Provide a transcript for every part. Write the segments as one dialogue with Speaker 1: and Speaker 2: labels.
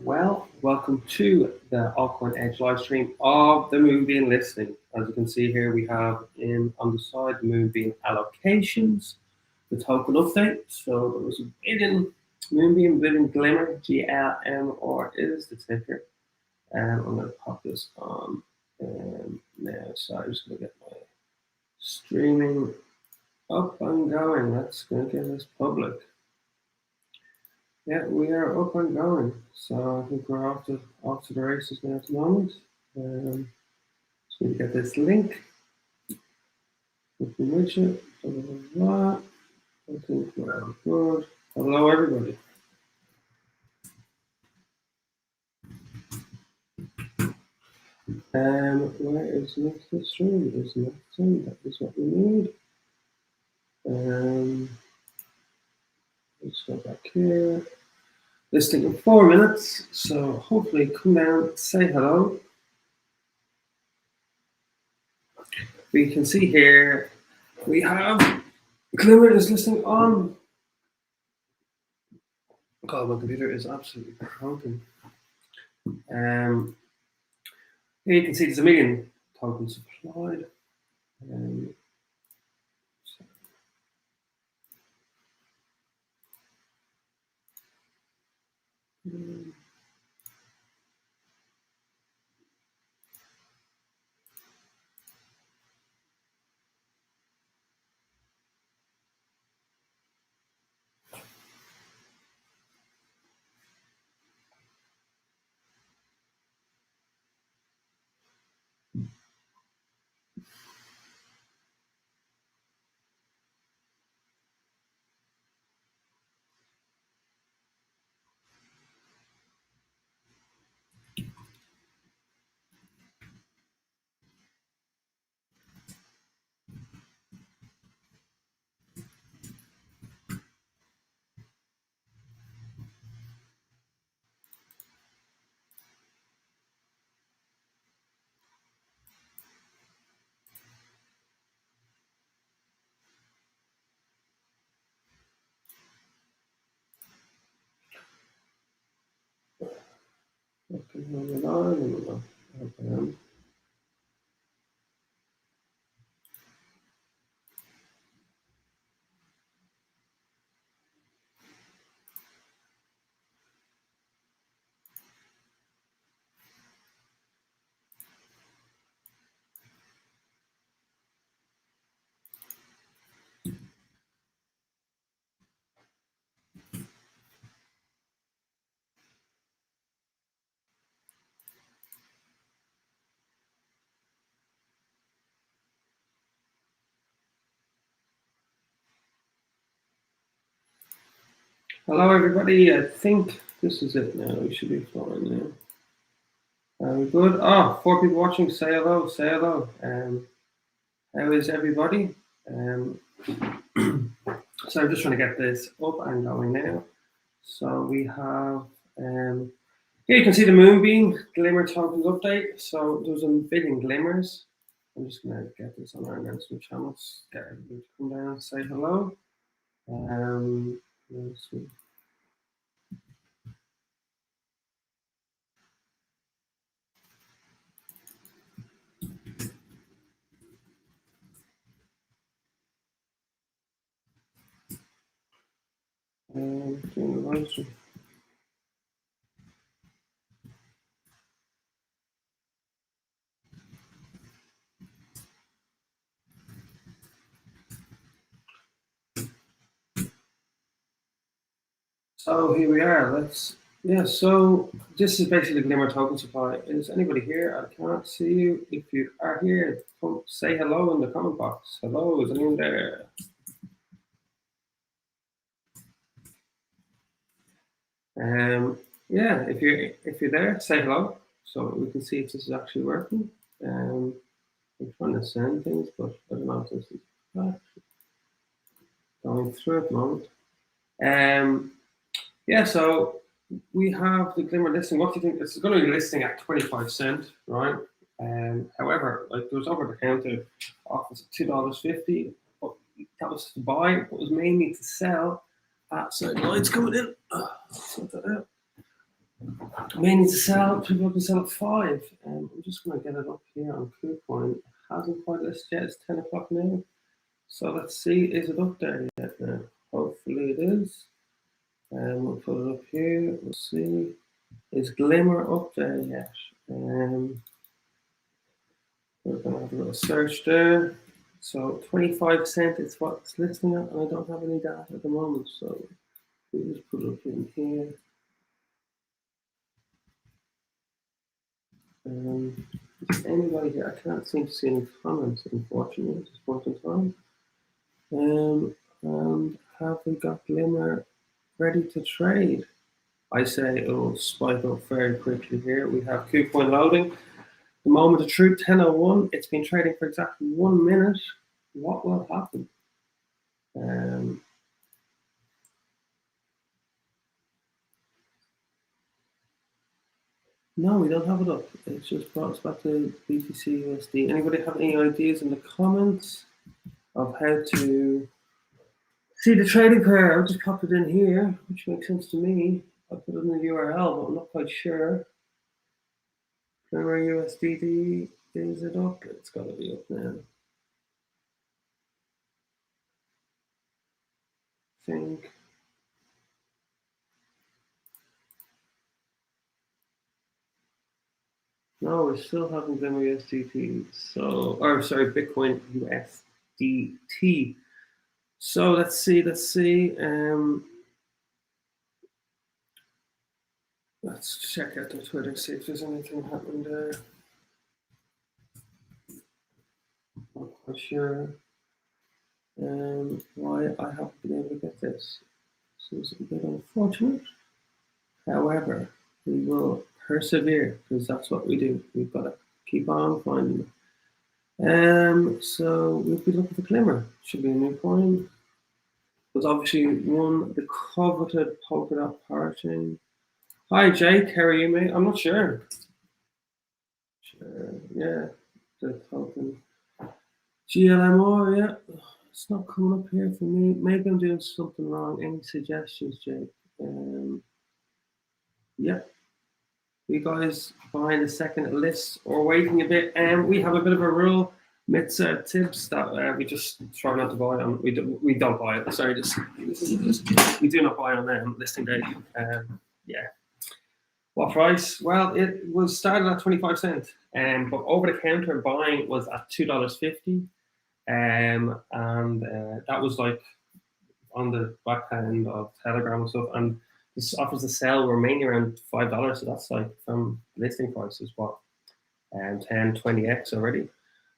Speaker 1: Well, welcome to the Altcoin Edge live stream of the MoonBeam listing. As you can see here, we have on the side the MoonBeam allocations, the token update. So there was a billion MoonBeam, billion Glimmer, GLMR is the ticker. I'm going to pop this on now. So I'm just going to get my streaming up and going. Let's go get this public. Yeah, we are up and going. So I think we're off to the races now at the moment. So we get this link. With the widget. Blah, blah, blah. I think we're all good. Hello, everybody. Where is next to stream? There's nothing. That is what we need. Let's go back here. Listing in 4 minutes. So hopefully come down, say hello. We can see here we have Glimmer is listing on. God, my computer is absolutely broken. Here you can see there's a million tokens supplied. Hello, everybody. I think this is it now. We should be fine now. Are we good? Oh, 4 people watching. Say hello. Say hello. How is everybody? So I'm just trying to get this up and going now. So we have here you can see the MoonBeam Glimmer tokens update. So there's a billion glimmers. I'm just gonna get this on our announcement channels. Get everybody to come down and say hello. Let's see. So here we are. So this is basically the Glimmer token supply. Is anybody here? I can't see you. If you are here, come say hello in the comment box. Hello, is anyone there? Yeah, if you're there, say hello so we can see if this is actually working. I'm trying to send things, but I don't know if this is going through at the moment. Yeah, so we have the Glimmer listing. What do you think? It's going to be listing at 25 cents, right? However, like there was over the counter offers at $2.50, but that was to buy. It was mainly to sell. So the lights coming in. Sort that out. We need to sell. People can sell at 5. I'm just going to get it up here on Kucoin. It hasn't quite listed yet. It's 10 o'clock now. So let's see, is it up there yet now? Hopefully it is. And we'll put it up here. We'll see. Is Glimmer up there yet? We're going to have a little search there. So 25% is what it's listing at, and I don't have any data at the moment. So we'll just put it up in here. Is anybody here? I can't seem to see any comments, unfortunately, at this point in time. And have we got Glimmer ready to trade? I say it will spike up very quickly here. We have Kucoin loading. The moment of truth, 10:01. It's been trading for exactly 1 minute. What will happen? No, we don't have it up. It's just brought us back to BTC USD. Anybody have any ideas in the comments of how to see the trading pair? I'll just pop it in here, which makes sense to me. I put it in the URL, but I'm not quite sure. Remember USDT, is it up? It's got to be up now. I think. No, we still haven't done USDT. So, or sorry, Bitcoin USDT. So let's see. Let's check out the Twitter, see if there's anything happening there. Not quite sure why I haven't been able to get this. So it's a bit unfortunate. However, we will persevere because that's what we do. We've got to keep on finding them. So we'll be looking for Glimmer. Should be a new coin. There's obviously one, the coveted Polkadot Parachain. Hi Jake, how are you, mate? I'm not sure. Yeah, the token. GLMR, yeah. It's not coming up here for me. Maybe I'm doing something wrong. Any suggestions, Jake? Yeah. You guys buying a second list or waiting a bit? We have a bit of a rule. It's tips that we just try not to buy on. We don't buy it. Sorry, we do not buy on listing day. Yeah. What price? Well, it was started at 25 cents, but over the counter buying was at $2.50, and that was like on the back end of Telegram and stuff. And this offers to sell were mainly around $5, so that's like from listing prices, what, 10, 20x already.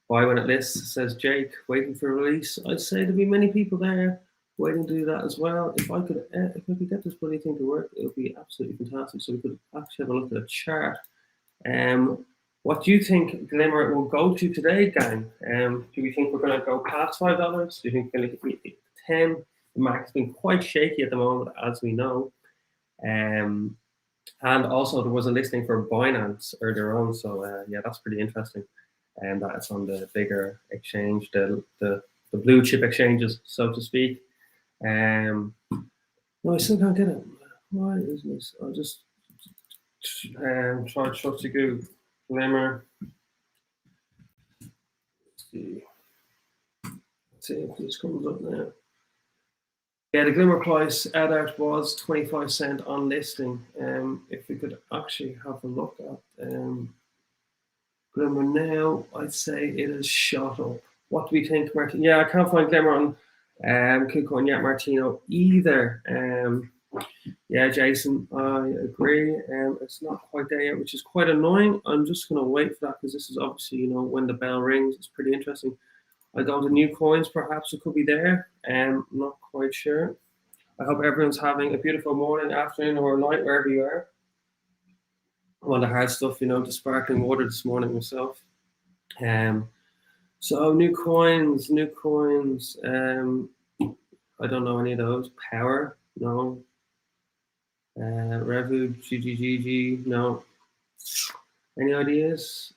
Speaker 1: Buy when it lists, says Jake, waiting for release. I'd say there'd be many people there waiting to do that as well. If I could get this bloody thing to work, it would be absolutely fantastic. So we could actually have a look at a chart. What do you think Glimmer will go to today, gang? Do we think we're going to go past $5? Do you think we're going to hit 10? The market's been quite shaky at the moment, as we know. And also there was a listing for BINANCE earlier on, so yeah, that's pretty interesting. And that's on the bigger exchange, the blue chip exchanges, so to speak. No, I still can't get it. Why is this? I'll just try to trust you, Google Glimmer. Let's see if this comes up now. Yeah, the Glimmer price out was 25 cents on listing. If we could actually have a look at Glimmer now, I'd say it is shot up. What do we think, Martin? Yeah, I can't find Glimmer on Kucoin yet, Martino, either. Yeah, Jason, I agree. It's not quite there yet, which is quite annoying. I'm just going to wait for that because this is obviously, you know, when the bell rings, it's pretty interesting. I go to new coins, perhaps it could be there. Not quite sure. I hope everyone's having a beautiful morning, afternoon, or night, wherever you are. I'm on the hard stuff, you know, the sparkling water this morning myself. So new coins. I don't know any of those. Power, no. Revu, GGGG, no. Any ideas?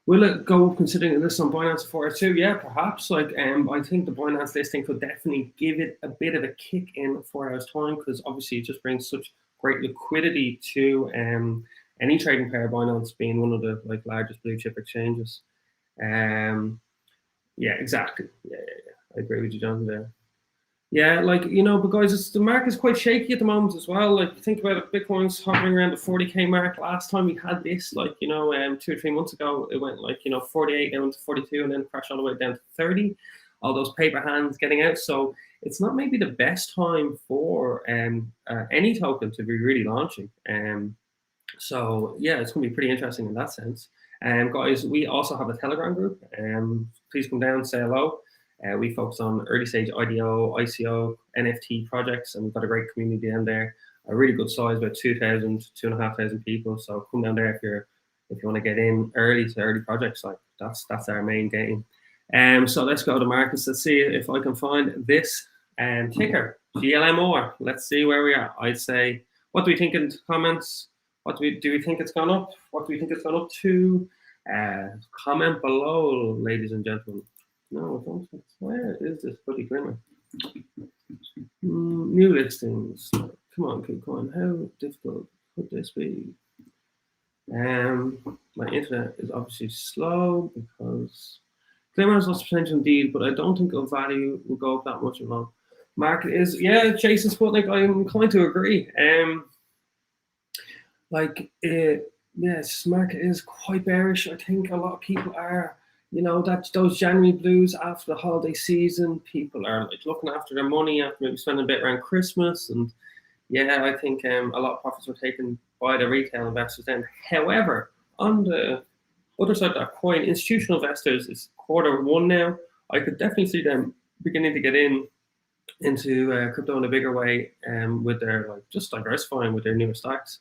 Speaker 1: Will it go up considering this on Binance 402? Yeah, perhaps. Like, I think the Binance listing could definitely give it a bit of a kick in 4 hours time because obviously it just brings such great liquidity to any trading pair, Binance being one of the like largest blue chip exchanges. Yeah, exactly. Yeah. I agree with you, John, there. Yeah, like, you know, but guys, the market's quite shaky at the moment as well. Like, think about it, Bitcoin's hovering around the 40K mark. Last time we had this, like, you know, 2 or 3 months ago, it went like, you know, 48 down to 42 and then crashed all the way down to 30. All those paper hands getting out. So it's not maybe the best time for any token to be really launching. So yeah, it's going to be pretty interesting in that sense. Guys, we also have a Telegram group. Please come down, say hello. We focus on early stage IDO, ICO, NFT projects, and we've got a great community down there. A really good size, about 2,000, 2,500 people. So come down there if you want to get in early to early projects. Like that's our main game. So let's go to markets. Let's see if I can find this ticker, GLMR. Let's see where we are. I'd say, what do we think in the comments? What do we think it's gone up? What do we think it's gone up to? Comment below, ladies and gentlemen. No, don't. Where is this bloody glimmer? New listings. Come on, Kucoin. How difficult could this be? My internet is obviously slow because Glimmer has lots of potential indeed, but I don't think a value will go up that much along. Market is, yeah, Jason Sputnik, I'm inclined to agree. Yes, market is quite bearish. I think a lot of people are, you know, that those January blues after the holiday season, people are like looking after their money after maybe spending a bit around Christmas. And yeah, I think a lot of profits were taken by the retail investors then. However, on the other side of that coin, institutional investors, it's Q1 now. I could definitely see them beginning to get into crypto in a bigger way with their, like, just diversifying with their newer stocks.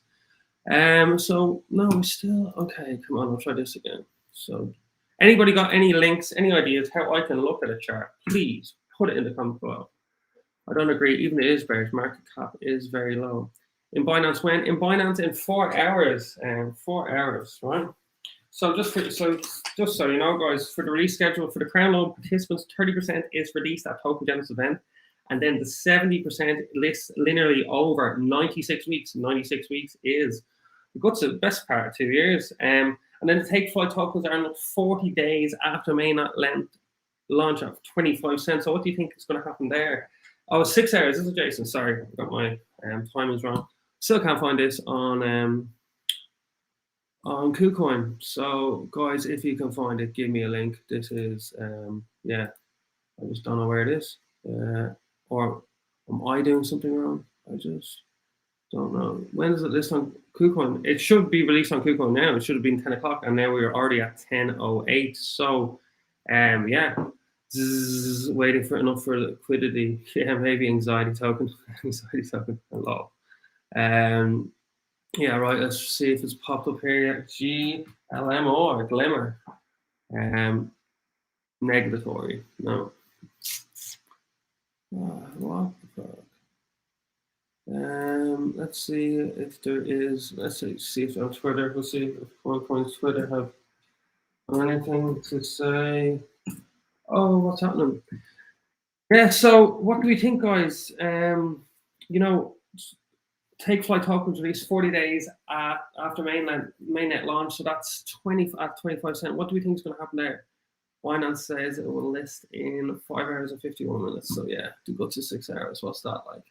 Speaker 1: So no, we're still okay. Come on, I'll try this again. So anybody got any links, any ideas how I can look at a chart? Please put it in the comments below. I don't agree. Even it is bearish. Market cap is very low. In Binance, when in Binance in 4 hours, 4 hours, right? So just so you know, guys, for the release schedule for the Crown Loan participants, 30% is released at Token Genesis event, and then the 70% lists linearly over 96 weeks. 96 weeks is the best part of 2 years. And then the take flight tokens are not 40 days after mainnet launch of 25 cents. So what do you think is going to happen there? Oh, 6 hours. This is Jason. Sorry, I got my timings wrong. Still can't find this on Kucoin. So guys, if you can find it, give me a link. This is yeah, I just don't know where it is. Or am I doing something wrong? I just don't know. When is it list on Kucoin? It should be released on Kucoin now. It should have been 10 o'clock, and now we're already at 10:08. So yeah, waiting for enough for liquidity. Yeah, maybe anxiety token. Anxiety token. Hello. Yeah, right. Let's see if it's popped up here yet. GLMR, Glimmer. Negatory. No. What the fuck? Let's see if there is. Let's see if on Twitter. We'll see if Kucoin's Twitter have anything to say. Oh, what's happening? Yeah. So, what do we think, guys? You know, take flight tokens released 40 days after mainnet launch, so that's 25 cents. What do we think is going to happen there? Binance says it will list in 5 hours and 51 minutes. So yeah, to go to 6 hours. What's that, like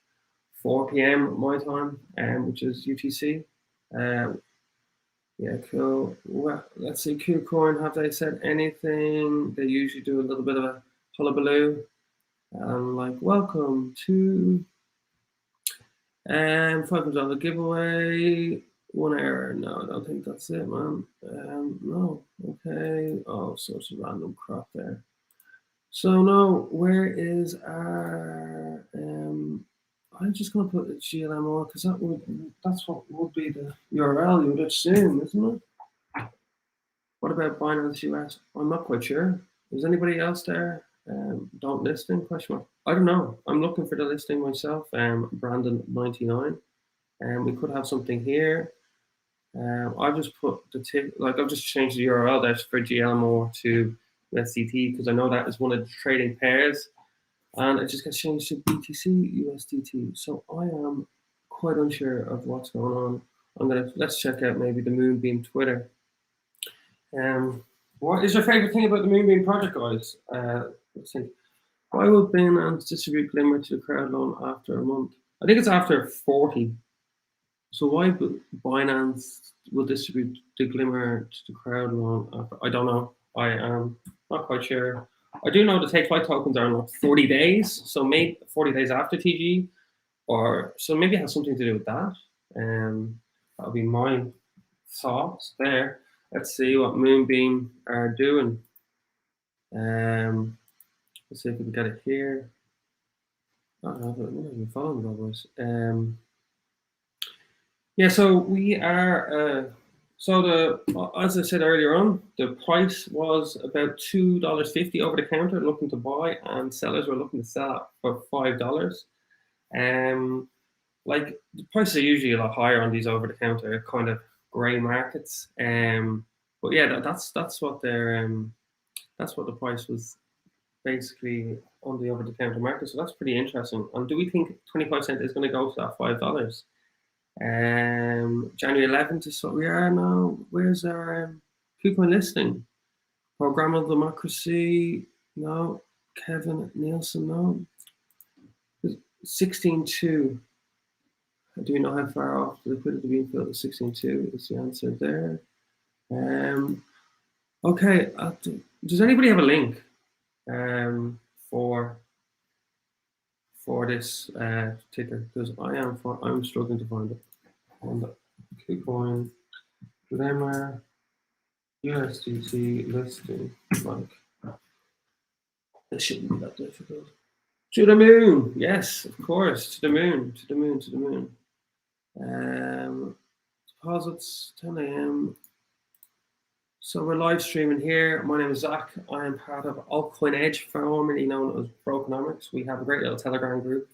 Speaker 1: 4 p.m. my time, which is UTC. Yeah, cool. Well, let's see, Kucoin, have they said anything? They usually do a little bit of a hullabaloo. Like, welcome to $500 giveaway. 1 hour. No, I don't think that's it, man. No. Okay. Oh, so it's a random crap there. So no, where is our I'm just gonna put the GLMR because that's what would be the URL you would assume, isn't it? What about Binance US? I'm not quite sure. Is anybody else there? Don't listing question mark. I don't know. I'm looking for the listing myself. Brandon 99. We could have something here. I've just put the tip, like I've just changed the URL there for GLMR to USDT because I know that is one of the trading pairs, and it just gets changed to BTC USDT. So I am quite unsure of what's going on. Let's check out maybe the MoonBeam Twitter. What is your favorite thing about the MoonBeam project, guys? Let's see. Why would BINANCE distribute Glimmer to the crowd loan after a month? I think it's after 40. So why Binance will distribute the Glimmer to the crowd loan after? I don't know. I am not quite sure. I do know the Take Flight tokens are in 40 days, so maybe 40 days after TG, or so maybe it has something to do with that. That'll be my thoughts there. Let's see what MoonBeam are doing. Let's see if we can get it here. I don't know, I'm not even following the boys. Yeah, so we are. As I said earlier on, the price was about $2.50 over the counter, looking to buy, and sellers were looking to sell for $5. Like the prices are usually a lot higher on these over the counter kind of grey markets. But yeah, that's what the price was basically on the over the counter market. So that's pretty interesting. And do we think 25 cent is going to go to that $5? January 11th is what we are now. Where's our Kucoin listing? Programmable Democracy, no. Kevin Nielsen, no. 16.2. Do we know how far off the liquidity being filled at 16.2 is the answer there. Okay, does anybody have a link for this ticker? Because I'm struggling to find it on the Kucoin GLMR USDT listing. Like, it shouldn't be that difficult. To the moon, yes, of course, to the moon, to the moon, to the moon. Deposits 10 a.m. So we're live streaming here. My name is Zach. I am part of Altcoin Edge, formerly known as Brokenomics. We have a great little Telegram group,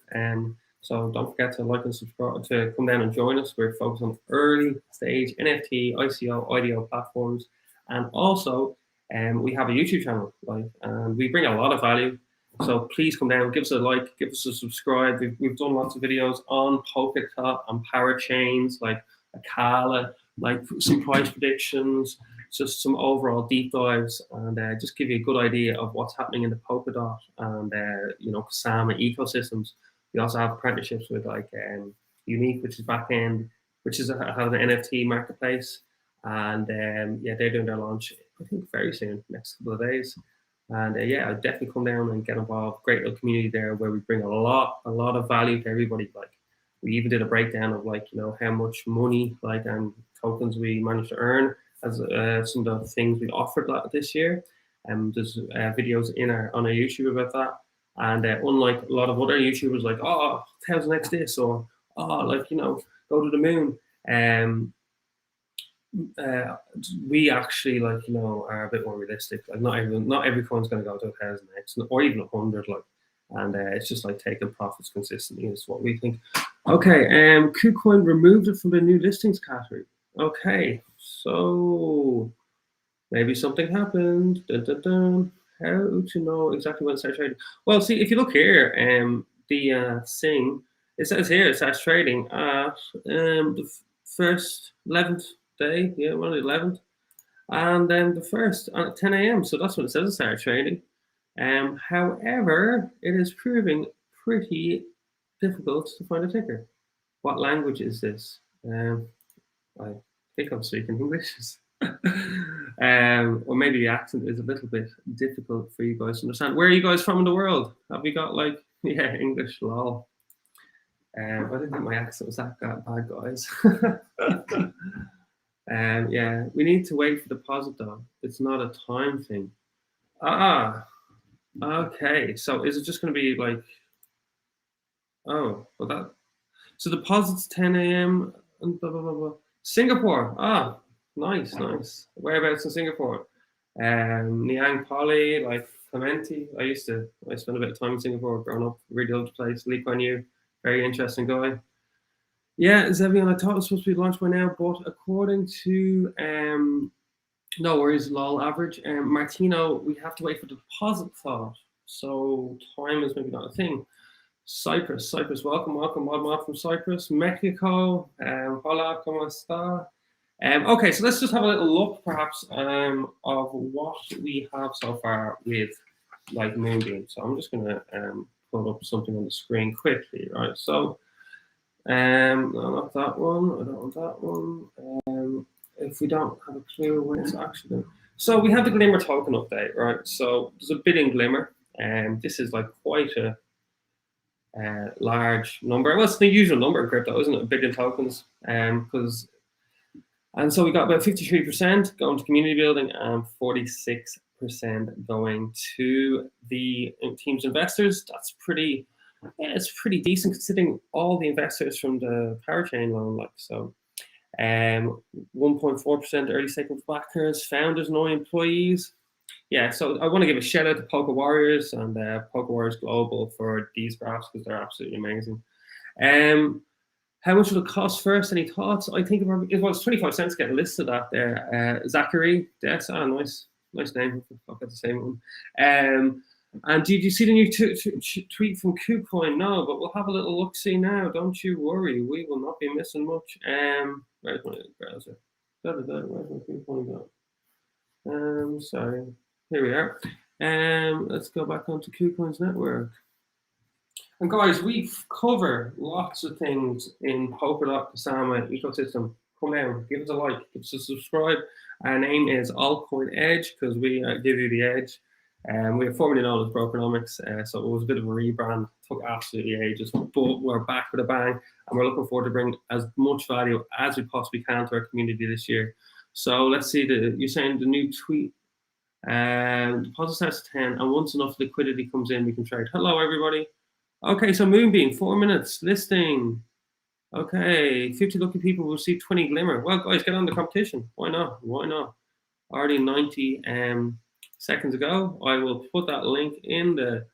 Speaker 1: so don't forget to like and subscribe, to come down and join us. We're focused on early stage NFT, ICO, IDO platforms, and also we have a YouTube channel, and we bring a lot of value. So please come down, give us a like, give us a subscribe. We've done lots of videos on Polkadot and Parachains, like Akala, like some price predictions, just some overall deep dives, and just give you a good idea of what's happening in the Polkadot and Kusama ecosystems. We also have partnerships with Unique, which is backend, which has an NFT marketplace, and yeah, they're doing their launch I think very soon, next couple of days. And yeah, I'd definitely come down and get involved. Great little community there where we bring a lot of value to everybody. Like we even did a breakdown of how much money and tokens we managed to earn as some of the things we offered this year. There's videos on our YouTube about that. And unlike a lot of other YouTubers, like, oh, 1000x this, or oh, go to the moon. We actually are a bit more realistic. Like not every coin's going to go to 1000x or even 100. And it's just taking profits consistently is what we think. Okay, Kucoin removed it from the new listings category. Okay, so maybe something happened. Dun, dun, dun. How to know exactly when it starts trading? Well, see, if you look here, the thing, it says here it starts trading at the first 11th day, yeah, one of the 11th, and then the first at 10 a.m. So that's when it says it started trading. However, it is proving pretty difficult to find a ticker. What language is this? I think I'm speaking English. Or maybe the accent is a little bit difficult for you guys to understand. Where are you guys from in the world? Have you got English, lol. I didn't think my accent was that bad, guys. Yeah, we need to wait for deposit though. It's not a time thing. Okay. So is it just going to be so deposits 10 a.m. and blah, blah, blah, blah. Singapore. Nice. Whereabouts in Singapore? Niang Poly, Clementi. I spent a bit of time in Singapore growing up. Really loved the place. Lee Kuan Yew, very interesting guy. Yeah, Zevian, I thought it was supposed to be launched by now, but according to no worries, lol average, Martino, we have to wait for the deposit thought. So time is maybe not a thing. Cyprus, welcome, Mod from Cyprus. Mexico, hola, ¿cómo está? Okay, so let's just have a little look, perhaps, of what we have so far with like MoonBeam. So I'm just gonna pull up something on the screen quickly, right? So, no, not that one. I don't want that one. If we don't have a clue when it's actually done. So we have the Glimmer token update, right? So there's a bit in Glimmer, and this is like quite a large number. Well, it's the usual number in crypto, isn't it? 1 billion tokens. And so we got about 53% going to community building and 46% going to the team's investors. That's pretty, yeah, it's pretty decent considering all the investors from the Parachain loan. Like, so 1.4% early statement backers, founders, no employees. Yeah, so I want to give a shout out to Polka Warriors and Polka Warriors Global for these graphs because they're absolutely amazing. How much will it cost first? Any thoughts? I think it was 25 cents getting listed at there. Zachary, that's nice name. I've got the same one. And did you see the new tweet from Kucoin? No, but we'll have a little look see now. Don't you worry, we will not be missing much. Where's my browser? Where's my Kucoin go? Sorry. Here we are. Let's go back onto Kucoin's network. And guys, we cover lots of things in Polkadot Kusama ecosystem. Come down, give us a like, give us a subscribe. Our name is Altcoin Edge because we give you the edge. We are formerly known as Brokeronomics, so it was a bit of a rebrand. Took absolutely ages, but we're back with a bang, and we're looking forward to bring as much value as we possibly can to our community this year. So let's see, you're saying the new tweet. Deposit starts at 10, and once enough liquidity comes in, we can trade. Hello, everybody. Okay, so MoonBeam, 4 minutes, listing. Okay, 50 lucky people will receive 20 Glimmer. Well, guys, get on the competition. Why not? Why not? Already 90 seconds ago. I will put that link in the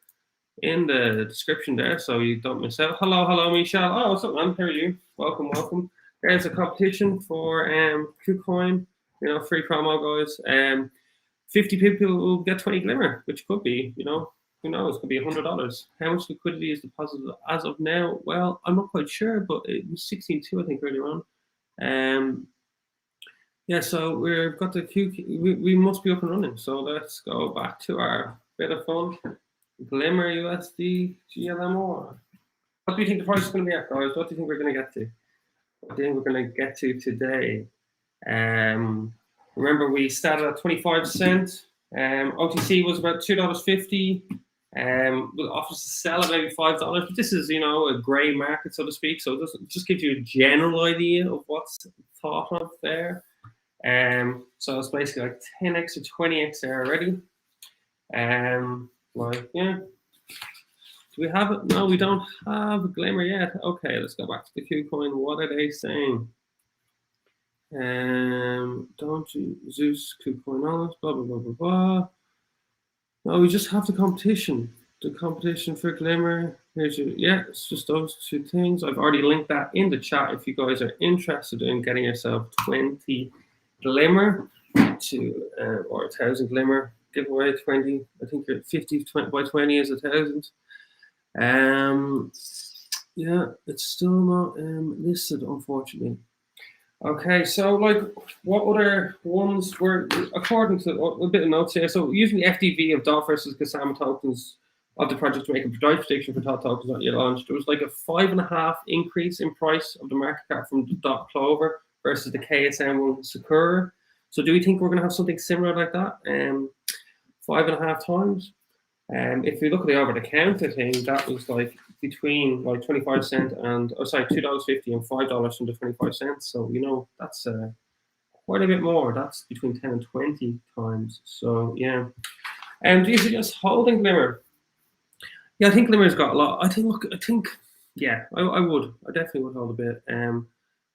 Speaker 1: description there so you don't miss out. Hello, Michelle. Oh, what's up, man? How are you? Welcome. There's a competition for Kucoin. You know, free promo, guys. 50 people will get 20 Glimmer, which could be, you know, who knows, could be $100. How much liquidity is deposited as of now? Well, I'm not quite sure, but it was 16.2, I think, earlier on. Yeah, so we've got the we must be up and running. So let's go back to our bit of fun. Glimmer USD GLMR. What do you think the price is going to be at, guys? What do you think we're going to get to? What do you think we're going to get to today? Remember, we started at 25 cents. OTC was about $2.50. With offers to sell at maybe $5, but this is, you know, a grey market, so to speak. So it just gives you a general idea of what's thought of there. So it's basically like 10x or 20x there already. Like, yeah. Do we have it? No, we don't have a Glimmer yet. Okay, let's go back to the Kucoin. What are they saying? Don't you Zeus Kucoin on us, blah blah blah. No, we just have the competition. The competition for Glimmer. Here's your, yeah, it's just those two things. I've already linked that in the chat if you guys are interested in getting yourself 20 Glimmer to or 1,000 Glimmer giveaway. 20. I think 50 by 20 is 1,000. Yeah, it's still not listed, unfortunately. Okay, so like, what other ones were, according to a bit of notes here, so using the FDV of DOT versus Kusama tokens of the project to make a prediction for DOT tokens not yet launched, there was like a 5.5 increase in price of the market cap from the DOT Clover versus the KSM one Sakura. So do we think we're going to have something similar like that? 5.5 times? If we look at the over the counter thing, that was like between like 25 cents and, oh sorry, $2.50 and $5 from the 25 cents. So, you know, that's quite a bit more. That's between 10 and 20 times. So, yeah. And these are just holding Glimmer. Yeah, I think Glimmer's got a lot. I think, yeah, I would. I definitely would hold a bit.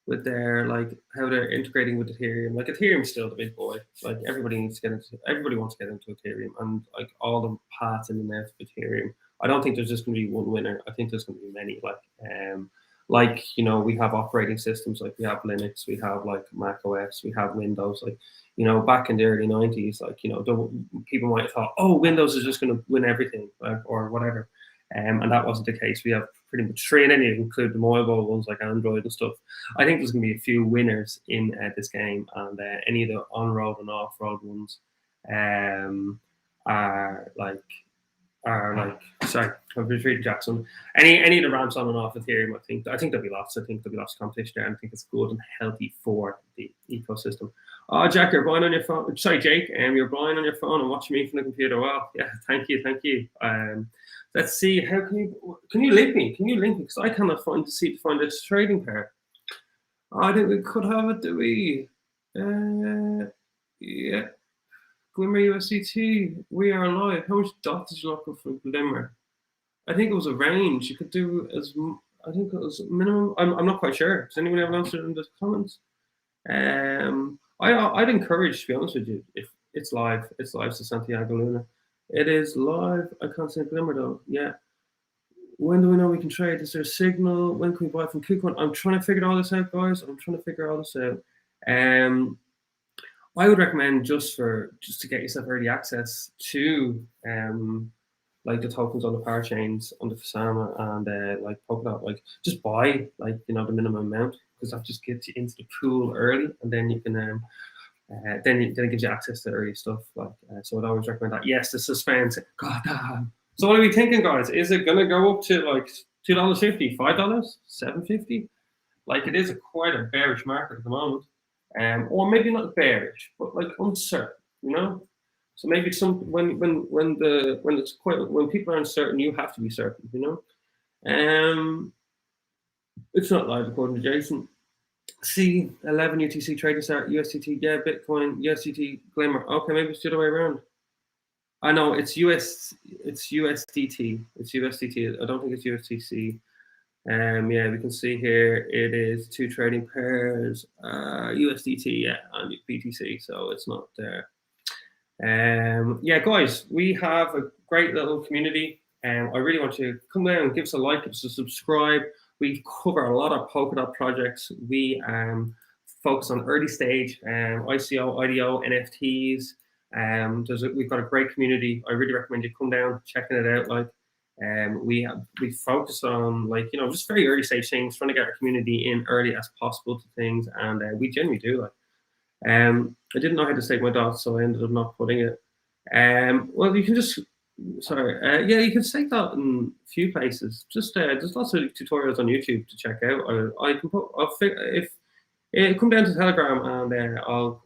Speaker 1: With their, like, how they're integrating with Ethereum. Like, Ethereum's still the big boy. Like, everybody wants to get into Ethereum, and like all the paths in and out of Ethereum. I don't think there's just going to be one winner. I think there's going to be many. Like, you know, we have operating systems, like we have Linux, we have like Mac OS, we have Windows. Like, you know, back in the early 90s, like, you know, people might have thought, oh, Windows is just going to win everything, like, or whatever. And that wasn't the case. We have pretty much 3, and then you include the mobile ones like Android and stuff. I think there's going to be a few winners in this game, and any of the on-road and off-road ones are like sorry, I've been reading Jackson. Any of the ramps on and off Ethereum, I think there'll be lots. I think there'll be lots of competition there. I think it's good and healthy for the ecosystem. Oh, Jack, you're blind on your phone. Sorry, Jake, you're blind on your phone and watching me from the computer. Well, yeah, thank you. Let's see. How can you link me? Can you link me? Because I cannot find this trading pair. I think we could have it. Do we? Yeah. Glimmer USDT, we are live. How much dot did you look up for Glimmer? I think it was a range. You could do I think it was minimum. I'm not quite sure. Does anyone have an answer in the comments? I'd encourage, to be honest with you, if it's live to Santiago Luna. It is live. I can't say Glimmer though. Yeah. When do we know we can trade? Is there a signal? When can we buy from Kucoin? I'm trying to figure all this out, guys. I would recommend just to get yourself early access to like the tokens on the parachains on the Fasama and like Polkadot, like just buy like the minimum amount, because that just gets you into the pool early, and then you can then it gives you access to early stuff. Like so, I'd always recommend that. Yes, the suspense. God damn. So what are we thinking, guys? Is it gonna go up to like $2.50, $5, $7.50? Like it is quite a bearish market at the moment. Or maybe not bearish, but like uncertain, So maybe when people are uncertain, you have to be certain, It's not live according to Jason. C 11 UTC trading start USDT, yeah, Bitcoin USDT Glimmer. Okay, maybe it's the other way around. I know it's USDT. It's USDT. I don't think it's USDC. Yeah, we can see here it is 2 trading pairs, USDT, yeah, and BTC, so it's not there. Yeah, guys, we have a great little community, and I really want you to come down and give us a like, give us a subscribe. We cover a lot of Polkadot projects. We focus on early stage, ICO, IDO, NFTs. We've got a great community. I really recommend you come down, checking it out. Like. We focus on just very early stage things, trying to get our community in early as possible to things, and we generally do. Like, I didn't know how to save my dots, so I ended up not putting it. Well, you can just yeah, you can save that in a few places. Just there's lots of tutorials on YouTube to check out. Come down to Telegram and I'll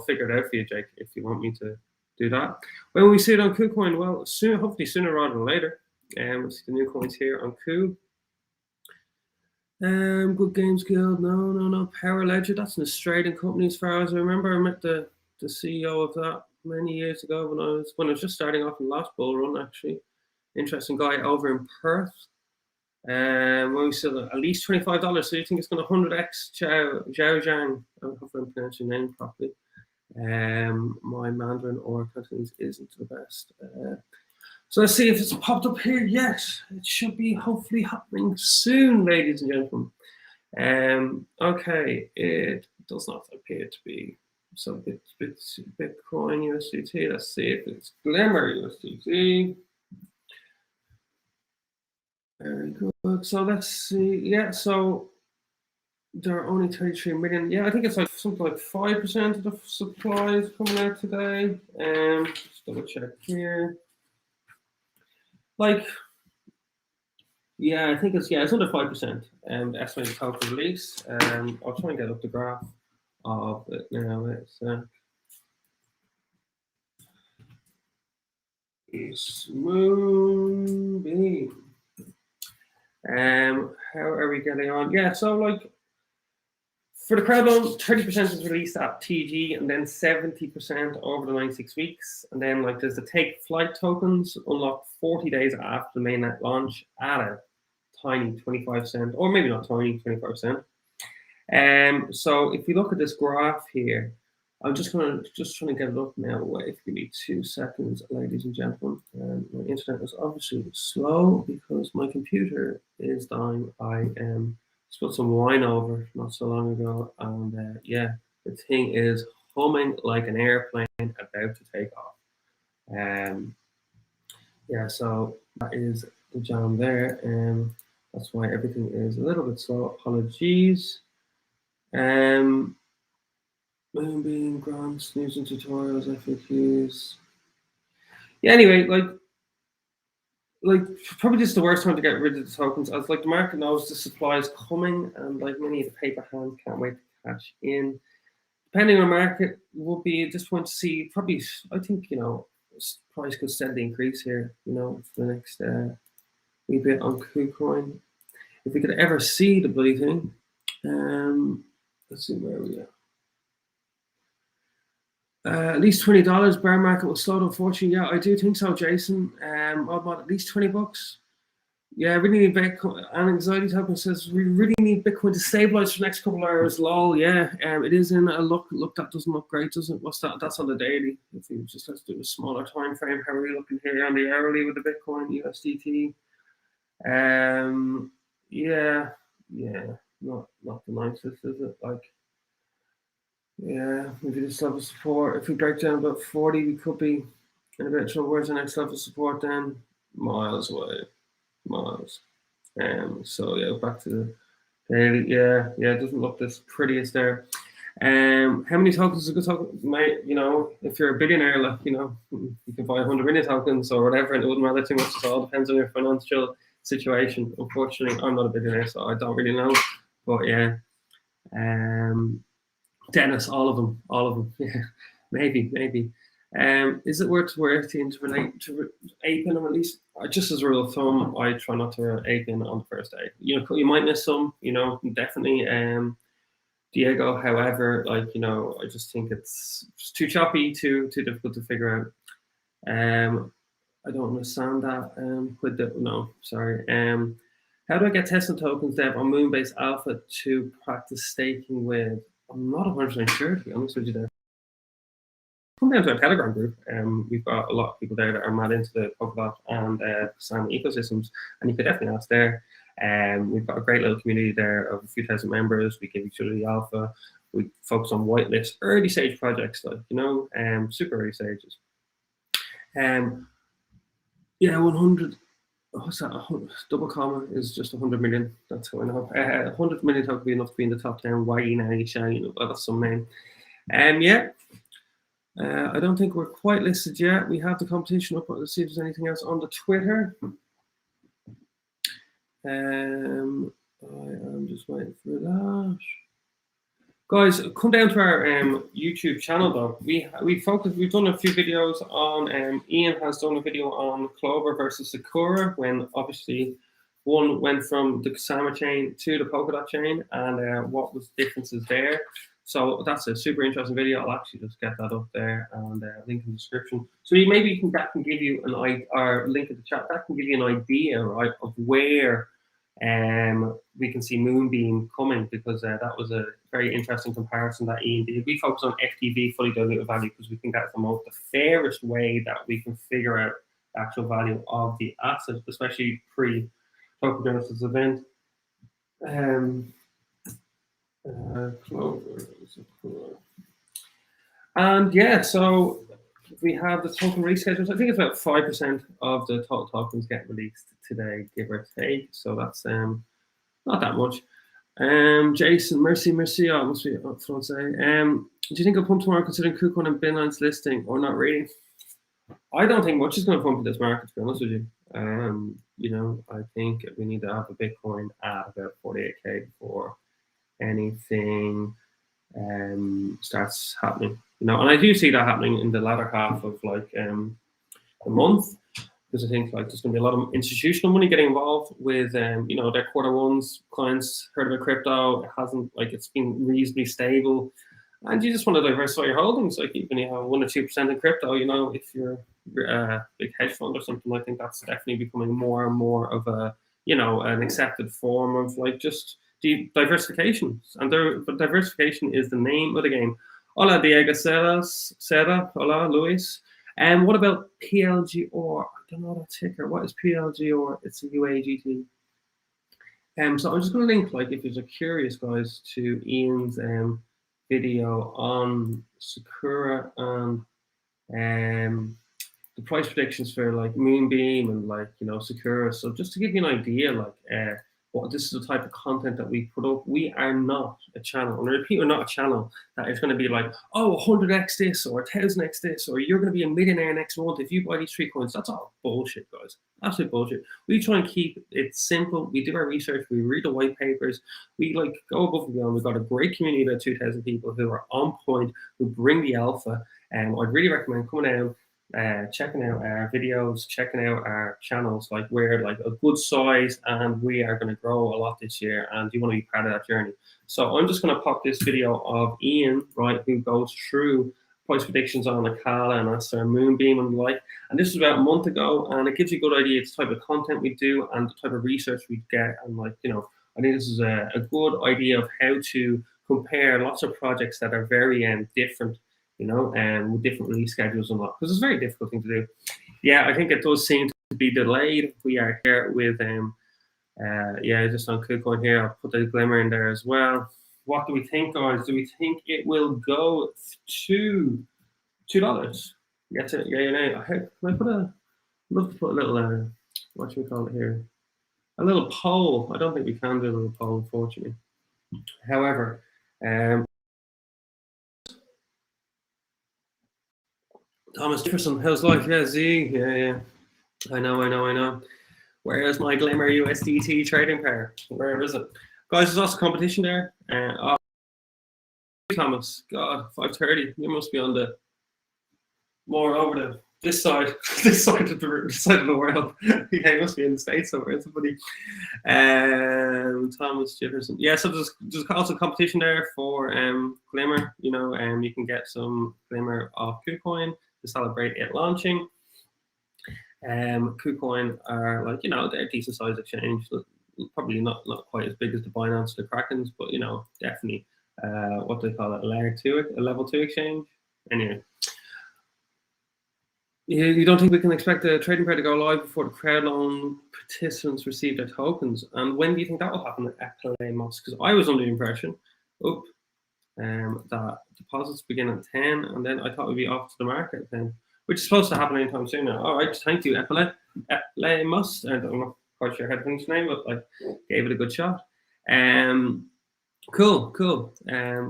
Speaker 1: figure it out for you, Jake, if you want me to do that. When we see it on Kucoin, well, hopefully sooner rather than later. We'll see the new coins here on Ku. Good Games Guild, no. Power Ledger, that's an Australian company as far as I remember. I met the CEO of that many years ago when I was just starting off in the last bull run, actually. Interesting guy over in Perth. When we said at least $25, so you think it's going to 100x Zhao Zhang. I hope I'm pronouncing your name properly. My Mandarin or Cantonese isn't the best. So let's see if it's popped up here yet. It should be hopefully happening soon, ladies and gentlemen. Okay, it does not appear to be. So Bitcoin USDT. Let's see if it's Glimmer USDT. Very good. So let's see. Yeah, so there are only 33 million. Yeah, I think it's like something like 5% of the supplies coming out today. Just double check here. Like, yeah, I think it's under 5%. Estimated total release. I'll try and get up the graph of it now. It's MoonBeam. How are we getting on? Yeah, so like for the crowd loan, 30% is released at TG, and then 70% over the 96 weeks. And then like there's the take flight tokens unlocked 40 days after the mainnet launch at a tiny 25%, or maybe not tiny, 25%. So if we look at this graph here, I'm just trying to get it up now. Wait, give me 2 seconds, ladies and gentlemen. My internet is obviously slow because my computer is dying. I spilled some wine over not so long ago, and yeah, the thing is humming like an airplane about to take off. Yeah, so that is the jam there. That's why everything is a little bit slow. Apologies. MoonBeam, grants, news and tutorials, FAQs. Yeah, anyway, like probably just the worst time to get rid of the tokens, as like the market knows the supply is coming, and like many of the paper hands can't wait to cash in. Depending on market, will be at this point to see probably. I think price could steadily increase here. For the next wee bit on Kucoin. If we could ever see the bloody thing, let's see where we are. At least $20 bear market will slow, unfortunately. Yeah, I do think so, Jason. About at least $20. Yeah, I really need Bitcoin. And anxiety token says we really need Bitcoin to stabilize for the next couple of hours. Lol, yeah. It is in a look that doesn't look great, doesn't it? What's that? That's on the daily. If you just let's do a smaller time frame. How are we looking here on the hourly with the Bitcoin USDT? Yeah, not the nicest, is it? Like, yeah, maybe this level of support. If we break down about 40, we could be in a bit of trouble. Where's the next level of support then? Miles away. Miles. So yeah, back to the daily. Yeah, it doesn't look this prettiest there. How many tokens is a good token? If you're a billionaire, like you can buy 100 million tokens or whatever, and it wouldn't matter too much. It all depends on your financial situation. Unfortunately, I'm not a billionaire, so I don't really know. But yeah, Dennis, all of them. Yeah, maybe. Is it worth to relate to ape in, or at least just as a rule of thumb, I try not to ape in on the first day. You might miss some. Definitely. Diego, however, I just think it's too choppy, too difficult to figure out. I don't understand that. How do I get Tesla tokens dev on Moonbase Alpha to practice staking with? I'm not 100% sure, to be honest with you there. Come down to our Telegram group. We've got a lot of people there that are mad into the Polkadot and Sam ecosystems, and you could definitely ask there. We've got a great little community there of a few thousand members. We give each other the alpha. We focus on whitelist, early stage projects, super early stages. 100. What's that? Double comma is just 100 million. That's how I know. 100 million would be enough to be in the top 10. That's some name. I don't think we're quite listed yet. We have the competition up. Let's see if there's anything else on the Twitter. I am just waiting for that. Guys, come down to our YouTube channel though. We've done a few videos on Ian has done a video on Clover versus Sakura, when obviously one went from the Kusama chain to the Polkadot chain, and what was differences there. So that's a super interesting video. I'll actually just get that up there and link in the description. So that can give you link in the chat. That can give you an idea, right, of where we can see MoonBeam coming, because that was a very interesting comparison that Ian did. We focus on FTV, fully diluted value, because we think that's the fairest way that we can figure out the actual value of the asset, especially pre-token genesis event. And yeah, so we have the token reschedules. I think it's about 5% of the total tokens get released today, give or take. So that's not that much. Jason, mercy. I must be upfront say. Do you think it'll pump tomorrow, considering Kucoin and BINANCE listing, or not really? I don't think much is going to pump in this market, to be honest with you. I think we need to have a Bitcoin at about 48k before anything starts happening. And I do see that happening in the latter half of the month, because I think there's going to be a lot of institutional money getting involved with their quarter ones. Clients heard about crypto. It hasn't it's been reasonably stable, and you just want to diversify your holdings. Even you have 1 or 2% in crypto, if you're a big hedge fund or something, I think that's definitely becoming more and more of a an accepted form of just diversification. And diversification is the name of the game. Hola, Diego Serra. Hola, Luis. And what about PLGR? I don't know that ticker. What is PLGR? It's a UAGT. So I'm just going to link, if you're curious, guys, to Ian's video on Sakura and the price predictions for like MoonBeam and like, you know, Secura. So just to give you an idea, like what this is the type of content that we put up. We are not a channel, and I repeat, we're not a channel that is going to be like, oh, 100x this or 1000x this, or you're going to be a millionaire next month if you buy these 3 coins. That's all bullshit, guys. Absolute bullshit. We try and keep it simple. We do our research. We read the white papers. We like go above and beyond. We've got a great community of about 2,000 people who are on point, who bring the alpha. And I'd really recommend coming down, checking out our videos, checking out our channels. Like, we're like a good size and we are going to grow a lot this year, and you want to be part of that journey. So I'm just going to pop this video of Ian, right, who goes through price predictions on Acala and that's our MoonBeam and the like. And this was about a month ago, and it gives you a good idea of the type of content we do and the type of research we get. And like, you know, I think this is a good idea of how to compare lots of projects that are very different, you know, with different release schedules and all, because it's a very difficult thing to do. Yeah, I think it does seem to be delayed. We are here with, yeah, just on Kucoin here. I'll put the glimmer in there as well. What do we think, guys? Do we think it will go to $2? Get it? Yeah, yeah. Can I put a? I'd love to put a little, what should we call it here? A little poll. I don't think we can do a little poll, unfortunately. However, Thomas Jefferson, how's life? Yeah, Z. Yeah. I know. Where is my Glimmer USDT trading pair? Where is it? Guys, there's also competition there. Oh, Thomas, God, 5:30. You must be on the more over this side, this side of the world. Yeah, you must be in the States somewhere, somebody. Thomas Jefferson. Yeah, so there's also competition there for Glimmer. You know, you can get some Glimmer off Kucoin to celebrate it launching. Kucoin are, like, you know, they're a decent sized exchange. Probably not quite as big as the BINANCE, the Krakens, but, you know, definitely what do they call it, a level 2 exchange. Anyway, you don't think we can expect the trading pair to go live before the crowd loan participants receive their tokens? And when do you think that will happen at MoS? Because I was under the impression that deposits begin at 10, and then I thought we'd be off to the market at 10, which is supposed to happen anytime soon now. All right, thank you, MoS. I'm not quite sure how to pronounce your name, but I gave it a good shot. Cool.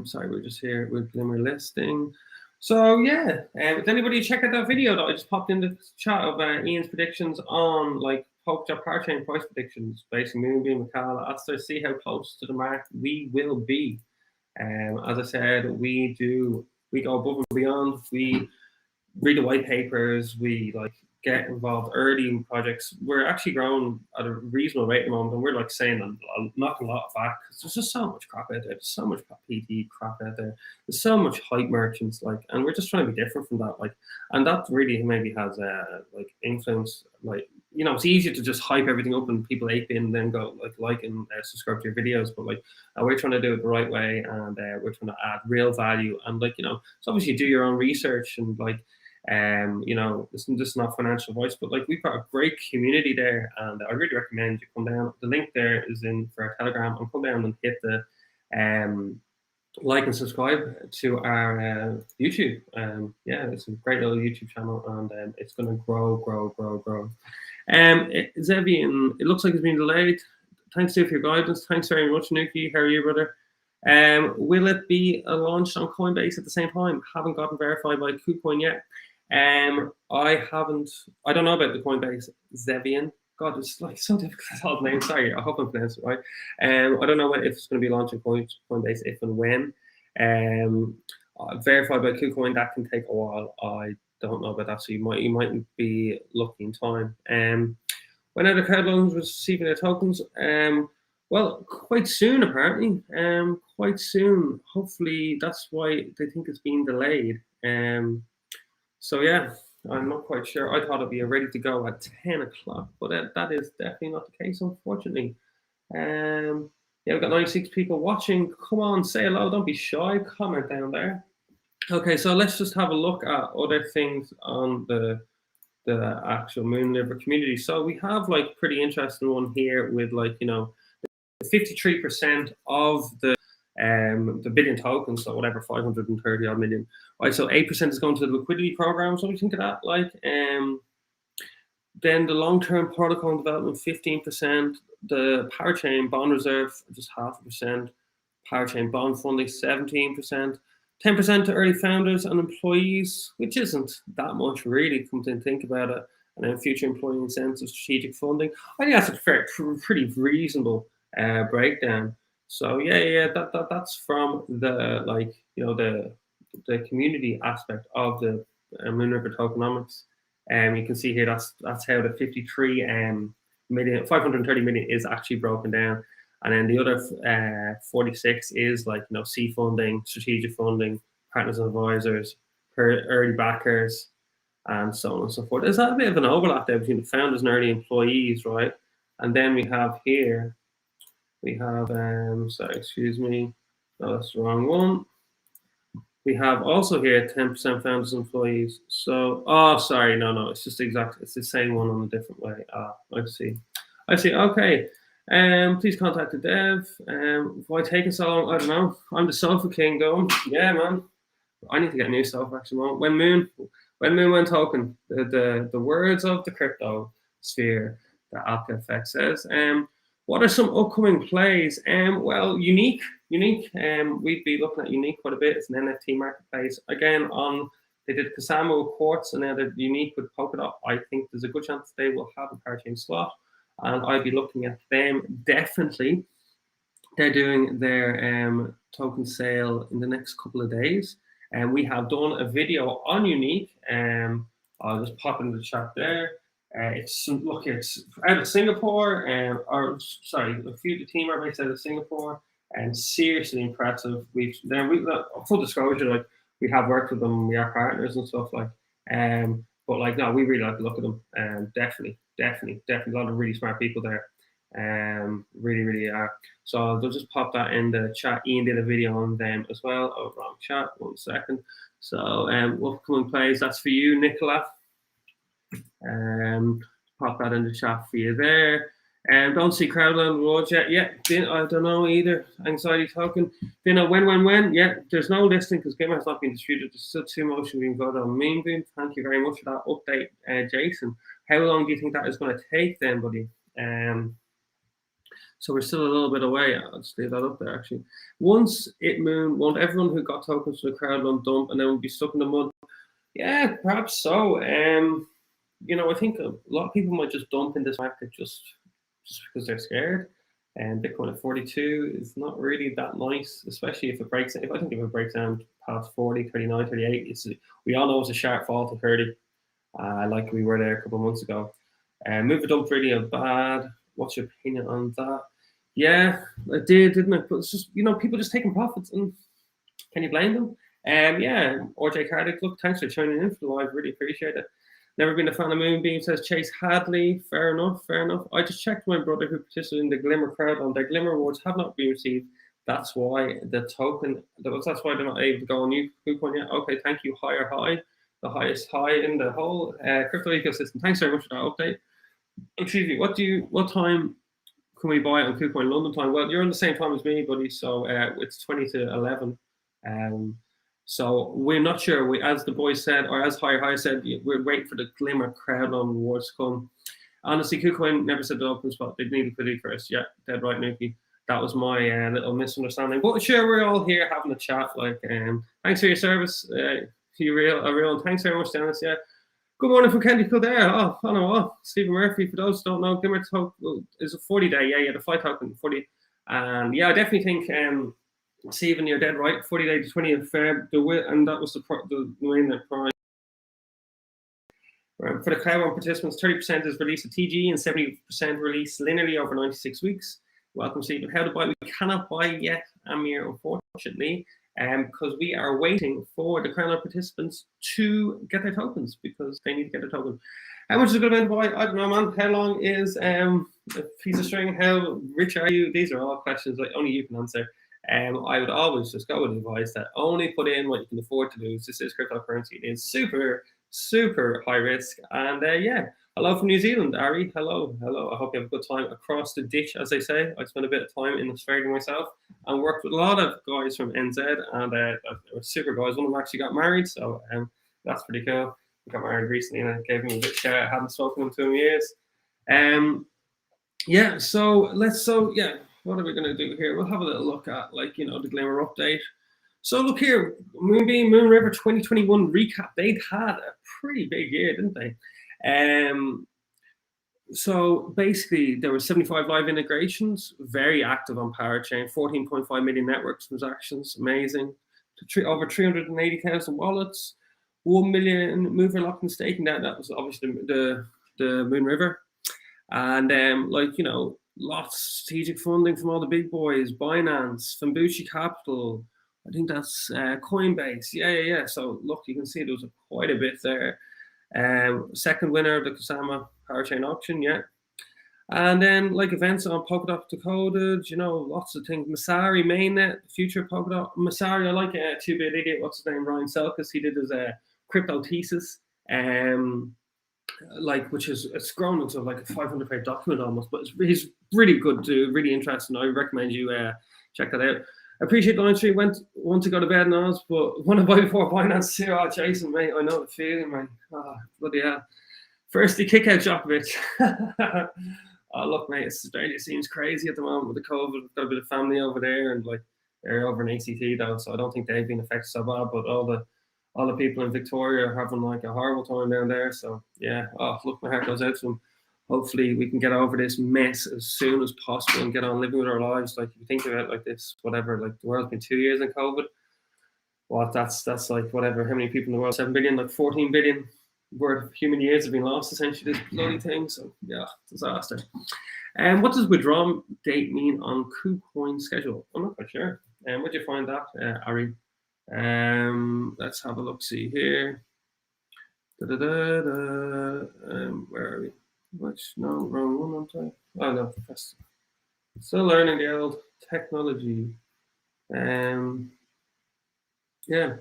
Speaker 1: Sorry, we're just here with Glimmer listing. So yeah, if anybody check out that video that I just popped in the chat of Ian's predictions on like Polkadot Parachain price predictions, basically MoonBeam, Acala, that's to see how close to the mark we will be. As I said, we go above and beyond. We read the white papers. We like get involved early in projects. We're actually growing at a reasonable rate at the moment, and we're like saying knocking a lot back because there's just so much crap out there. There's so much PT crap out there. There's so much hype merchants, like, and we're just trying to be different from that. Like, and that really maybe has like influence. Like, you know, it's easier to just hype everything up and people ape in and then go like and subscribe to your videos. But like, we're trying to do it the right way, and we're trying to add real value. And like, you know, so obviously do your own research and like. You know, this is not financial advice, but like, we've got a great community there, and I really recommend you come down. The link there is in for our Telegram, and come down and hit the like and subscribe to our YouTube. Yeah, it's a great little YouTube channel, and it's going to grow. Zevian, it looks like it's been delayed. Thanks to you for your guidance. Thanks very much, Nuki. How are you, brother? Will it be launched on Coinbase at the same time? Haven't gotten verified by Kucoin yet. I don't know about the Coinbase. Zevian. God, it's like so difficult name. Sorry, I hope I'm pronouncing it right. I don't know if it's going to be launched on Coinbase, if and when. Verified by Kucoin, that can take a while. I don't know about that, so you might be lucky in time. When are the crowd loans receiving their tokens? Well, quite soon, apparently. Quite soon. Hopefully, that's why they think it's been delayed. So yeah, I'm not quite sure. I thought it'd be ready to go at 10 o'clock, but that is definitely not the case, unfortunately. Yeah, we've got 96 people watching. Come on, say hello. Don't be shy. Comment down there. Okay, so let's just have a look at other things on the actual Moonliver community. So we have like pretty interesting one here with like, you know, 53% of the the billion tokens, so whatever, 530 odd million. Right, so 8% is going to the liquidity programs. What do you think of that? Like, then the long-term protocol development, 15%. The Parachain bond reserve, just 0.5%. Parachain bond funding, 17%. 10% to early founders and employees, which isn't that much really, come to think about it. And then future employee incentives, strategic funding. I think that's a pretty reasonable breakdown. So yeah, that's from the, like, you know, the community aspect of the Moon River tokenomics. You can see here that's how the 53 million, 530 million is actually broken down. And then the other 46 is like, you know, seed funding, strategic funding, partners and advisors, early backers, and so on and so forth. There's a bit of an overlap there between the founders and early employees, right? And then we have here, we have, sorry, excuse me, no, that's the wrong one. We have also here 10% founders and employees. So, oh, sorry, no, it's just exactly, it's the same one on a different way. I see, okay. Please contact the dev. Why taking so long? I don't know. I'm the sofa king going. Yeah, man. I need to get a new sofa actually. When Moon went token, the words of the crypto sphere, the Alka Effect says. What are some upcoming plays? Well, Unique. We'd be looking at Unique quite a bit. It's an NFT marketplace. Again, they did Kusama with Quartz, and now they're Unique with Polkadot. I think there's a good chance they will have a Parachain slot, and I'd be looking at them definitely. They're doing their token sale in the next couple of days, and we have done a video on Unique. I'll just pop into the chat there. It's out of Singapore, or sorry, a few of the team are based out of Singapore, and seriously impressive. We've full disclosure, like, we have worked with them, we are partners and stuff, like, but like, no, we really like to look at them. Definitely, a lot of really smart people there. Really are. So they'll just pop that in the chat. Ian did a video on them as well. Oh, wrong chat. 1 second. So upcoming plays, that's for you, Nicola. Pop that in the chat for you there. Don't see Crowdland Rewards yet. Yeah, I don't know either. Anxiety token. When? Yeah, there's no listing because GLMR has not been distributed. There's still 2 motion being voted on MoonBeam. Thank you very much for that update, Jason. How long do you think that is going to take then, buddy? So we're still a little bit away. I'll just leave that up there, actually. Once won't everyone who got tokens to the Crowdland dump and then we'll be stuck in the mud? Yeah, perhaps so. You know, I think a lot of people might just dump in this market just because they're scared. And Bitcoin at 42 is not really that nice, especially if it breaks. If it breaks down past 40, 39, 38, we all know it's a sharp fall to 30, like we were there a couple of months ago. Move a dump really bad. What's your opinion on that? Yeah, it did, didn't it? But it's just, you know, people just taking profits, and can you blame them? Yeah, RJ Cardick, look, thanks for tuning in for the live. Really appreciate it. Never been a fan of MoonBeam, says Chase Hadley. Fair enough. I just checked my brother who participated in the GLMR crowd on their GLMR awards have not been received. That's why the token, that's why they're not able to go on Kucoin yet. Okay, thank you, Higher High, the highest high in the whole crypto ecosystem. Thanks very much for that update. Excuse me, what time can we buy it on Kucoin London time? Well, you're on the same time as me, buddy, so it's 20 to 11. So we're not sure. As the boys said, or as High said, we're waiting for the GLMR crowd on awards to come. Honestly, Kucoin never said the open spot. They need liquidity first. Yeah, dead right, Nuki. That was my little misunderstanding. But sure, we're all here having a chat. Like, thanks for your service, you real, and thanks very much, Dennis. Yeah. Good morning from Kenny Kildare. Oh, I don't know. Stephen Murphy, for those who don't know, GLMR token is a 40-day. Yeah, the flight token 40. And yeah, I definitely think, Stephen, you're dead right. 40-day to 20th Feb. And that was the main prize. For the crowd participants, 30% is released at TG and 70% released linearly over 96 weeks. Welcome, Stephen. How to buy? We cannot buy yet, Amir, unfortunately. Because we are waiting for the Crown participants to get their tokens because they need to get their token. How much is a good amount to buy? I don't know, man. How long is a piece of string? How rich are you? These are all questions that only you can answer. I would always just go with advice that only put in what you can afford to lose. This is cryptocurrency. It is super super high risk. And yeah, hello from New Zealand, Ari. Hello, hello. I hope you have a good time across the ditch, as they say. I spent a bit of time in Australia myself and worked with a lot of guys from NZ, and they were super guys. One of them actually got married, so that's pretty cool. He got married recently, and I gave him a bit of shout. I hadn't spoken to him in years. Yeah, yeah, what are we going to do here? We'll have a little look at, like, the GLMR update. So look here, MoonBeam, Moon River 2021 recap. They'd had a pretty big year, didn't they? So basically, there were 75 live integrations, very active on Parachain, 14.5 million network transactions, amazing. Over 380,000 wallets, 1 million mover locked and staking. That was obviously the Moon River. And lots of strategic funding from all the big boys, BINANCE, Fambucci Capital. I think that's Coinbase. Yeah. So look, you can see there was quite a bit there. Second winner of the Kusama Parachain auction, yeah. And then events on Polkadot Decoded, lots of things. Masari mainnet, future Polkadot. Masari, I like a 2-bit idiot. What's his name? Ryan Selkis. He did his crypto thesis. Which is, it's grown into like a 500-page document almost, but he's really good too, really interesting. I recommend you check that out. I appreciate the line stream. Want to go to bed now, but want to buy before Binance too. Oh, Jason, mate, I know the feeling, mate. Oh, bloody hell. Firstly, kick out Djokovic. Oh, look, mate, Australia seems crazy at the moment with the COVID. We've got a bit of family over there, and they're over in ACT though, so I don't think they've been affected so bad. But all the people in Victoria are having a horrible time down there. So yeah, look, my heart goes out to them. Hopefully we can get over this mess as soon as possible and get on living with our lives. If you think about it this, whatever, the world's been 2 years in COVID. Well, that's whatever, how many people in the world? 7 billion, 14 billion worth of human years have been lost, essentially, this bloody thing. So yeah, disaster. And what does withdrawal date mean on Kucoin schedule? I'm not quite sure. And where'd you find that, Ari? Let's have a look. See here. Where are we? No, wrong one. I'm sorry. Oh no, still learning the old technology. Yeah,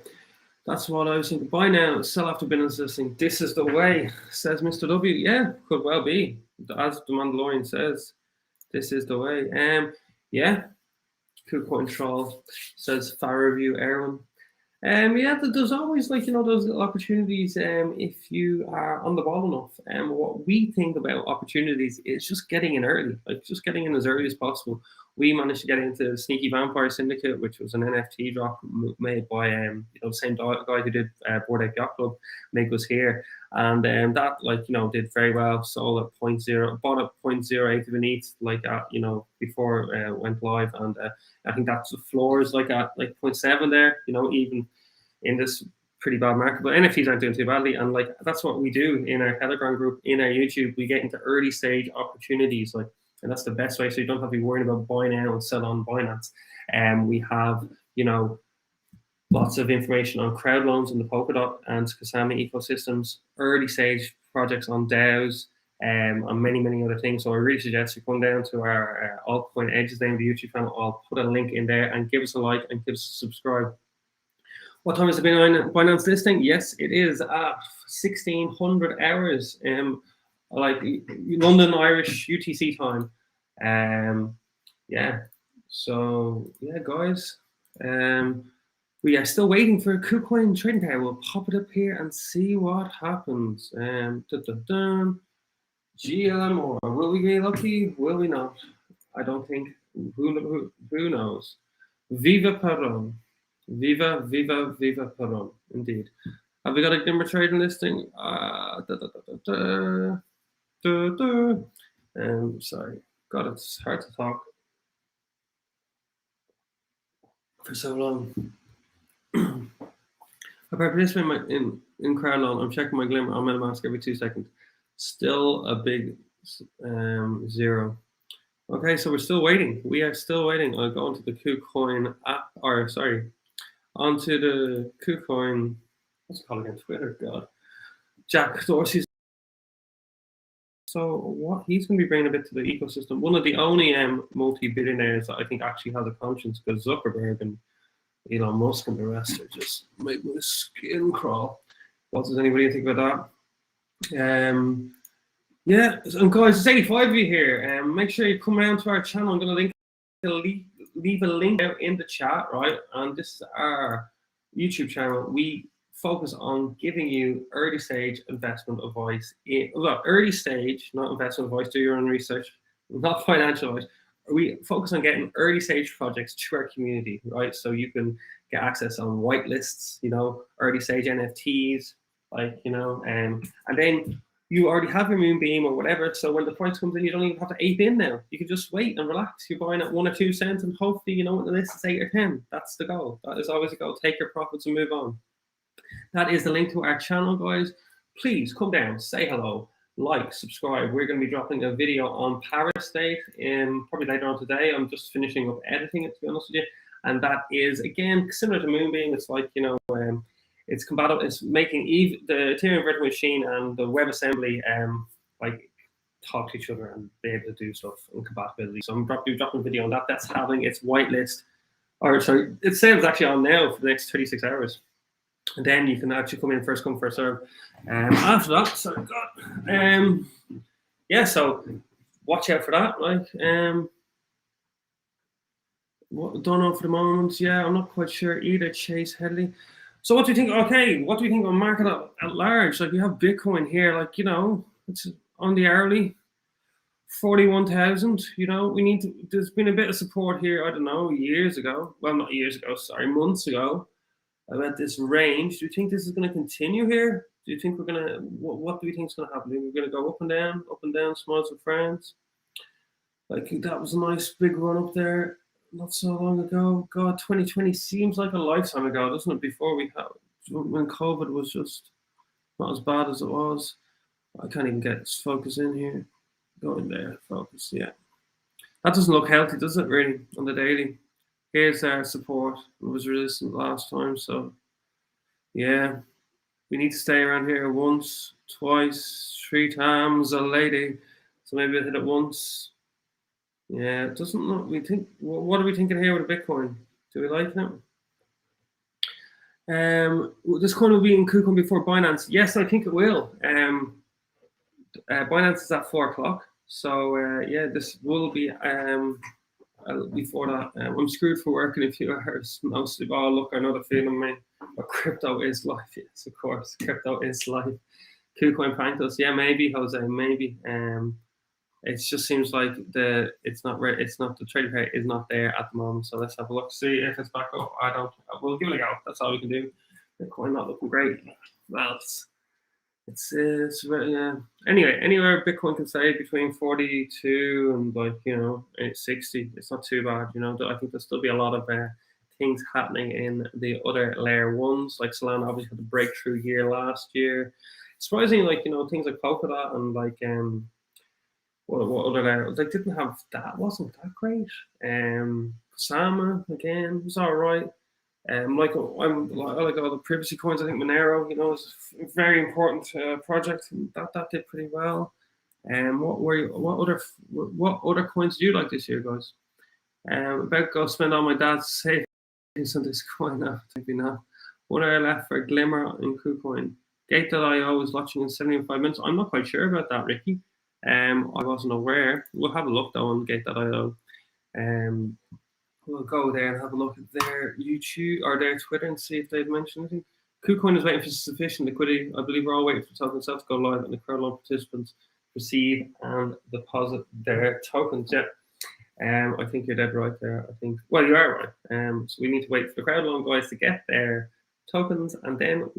Speaker 1: that's what I was thinking. Buy now, sell after BINANCE listing. This is the way, says Mr. W. Yeah, could well be. As the Mandalorian says, this is the way. Yeah. Kucoin troll, says Far Review Erwin. Yeah, there's always those little opportunities if you are on the ball enough. And what we think about opportunities is just getting in early, just getting in as early as possible. We managed to get into Sneaky Vampire Syndicate, which was an NFT drop made by the same guy who did Bored Ape Yacht Club. Meg was here, and that did very well. Sold at 0.0, bought at 0.08 of an ETH before it went live, and I think that's the floor is at 0.7 there. Even in this pretty bad market, but NFTs aren't doing too badly, and that's what we do in our Telegram group, in our YouTube. We get into early stage opportunities, and that's the best way, so you don't have to be worried about buy now and sell on Binance. We have lots of information on crowd loans in the Polkadot and Kusama ecosystems, early stage projects on DAOs, on many other things. So I really suggest you come down to our altcoin edges name, the YouTube channel. I'll put a link in there, and give us a like and give us a subscribe. What time is the Binance listing? Yes, it is at 1600 hours, London Irish UTC time. Yeah. So yeah, guys. We are still waiting for a Kucoin trading pair. We'll pop it up here and see what happens. GLMR. Will we be lucky? Will we not? I don't think. Who knows? Viva Peron. Viva Peron. Indeed. Have we got a GLMR trading listing? Sorry. God, it's hard to talk for so long. If I participate in crowd loan, I'm checking my GLMR on MetaMask every 2 seconds. Still a big 0. Okay, so we're still waiting. We are still waiting. I'll go onto the Kucoin app, onto the Kucoin, what's it called again? Twitter, God. Jack Dorsey's. So what he's going to be bringing a bit to the ecosystem. One of the only multi-billionaires that I think actually has a conscience, because Zuckerberg and Elon Musk and the rest are just making my skin crawl. What does anybody think about that? Yeah, and guys, it's 85 of you here. Make sure you come around to our channel. I'm going to leave a link out in the chat, right? And this is our YouTube channel. We focus on giving you early stage investment advice. Well, early stage, not investment advice, do your own research, not financial advice. We focus on getting early stage projects to our community, right? So you can get access on whitelists, you know, early stage NFTs, like, you know, and then you already have your MoonBeam or whatever. So when the price comes in, you don't even have to ape in now. You can just wait and relax. You're buying at 1 or 2 cents, and hopefully, you know, what the list is 8 or 10. That's the goal. That is always the goal. Take your profits and move on. That is the link to our channel, guys. Please come down, say hello, like, subscribe. We're going to be dropping a video on Parastate in probably later on today. I'm just finishing up editing it, to be honest with you. And that is, again, similar to MoonBeam. It's like, you know, it's compatible. It's making the Ethereum virtual machine and the WebAssembly like talk to each other and be able to do stuff and compatibility. So I'm dropping a video on that. That's having its whitelist, or sorry, its sale is actually on now for the next 36 hours. And then you can actually come in first come first serve. After that, sorry, God, yeah. So watch out for that. Like, don't know for the moment. Yeah, I'm not quite sure either. Chase Headley. So what do you think? Okay, what do you think of market at large? Like, you have Bitcoin here, like, you know, it's on the hourly 41,000. You know, we need to. There's been a bit of support here. I don't know, years ago. Well, not years ago. Sorry, months ago. About this range. Do you think this is going to continue here? Do you think we're going to? What do you think is going to happen? We're going to go up and down, smiles with friends. Like, that was a nice big run up there not so long ago. God, 2020 seems like a lifetime ago, doesn't it? Before we had, when COVID was just not as bad as it was. I can't even get focus in here. Go in there, focus. Yeah, that doesn't look healthy, does it? Really, on the daily. Here's our support. It was resistant last time, so yeah, we need to stay around here once, twice, 3 times a lady. So maybe I hit it once. Yeah, it doesn't look. We think. What are we thinking here with Bitcoin? Do we like it? This coin will be in Kucoin before Binance. Yes, I think it will. Binance is at 4 o'clock. So yeah, this will be before that. I'm screwed for work in a few hours. Mostly. Oh, look, I know the feeling, man. But crypto is life. Yes, of course, crypto is life. Kucoin pranked us. Yeah, maybe, Jose, maybe. It just seems like it's not the trading pair is not there at the moment. So let's have a look, see if it's back up. We'll give it a go. That's all we can do. Bitcoin not looking great. Well, it's yeah. Anyway, anywhere Bitcoin can stay between 42 and, like, you know, 60. It's not too bad, you know. I think there'll still be a lot of things happening in the other layer ones. Like Solana obviously had a breakthrough year last year. Surprisingly, like, you know, things like Polkadot and like what other layers, they didn't have that, wasn't that great. Kusama again was all right. I like all the privacy coins. I think Monero, you know, is a very important project. That did pretty well. What other coins do you like this year, guys? About go spend all my dad's savings on this coin now. Maybe not. What are left for GLMR and Kucoin? Gate.io is watching in 75 minutes. I'm not quite sure about that, Ricky. I wasn't aware. We'll have a look though on Gate.io. We'll go there and have a look at their YouTube or their Twitter and see if they've mentioned anything. Kucoin is waiting for sufficient liquidity. I believe we're all waiting for the token itself to go live and the crowd loan participants receive and deposit their tokens. Yeah. I think you're dead right there. I think, well, you are right. So we need to wait for the crowd loan guys to get their tokens, and then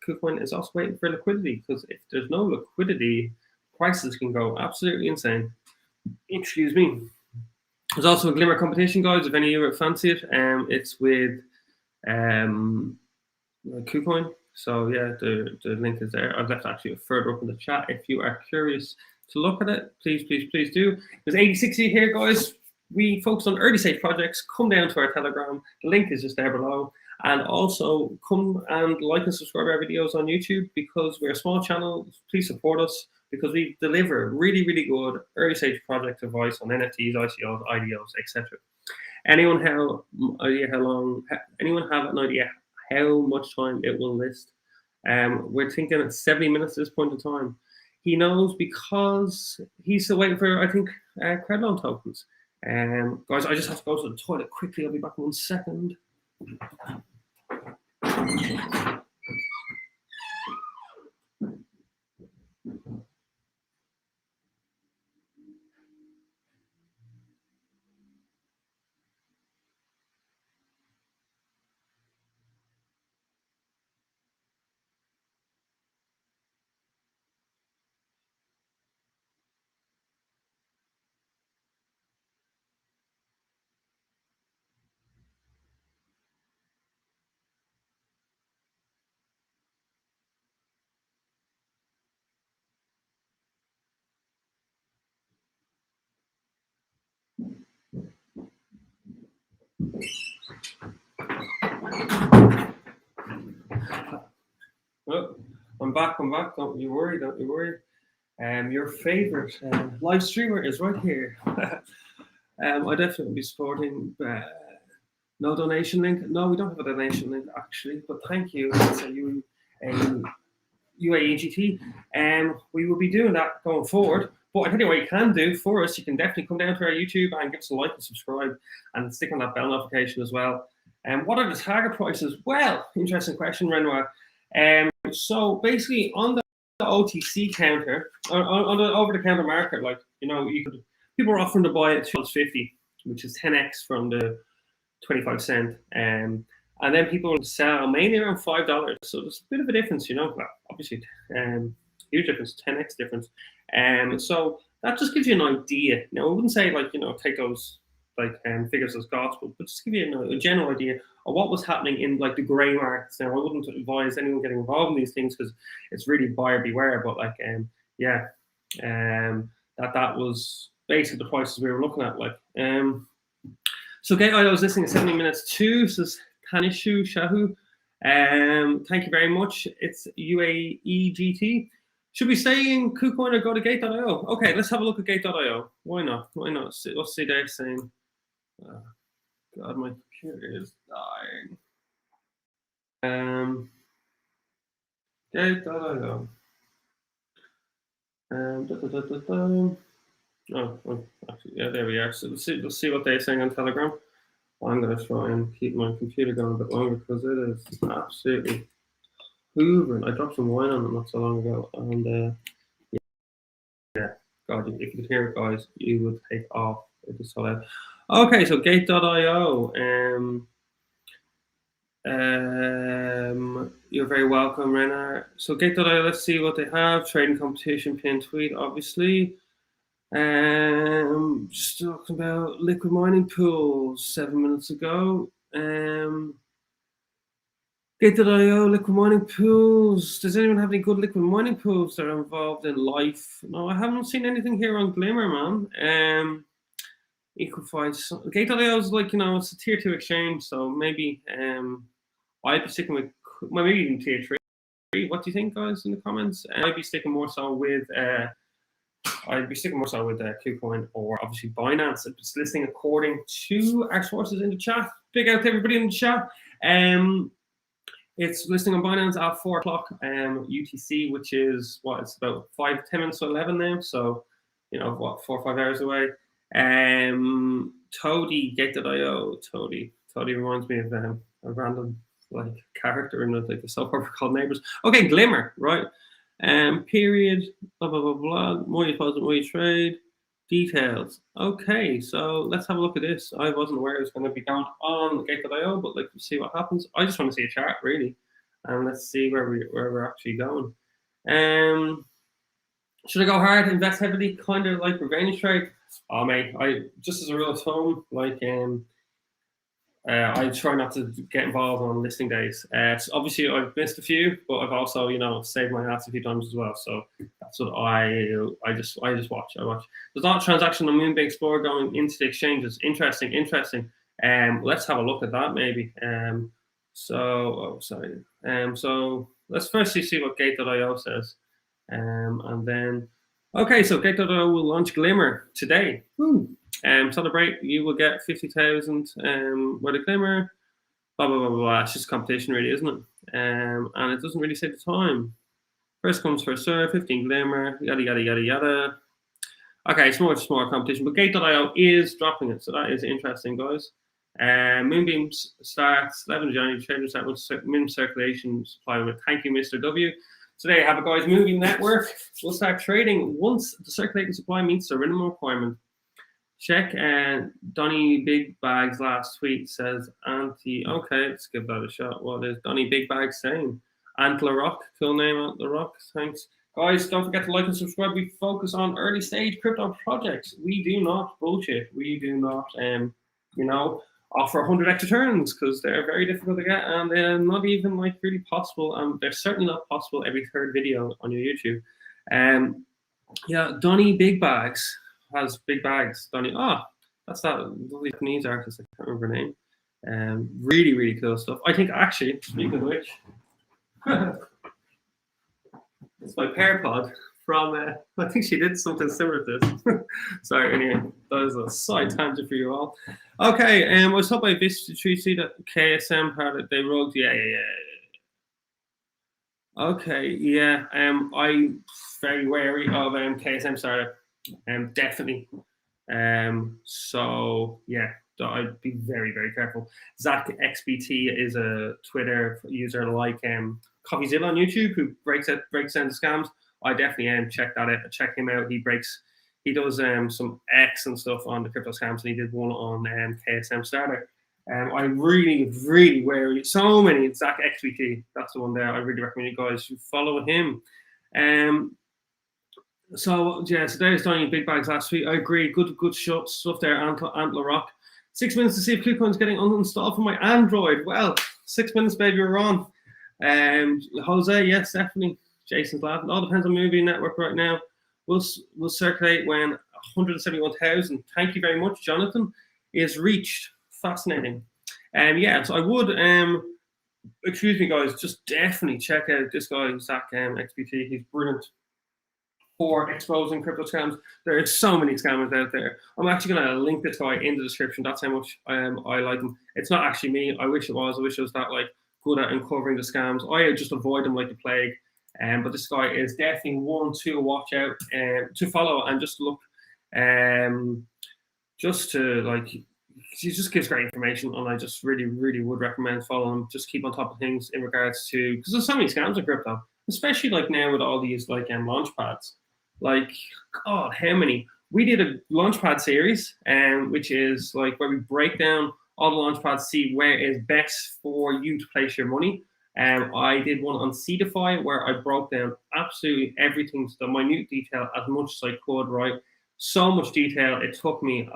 Speaker 1: Kucoin is also waiting for liquidity, because if there's no liquidity, prices can go absolutely insane. Excuse me. There's also a GLMR competition, guys, if any of you fancy it. It's with Kucoin. So yeah, the link is there. I've left actually further up in the chat. If you are curious to look at it, please do. There's 86 here, guys. We focus on early stage projects. Come down to our Telegram. The link is just there below. And also come and like and subscribe our videos on YouTube, because we're a small channel. Please support us, because we deliver really, really good early stage project advice on NFTs, ICOs, IDOs, etc. Anyone have an idea how much time it will list? We're thinking it's 70 minutes at this point in time. He knows because he's still waiting for, I think, credit loan tokens. Guys, I just have to go to the toilet quickly. I'll be back in 1 second. Oh, I'm back. Don't you worry. Your favorite live streamer is right here. I definitely be supporting. No donation link. No, we don't have a donation link actually, but thank you. It's a UAEGT. We will be doing that going forward. But I tell you what you can do for us. You can definitely come down to our YouTube and give us a like and subscribe and stick on that bell notification as well. What are the target prices? Well, interesting question, Renoir. So basically on the OTC counter, on the over-the-counter market, like, you know, people are offering to buy at $2.50, which is 10x from the 25 cent. And then people sell mainly around $5. So there's a bit of a difference, you know, well, obviously, huge difference, 10x difference. So that just gives you an idea. Now, I wouldn't say, like, you know, take those like figures as gospel, but just give you a general idea of what was happening in like the grey markets. Now, I wouldn't advise anyone getting involved in these things because it's really buyer beware. But like, that was basically the prices we were looking at. Like, so Gate.io is listening at 70 minutes too. Says Tanishu Shahu. Thank you very much. It's UAEGT. Should we stay in Kucoin or go to Gate.io? Okay, let's have a look at Gate.io. Why not? Let's see they're saying. God, my computer is dying. Gate.io. Oh, actually, yeah, there we are. So let's see what they're saying on Telegram. I'm going to try and keep my computer going a bit longer because it is absolutely hoovering. I dropped some wine on it not so long ago, and yeah, God, if you could hear it, guys, you would take off. It is so loud. Okay, so Gate.io. You're very welcome, Renner. So Gate.io, let's see what they have. Trading competition, pin tweet, obviously. Just talking about liquid mining pools 7 minutes ago. Gate.io, liquid mining pools. Does anyone have any good liquid mining pools that are involved in life? No, I haven't seen anything here on Glimmer, man. Equifies. Gate.io is like, you know, it's a tier 2 exchange, so maybe I'd be sticking with, well, maybe even tier 3. What do you think, guys, in the comments? I'd be sticking more so with Kucoin or obviously Binance. It's listening according to our sources in the chat. Big out to everybody in the chat. It's listening on Binance at 4 o'clock UTC, which is what, it's about 10 minutes to 11 now. So, you know, what, 4 or 5 hours away. Toady, Gate.io, Toady reminds me of a random like character in like a soap opera called Neighbours. Okay, Glimmer, right? Period, blah blah blah blah. More deposit, more trade, details. Okay, so let's have a look at this. I wasn't aware it was going to be down on Gate.io, but like, see what happens. I just want to see a chart really, and let's see where we're actually going. Should I go hard, invest heavily, kind of like revenge trade? Oh mate, I just as a rule of thumb, like I try not to get involved on listing days. So obviously, I've missed a few, but I've also, you know, saved my ass a few times as well. So that's what I just watch. There's not a transaction on MoonBeam Explorer going into the exchanges. Interesting. Let's have a look at that maybe. So let's firstly see what Gate.io says, and then okay. So Gate.io will launch Glimmer today. Woo. Celebrate, you will get 50,000 with a Glimmer, blah blah blah blah. It's just competition really, isn't and it doesn't really say the time. First comes first serve, 15 GLMR, yada yada yada yada. Okay, it's much more competition, but Gate.io is dropping it, so that is interesting, guys. MoonBeam starts 11 January. Trading start with minimum circulation supply with. Thank you, Mr. W. So there you have it, guys. MoonBeam network will start trading once the circulating supply meets the minimum requirement. Check Donny Big Bags last tweet says anti. Okay, let's give that a shot. What is Donny Big Bags saying? Antler Rock, cool name, Antler Rock. Thanks, guys. Don't forget to like and subscribe. We focus on early stage crypto projects. We do not bullshit. We do not, offer 100 extra turns because they're very difficult to get and they're not even like really possible. And they're certainly not possible every third video on your YouTube. Yeah, Donny Big Bags has big bags. Donny, that's that lovely Japanese artist. I can't remember her name. Really, really cool stuff. I think actually, speaking of which, it's my PearPod from. I think she did something similar to this. Sorry, anyway, that was a side tangent for you all. Okay, I was told by VisTree see that KSM part that they wrote. Yeah. Okay, yeah. I'm very wary of KSM startup. Definitely. So yeah, I'd be very, very careful. Zach XBT is a Twitter user like CoffeeZilla on YouTube who breaks down the scams. I definitely check that out. Check him out. He does some X and stuff on the crypto scams, and he did one on KSM starter. I'm really, really wary. So many. Zach XBT, that's the one there. I really recommend you guys follow him. So there's Donny Big Bags last week. I agree. Good stuff there. Antler Rock. 6 minutes to see if Kucoin's getting uninstalled from my Android. Well, 6 minutes, baby, we're on. Jose, yes, definitely. Jason's laughing. It all depends on MoonBeam network right now. We'll circulate when 171,000. Thank you very much, Jonathan. Is reached. Fascinating. So I would. Excuse me, guys. Just definitely check out this guy, Zach XBT. He's brilliant for exposing crypto scams. There are so many scammers out there. I'm actually going to link this guy in the description. That's how much I like him. It's not actually me. I wish it was. I wish it was that good at uncovering the scams. I just avoid them like the plague. But this guy is definitely one to watch out to follow and just look. He just gives great information, and I just really, really would recommend following him. Just keep on top of things in regards to, because there's so many scams in crypto, especially now with all these launch pads. God, how many? We did a launchpad series, which is where we break down all the launchpads, see where is best for you to place your money. I did one on Seedify where I broke down absolutely everything to the minute detail as much as I could. Right, so much detail. It took me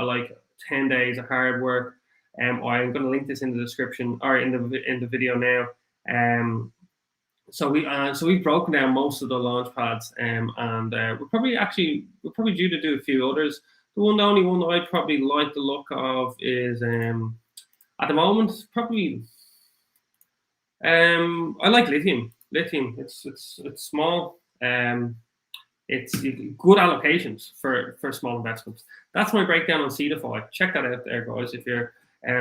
Speaker 1: 10 days of hard work. I'm going to link this in the description or in the video now. So we've broken down most of the launch pads, and we're probably due to do a few others. The only one that I probably like the look of is at the moment probably I like Lithium. It's small. It's good allocations for small investments. That's my breakdown on Seedify. Check that out there, guys, if you're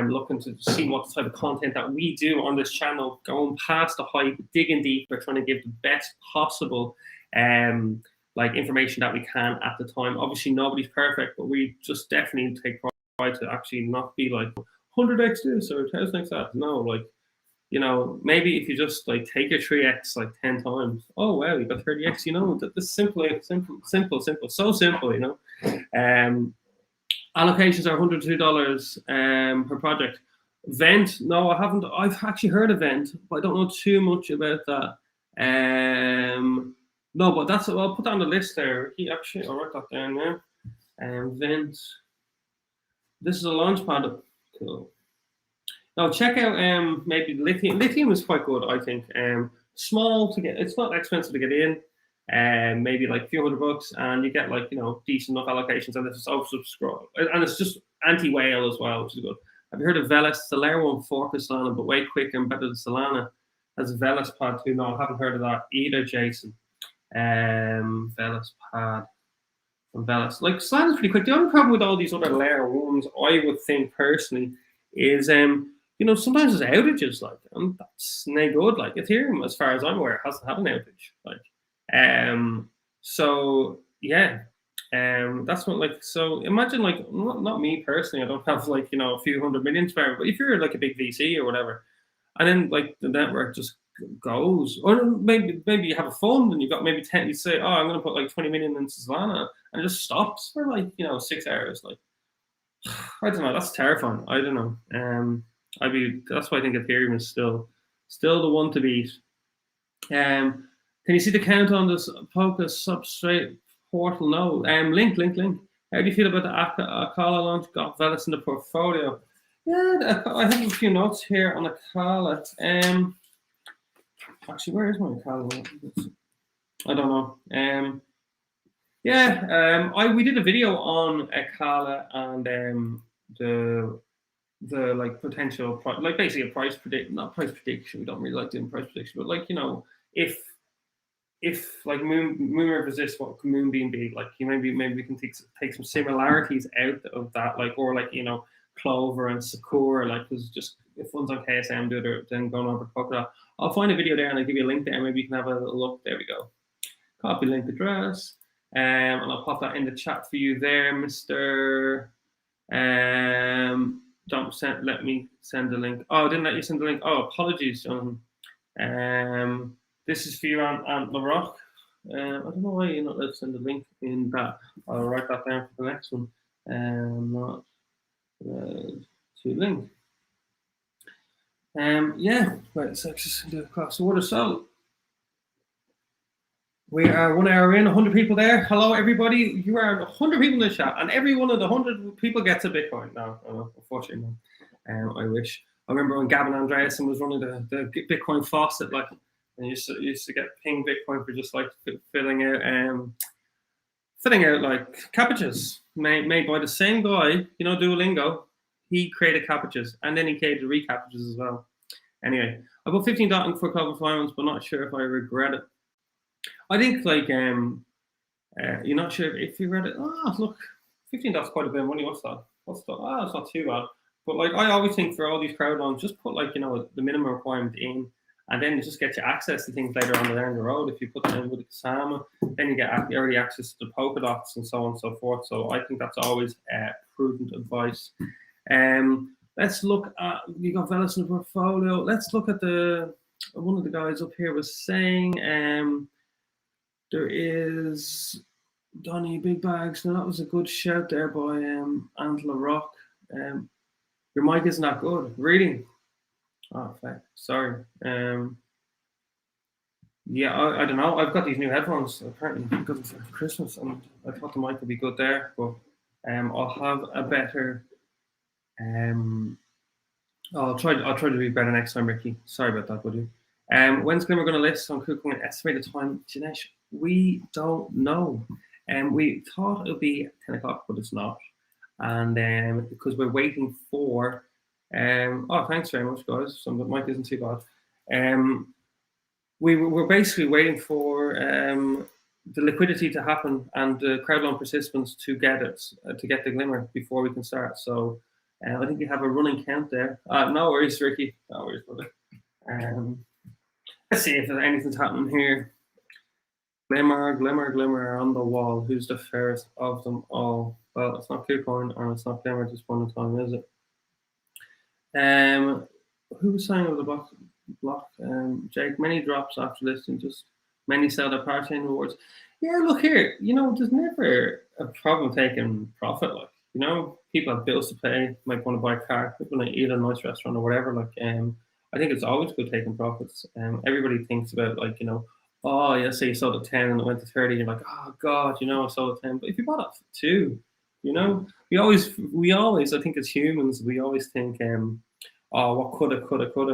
Speaker 1: looking to see what type of content that we do on this channel, going past the hype, digging deep. We're trying to give the best possible information that we can at the time. Obviously, nobody's perfect, but we just definitely take pride to actually not be 100x this or 1000x that. No, maybe if you just take your 3x 10 times. Oh wow, you got 30x. That's simple, so simple. Allocations are $102 per project. Vent, no, I haven't. I've actually heard of Vent, but I don't know too much about that. No, but I'll put that on the list there. I'll write that down now. Vent. This is a launchpad. Cool. Now check out maybe Lithium. Lithium is quite good, I think. Small to get. It's not expensive to get in. Maybe a few $100, and you get decent enough allocations, and it's oversubscribed, and it's just anti-whale as well, which is good. Have you heard of Velas? The layer one fork of Solana, but way quicker and better than Solana. Has Velas pad too? No, I haven't heard of that either, Jason. Velas pad from Velas. Solana's pretty quick. The only problem with all these other layer ones, I would think personally, is you know, sometimes there's outages, like, and that's no good. Like Ethereum, as far as I'm aware, hasn't had an outage. Like, so yeah, that's what, like, so imagine, like, not me personally, I don't have, like, you know, a few hundred million spare, but if you're like a big VC or whatever, and then like the network just goes, or maybe you have a fund and you've got maybe 10, you say, oh, I'm going to put like 20 million into Solana, and it just stops for like, you know, 6 hours. Like, I don't know, that's terrifying. I don't know. That's why I think Ethereum is still the one to beat. Can you see the count on this Polka substrate portal? No. Link. How do you feel about the Akala launch? Got Velis in the portfolio? Yeah, I have a few notes here on Akala. Actually, where is my Akala? I don't know. We did a video on Akala and the like potential like basically a price not price prediction. We don't really like doing price prediction, but like, you know, if like Moon resists, what can MoonBeam be like? You maybe we can take some similarities out of that, like, or like, you know, Clover and Sakura, like, because just if one's on KSM, the other then going over to Polkadot. I'll find a video there and I'll give you a link there. Maybe you can have a little look. There we go. Copy link address, and I'll pop that in the chat for you there, Mister. Don't let me send the link. Oh, I didn't let you send the link. Oh, apologies, John. This is for you, Aunt LaRock. I don't know why you're not letting send the link in that. I'll write that down for the next one. Not to link. Yeah, right, so just do a glass of water. So we are 1 hour in, 100 people there. Hello, everybody. You are 100 people in the chat, and every one of the 100 people gets a Bitcoin. No, unfortunately, no. I wish. I remember when Gavin Andreasen was running the Bitcoin faucet, like, and you used to get ping Bitcoin for just like filling out like cabbages made by the same guy, you know, Duolingo. He created cabbages, and then he created recaptures as well. Anyway, I put 15 DOT for Clover Finance, but not sure if I regret it. I think, like, you're not sure if you read it. Oh, look, 15 DOT's quite a bit of money. What's that? Oh, it's not too bad. But like, I always think for all these crowd loans, just put, like, you know, the minimum requirement in, and then it just gets you access to things later on down the road. If you put that in with the Kasama, then you get early access to the Polkadots and so on and so forth. So I think that's always prudent advice. Let's look at, you got Velis in the portfolio. Let's look at one of the guys up here was saying, there is Donny Big Bags. Now that was a good shout there by Antler Rock. Your mic isn't that good. Reading. Oh, fuck. Sorry. Yeah, I don't know. I've got these new headphones. Apparently, I got them for Christmas, and I thought the mic would be good there, but I'll have a better. I'll try to be better next time, Ricky. Sorry about that, buddy. When's GLMR going to list on Kucoin? Estimated time, Janesh? We don't know. We thought it would be 10 o'clock, but it's not. And because we're waiting for, oh, thanks very much, guys. So the mic isn't too bad. We're basically waiting for the liquidity to happen and the crowd loan participants to get it, to get the GLMR before we can start. So I think you have a running count there. No worries, Ricky. No worries, brother. Let's see if there's anything's happening here. GLMR on the wall. Who's the fairest of them all? Well, it's not Kucoin and it's not GLMR at this point in time, is it? Who was saying over the block? Jake, many drops after listing, just many sell their Parachain rewards. Yeah, look here, you know, there's never a problem taking profit. Like, you know, people have bills to pay, might want to buy a car, people want to eat at a nice restaurant or whatever. Like, I think it's always good taking profits. Everybody thinks about, like, you know, oh, yeah, say you sold at 10 and it went to 30, and you're like, oh God, you know, I sold at 10. But if you bought it for 2, you know, we always, I think as humans, we always think, oh, what coulda.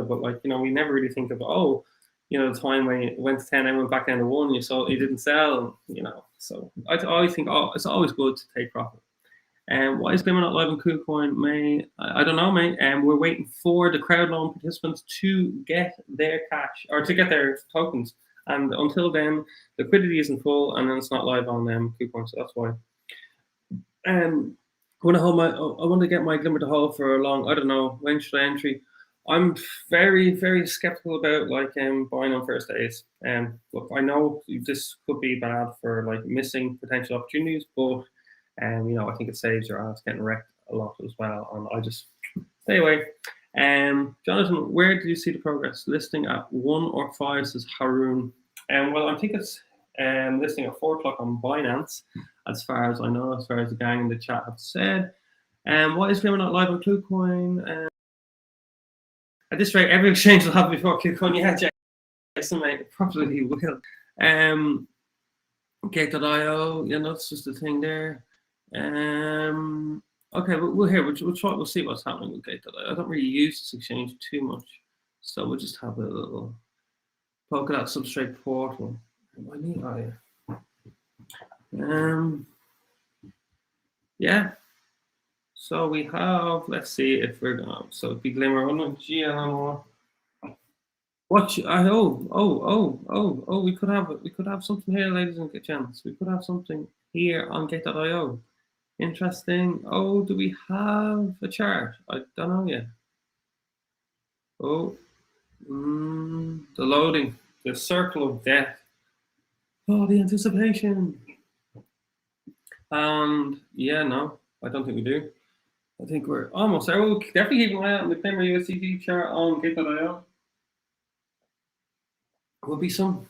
Speaker 1: But, like, you know, we never really think of, oh, you know, the time when it went to 10 and went back down to 1, you didn't sell, you know. So I always think, oh, it's always good to take profit. Why is GLMR not live on Kucoin? I don't know, mate. We're waiting for the crowd loan participants to get their cash or to get their tokens. And until then, liquidity isn't full, and then it's not live on Kucoin. So that's why. I want to get my GLMR to hold for a long. I don't know, when should I entry? I'm very, very skeptical about like buying on first days. Look, I know this could be bad for like missing potential opportunities, but I think it saves your ass getting wrecked a lot as well. And I just stay away. Jonathan, where do you see the progress? Listing at 1 or 5, says Haroon. Well, I think it's listing at 4 o'clock on Binance, as far as I know, as far as the gang in the chat have said. Why is Glimmer not live on Kucoin? At this rate, every exchange will have before Kucoin. Yeah, Jason, mate, probably will. Gate.io, that's just the thing there. Okay, we'll see what's happening with Gate.io. I don't really use this exchange too much, so we'll just have a little Polkadot substrate portal. Yeah. So we have, let's see if we're going. So it'd be Glimmer on GLMR. Watch. We could have something here, ladies and gents. We could have something here on Gate.io. Interesting. Oh, do we have a chart? I don't know yet. Oh, the loading, the circle of death. Oh, the anticipation. And yeah, no, I don't think we do. I think we're almost there. We'll definitely keep an eye out on the Glimmer USDT chart on Gate.io. Will be some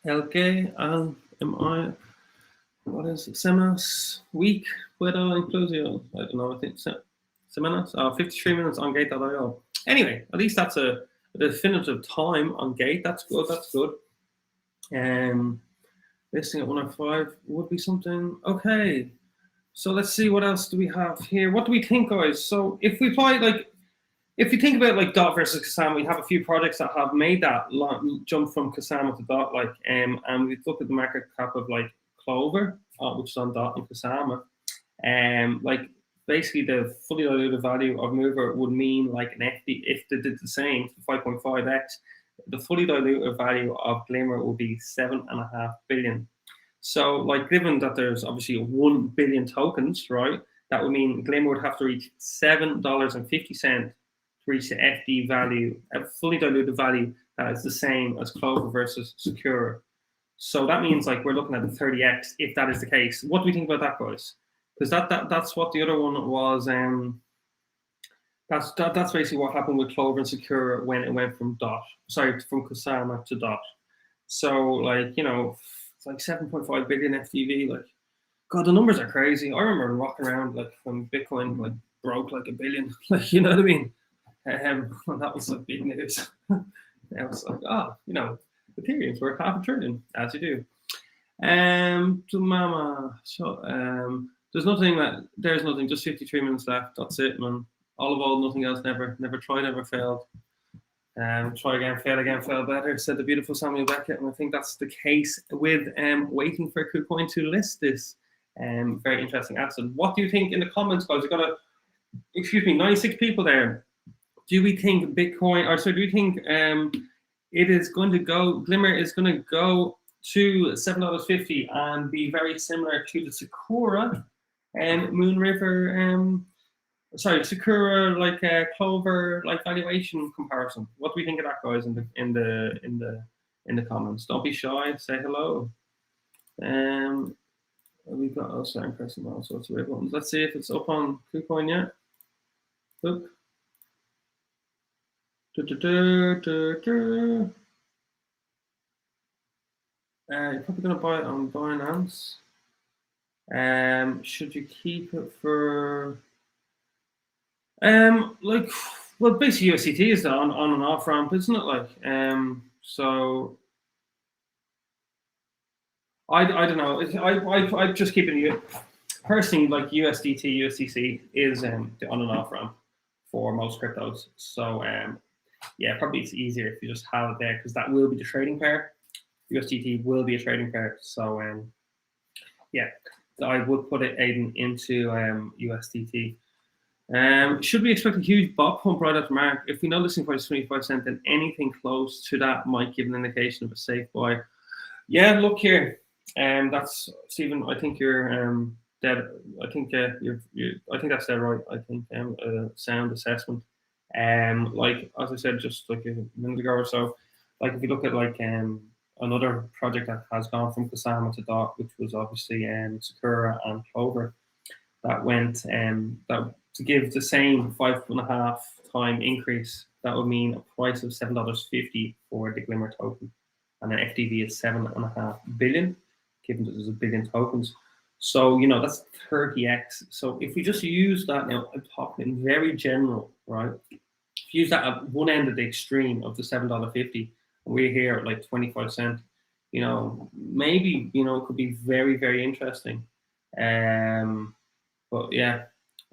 Speaker 1: LK and MI. What is it? Semanas week? Puedo inclusio. I don't know. I think Semanas. 53 minutes on Gate.io. Anyway, at least that's a definitive time on Gate. That's good. That's good. Listing at 105 would be something. Okay. So let's see, what else do we have here? What do we think, guys? So if we apply, if you think about like DOT versus Kusama, we have a few projects that have made that jump from Kusama to DOT, and we look at the market cap of like Clover, which is on DOT and Kusama, basically the fully diluted value of Mover would mean like an FD, if they did the same, 5.5x, the fully diluted value of Glimmer would be 7.5 billion. So, like, given that there's obviously 1 billion tokens, right, that would mean Glimmer would have to reach $7.50 to reach the FD value, a fully diluted value that is the same as Clover versus Secura. So that means like we're looking at the 30x if that is the case. What do we think about that, guys? Because that's what the other one was. That's basically what happened with Clover and Secura when it went from from Kusama to DOT. So like it's like 7.5 billion FTV. Like, God, the numbers are crazy. I remember walking around like when Bitcoin like broke like 1 billion. Like, you know what I mean? That was like big news. It was like, Ethereum's worth $500 billion, as you do. To Mama. So there's nothing, just 53 minutes left. That's it, man. All of all, nothing else, never tried, never failed. Try again, fail better, said the beautiful Samuel Beckett, and I think that's the case with waiting for Kucoin to list this very interesting asset. What do you think in the comments, guys? We've got 96 people there. Do we think Bitcoin, do you think it is going to go, Glimmer is going to go to $7.50 and be very similar to the Sakura and Moon River, Sakura like Clover like valuation comparison? What do we think of that, guys? In the comments, don't be shy, say hello. We've got also impressing all sorts of buttons. Let's see if it's up on Kucoin yet. Look. You're probably going to buy it on Binance. Should you keep it for well, basically USDT is the on and off ramp, isn't it? Like, so I don't know. I just keeping you personally, like USDT, USDC is the on and off ramp for most cryptos. So yeah, probably it's easier if you just have it there, because that will be the trading pair. USDT will be a trading pair. So yeah, I would put it into USDT. Should we expect a huge bot pump right after mark? If we know listing price is 25 cents, then anything close to that might give an indication of a safe buy. Yeah, look here, that's Stephen. I think you're dead. I think I think that's dead right. I think sound assessment. Like as I said just like a minute ago or so, like if you look at like another project that has gone from Kusama to Dot, which was obviously Sakura and Clover, that went that to give the same 5.5 time increase, that would mean a price of $7.50 for the Glimmer token, and an FDV is 7.5 billion, given that there's a billion tokens. So you know that's 30x. So if we just use that now, I'm talking very general, right? If you use that at one end of the extreme of the $7.50, and we're here at like 25 cents, you know, maybe you know it could be very very interesting. But yeah,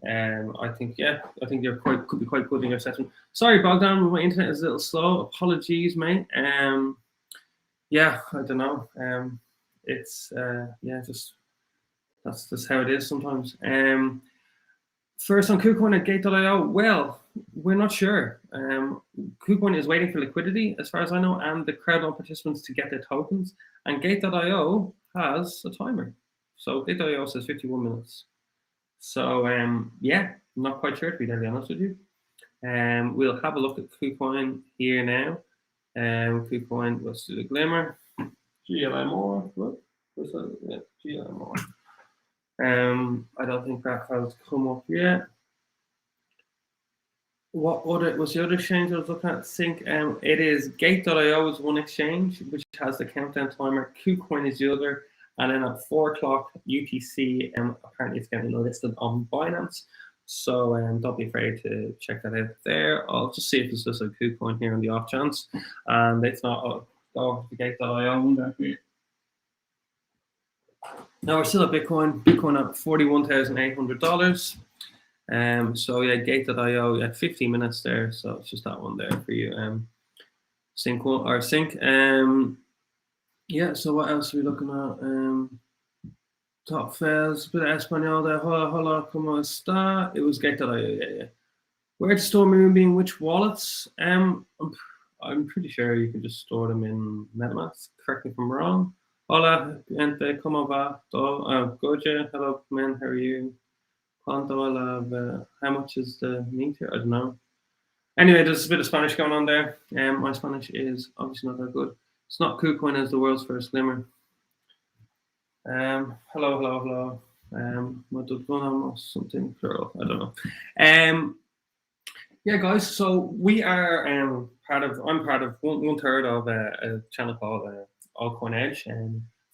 Speaker 1: I think you're could be quite good in your assessment. Sorry, Bogdan, my internet is a little slow. Apologies, mate. Yeah, I don't know. It's yeah, just that's just how it is sometimes. First on Kucoin at Gate.io, well, we're not sure. Kucoin is waiting for liquidity, as far as I know, and the crowd on participants to get their tokens. And Gate.io has a timer. So Gate.io says 51 minutes. So yeah, I'm not quite sure to be very honest with you. We'll have a look at Kucoin here now. Kucoin, let's do the Glimmer. GLMR. What? What's that? Yeah, GLMR. I don't think that has come up yet. What other was the other exchange I was looking at? Sync. It is Gate.io is one exchange which has the countdown timer. Kucoin is the other, and then at 4 o'clock UTC, apparently it's getting listed on Binance. So don't be afraid to check that out there. I'll just see if there's just a Kucoin here on the off chance, and it's not. Go to Gate.io. Now we're still at Bitcoin. Bitcoin at $41,800. So yeah, Gate.io, yeah, 15 minutes there. So it's just that one there for you. Sync or sync. Yeah, so what else are we looking at? Top fails, bit of Espanol there. Hola, como está? It was Gate.io, yeah. Where to store MoonBeam, which wallets? I'm pretty sure you can just store them in MetaMask. Correct me if I'm wrong. Hola, gente, como va? Good, yeah. Hello, man, how are you? How much is the meter? I don't know. Anyway, there's a bit of Spanish going on there. My Spanish is obviously not that good. It's not Kucoin as the world's first Glimmer. Hello. Something plural. I don't know. Yeah, guys. So we are I'm part of one third of a channel called Altcoin Edge,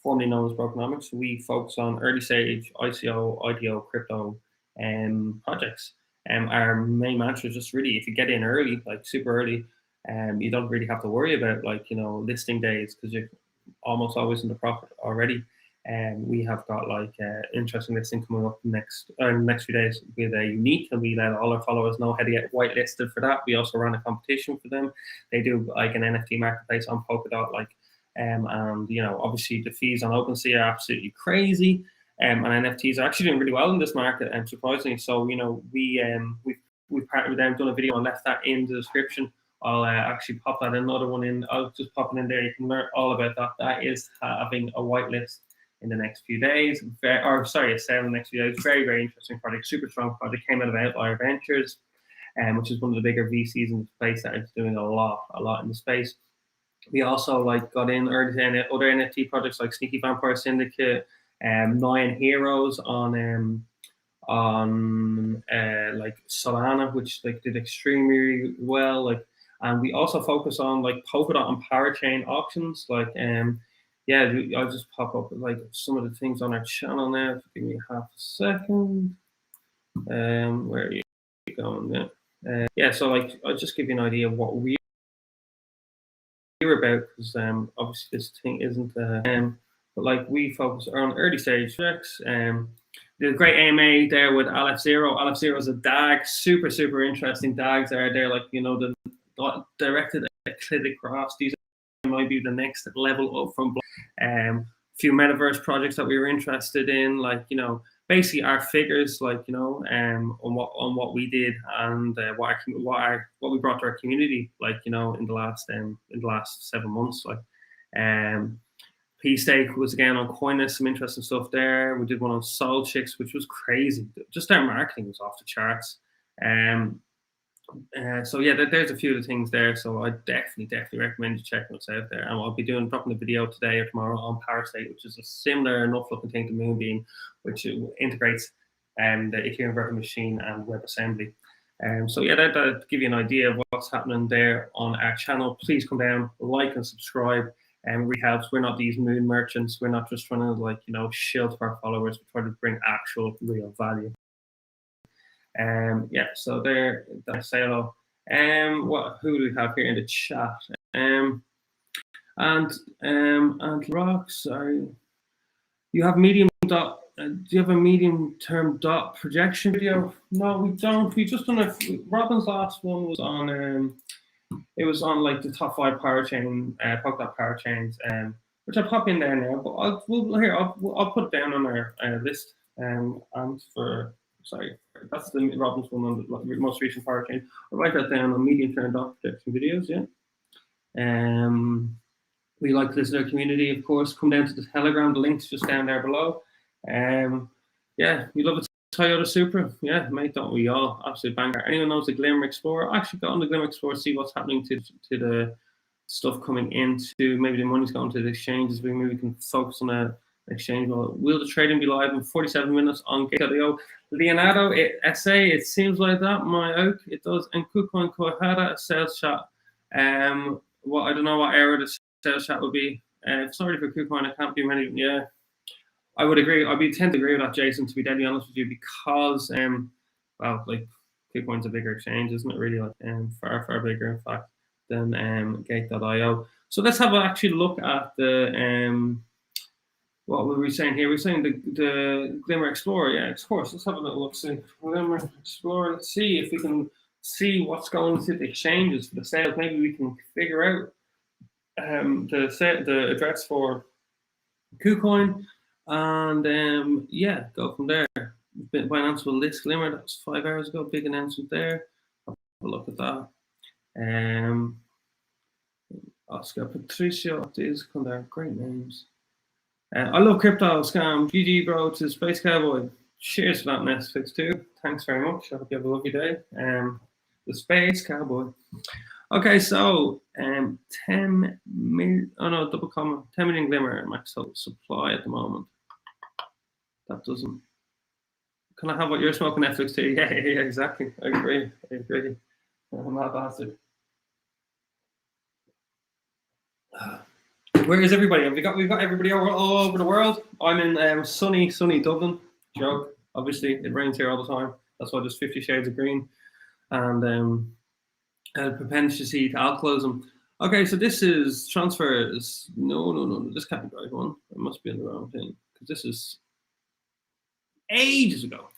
Speaker 1: formerly known as Brokenomics. We focus on early stage ICO, IDO, crypto projects. Our main mantra is just really, if you get in early, like super early, you don't really have to worry about like listing days, because you're almost always in the profit already. And we have got like interesting listing coming up next few days with a Unique, and we let all our followers know how to get whitelisted for that. We also run a competition for them. They do like an NFT marketplace on Polkadot, like and obviously the fees on OpenSea are absolutely crazy. And NFTs are actually doing really well in this market, and surprisingly. So we've partnered with them, done a video and left that in the description. I'll actually pop that another one in. I'll just pop it in there. You can learn all about that. That is having a whitelist in the next few days. A sale in the next few days. Very, very interesting project. Super strong project. Came out of Outlier Ventures, which is one of the bigger VCs in the space that is doing a lot in the space. We also got in early other NFT projects like Sneaky Vampire Syndicate, Nine Heroes on Solana, which did extremely well. And we also focus on Polkadot and Parachain auctions. Yeah, I'll just pop up some of the things on our channel now. Give me half a second. Where are you going? Yeah, so I'll just give you an idea of what we're about, because obviously this thing isn't. But we focus on early stage projects. There's a great AMA there with Aleph Zero. Aleph Zero is a DAG, super interesting DAGs are there. The directed acyclic graphs. These might be the next level up from a few metaverse projects that we were interested in, basically our figures, on what we did and what we brought to our community, in the last 7 months. P-Stake was again on Coinlist, some interesting stuff there. We did one on Soul Chicks, which was crazy. Just their marketing was off the charts. So yeah, there's a few of the things there. So I definitely recommend you checking what's out there. And I'll be dropping a video today or tomorrow on Parasite, which is a similar enough looking thing to MoonBeam, which integrates the Ethereum virtual machine and WebAssembly. So yeah, that give you an idea of what's happening there on our channel. Please come down, like and subscribe. And it really helps. We're not these moon merchants. We're not just trying to shield our followers. We're trying to bring actual real value. Yeah, so there, that's say hello. Who do we have here in the chat? And Rock, sorry. You have medium dot. Do you have a medium term dot projection video? No, we don't. We just done a. Robin's last one was on. It was on like the top 5 parachain, Polkadot Parachains, which I'll pop in there now. But I'll put it down on our list. And for sorry, that's the Robin's one on the most recent parachain. I'll write that down on medium term dot projection videos. Yeah. We like to listen to our community, of course. Come down to the Telegram. The link's just down there below. Yeah, we love it. Toyota Supra, yeah, mate, don't we all? Absolute banger. Anyone knows the GLMR Explorer? I actually got on the GLMR Explorer, see what's happening to the stuff coming into. Maybe the money's going to the exchanges. Maybe we can focus on an exchange. Will the trading be live in 47 minutes on Gate.io? Leonardo, SA, it seems like that. My oak, it does. And Kucoin Kohada, sales chat. I don't know what error the sales chat will be. Sorry for Kucoin, I can't do many. Yeah. I would agree. I tend to agree with that, Jason, to be deadly honest with you, because like Kucoin's a bigger exchange, isn't it? Really, far bigger, in fact, than Gate.io. So let's have actually look at the what were we saying here? We're saying the GLMR Explorer. Yeah, of course. Let's have a little look. See GLMR Explorer. Let's see if we can see what's going to the exchanges for the sales. Maybe we can figure out the address for Kucoin. And yeah, go from there. BINANCE will list GLMR. That was 5 hours ago. Big announcement there. I'll have a look at that. Oscar Patricio, these come there. Great names. I love crypto scam. GG, bro, to Space Cowboy. Cheers for that, Netflix too. Thanks very much. I hope you have a lovely day. The Space Cowboy. Okay, so 10 million. Oh no, double comma. 10 million GLMR max total supply at the moment. That doesn't. Can I have what you're smoking, Netflix too? Yeah, exactly. I agree. I'm that bastard. Where is everybody? We've got everybody all over the world. I'm in sunny Dublin. Joke. Obviously, it rains here all the time. That's why there's 50 shades of green, and propensity to alcoholism. Okay, so this is transfers. No. This can't be the right one. I must be on the wrong thing because this is ages ago.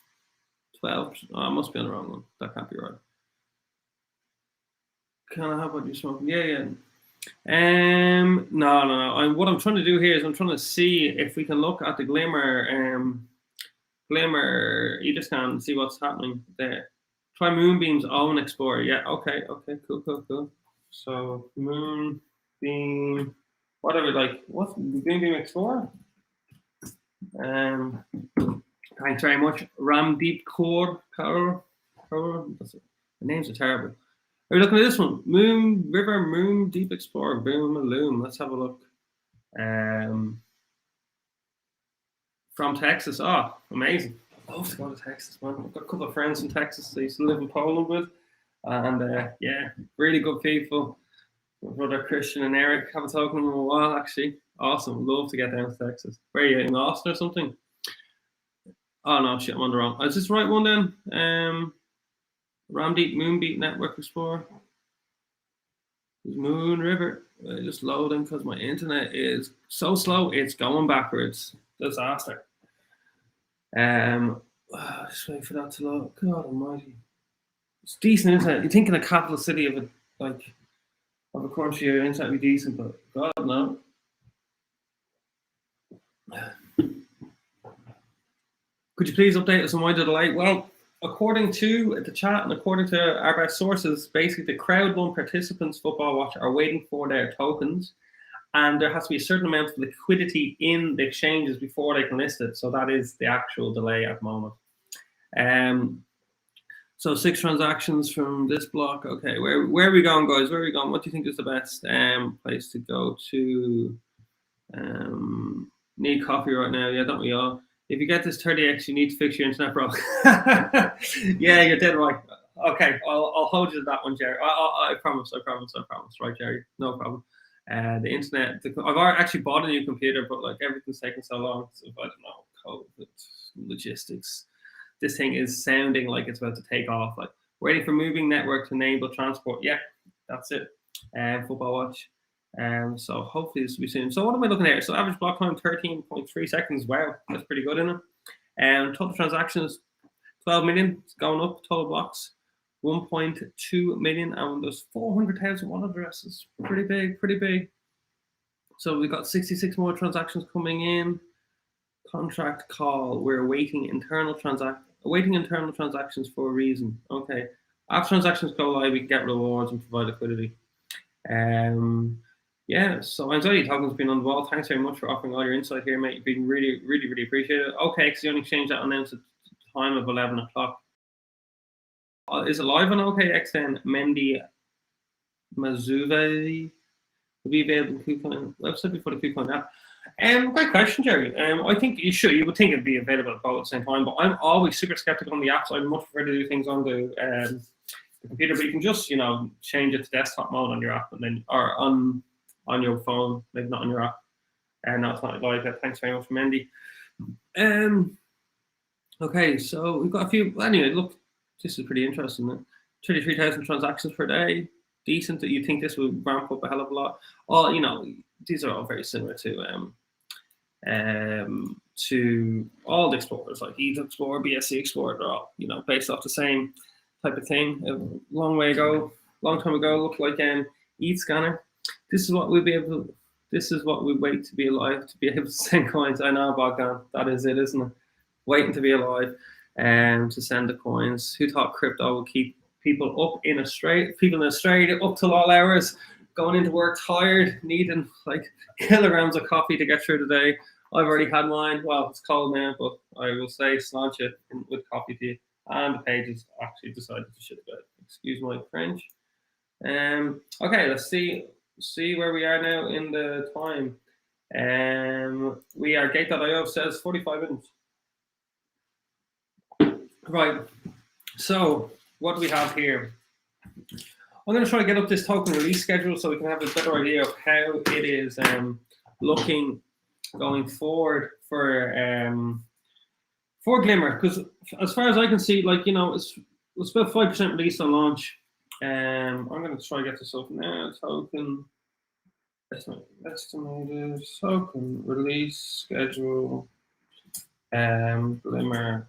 Speaker 1: 12. Oh, I must be on the wrong one. That can't be right. Can I have what you're smoking? Yeah. No. What I'm trying to do here is I'm trying to see if we can look at the GLMR Etherscan and see what's happening there. Try MoonBeam's own Explorer. Yeah. Okay. Cool. So MoonBeam, whatever. Like what's MoonBeam Explorer? Thanks very much. Ramdeep Kaur. The names are terrible. Are we looking at this one? Moon Deep Explorer. Boom Loom. Let's have a look. From Texas. Oh, amazing. I love to go to Texas, man. I've got a couple of friends in Texas I used to live in Poland with. And yeah, really good people. My brother Christian and Eric, haven't talked to them in a while actually. Awesome. Love to get down to Texas. Where are you, in Austin or something? Oh no, shit, I'm on the wrong. Is this the right one then? Ramdeep Moonbeat Network Explorer. Moon River. Just loading because my internet is so slow. It's going backwards. Disaster. Just wait for that to load. God almighty. It's decent, isn't it? You think in a capital city of a country, your internet would be decent, but God no. Could you please update us on why the delay? Well, according to the chat and according to our best sources, basically the crowd one participants, Football Watch, are waiting for their tokens, and there has to be a certain amount of liquidity in the exchanges before they can list it. So that is the actual delay at the moment. So 6 transactions from this block. Okay, where are we going, guys? Where are we going? What do you think is the best place to go to? Need coffee right now. Yeah, don't we all? If you get this 30x, you need to fix your internet, bro. Yeah, you're dead right. Okay, I'll hold you to that one, Jerry. I promise. Right, Jerry? No problem. The internet. I've actually bought a new computer, but like everything's taking so long. So I don't know, COVID, logistics. This thing is sounding like it's about to take off. Like waiting for moving network to enable transport. Yeah, that's it. Football watch. So hopefully this will be soon. So what am I looking at? So average block time 13.3 seconds. Wow, that's pretty good, isn't it? Total transactions 12 million. It's going up. Total blocks 1.2 million, and there's 400,000 wallet addresses. Pretty big, pretty big. So we've got 66 more transactions coming in. Contract call. We're awaiting internal transactions for a reason. Okay. After transactions go live, we can get rewards and provide liquidity. Yeah, so Anxiety Token's been on the wall. Thanks very much for offering all your insight here, mate. You've been really, really, really appreciated. Okay, because the only exchange that announced at the time of 11 o'clock. Is it live on OKX then? Mendy Mazuve will be available in Kucoin website before the Kucoin app. Great question, Jerry. I think you would think it'd be available both at the same time, but I'm always super skeptical on the apps. I much prefer to do things on the computer, but you can just, change it to desktop mode on your app, and then or on your phone, maybe not on your app. And no, it's not live yet. Thanks very much, Mendy. Okay, so we've got a few. Anyway, look, this is pretty interesting. 33,000 transactions per day. Decent. You think this will ramp up a hell of a lot? Oh, these are all very similar to all the explorers, like ETH Explorer, BSC Explorer. They're all, based off the same type of thing. A long time ago, looked like ETH scanner. This is what we'll be able to. This is what we wait to be alive to be able to send coins. I know, Bogdan. That is it, isn't it? Waiting to be alive and to send the coins. Who thought crypto would keep people up in Australia? People in Australia up till all hours, going into work tired, needing like kilograms of coffee to get through the day. I've already had mine. Well, it's cold now, but I will say slanch it with coffee to you. And the pages actually decided to shit about it. Excuse my French. Okay, let's see where we are now in the time. We are Gate.io says 45 minutes. Right. So what do we have here? I'm going to try to get up this token release schedule so we can have a better idea of how it is looking going forward for Glimmer, because as far as I can see, like it's about 5% release on launch. I'm going to try to get this up now. Token estimated token release schedule. Glimmer.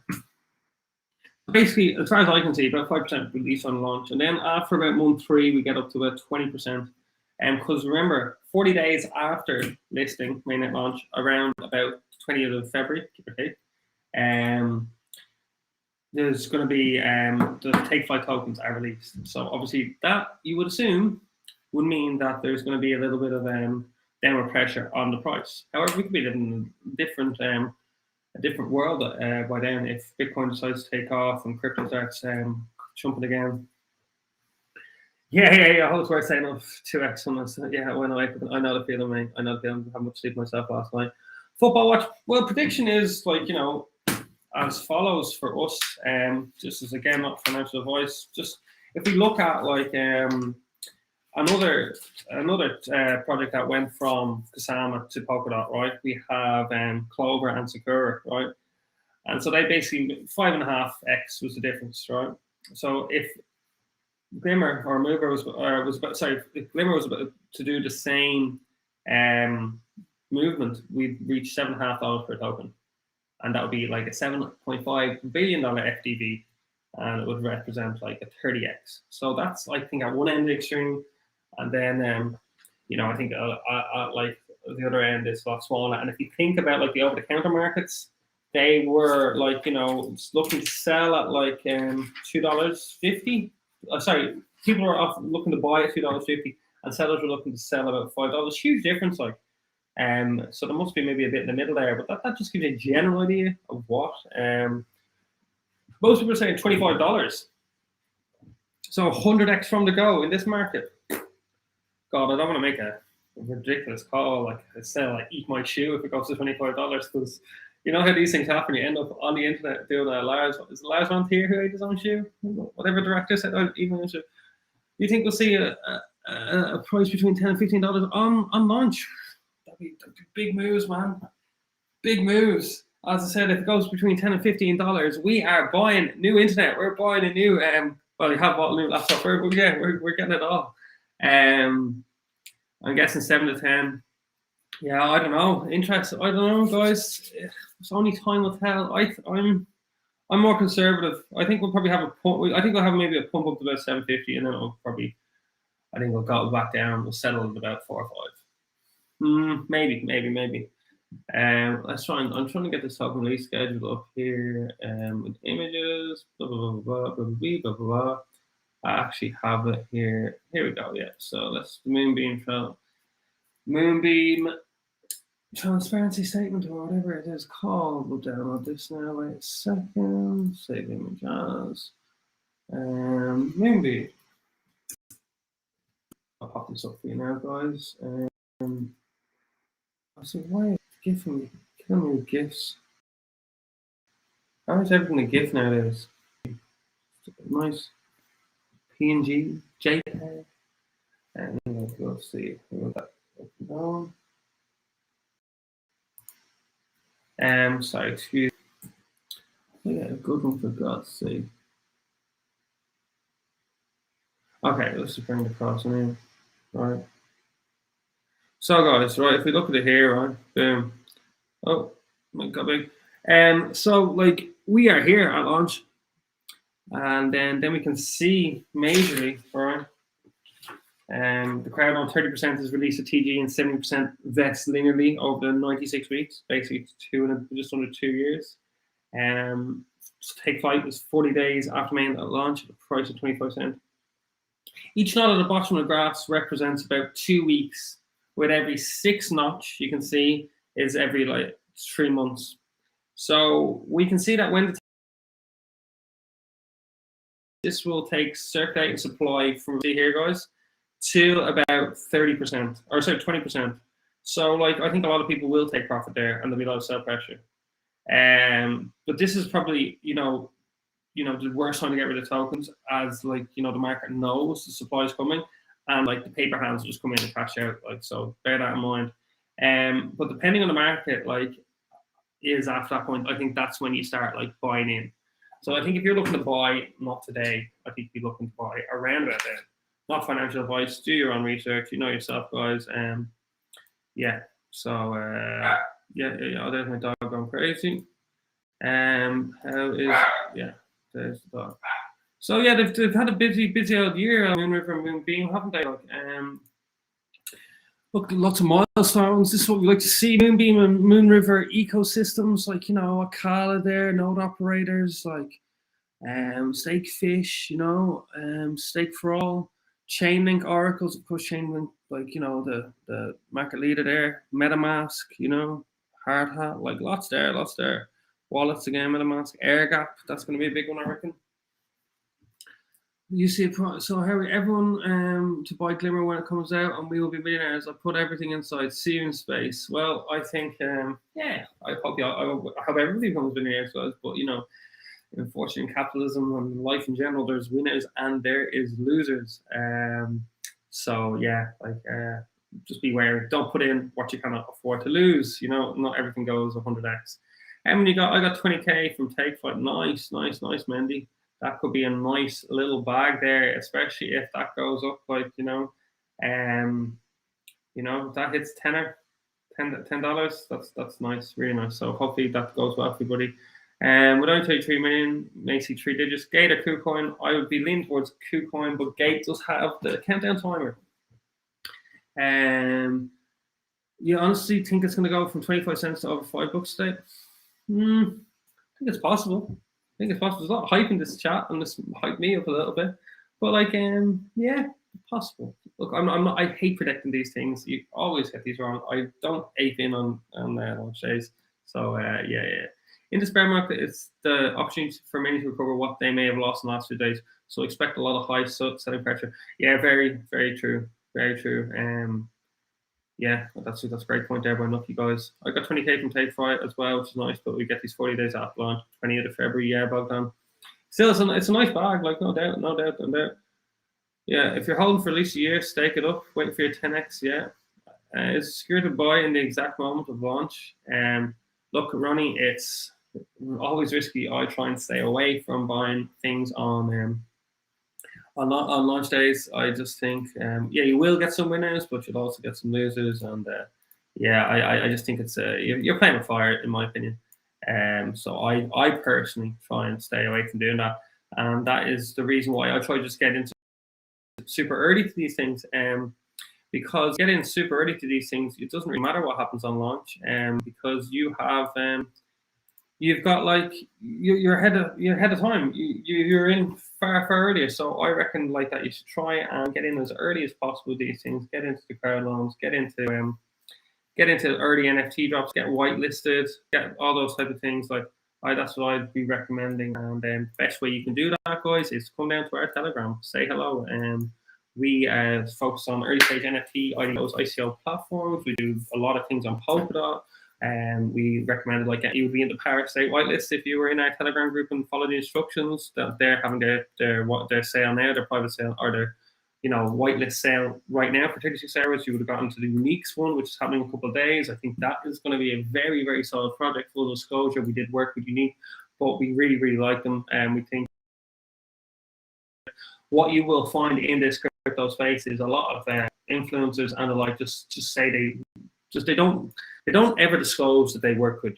Speaker 1: Basically, as far as I can see, about 5% release on launch, and then after about month 3, we get up to about 20%. Because remember, 40 days after listing, mainnet launch, around about 20th of February, give or take, there's going to be the Take 5 tokens are released. So obviously, that you would assume would mean that there's going to be a little bit of downward pressure on the price. However, we could be living in a different world by then if Bitcoin decides to take off and crypto starts jumping again. Yeah. I hope it's worth saying off 2x on this. Yeah, I know the feeling, mate. I know the feeling. How much sleep myself last night. Football watch. Well, prediction is as follows for us. Just as again, not financial advice. Just if we look at another project that went from Kusama to Polkadot, right? We have Clover and Sakura, right? And so they basically 5.5x was the difference, right? So if Glimmer or Mover was if Glimmer was about to do the same movement, we'd reach $7.5 per token, and that would be like a $7.5 billion FDV, and it would represent like a 30x. So that's I think at one end of the extreme. And then, I think like the other end is a lot smaller. And if you think about like the over-the-counter markets, they were like, looking to sell at like $2.50. People are looking to buy at $2.50, and sellers were looking to sell about $5. Huge difference, like. So there must be maybe a bit in the middle there, but that just gives you a general idea of what. Most people are saying $25 So 100x from the go in this market. God, I don't want to make a ridiculous call. Like I said, like eat my shoe if it goes to $25, because you know how these things happen. You end up on the internet doing a Lars von Trier who ate his own shoe? Whatever director said, even do you think we'll see a price between $10 and $15 on launch? That'd be big moves, man. Big moves. As I said, if it goes between $10 and $15, we are buying new internet. We're buying a new well, we have bought a new laptop. We're getting it all. I'm guessing 7 to 10. Yeah, I don't know. Interest. I don't know, guys. It's only time will tell. I'm more conservative. I think we'll probably have a pump. I think we'll have maybe a pump up to about 750, and then it'll probably. I think we'll go back down. We'll settle at about 4 or 5. Maybe. Let's try. I'm trying to get this token release schedule up here. With images. Blah blah blah blah blah blah blah. I actually have it here. Here we go. Yeah. So let's MoonBeam transparency statement or whatever it is called. We'll download this now. Wait a second. Save image as. MoonBeam. I'll pop this up for you now, guys. I said, why is it gifting me? Killing me with gifts. How is everything a GIF nowadays? Nice. PNG, JPEG. And we'll see. We'll that open down. Sorry, excuse me. Yeah, a good one for God's sake. Okay, let's just bring it across now. Right. So guys, right, if we look at it here, right, boom. Oh, my God, big. So like we are here at launch, and then we can see majorly, right. The crowd on 30% is released at TG and 70% vests linearly over the 96 weeks, basically just under 2 years. Take flight was 40 days after main at launch at a price of 25 cents. Each knot at the bottom of the graphs represents about 2 weeks, with every 6 notch you can see is every like 3 months. So we can see that when this will take circulating supply from here, guys, to about 30%, or sorry, 20%. So like I think a lot of people will take profit there, and there'll be a lot of sell pressure. But this is probably the worst time to get rid of tokens, as like the market knows the supply is coming, and like the paper hands will just come in and cash out. Like, so bear that in mind. But depending on the market, like is after that point, I think that's when you start like buying in. So I think if you're looking to buy, not today, I think you're looking to buy around about then. Not financial advice. Do your own research. You know yourself, guys. Yeah. So yeah. There's my dog going crazy. How is there's the dog. So yeah, they've had a busy old year. Moonriver and MoonBeam, haven't they? Like, look, lots of milestones. This is what we like to see. MoonBeam and Moonriver ecosystems, like Akala there, node operators, like Stakefish, Stake for All, Chainlink oracles, of course. Chainlink, like the market leader there. MetaMask, Hard Hat, like lots there. Wallets again, MetaMask, AirGap. That's going to be a big one, I reckon. You see, so how everyone to buy Glimmer when it comes out, and we will be millionaires. I put everything inside. See you in space. Well, I think, I hope everybody becomes millionaires, guys. But unfortunately, in capitalism and life in general, there's winners and there is losers. So yeah, like just beware. Don't put in what you cannot afford to lose. Not everything goes 100x. And when I got 20k from Take Flight. Nice, Mendy. That could be a nice little bag there, especially if that goes up, like if that hits $10, that's nice, really nice. So hopefully that goes well, everybody. With only 33 million, may see 3 digits. Gate or Kucoin, I would be leaning towards Kucoin, but Gate does have the countdown timer. You honestly think it's going to go from 25 cents to over $5 today? I think it's possible. There's a lot of hype in this chat, and this hyped me up a little bit. But like, yeah, possible. Look, I'm not. I hate predicting these things. You always get these wrong. I don't ape in on launch days. So yeah. In this bear market, it's the opportunity for many to recover what they may have lost in the last few days. So expect a lot of high selling pressure. Yeah, very, very true. Very true. Yeah, that's a great point there by Lucky guys. I got 20k from Take Fright as well, which is nice, but we get these 40 days after launch, 20th of February, yeah, Bogdan. Still, it's a nice bag, like no doubt, no doubt, no doubt. Yeah, if you're holding for at least a year, stake it up, waiting for your 10x, yeah. It's secure to buy in the exact moment of launch. Look, Ronnie, it's always risky. I try and stay away from buying things on launch days. I just think, yeah, you will get some winners, but you'll also get some losers. And yeah, I just think it's you're playing with fire, in my opinion. So I personally try and stay away from doing that, and that is the reason why I try to just get into super early to these things. Because getting super early to these things, it doesn't really matter what happens on launch, because you have you've got like you're ahead of time. You're in far earlier. So I reckon like that you should try and get in as early as possible with these things. Get into the crowd loans. Get into early NFT drops. Get whitelisted. Get all those type of things. Like that's what I'd be recommending. And the best way you can do that, guys, is come down to our Telegram. Say hello. We focus on early stage NFT, IDOs, ICO platforms. We do a lot of things on Polkadot. And we recommended like you would be in the Parasite whitelist if you were in our Telegram group and follow the instructions. That they're having their sale now, their private sale, or their whitelist sale right now for 36 hours. You would have gotten to the Uniques one, which is happening in a couple of days. I think that is going to be a very, very solid project. Full disclosure, we did work with Unique, but we really, really like them, and we think what you will find in this crypto space is a lot of influencers and the like just say they don't ever disclose that they work with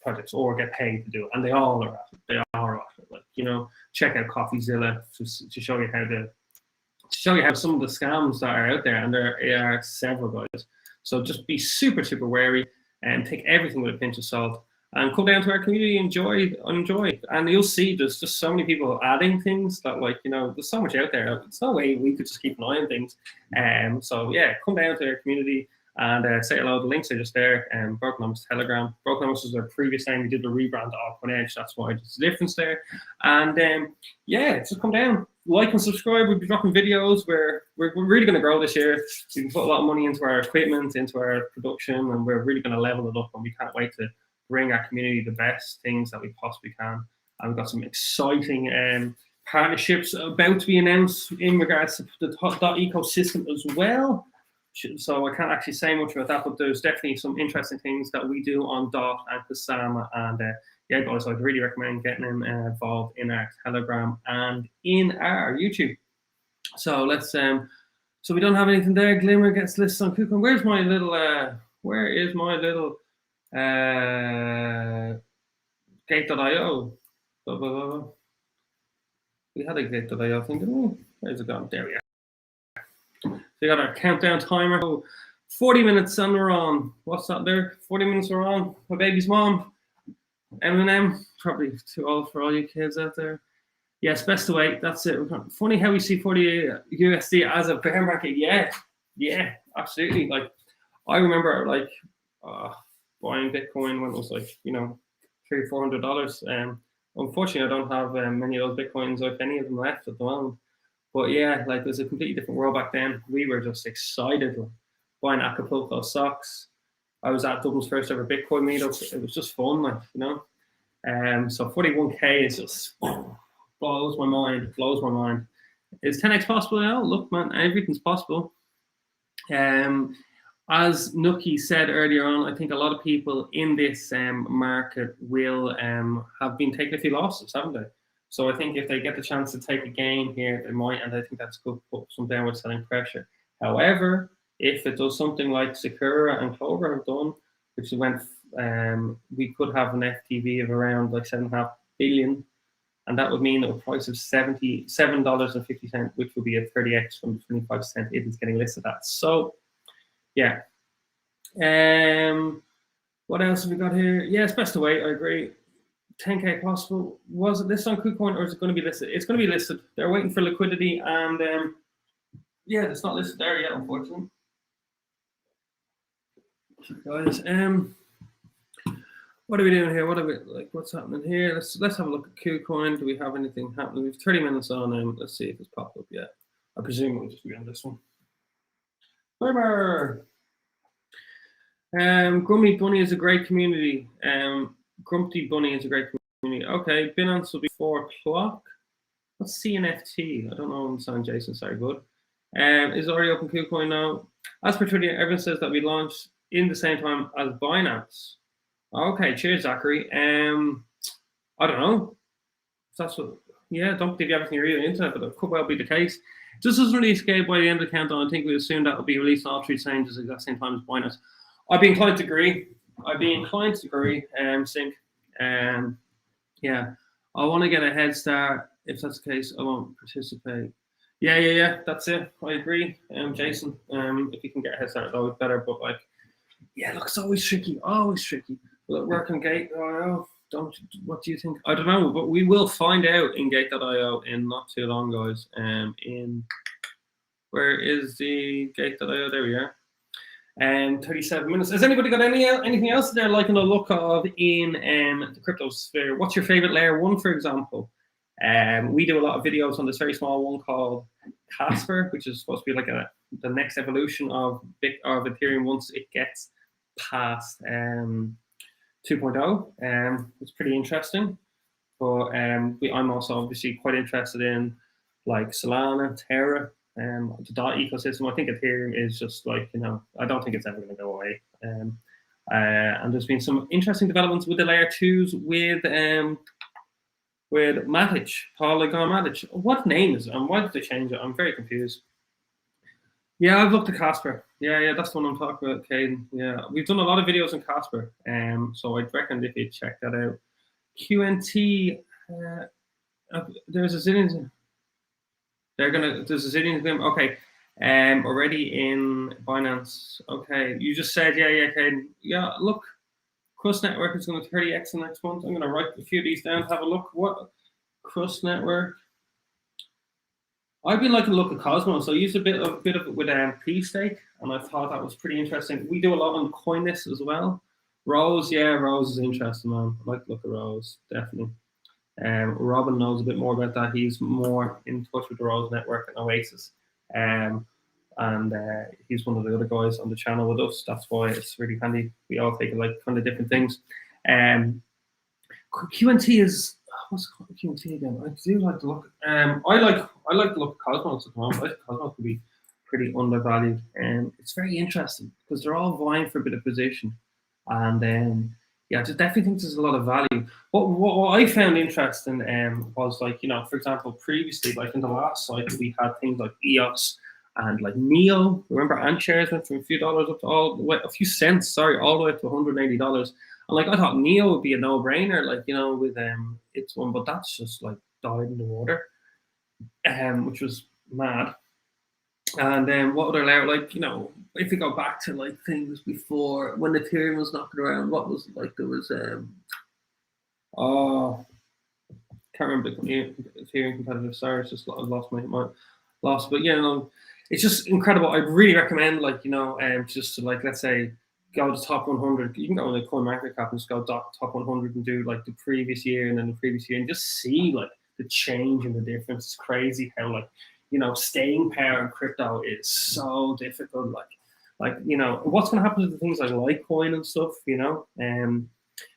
Speaker 1: projects or get paid to do it, and they all are at it. They are at it. Like check out CoffeeZilla to show you how some of the scams that are out there, and there are several guys. So just be super wary and take everything with a pinch of salt. And come down to our community, enjoy, and you'll see there's just so many people adding things that there's so much out there. It's no way we could just keep an eye on things. So yeah, come down to our community and say hello. The links are just there. Brokenomics Telegram. Brokenomics was our previous name. We did the rebrand to Kucoin Edge. That's why there's a difference there. And yeah, just come down, like and subscribe. We'll be dropping videos. We're really going to grow this year. We can put a lot of money into our equipment, into our production, and we're really going to level it up. And we can't wait to bring our community the best things that we possibly can. And we've got some exciting partnerships about to be announced in regards to the DOT ecosystem as well. So I can't actually say much about that, but there's definitely some interesting things that we do on DOT and Kasama. And yeah, guys, I'd really recommend getting involved in our Telegram and in our YouTube. So let's so we don't have anything there. Glimmer gets listed on Kucoin. Where is my little gate.io? We had a gate.io thing, didn't we? Where's it gone? There we are. So we got our countdown timer. 40 minutes and we're on. What's that there? 40 minutes we're on. My baby's mom. Eminem. Probably too old for all you kids out there. Yes, best to wait. That's it. Funny how we see 40 USD as a bear market. Yeah, absolutely. Like I remember buying Bitcoin when it was $300 or $400. Unfortunately, I don't have many of those Bitcoins, or if any of them left at the moment. But yeah, there's a completely different world back then. We were just excited buying Acapulco socks. I was at Dublin's first ever Bitcoin meetup. It was just fun, So 41k is just blows my mind. Is 10x possible now? Look, man, everything's possible. As Nuki said earlier on, I think a lot of people in this market will have been taking a few losses, haven't they? So I think if they get the chance to take a gain here, they might, and I think that's good, put some downward selling pressure. However, if it does something like Sakura and Clover have done, which went, we could have an FTV of around $7.5 billion, and that would mean a price of $77.50, which would be a 30x from the 25 cent it is getting listed at. So yeah. What else have we got here? Yeah, it's best to wait. I agree. 10k possible. Was it listed on Kucoin or is it going to be listed? It's going to be listed. They're waiting for liquidity, and yeah, it's not listed there yet, unfortunately. Guys, What are we doing here? What are we like? What's happening here? Let's have a look at Kucoin. Do we have anything happening? We've 30 minutes on, and let's see if it's popped up yet. I presume we'll just be on this one. Bye. Grummy Bunny is a great community. Grumpy Bunny is a great community. Okay, Binance will be 4 o'clock. What's CNFT? I don't know. Understand, Jason. Sorry, good. Is already open Kucoin now. As per Twitter, everyone says that we launched in the same time as Binance. Okay, cheers, Zachary. I don't know. That's what. Yeah, don't believe everything you read on the internet, but it could well be the case. Just doesn't really escape by the end of the countdown. I think we assume that will be released on all 3 exchanges at the exact same time as Binance. I'd be inclined to agree. Sync. Yeah, I want to get a head start. If that's the case, I won't participate. Yeah. That's it. I agree, Jason. If you can get a head start, it's always better. But like, yeah, look, it's always tricky. Will it work on Gate.io? What do you think? I don't know, but we will find out in Gate.io in not too long, guys. Where is the Gate.io? There we are. 37 minutes. Has anybody got anything else they're liking the look of in the crypto sphere? What's your favorite layer 1, for example? We do a lot of videos on this very small one called Casper, which is supposed to be like the next evolution of Ethereum once it gets past 2.0. It's pretty interesting. But I'm also obviously quite interested in like Solana, Terra, the DOT ecosystem. I think Ethereum is just like, I don't think it's ever going to go away. And there's been some interesting developments with the layer 2s with Matic, Polygon Matic. What name is it and why did they change it? I'm very confused. Yeah, I've looked at Casper. Yeah, that's the one I'm talking about, Caden. Yeah, we've done a lot of videos on Casper. So I'd recommend if you check that out. QNT, there's a zillion. There's a zillion of them. Okay. Already in Binance. Okay, you just said, yeah, Caden. Yeah, look, Crust Network is going to 30x the next month. I'm going to write a few of these down. Have a look. What Crust Network? I've been liking to look at Cosmos. I used a bit of it with P-Stake, and I thought that was pretty interesting. We do a lot on Coinlist as well. Rose, yeah, Rose is interesting, man. I like to look at Rose, definitely. Robin knows a bit more about that. He's more in touch with the Rose Network and Oasis. And he's one of the other guys on the channel with us. That's why it's really handy. We all take like kind of different things. QNT is what's QNT again? I do like to look. I like to look at Cosmos at the moment. I think Cosmos can be pretty undervalued, and it's very interesting because they're all vying for a bit of position, and yeah, I just definitely think there's a lot of value. What I found interesting was like, for example, previously, like in the last cycle, we had things like EOS and like Neo. Remember, Ant shares went from a few dollars up to a few cents, all the way up to $180. And like I thought Neo would be a no-brainer, like with its one, but that's just like died in the water, which was mad. And then what other layer, like if you go back to like things before when Ethereum was knocking around, what was like there was can't remember the Ethereum competitive. Sorry, it's just I lost my lost, but it's just incredible. I'd really recommend just to like let's say go to top 100. You can go on the CoinMarketCap and just go top 100 and do like the previous year and then the previous year and just see like the change and the difference. It's crazy how like staying power in crypto is so difficult. Like what's going to happen to the things like Litecoin and stuff.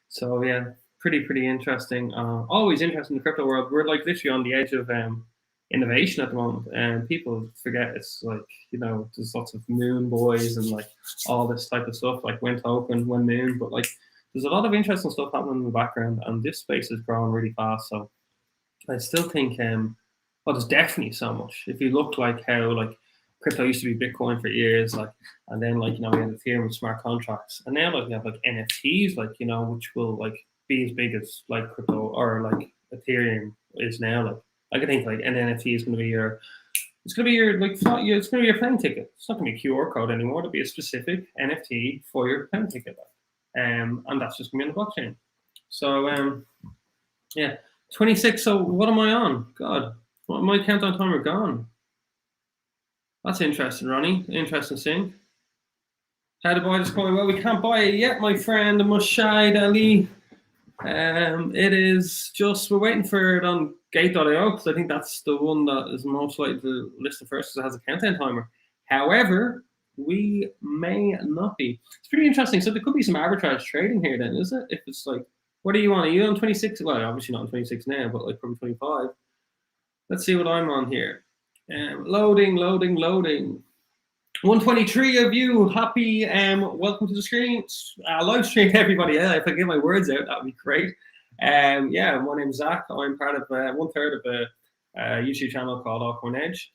Speaker 1: So yeah, pretty interesting. Always interesting in the crypto world. We're like literally on the edge of innovation at the moment, and people forget it's like there's lots of moon boys and like all this type of stuff like when token, when moon, but like there's a lot of interesting stuff happening in the background, and this space is growing really fast. So I still think there's definitely so much. If you look like how like crypto used to be Bitcoin for years, like, and then like we had Ethereum with smart contracts, and now like we have like NFTs, like which will like be as big as like crypto or like Ethereum is now. Like I think like an NFT is going to be your it's going to be your plane ticket. It's not going to be a QR code anymore. It'll be a specific NFT for your plane ticket, and that's just going to be on the blockchain. So yeah, 26. So what am I on? God, my countdown timer gone. That's interesting, Ronnie. Interesting thing. How to buy this coin? Well, we can't buy it yet, my friend. Mushahid Ali. It is just, we're waiting for it on gate.io because I think that's the one that is most likely to list the first because it has a countdown timer. However, we may not be. It's pretty interesting. So there could be some arbitrage trading here then, is it? If it's like, what are you on? Are you on 26? Well, obviously not on 26 now, but like probably 25. Let's see what I'm on here. Loading. 123 of you, happy welcome to the screen, live stream, everybody. Yeah, if I get my words out, that would be great. Yeah, my name's Zach. I'm part of 1/3 of a YouTube channel called Altcoin Edge,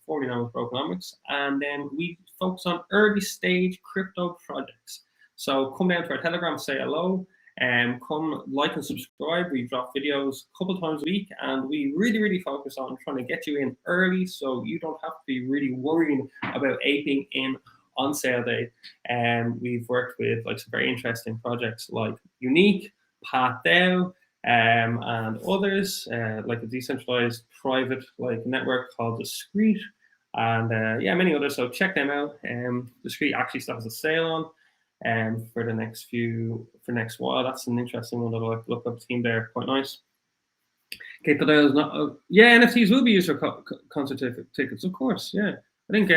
Speaker 1: formerly known as Brokenomics, and then we focus on early stage crypto projects. So come down to our Telegram, say hello, and come like and subscribe. We drop videos a couple times a week, and we really focus on trying to get you in early so you don't have to be really worrying about aping in on sale day. And we've worked with like some very interesting projects like Unique, PathDAO, and others, like a decentralized private like network called Discrete, and yeah, many others. So check them out. Discrete actually still has a sale on for the next while. That's an interesting one that I like to look up. Team there, quite nice. Polkadot is not. Yeah, NFTs will be used for concert tickets, of course. Yeah, I think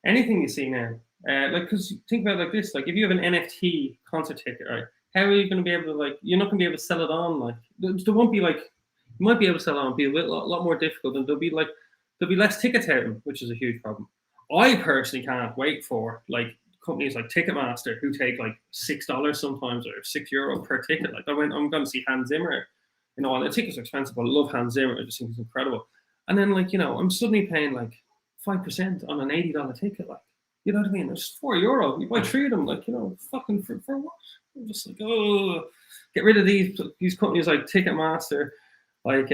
Speaker 1: anything you see now, like, because think about it like this: like, if you have an NFT concert ticket, right? How are you going to be able to, like? You're not going to be able to sell it on. Like, there won't be like. You might be able to sell it on, be a lot more difficult, and there'll be less tickets out, which is a huge problem. I personally can't wait for like companies like Ticketmaster who take like $6 sometimes or €6 per ticket. Like I'm going to see Hans Zimmer. You know, the tickets are expensive, but I love Hans Zimmer. I just think he's incredible. And then, like, you know, I'm suddenly paying like 5% on an $80 ticket. Like, you know what I mean? It's €4. You buy 3 of them, like, you know, fucking for what? I'm just like, oh, get rid of these companies like Ticketmaster, like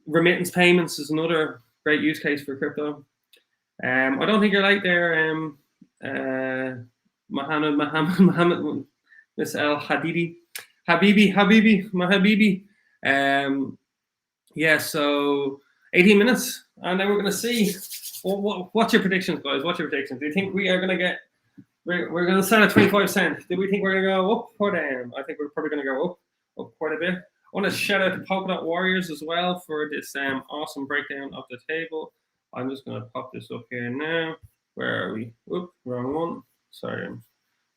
Speaker 1: remittance payments is another great use case for crypto. I don't think you're like there, Mohammed, Miss El Habibi. Habibi. Yeah, so 18 minutes, and then we're going to see what's your predictions, guys. What's your predictions? Do you think we are going to get? We're going to start at 25 cents. Do we think we're going to go up or down? I think we're probably going to go up quite a bit. I want to shout out to Polkadot Warriors as well for this awesome breakdown of the table. I'm just going to pop this up here now. Where are we? Oop, wrong one. Sorry, I'm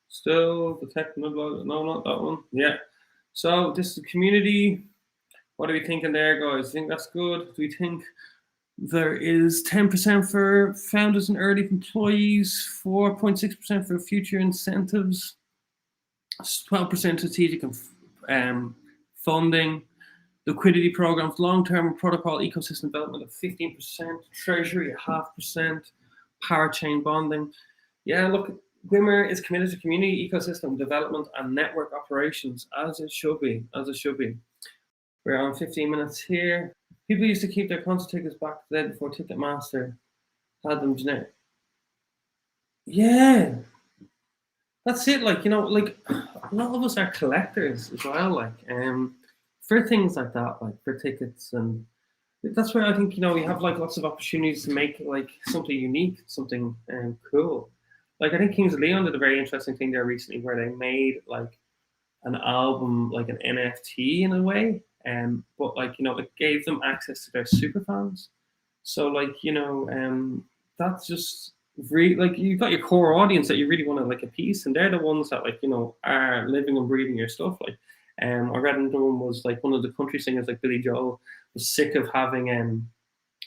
Speaker 1: still the technical. No, not that one. Yeah. So this is the community. What are we thinking there, guys? Think that's good? Do we think there is 10% for founders and early employees, 4.6% for future incentives, 12% strategic and funding, liquidity programs, long-term protocol ecosystem development of 15%, treasury at 0.5%, parachain bonding. Yeah, look, Glimmer is committed to community ecosystem development and network operations, as it should be. We're on 15 minutes here. People used to keep their concert tickets back then before Ticketmaster had them generic. Yeah, that's it. Like, you know, like a lot of us are collectors as well. Like, for things like that, like for tickets, and that's where I think, you know, we have like lots of opportunities to make like something unique, something cool. Like, I think Kings of Leon did a very interesting thing there recently, where they made like an album, like an NFT in a way, but like, you know, it gave them access to their super fans. So like, you know, that's just really, like, you've got your core audience that you really want to like appease, and they're the ones that, like, you know, are living and breathing your stuff. Like, I read another one was like one of the country singers like Billy Joel was sick of having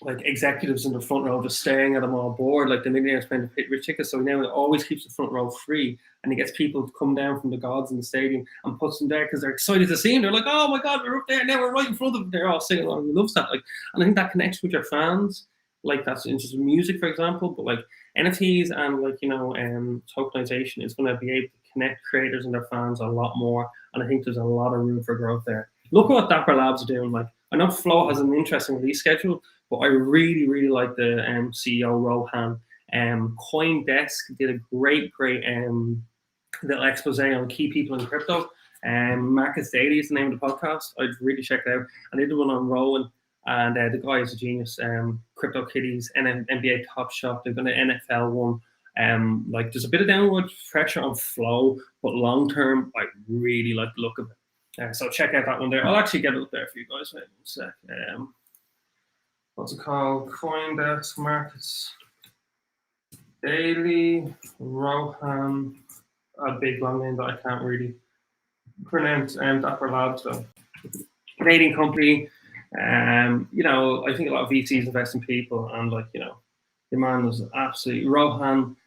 Speaker 1: like executives in the front row just staring at him all bored, like the millionaires paying to pay rich tickets. So now it always keeps the front row free, and he gets people to come down from the gods in the stadium and puts them there because they're excited to see him. They're like, oh my God, we're up there now, we're right in front of them. They're all singing along. He loves that. Like, and I think that connects with your fans. Like, that's interesting music, for example, but like NFTs and like, you know, tokenization is going to be able to connect creators and their fans a lot more. And I think there's a lot of room for growth there. Look at what Dapper Labs are doing. Like, I know Flow has an interesting release schedule, but I really like the CEO Rohan. CoinDesk did a great little expose on key people in crypto. Marcus Daily is the name of the podcast. I'd really check it out. And they did one on Rowan, and the guy is a genius. Crypto Kitties, NBA Top Shot. They've done an NFL one. Like, there's a bit of downward pressure on Flow, but long term, I really like the look of it. So check out that one there. I'll actually get it up there for you guys. Wait 1 sec. What's it called? CoinDesk Markets Daily Rohan. A big long name that I can't really pronounce. Dapper Labs, so Canadian company. You know, I think a lot of VCs invest in people, and like, you know, the man was absolutely Rohan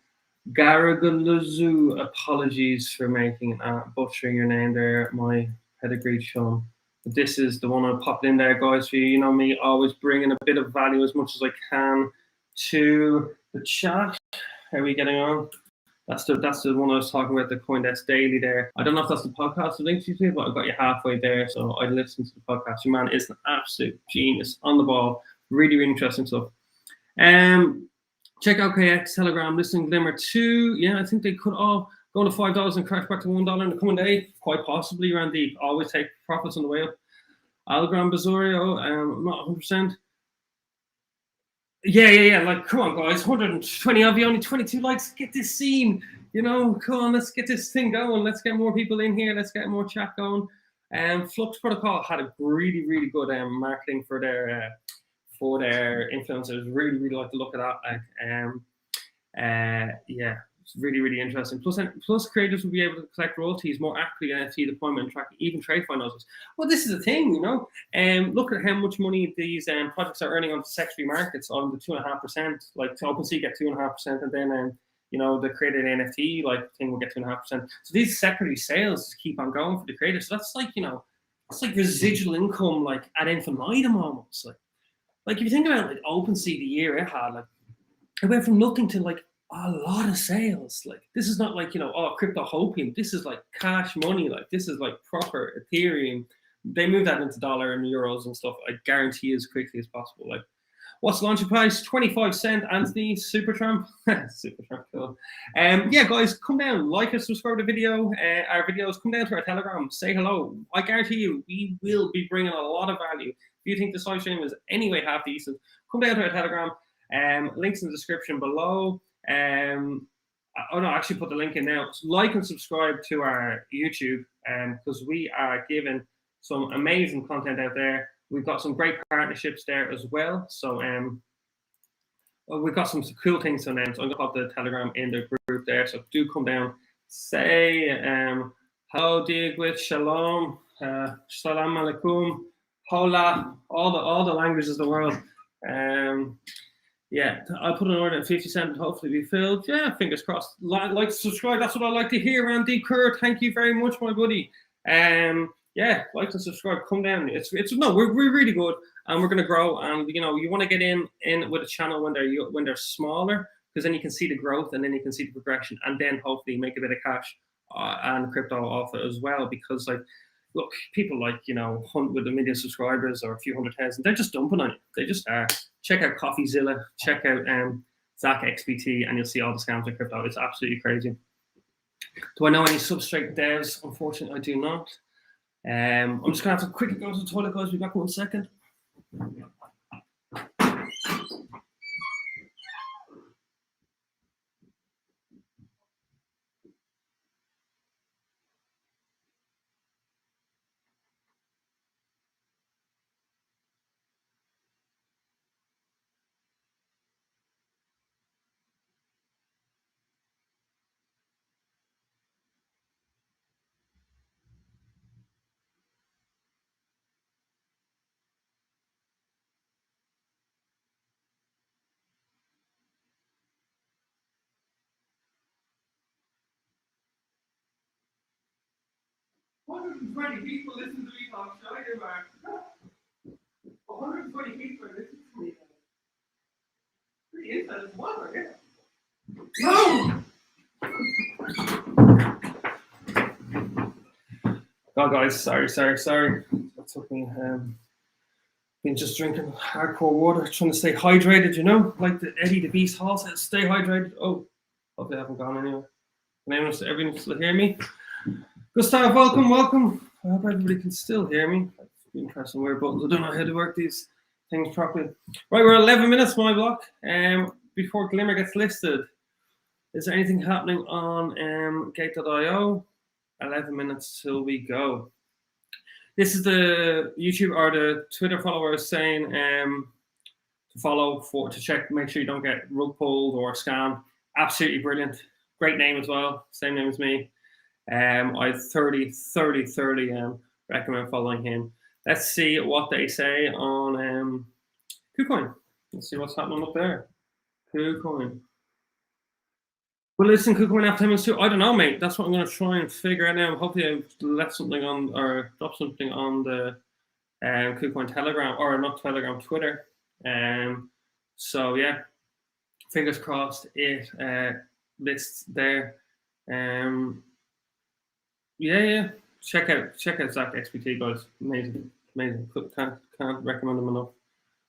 Speaker 1: Garagulazu. Apologies for making butchering your name there, my pedigree chum. But this is the one I popped in there, guys, for you. You know me, always bringing a bit of value as much as I can to the chat. How are we getting on? That's the one I was talking about, the CoinDesk Daily there. I don't know if that's the podcast I linked you to, but I got you halfway there. So I listened to the podcast. Your man is an absolute genius, on the ball. Really, really interesting stuff. Check out KX, Telegram, listening Glimmer 2. Yeah, I think they could all go to $5 and crash back to $1 in the coming day. Quite possibly, Randy. Always take profits on the way up. Algram Bazorio, I'm not 100%. Yeah. Like, come on, guys. 120 of you, only 22 likes. Get this scene. You know, come on, let's get this thing going. Let's get more people in here. Let's get more chat going. Flux Protocol had a really, really good marketing for their influencers. Really, really like to look at that. Yeah, it's really, really interesting. Plus, creators will be able to collect royalties more accurately than NFT deployment and track even trade finances. Well, this is the thing, you know. Look at how much money these projects are earning on the secondary markets, on the 2.5%. Like OpenSea get 2.5%, and then you know, the created NFT like thing will get 2.5%. So these secondary sales keep on going for the creators. So that's like, you know, it's like residual income, like ad infinitum almost. Like if you think about like OpenSea, the year it had, like it went from nothing to like a lot of sales. Like this is not like, you know, oh, crypto hopium. This is like cash money. Like this is like proper Ethereum. They move that into dollar and euros and stuff. I guarantee as quickly as possible. Like, what's the launching price? 25 cents, Anthony Supertramp. Supertramp, cool. Yeah, guys, come down, like and subscribe to the video. Our videos, come down to our Telegram, say hello. I guarantee you, we will be bringing a lot of value. If you think the side stream is anyway half decent, come down to our Telegram. Links in the description below. Oh no, I actually put the link in now. Like and subscribe to our YouTube, because we are giving some amazing content out there. We've got some great partnerships there as well. So we've got some cool things to announce. I'm gonna pop the Telegram in the group there. So do come down, say hello, Digwit, shalom, salam alaikum, hola, all the languages of the world. Yeah, I'll put an order at 50 cents and hopefully be filled. Yeah, fingers crossed. Like, subscribe. That's what I like to hear, Randy Kerr. Thank you very much, my buddy. Yeah, like and subscribe. Come down. We're really good, and we're gonna grow. And you know, you want to get in with a channel when they're smaller, because then you can see the growth and then you can see the progression, and then hopefully make a bit of cash and crypto off it as well. Because like, look, people like, you know, hunt with 1 million subscribers or a few 100,000. They're just dumping on it. They just are. Check out CoffeeZilla. Check out Zach XBT, and you'll see all the scams in crypto. It's absolutely crazy. Do I know any Substrate devs? Unfortunately, I do not. I'm just gonna have to quickly go to the toilet, guys. Be back in 1 second. People listen to me talk China, man. 120 people listen to me. Pretty inside as well, I guess. No! Oh, guys, sorry. That took me. Been just drinking hardcore water, trying to stay hydrated, you know, like the Eddie the Beast Hall said, stay hydrated. Oh, hope they haven't gone anywhere. Can everyone still hear me? Gustav, welcome. I hope everybody can still hear me. I've been pressing weird buttons. I don't know how to work these things properly. Right, we're 11 minutes, my block. Before Glimmer gets listed, is there anything happening on Gate.io? 11 minutes till we go. This is the YouTube or the Twitter followers saying to follow to check, make sure you don't get rug pulled or scammed. Absolutely brilliant. Great name as well. Same name as me. I 30 recommend following him. Let's see what they say on Kucoin. Let's see what's happening up there. Kucoin. Well, listen, Kucoin after 10 minutes too. I don't know, mate. That's what I'm going to try and figure out now. Hopefully, I've left something on or dropped something on the Kucoin Telegram or not Telegram, Twitter. So yeah, fingers crossed it lists there. Yeah. Check out Zach XPT, guys. Amazing. Can't recommend them enough.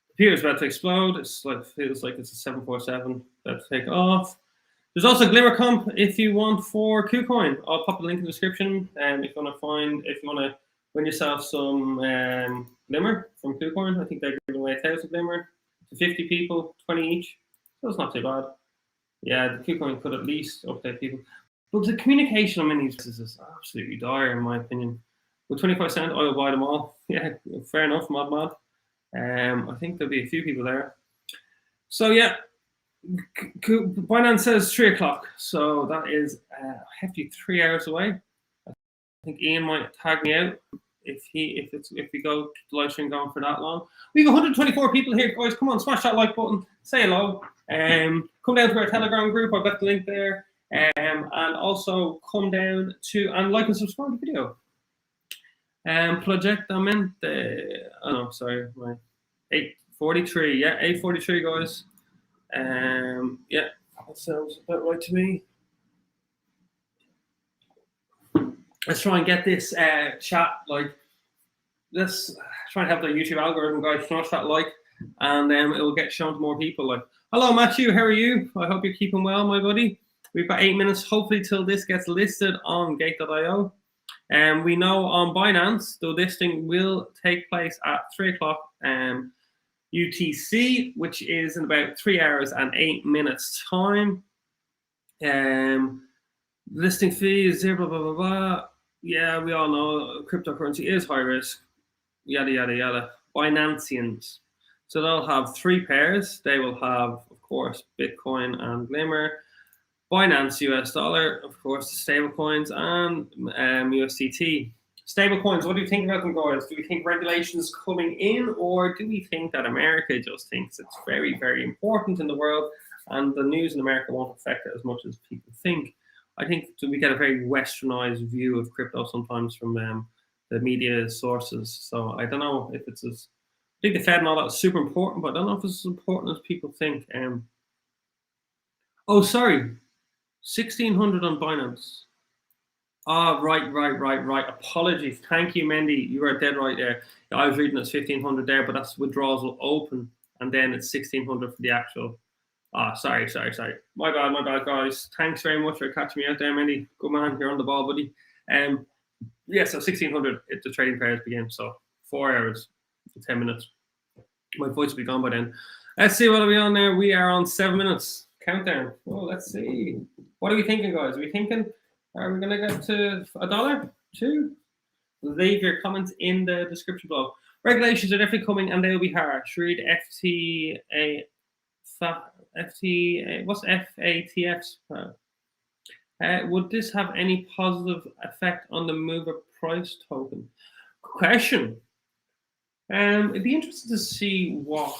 Speaker 1: Computer's about to explode. It's like feels like it's a 747 about to take off. There's also Glimmer Comp if you want for Kucoin. I'll pop a link in the description. If you want to win yourself some Glimmer from Kucoin, I think they're giving away 1,000 Glimmer to 50 people, 20 each. So it's not too bad. Yeah, the Kucoin could at least update people. But the communication on many uses is absolutely dire, in my opinion. With 25 cents, I will buy them all. Yeah, fair enough, mad. I think there'll be a few people there. So yeah, Binance says 3 o'clock, so that is a hefty 3 hours away. I think Ian might tag me out if we go keep the live stream going for that long. We have 124 people here, guys. Come on, smash that like button, say hello. Come down to our Telegram group. I've got the link there. And also come down to and like and subscribe to the video. Progettamente. Oh no, sorry, my 843. Yeah, 843, guys. Yeah, that sounds about right to me. Let's try and get this chat like. Let's try and help the YouTube algorithm, guys. Smash that like, and then it will get shown to more people. Like, hello, Matthew. How are you? I hope you're keeping well, my buddy. We've got 8 minutes, hopefully, till this gets listed on Gate.io. And we know on Binance, the listing will take place at 3 o'clock UTC, which is in about 3 hours and 8 minutes time. Listing fee is 0, blah, blah, blah. Yeah, we all know cryptocurrency is high risk. Yada, yada, yada. Binanceans. So they'll have 3 pairs. They will have, of course, Bitcoin and Glimmer. Binance US dollar, of course, the stable coins, and USDT. Stable coins, what do you think about them, guys? Do we think regulations coming in, or do we think that America just thinks it's very, very important in the world and the news in America won't affect it as much as people think? I think we get a very westernized view of crypto sometimes from the media sources. So I don't know if it's as, I think the Fed and all that is super important, but I don't know if it's as important as people think. Oh, sorry. 1,600 on Binance. Ah, right. Apologies. Thank you, Mendy. You are dead right there. I was reading it's 1,500 there, but that's withdrawals will open, and then it's 1,600 for the actual. Ah, sorry. My bad, guys. Thanks very much for catching me out there, Mendy. Good man. You're on the ball, buddy. Yeah, so 1,600. The trading pairs begin. So 4 hours, 10 minutes. My voice will be gone by then. Let's see what are we on there. We are on 7 minutes. Countdown. Oh, let's see. What are we thinking, guys? Are we thinking, are we going to get to $1, $2? Leave your comments in the description below. Regulations are definitely coming, and they'll be harsh. Read what's FATFs? Would this have any positive effect on the mover price token? Question. It'd be interesting to see what.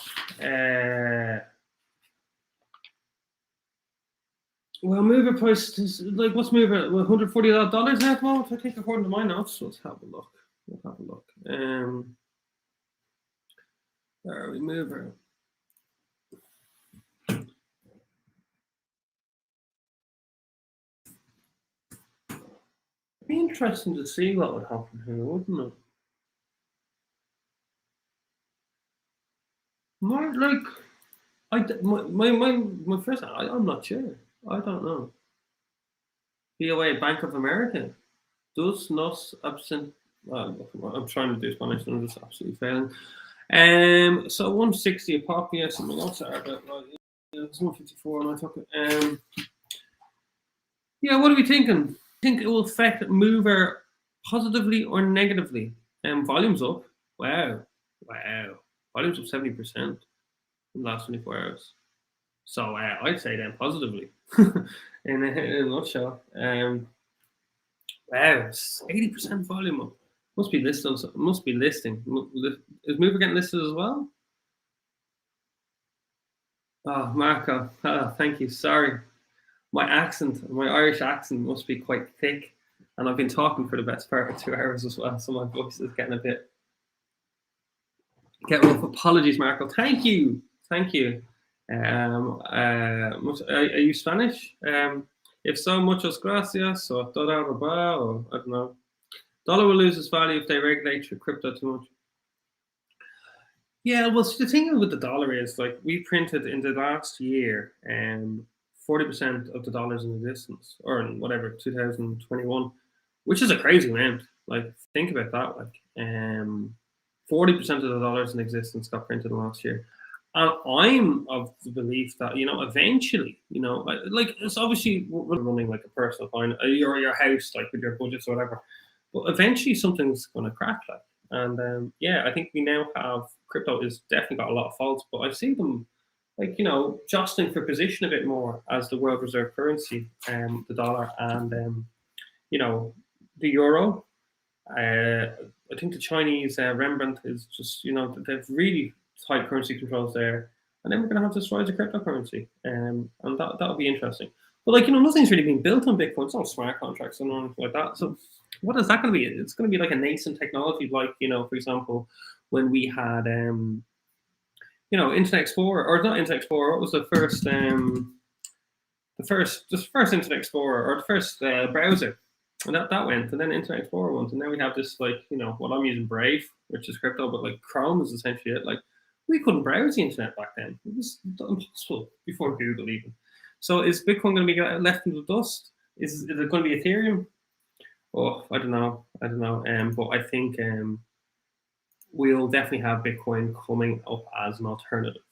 Speaker 1: Well, mover price is like what's mover? Well, $140 now at the moment. I think according to my notes. Let's have a look. Where are we? Mover. It'd be interesting to see what would happen here, wouldn't it? My first. I'm not sure. I don't know. BOA, Bank of America, does not absent. I'm trying to do Spanish and I'm just absolutely failing. So 160 a pop. Yeah, something else are about right. Yeah, it's 154 and I took it. Yeah, what are we thinking? Think it will affect mover positively or negatively? Volume's up. Wow. Volume's up 70% in the last 24 hours. So I'd say then positively in a nutshell. Wow, 80% volume up. Must be listing. Is Mover getting listed as well? Oh, Marco, thank you. Sorry, my Irish accent must be quite thick, and I've been talking for the best part of 2 hours as well, so my voice is getting a bit rough. Apologies, Marco. Thank you. Are you Spanish? If so, muchas gracias, or toda roba, or I don't know. Dollar will lose its value if they regulate crypto too much. Yeah, well, so the thing with the dollar is, like, we printed in the last year 40% of the dollars in existence, or in whatever, 2021, which is a crazy amount. Like, think about that. Like, 40% of the dollars in existence got printed last year. And I'm of the belief that, eventually, like, it's obviously we're running like a personal finance, your house, like with your budgets or whatever, but eventually something's going to crack, like. And yeah, I think we now have crypto is definitely got a lot of faults, but I see them, like, jostling for position a bit more as the world reserve currency, the dollar and the euro. I think the Chinese renminbi is just, they've really tight currency controls there, and then we're going to have this rise of cryptocurrency, and that'll be interesting. But, like, nothing's really been built on Bitcoin. It's not smart contracts and anything like that. So what is that going to be? It's going to be like a nascent technology, like, for example, when we had Internet Explorer, or not Internet Explorer. What was the first first Internet Explorer, or the first browser? And that went, and then Internet Explorer went, and now we have this, like, what I'm using, Brave, which is crypto, but like Chrome is essentially it. Like, we couldn't browse the internet back then. It was impossible before Google even. So is Bitcoin going to be left in the dust? Is it going to be Ethereum? Oh, I don't know. But I think we'll definitely have Bitcoin coming up as an alternative.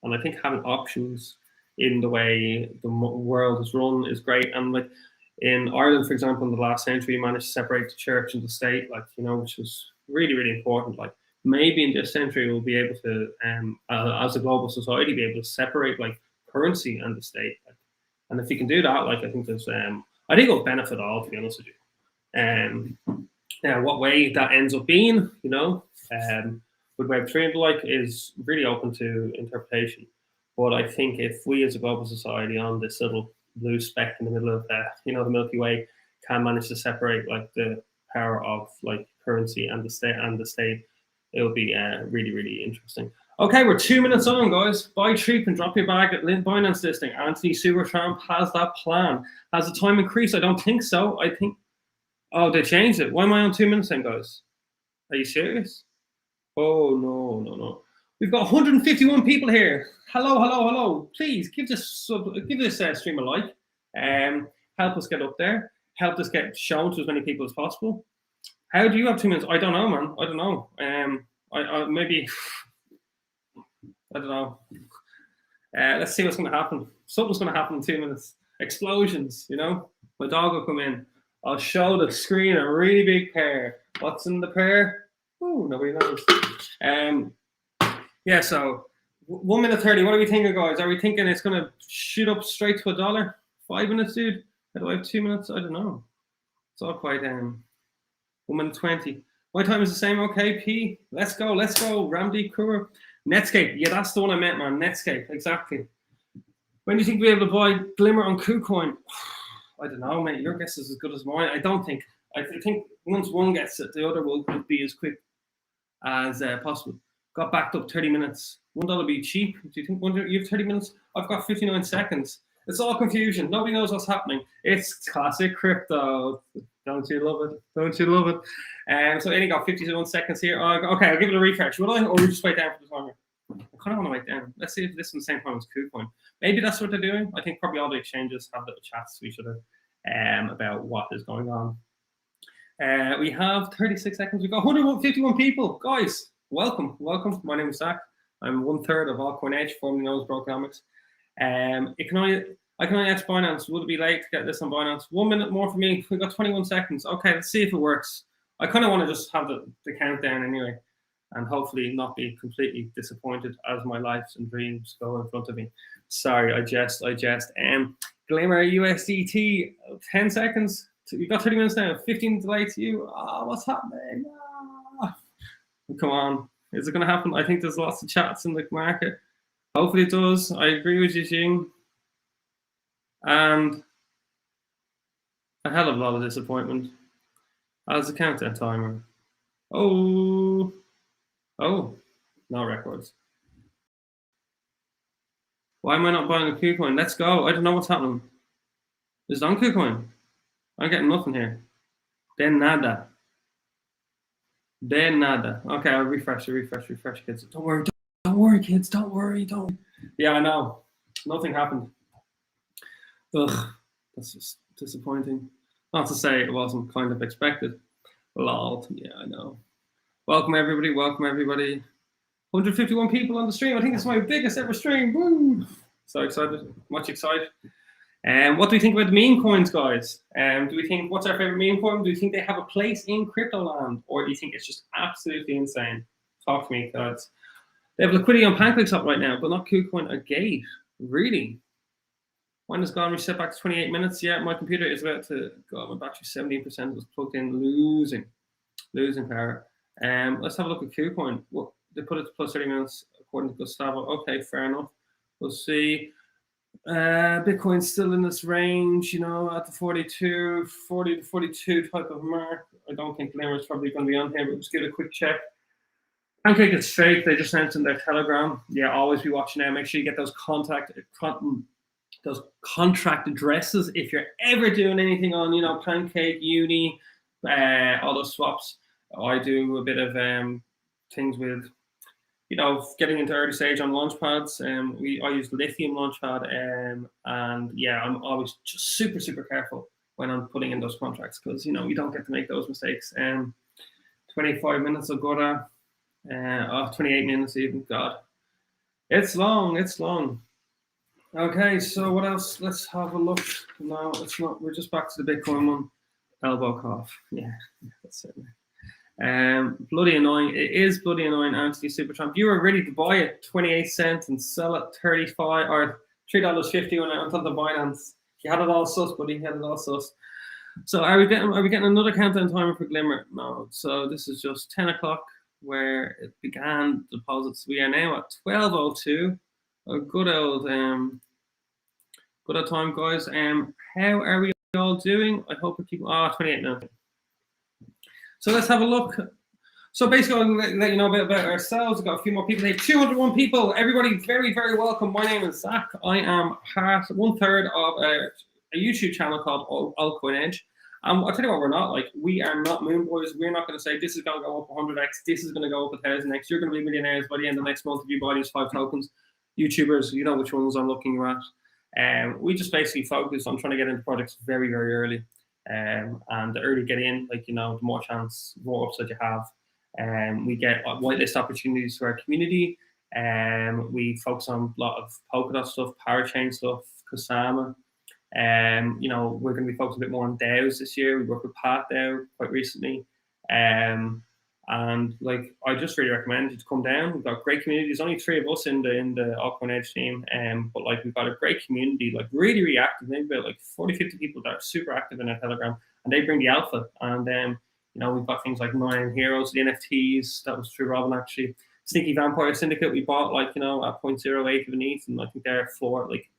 Speaker 1: And I think having options in the way the world is run is great. And, like, in Ireland, for example, in the last century, we managed to separate the church and the state, like, which was really, really important. Like, maybe in this century, we'll be able to, as a global society, be able to separate, like, currency and the state. Like, and if you can do that, like, I think there's, I think it'll benefit all, to be honest with you. Now, what way that ends up being, with Web3 and the like, is really open to interpretation. But I think if we as a global society on this little blue speck in the middle of the Milky Way can manage to separate, like, the power of, like, currency and the state, it will be really, really interesting. Okay, we're 2 minutes on, guys. Buy cheap and drop your bag at BINANCE listing. Anthony Supertramp has that plan. Has the time increased? I don't think so. I think, oh, they changed it. Why am I on 2 minutes then, guys? Are you serious? Oh, no. We've got 151 people here. Hello. Please give this stream a like. Help us get up there. Help us get shown to as many people as possible. How do you have 2 minutes? I don't know, man. I don't know. Maybe, I don't know. Let's see what's going to happen. Something's going to happen in 2 minutes. Explosions, My dog will come in. I'll show the screen a really big pair. What's in the pair? Oh, nobody knows. Yeah, so 1 minute 30. What are we thinking, guys? Are we thinking it's going to shoot up straight to $1? 5 minutes, dude? How do I have 2 minutes? I don't know. It's all quite 1 minute 20. My time is the same. Okay, P. Let's go. Ramdeep Kaur. Netscape. Yeah, that's the one I meant, man. Netscape. Exactly. When do you think we'll be able to buy Glimmer on Kucoin? I don't know, mate. Your guess is as good as mine. I don't think. I think once one gets it, the other will be as quick as possible. Got backed up 30 minutes. $1 be cheap. Do you think you have 30 minutes? I've got 59 seconds. It's all confusion. Nobody knows what's happening. It's classic crypto. Don't you love it? So I only got 51 seconds here. Okay, I'll give it a refresh. Will I? Or we just wait down for the timer? I kind of want to wait down. Let's see if this is the same time as Kucoin. Maybe that's what they're doing. I think probably all the exchanges have little chats to each other about what is going on. We have 36 seconds. We've got 151 people. Guys, welcome. My name is Zach. I'm 1/3 of Altcoin Edge, formerly known as Brokenomics. I can only ask Binance. Would it be late to get this on Binance? 1 minute more for me. We've got 21 seconds. Okay, let's see if it works. I kind of want to just have the countdown anyway, and hopefully not be completely disappointed as my lives and dreams go in front of me. Sorry, I jest. GLMR USDT, 10 seconds. We've got 30 minutes now. 15 delay to you. What's happening? Come on. Is it going to happen? I think there's lots of chats in the market. Hopefully it does. I agree with you, Jing. And a hell of a lot of disappointment as a countdown timer. Oh, no records. Why am I not buying a Kucoin? Let's go. I don't know what's happening. Is it on Kucoin? I'm getting nothing here. De nada. Okay, I'll refresh, kids. Don't worry, kids. Don't worry. Yeah, I know. Nothing happened. Ugh, that's just disappointing. Not to say it wasn't kind of expected. Lol. Yeah, I know. Welcome everybody. 151 people on the stream. I think it's my biggest ever stream. Woo! So excited. Much excited. What do we think about the meme coins, guys? Do we think, what's our favorite meme coin? Do you think they have a place in crypto land, or do you think it's just absolutely insane? Talk to me, guys. They have liquidity on PancakeSwap right now, but not KuCoin or Gate. Really? Mine has gone reset back to 28 minutes. Yeah, my computer is about to go. My battery 17% was plugged in, losing power. Let's have a look at KuCoin. Well, they put it to plus 30 minutes according to Gustavo. Okay, fair enough. We'll see. Bitcoin's still in this range, you know, at the 40 to 42 type of mark. I don't think GLMR is probably going to be on here, but just give it a quick check. Pancake is fake. They just announced in their Telegram. Yeah, always be watching now. Make sure you get those contract addresses if you're ever doing anything on, you know, Pancake, Uni, all those swaps. I do a bit of things with, you know, getting into early stage on launchpads. I use Lithium Launchpad, and yeah, I'm always just super careful when I'm putting in those contracts, because, you know, you don't get to make those mistakes. 25 minutes of good 28 minutes even. God, it's long. Okay, so what else? Let's have a look. No, it's not. We're just back to the Bitcoin one. Elbow cough. Yeah, that's it. Bloody annoying. It is bloody annoying, Anthony Supertramp. You were ready to buy it 28 cents and sell it 35 or $3.50 when I went on the Binance. You had it all sus, buddy. You had it all sus. So are we getting another countdown timer for GLMR? No. So this is just 10 o'clock where it began deposits. We are now at 12:02. A good old time, guys. How are we all doing? I hope we keep 28 now. So let's have a look. So basically, I'll let you know a bit about ourselves. We've got a few more people here. 201 people. Everybody, very welcome. My name is Zach. I am one third of a YouTube channel called Altcoin Edge. I'll tell you what, we're not like. We are not moon boys. We're not going to say this is going to go up 100x. This is going to go up 1000x. You're going to be millionaires by the end of next month if you buy these 5 tokens. YouTubers, you know which ones I'm looking at. We just basically focus on trying to get into projects very early. And the earlier you get in, like, you know, the more chance, the more upside you have. We get whitelist opportunities to our community. We focus on a lot of Polkadot stuff, Parachain stuff, Kusama. You know, we're going to be focused a bit more on DAOs this year. We worked with PatDAO quite recently. And like, I just really recommend you to come down. We've got great community. There's only 3 of us in the Altcoin Edge team, but like, we've got a great community, like really active. Maybe about like 40-50 people that are super active in our Telegram, and they bring the alpha. And you know, we've got things like 9 Heroes, the NFTs. That was through Robin actually. Sneaky Vampire Syndicate we bought, like, you know, at 0.08 of an ETH, and I think they're for like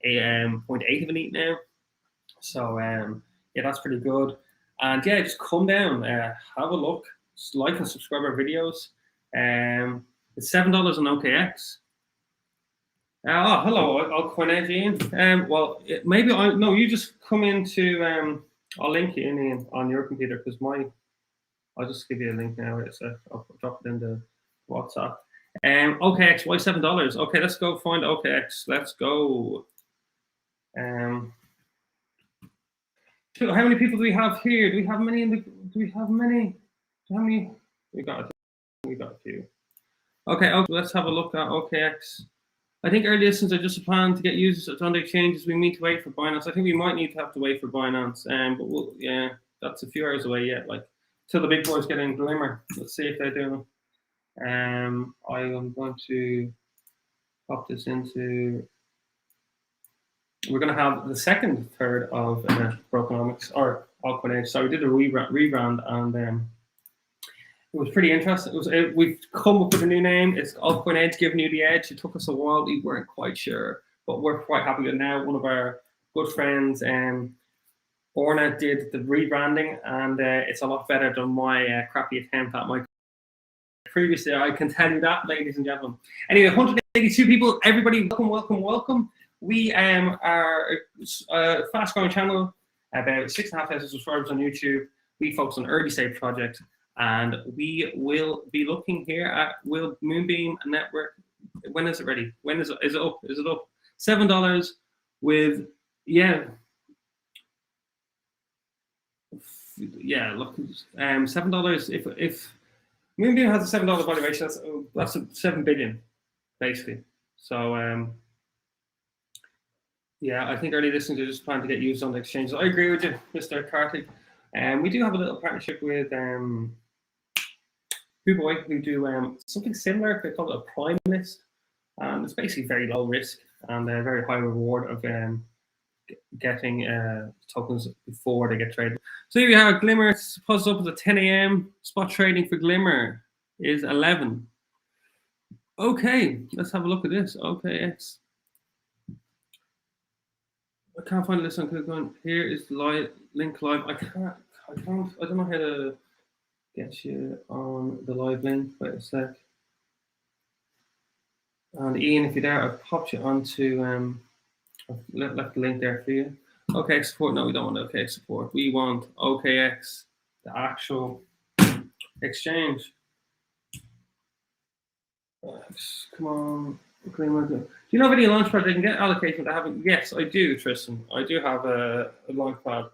Speaker 1: a 0.8 of an ETH now. So yeah, that's pretty good. And yeah, just come down, have a look. Like and subscribe our videos. It's $7 on OKX. Hello, Altcoin Edge, Ian. Well, maybe you just come into. I'll link you in, Ian, on your computer, because I'll just give you a link now. So I'll drop it in the WhatsApp. OKX, why $7? Okay, let's go find OKX. Let's go. How many people do we have here? Do we have many do we have many? How many? We got a few. Okay, let's have a look at OKX. I think earlier, since I just planned to get users on the exchanges, we need to wait for Binance. I think we might have to wait for Binance, but yeah, that's a few hours away yet. Like till the big boys get in Glimmer. Let's see if they're doing it. I am going to pop this into. We're going to have the second third of Brokenomics or Altcoin Edge. So we did a rebrand, and it was pretty interesting. We've come up with a new name. It's Altcoin Edge, giving you the edge. It took us a while. We weren't quite sure, but we're quite happy with it now. One of our good friends, Orna, did the rebranding, and it's a lot better than my crappy attempt at my previously. I can tell you that, ladies and gentlemen. Anyway, 182 people. Everybody, welcome, welcome, welcome. We are a fast-growing channel, about 6,500 subscribers on YouTube. We focus on early-stage projects, and we will be looking here at will MoonBeam network. When is it ready? When is it? Is it up? Is it up? $7 with Look, $7. If MoonBeam has a $7 valuation, that's a 7 billion, basically. So I think early listeners are just trying to get used on the exchanges. I agree with you, Mr. Kartik. We do have a little partnership with Kucoin. We do something similar. They call it a prime list, and it's basically very low risk and a very high reward of getting tokens before they get traded. So here we have Glimmer. It's posted up at 10 a.m. Spot trading for Glimmer is 11. Okay, let's have a look at this. OKX. I can't find this on Kucoin. Here is the link live. I don't know how to get you on the live link. Wait a sec. And Ian, if you're there, I've popped you onto I've left the link there for you. OKX support. No, we don't want OKX support. We want OKX, the actual exchange. Come on. Do you know of any launch pad they can get allocation? I haven't. Yes, I do, Tristan. I do have a launch pad.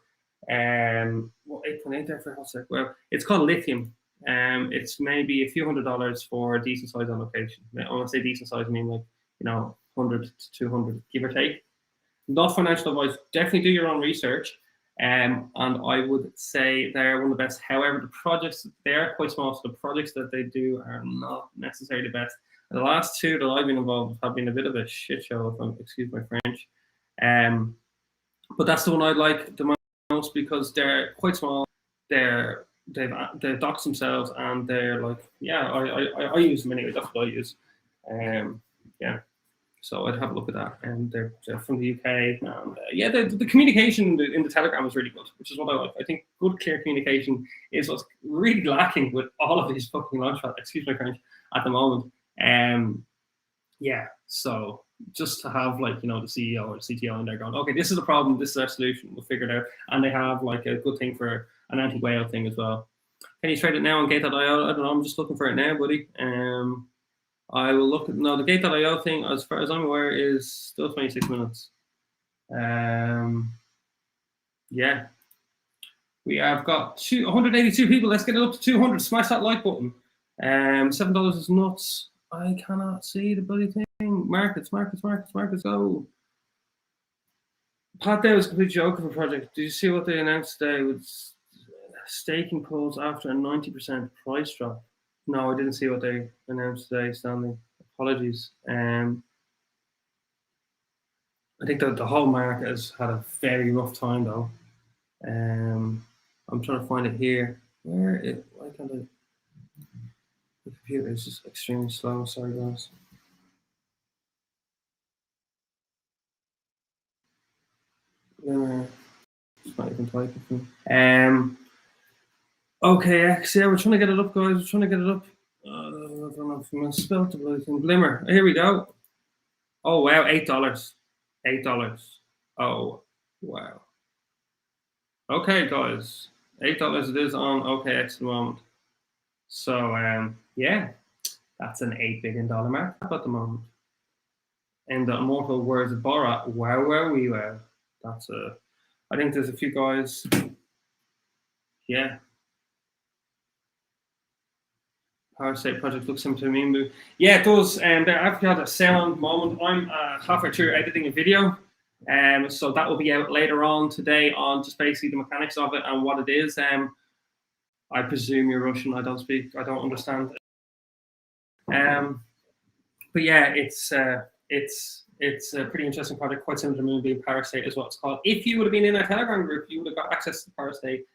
Speaker 1: 8.8 there for a hot sec. Well, it's called Lithium. It's maybe a few $100s for a decent size allocation. When I say decent size, I mean like 100 to 200, give or take. Not financial advice. Definitely do your own research. And I would say they're one of the best. However, the projects, they are quite small, so the projects that they do are not necessarily the best. The last two that I've been involved with have been a bit of a shit show, if I'm, excuse my French. But that's the one I like the most because they're quite small. They've doxed themselves, and they're like, I use them anyway. That's what I use. So I'd have a look at that. And they're from the UK. And the communication in the Telegram is really good, which is what I like. I think good, clear communication is what's really lacking with all of these fucking launchpads, excuse my French, at the moment. So just to have the CEO or the CTO in there going, okay, this is the problem, this is our solution, we'll figure it out. And they have a good thing for an anti-whale thing as well. Can you trade it now on Gate.io? I don't know, I'm just looking for it now, buddy. I will look at, the Gate.io thing, as far as I'm aware, is still 26 minutes. We have got 182 people. Let's get it up to 200. Smash that like button. $7 is nuts. I cannot see the bloody thing. Markets, go. Pat Dow is a complete joke of a project. Did you see what they announced today with staking pools after a 90% price drop? No, I didn't see what they announced today, Stanley. Apologies. I think that the whole market has had a very rough time, though. I'm trying to find it here. Why can't I? The computer is just extremely slow. Sorry, guys. It's not even typing. OKX, we're trying to get it up, guys. We're trying to get it up. I don't know if I'm going to spell it, but I can Glimmer. Here we go. Oh, wow, $8. $8. Oh, wow. Okay, guys. $8 it is on OKX at the moment. So, that's an $8 billion market at the moment. In the immortal words of Borat, wow. That's I think there's a few guys. Power State project looks similar to MoonBeam. Yeah, it does. I've got a sale on the moment. I'm halfway through editing a video. So that will be out later on today on just basically the mechanics of it and what it is. I presume you're Russian. I don't understand. But yeah, it's a pretty interesting project, quite similar to MoonBeam. Parasite is what it's called. If you would have been in our Telegram group, you would have got access to the Parasite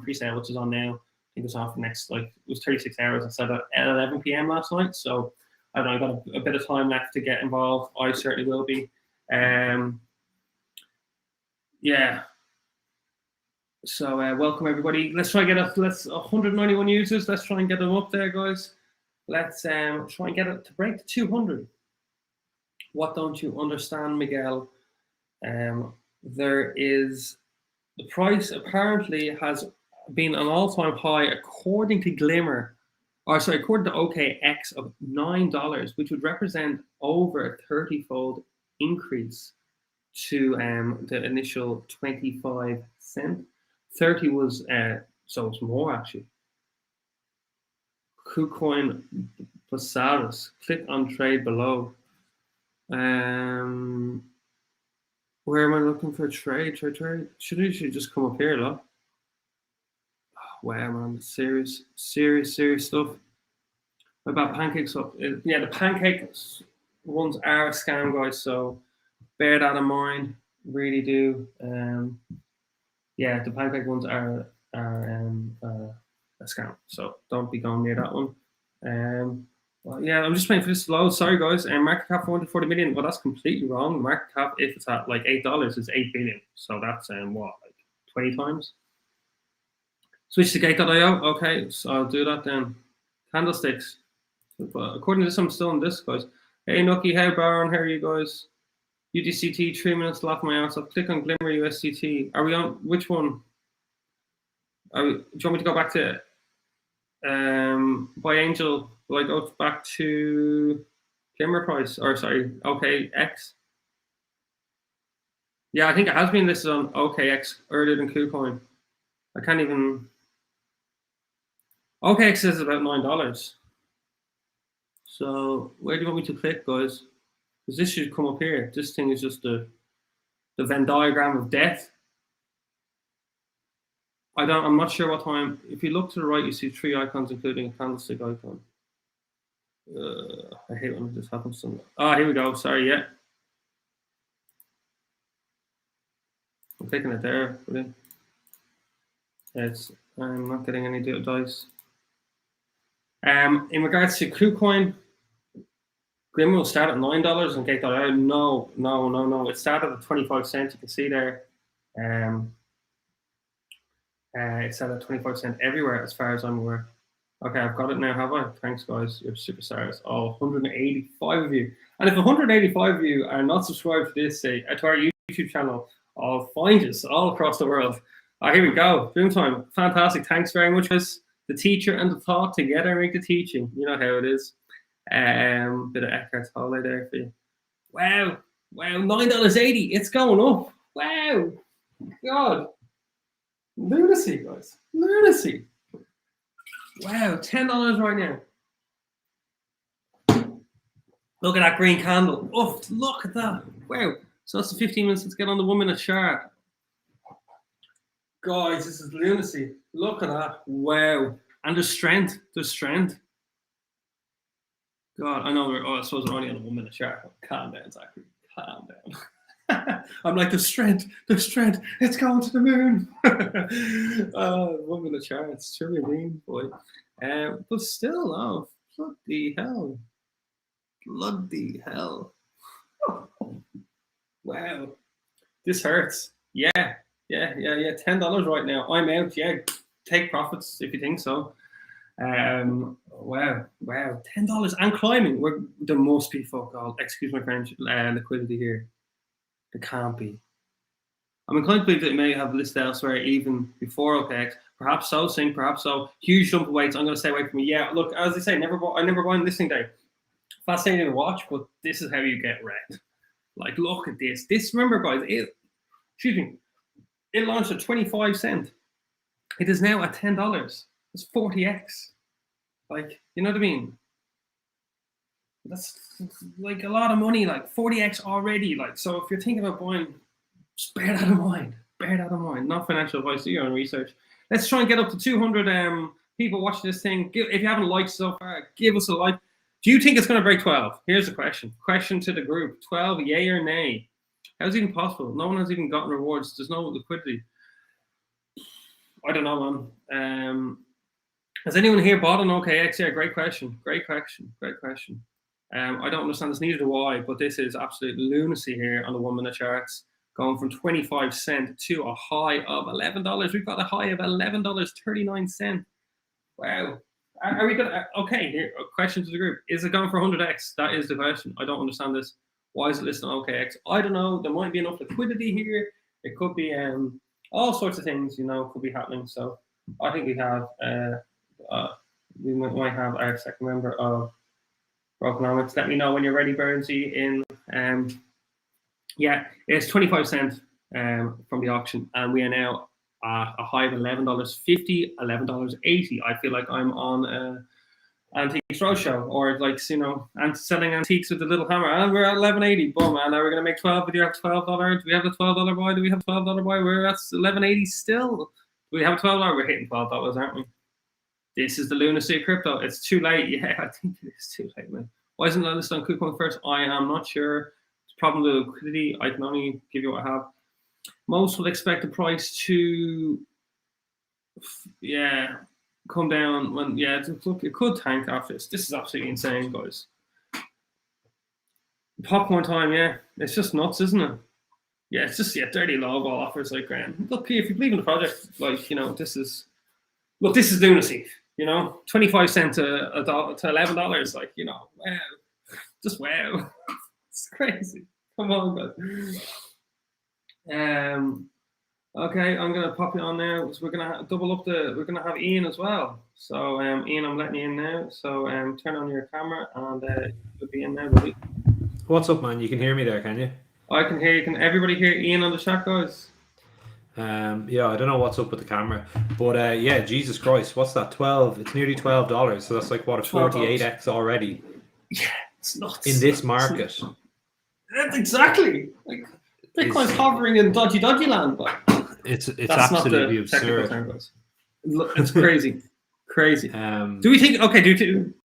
Speaker 1: pre-sale, which is on now. I think it's on for the next, like, it was 36 hours instead of 11 p.m. last night. So I don't know, I've got a bit of time left to get involved. I certainly will be. Yeah. So welcome everybody. Let's try and get let's 191 users. Let's try and get them up there, guys. Let's try and get it to break the 200. What don't you understand, Miguel? There is, the price apparently has been an all-time high according to GLMR, according to OKX, of $9, which would represent over a 30-fold increase to the initial 25 cent. 30 was so it's more actually. Kucoin Plasaris. Click on trade below. Where am I looking for a trade? Should just come up here, look. Oh, wow, man, serious stuff. What about pancakes up? Yeah, the pancake ones are a scam, guys. So bear that in mind. Really do. Yeah, the pancake ones are a scam. So don't be going near that one. Well, yeah, I'm just waiting for this to load. Sorry, guys. Market cap 440 million. Well, that's completely wrong. Market cap, if it's at like $8, is 8 billion. So that's what, like 20 times. Switch to gate.io. Okay, so I'll do that then. Candlesticks. But according to this, I'm still on this, guys. Hey, Nucky, hey, Baron, how are you guys? UDCT, 3 minutes, laugh my ass off. Click on GLMR USDT. Are we on which one? Do you want me to go back to by Angel? Will I go back to GLMR price? Or sorry, OKX? Yeah, I think it has been listed on OKX earlier than KuCoin. I can't even. OKX is about $9. So where do you want me to click, guys? Because this should come up here. This thing is just the Venn diagram of death. I'm not sure what time. If you look to the right, you see 3 icons, including a candlestick icon. I hate when this happens. Oh, here we go. Sorry, yeah. I'm clicking it there. I'm not getting any dice. In regards to KuCoin, GLMR will start at $9 and gate.io. No. It started at 25 cents. You can see there. It's at 25 cents everywhere, as far as I'm aware. Okay, I've got it now, have I? Thanks, guys. You're superstars. Oh, 185 of you. And if 185 of you are not subscribed to this, to our YouTube channel, I'll find you all across the world. Here we go. Boom time. Fantastic. Thanks very much, guys. The teacher and the thought together make the teaching. You know how it is. Bit of Eckhart Tolle there for you. Wow, $9.80. It's going up. Wow, God, lunacy, guys, lunacy. Wow, $10 right now. Look at that green candle. Oh, look at that. Wow. So that's the 15 minutes. Let's get on the 1 minute chart. Guys, this is lunacy. Look at that. Wow. And there's strength. God, I know I suppose we're only on a 1 minute chart. Calm down, Zachary. Calm down. I'm like, the strength. It's going to the moon. 1 minute chart. It's truly mean, boy. But still, oh, bloody hell. Wow. This hurts. Yeah. $10 right now. I'm out. Yeah. Take profits if you think so. Wow, $10 and climbing. There must be excuse my French, liquidity here. There can't be. I'm inclined to believe that it may have listed elsewhere even before OKX. Perhaps so, Sync, perhaps so. Huge jump of weights. I'm going to stay away from it. Yeah, look, as I say, I never buy on listing day. Fascinating to watch, but this is how you get wrecked. Like, look at this. Remember, guys, it launched at 25 cents. It is now at $10. It's 40x. Like, you know what I mean? That's like a lot of money, like 40x already. Like, so if you're thinking about buying, just bear that in mind. Not financial advice, do your own research. Let's try and get up to 200 people watching this thing. If you haven't liked so far, give us a like. Do you think it's going to break 12? Here's the question. Question to the group. 12, yay or nay? How's it even possible? No one has even gotten rewards. There's no liquidity. I don't know, man. Has anyone here bought an OKX? Yeah, great question. Great question. Great question. I don't understand this, neither do I, but this is absolute lunacy here on the 1 minute charts. Going from 25 cents to a high of $11. We've got a high of $11.39. Wow. Are we gonna? Okay, here. Question to the group: is it going for 100x? That is the question. I don't understand this. Why is it listed on OKX? I don't know. There might be enough liquidity here. It could be all sorts of things. Could be happening. So I think we have we might have our second member of Brokenomics. Let me know when you're ready, Bernsey. Yeah, it's 25 cents from the auction, and we are now a high of $11.50, $11.80. I feel like I'm on Antiques Roadshow, or like and selling antiques with the little hammer. And we're at $11.80. Boom, and now we're gonna make 12. Do you have $12? Do we have a $12 buy? Do we have a $12 buy? We're at $11.80 still. Do we have a $12? We're hitting $12, aren't we? This is the lunacy of crypto. It's too late. Yeah, I think it is too late, man. Why isn't that listed on Kucoin first? I am not sure. It's problem with liquidity. I can only give you what I have. Most would expect the price to, come down when, look, it could tank after this. This is absolutely insane, guys. Popcorn time, yeah. It's just nuts, isn't it? Yeah, it's just, dirty lowball offers like grand. Look, if you believe in the project, this is lunacy. 25 cents to $11, wow. Just wow. It's crazy. Come on, guys. Okay, I'm gonna pop you on there. So we're gonna double up we're gonna have Ian as well. So Ian, I'm letting you in now. So turn on your camera and you'll be in now, buddy.
Speaker 2: What's up, man? You can hear me there, can you?
Speaker 1: I can hear you. Can everybody hear Ian on the chat, guys?
Speaker 2: Yeah, I don't know what's up with the camera, but Jesus Christ, what's that? 12? It's nearly $12. So that's like what, a 48x already?
Speaker 1: Yeah, it's nuts.
Speaker 2: In this market.
Speaker 1: Exactly. Like Bitcoin's hovering in dodgy land, but
Speaker 2: it's absolutely absurd.
Speaker 1: It's crazy. Do we think? Okay,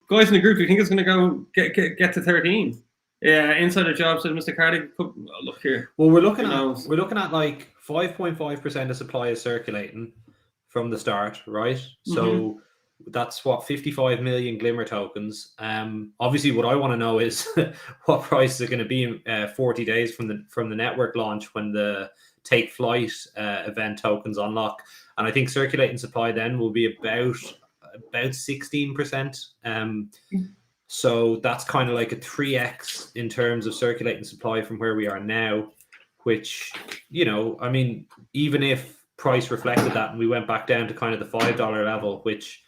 Speaker 1: guys in the group, do you think it's going to go get to 13? Yeah, insider job said Mr. Cardi. Look here.
Speaker 2: Well, we're looking at like 5.5% of supply is circulating from the start, right? So that's what, 55 million Glimmer tokens. Obviously, what I want to know is what price is going to be 40 days from the network launch when the Take Flight event tokens unlock, and I think circulating supply then will be about 16%. So that's kind of like a 3x in terms of circulating supply from where we are now, which, I mean, even if price reflected that and we went back down to kind of the $5 level, which,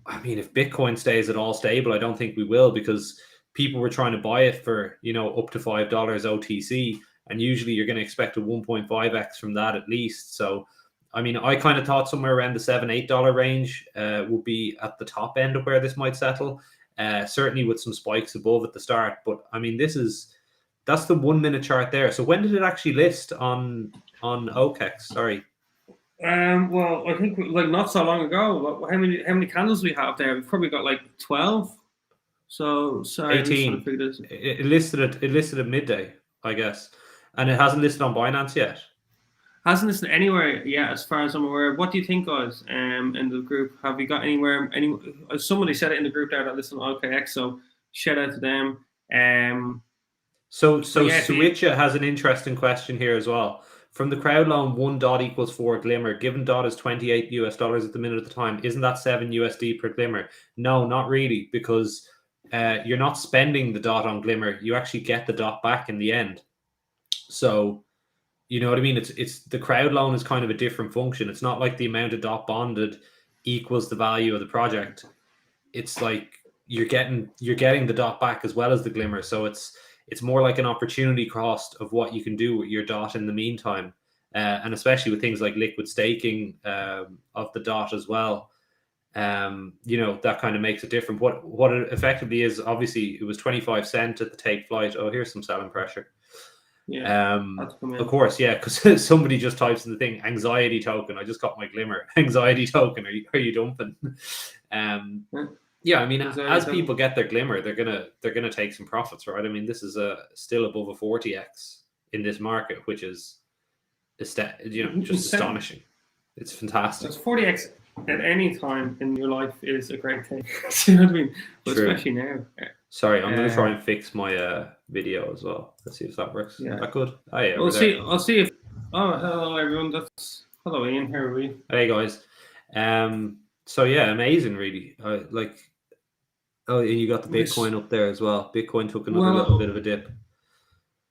Speaker 2: I mean, if Bitcoin stays at all stable, I don't think we will, because people were trying to buy it for, up to $5 OTC, and usually you're going to expect a 1.5x from that at least. So, I mean, I kind of thought somewhere around the $7-8 range would be at the top end of where this might settle. Certainly with some spikes above at the start, but I mean, that's the 1 minute chart there. So when did it actually list on OKEX? Sorry.
Speaker 1: Well, I think like not so long ago. How many candles we have there? We've probably got like 12. So sorry,
Speaker 2: 18. It listed at midday, I guess, and it hasn't listed on Binance yet.
Speaker 1: Hasn't listed anywhere yet, as far as I'm aware. What do you think, guys? In the group, have we got anywhere? Somebody said it in the group there that listed on OKX. So shout out to them.
Speaker 2: So Switcha has an interesting question here as well. From the crowd loan, 1 DOT equals 4 Glimmer. Given DOT is $28 at the minute at the time, isn't that $7 per Glimmer? No, not really, because you're not spending the DOT on Glimmer. You actually get the DOT back in the end. So, you know what I mean? It's the crowd loan is kind of a different function. It's not like the amount of DOT bonded equals the value of the project. It's like you're getting the DOT back as well as the Glimmer. So it's more like an opportunity cost of what you can do with your DOT in the meantime. And especially with things like liquid staking of the DOT as well. That kind of makes it different. What it effectively is, obviously, it was 25 cents at the Take Flight. Oh, here's some selling pressure.
Speaker 1: Yeah.
Speaker 2: Of course, yeah, because somebody just types in the thing anxiety token. I just got my glimmer anxiety token. Are you dumping? Yeah, I mean, as people get their glimmer, they're gonna take some profits, right? I mean, this is still above a 40x in this market, which is just astonishing. It's fantastic.
Speaker 1: It's 40x at any time in your life is a great thing. Do you know what I mean? But especially now.
Speaker 2: Sorry, I'm going to try and fix my video as well. Let's see if that works. Yeah. That good? Oh, yeah.
Speaker 1: I'll see if... Oh, hello, everyone. That's... Hello, Ian. How are we?
Speaker 2: Hey, guys. So, yeah, amazing, really. Oh, you got the Bitcoin up there as well. Bitcoin took another little bit of a dip.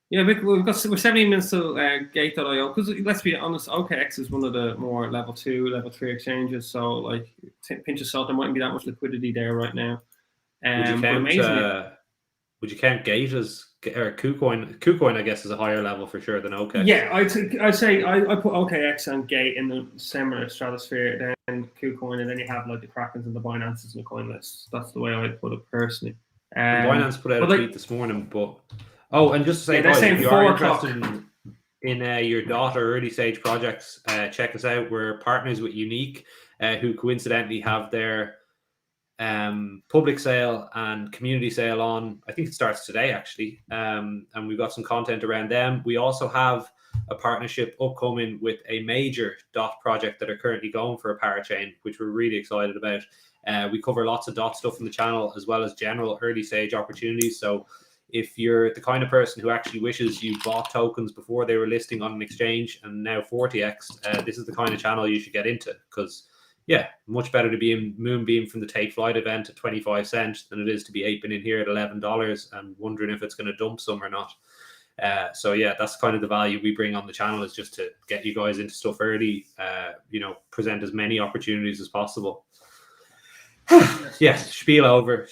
Speaker 1: Yeah, we're 17 minutes till Gate.io, because let's be honest, OKX is one of the more level 2, level 3 exchanges, so like pinch of salt, there mightn't be that much liquidity there right now.
Speaker 2: Would you count Gate as, or Kucoin? Kucoin, I guess, is a higher level for sure than OKX.
Speaker 1: Yeah, I'd say I put OKX and Gate in the similar stratosphere, then Kucoin, and then you have like the Krakens and the Binances and the coin lists. That's the way I'd put it personally.
Speaker 2: Binance put out a tweet this morning, but... Oh, and just to say, guys, if you are interested in your DOT or early stage projects, check us out. We're partners with Unique, who coincidentally have their public sale and community sale on. I think it starts today, actually. And we've got some content around them. We also have a partnership upcoming with a major DOT project that are currently going for a parachain, which we're really excited about. We cover lots of DOT stuff in the channel, as well as general early stage opportunities. So if you're the kind of person who actually wishes you bought tokens before they were listing on an exchange and now 40x, this is the kind of channel you should get into, because, yeah, much better to be in MoonBeam from the Take Flight event at 25 cents than it is to be aping in here at $11 and wondering if it's going to dump some or not. So, yeah, that's kind of the value we bring on the channel, is just to get you guys into stuff early, present as many opportunities as possible. Yeah, spiel over.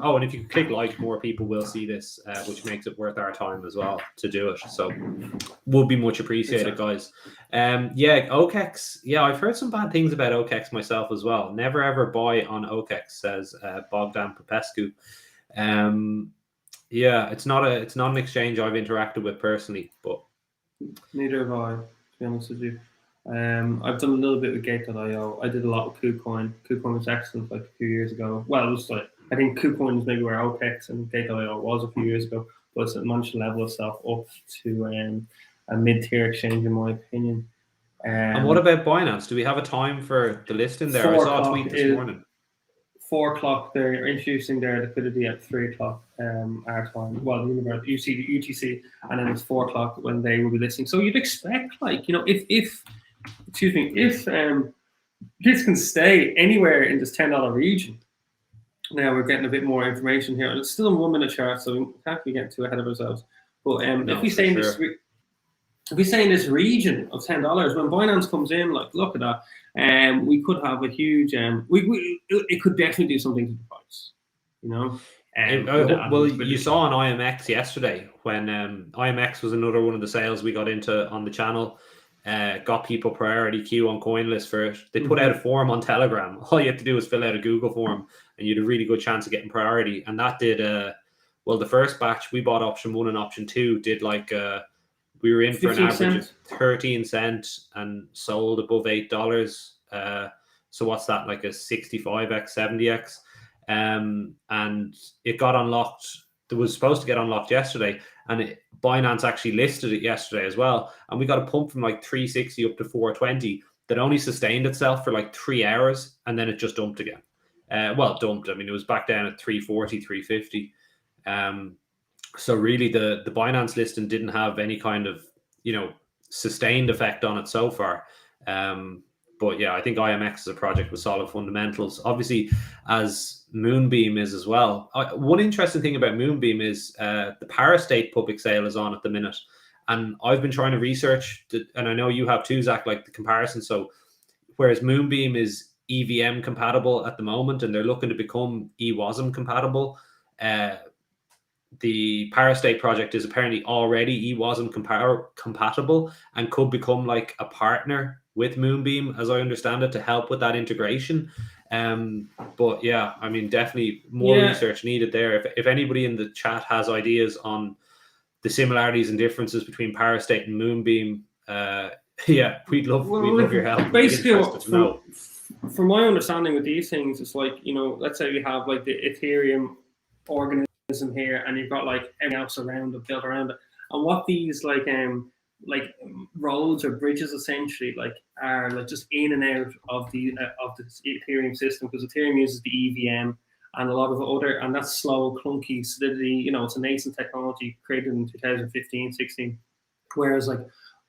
Speaker 2: Oh, and if you click like, more people will see this, which makes it worth our time as well to do it. So would be much appreciated, guys. Yeah, OKX. Yeah, I've heard some bad things about OKX myself as well. Never ever buy on OKX, says Bogdan Popescu. Yeah, it's not an exchange I've interacted with personally, but
Speaker 1: neither have I, to be honest with you. I've done a little bit with Gate.io. I did a lot with Kucoin. Kucoin was excellent like a few years ago. Well, it was like, I think Kucoin was maybe where OKX and Gate.io was a few years ago, but it's managed to level itself up to a mid-tier exchange, in my opinion.
Speaker 2: And what about Binance? Do we have a time for the listing there? I saw a tweet this morning.
Speaker 1: 4 o'clock, they're introducing their liquidity at 3 o'clock our time. Well, UTC, and then it's 4 o'clock when they will be listing. So you'd expect, like, if this can stay anywhere in this $10 region. Now we're getting a bit more information here. It's still a 1 minute chart, so we can't be getting too ahead of ourselves. But if we stay in this, if we stay in this region of $10, when Binance comes in, like, look at that, we could have a huge. It could definitely do something to the price,
Speaker 2: well, you saw on IMX yesterday when IMX was another one of the sales we got into on the channel. Got people priority queue on CoinList for it. They put out a form on Telegram. All you have to do is fill out a Google form, and you had a really good chance of getting priority. And that did the first batch we bought option 1 and option 2 did like we were in for an average of 13 cents and sold above $8. So what's that, like a 65x, 70x? And it got unlocked. It was supposed to get unlocked yesterday, and Binance actually listed it yesterday as well. And we got a pump from like 360 up to 420 that only sustained itself for like 3 hours, and then it just dumped again. Dumped. I mean, it was back down at 340, 350. So really, the Binance listing didn't have any kind of sustained effect on it so far. But yeah, I think IMX is a project with solid fundamentals, obviously, as MoonBeam is as well. One interesting thing about MoonBeam is the Parastate public sale is on at the minute. And I've been trying to research, and I know you have too, Zach, like the comparison. So whereas MoonBeam is EVM compatible at the moment, and they're looking to become EWASM compatible, the Parastate project is apparently already EWASM compatible and could become like a partner with MoonBeam, as I understand it, to help with that integration. But yeah, I mean, definitely more research needed there. If anybody in the chat has ideas on the similarities and differences between Parastate and Moonbeam. Yeah, we'd love your help.
Speaker 1: Basically, from my understanding with these things, it's like, you know, let's say we have like the Ethereum organism here, and you've got like everything else around it, built around it, and what these like roads or bridges essentially like are like just in and out of the Ethereum system, because Ethereum uses the EVM and a lot of other, and that's slow, clunky solidity. You know, it's a nascent technology created in 2015, 16. Whereas like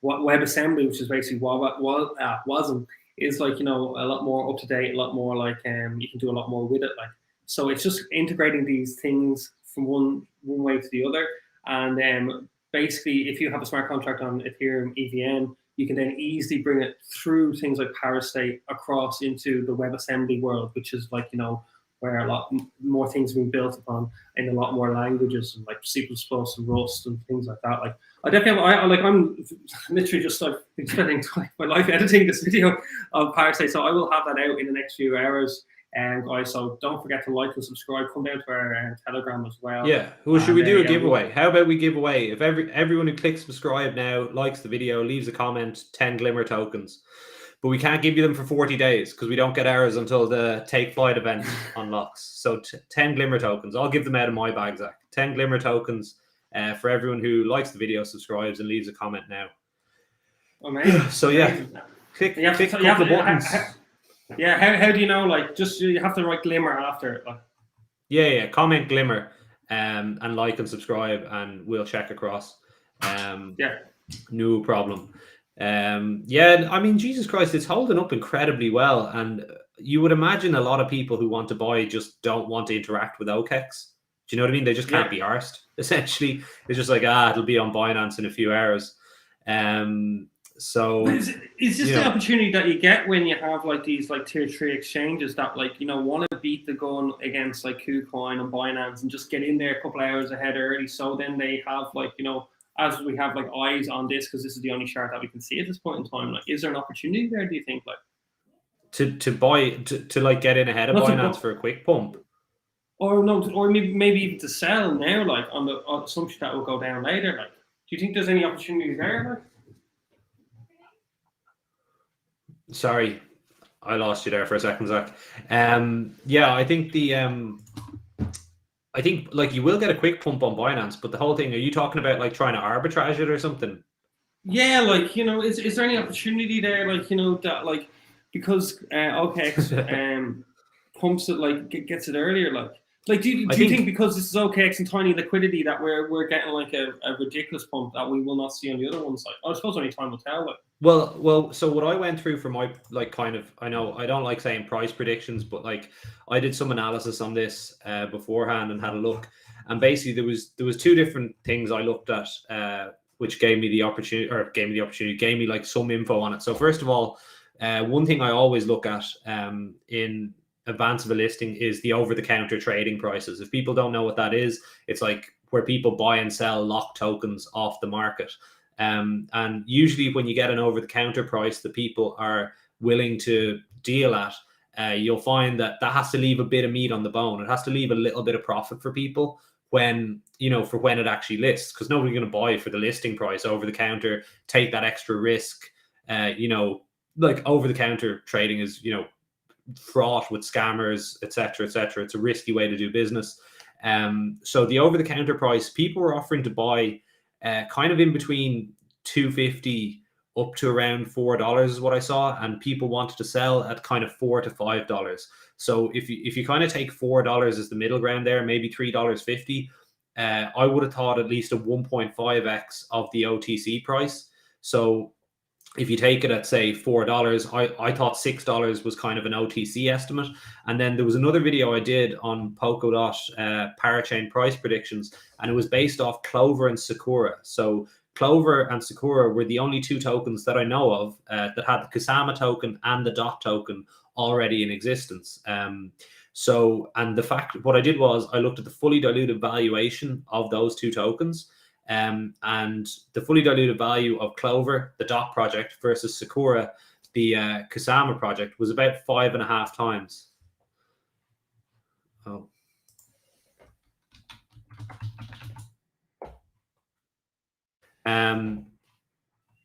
Speaker 1: what WebAssembly, which is basically wasn't, is like, you know, a lot more up to date, a lot more like you can do a lot more with it. Like, so it's just integrating these things from one way to the other. And basically, if you have a smart contract on Ethereum EVM, you can then easily bring it through things like Parastate across into the WebAssembly world, which is like, you know, where a lot more things have been built upon in a lot more languages, like C++ and Rust and things like that. Like, I definitely I'm literally just like spending my life editing this video of Parasite, so I will have that out in the next few hours. And guys, so don't forget to like and subscribe. Come down to our Telegram as well.
Speaker 2: Yeah, should we do a giveaway? How about we give away, if everyone who clicks subscribe now, likes the video, leaves a comment, 10 Glimmer tokens. But we can't give you them for 40 days because we don't get ours until the Take Flight event unlocks. So 10 Glimmer tokens. I'll give them out of my bag, Zach. 10 Glimmer tokens for everyone who likes the video, subscribes, and leaves a comment now.
Speaker 1: Amazing.
Speaker 2: So yeah, click the buttons.
Speaker 1: Yeah, how do you know? Like, just you have to write Glimmer after it. Like.
Speaker 2: Yeah. Comment Glimmer, and like and subscribe, and we'll check across.
Speaker 1: Yeah.
Speaker 2: No problem. Yeah, I mean, Jesus Christ, it's holding up incredibly well, and you would imagine a lot of people who want to buy just don't want to interact with Oxex. Do you know what I mean? They just can't be arsed. Essentially, it's just like, it'll be on Binance in a few hours. So
Speaker 1: is this the opportunity that you get when you have like these like tier 3 exchanges that, like, you know, want to beat the gun against like Kucoin and Binance and just get in there a couple hours ahead early, so then they have, like, you know, as we have like eyes on this because this is the only chart that we can see at this point in time. Like, is there an opportunity there, do you think, like
Speaker 2: to buy to like get in ahead of Binance for a quick pump?
Speaker 1: Or no, or maybe even to sell now, like on the assumption that will go down later. Like, do you think there's any opportunity there? Like?
Speaker 2: Sorry, I lost you there for a second, Zach. Yeah, I think like you will get a quick pump on Binance, but the whole thing, are you talking about like trying to arbitrage it or something?
Speaker 1: Yeah, like, you know, is there any opportunity there, like, you know, that like because Oxex pumps it, like gets it earlier, like do you think because this is OKX and tiny liquidity that we're getting like a ridiculous pump that we will not see on the other ones? Like, I suppose only time will tell. Like.
Speaker 2: Well, so what I went through for my, like, kind of, I know I don't like saying price predictions, but like I did some analysis on this beforehand and had a look, and basically there was two different things I looked at, which gave me like some info on it. So first of all, one thing I always look at in advance of a listing is the over-the-counter trading prices. If people don't know what that is, it's like where people buy and sell locked tokens off the market. And usually when you get an over-the-counter price that people are willing to deal at, you'll find that has to leave a bit of meat on the bone. It has to leave a little bit of profit for people when, you know, for when it actually lists, because nobody's going to buy for the listing price over the counter, take that extra risk. You know, like over-the-counter trading is, you know, fraught with scammers, etc., etc. It's a risky way to do business. So the over-the-counter price, people were offering to buy kind of in between $2.50 up to around $4 is what I saw, and people wanted to sell at kind of $4 to $5. So if you kind of take $4 as the middle ground there, maybe $3.50, I would have thought at least a 1.5x of the OTC price. So if you take it at, say, $4, I thought $6 was kind of an OTC estimate. And then there was another video I did on Polkadot Parachain price predictions, and it was based off Clover and Sakura. So Clover and Sakura were the only two tokens that I know of that had the Kusama token and the DOT token already in existence. And the fact, what I did was I looked at the fully diluted valuation of those two tokens. And the fully diluted value of Clover, the DOT project, versus Sakura, the Kusama project, was about 5.5 times. Oh.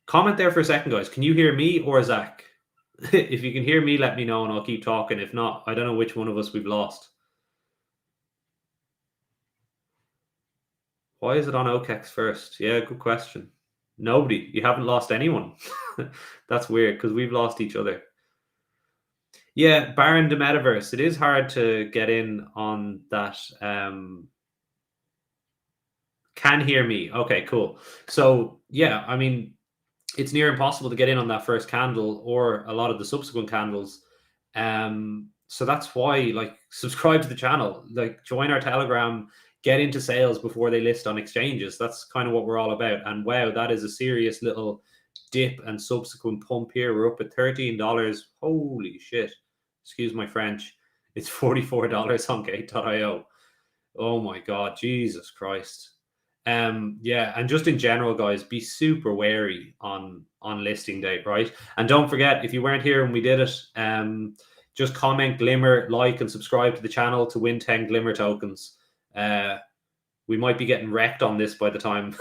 Speaker 2: Comment there for a second, guys. Can you hear me or Zach? If you can hear me, let me know and I'll keep talking. If not, I don't know which one of us we've lost. Why is it on Oxex first? Yeah, good question. Nobody. You haven't lost anyone. That's weird because we've lost each other. Yeah, Baron the Metaverse. It is hard to get in on that. Can hear me. Okay, cool. So, yeah, I mean, it's near impossible to get in on that first candle or a lot of the subsequent candles. So that's why, like, subscribe to the channel, like, join our Telegram, get into sales before they list on exchanges. That's kind of what we're all about. And wow, that is a serious little dip and subsequent pump here. We're up at $13. Holy shit. Excuse my French. It's $44 on gate.io. Oh my God, Jesus Christ. Yeah, and just in general, guys, be super wary on listing date, right? And don't forget, if you weren't here when we did it, just comment Glimmer, like, and subscribe to the channel to win 10 Glimmer tokens. We might be getting wrecked on this by the time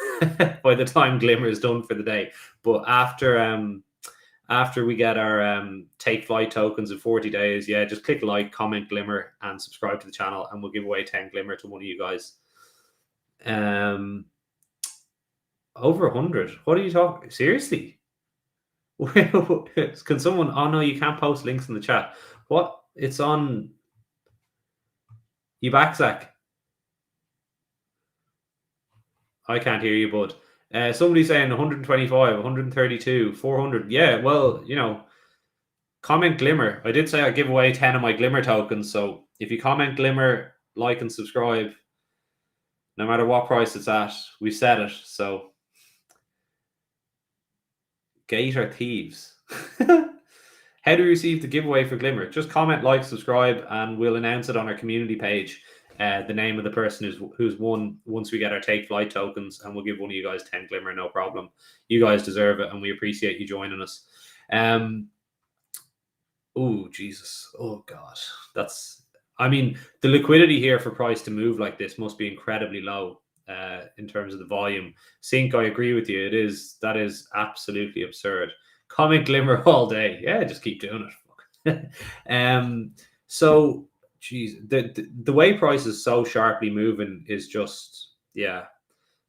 Speaker 2: by the time Glimmer is done for the day. But after we get our take flight tokens in 40 days, yeah, just click like, comment Glimmer, and subscribe to the channel, and we'll give away 10 Glimmer to one of you guys. Over 100. What are you talking? Seriously? Can someone? Oh no, you can't post links in the chat. What? It's on. You back, Zach? I can't hear you, bud. Somebody's saying 125, 132, 400. Yeah, well, you know, comment Glimmer. I did say I'd give away 10 of my Glimmer tokens. So if you comment Glimmer, like, and subscribe, no matter what price it's at, we said it. So Gate are thieves. How do you receive the giveaway for Glimmer? Just comment, like, subscribe, and we'll announce it on our community page. The name of the person who's won once we get our take flight tokens, and we'll give one of you guys 10 Glimmer, no problem. You guys deserve it, and we appreciate you joining us. Oh, Jesus. Oh, God. I mean, the liquidity here for price to move like this must be incredibly low in terms of the volume. Sync, I agree with you. That is absolutely absurd. Comment Glimmer all day. Yeah, just keep doing it. So, geez, the way price is so sharply moving is just, yeah,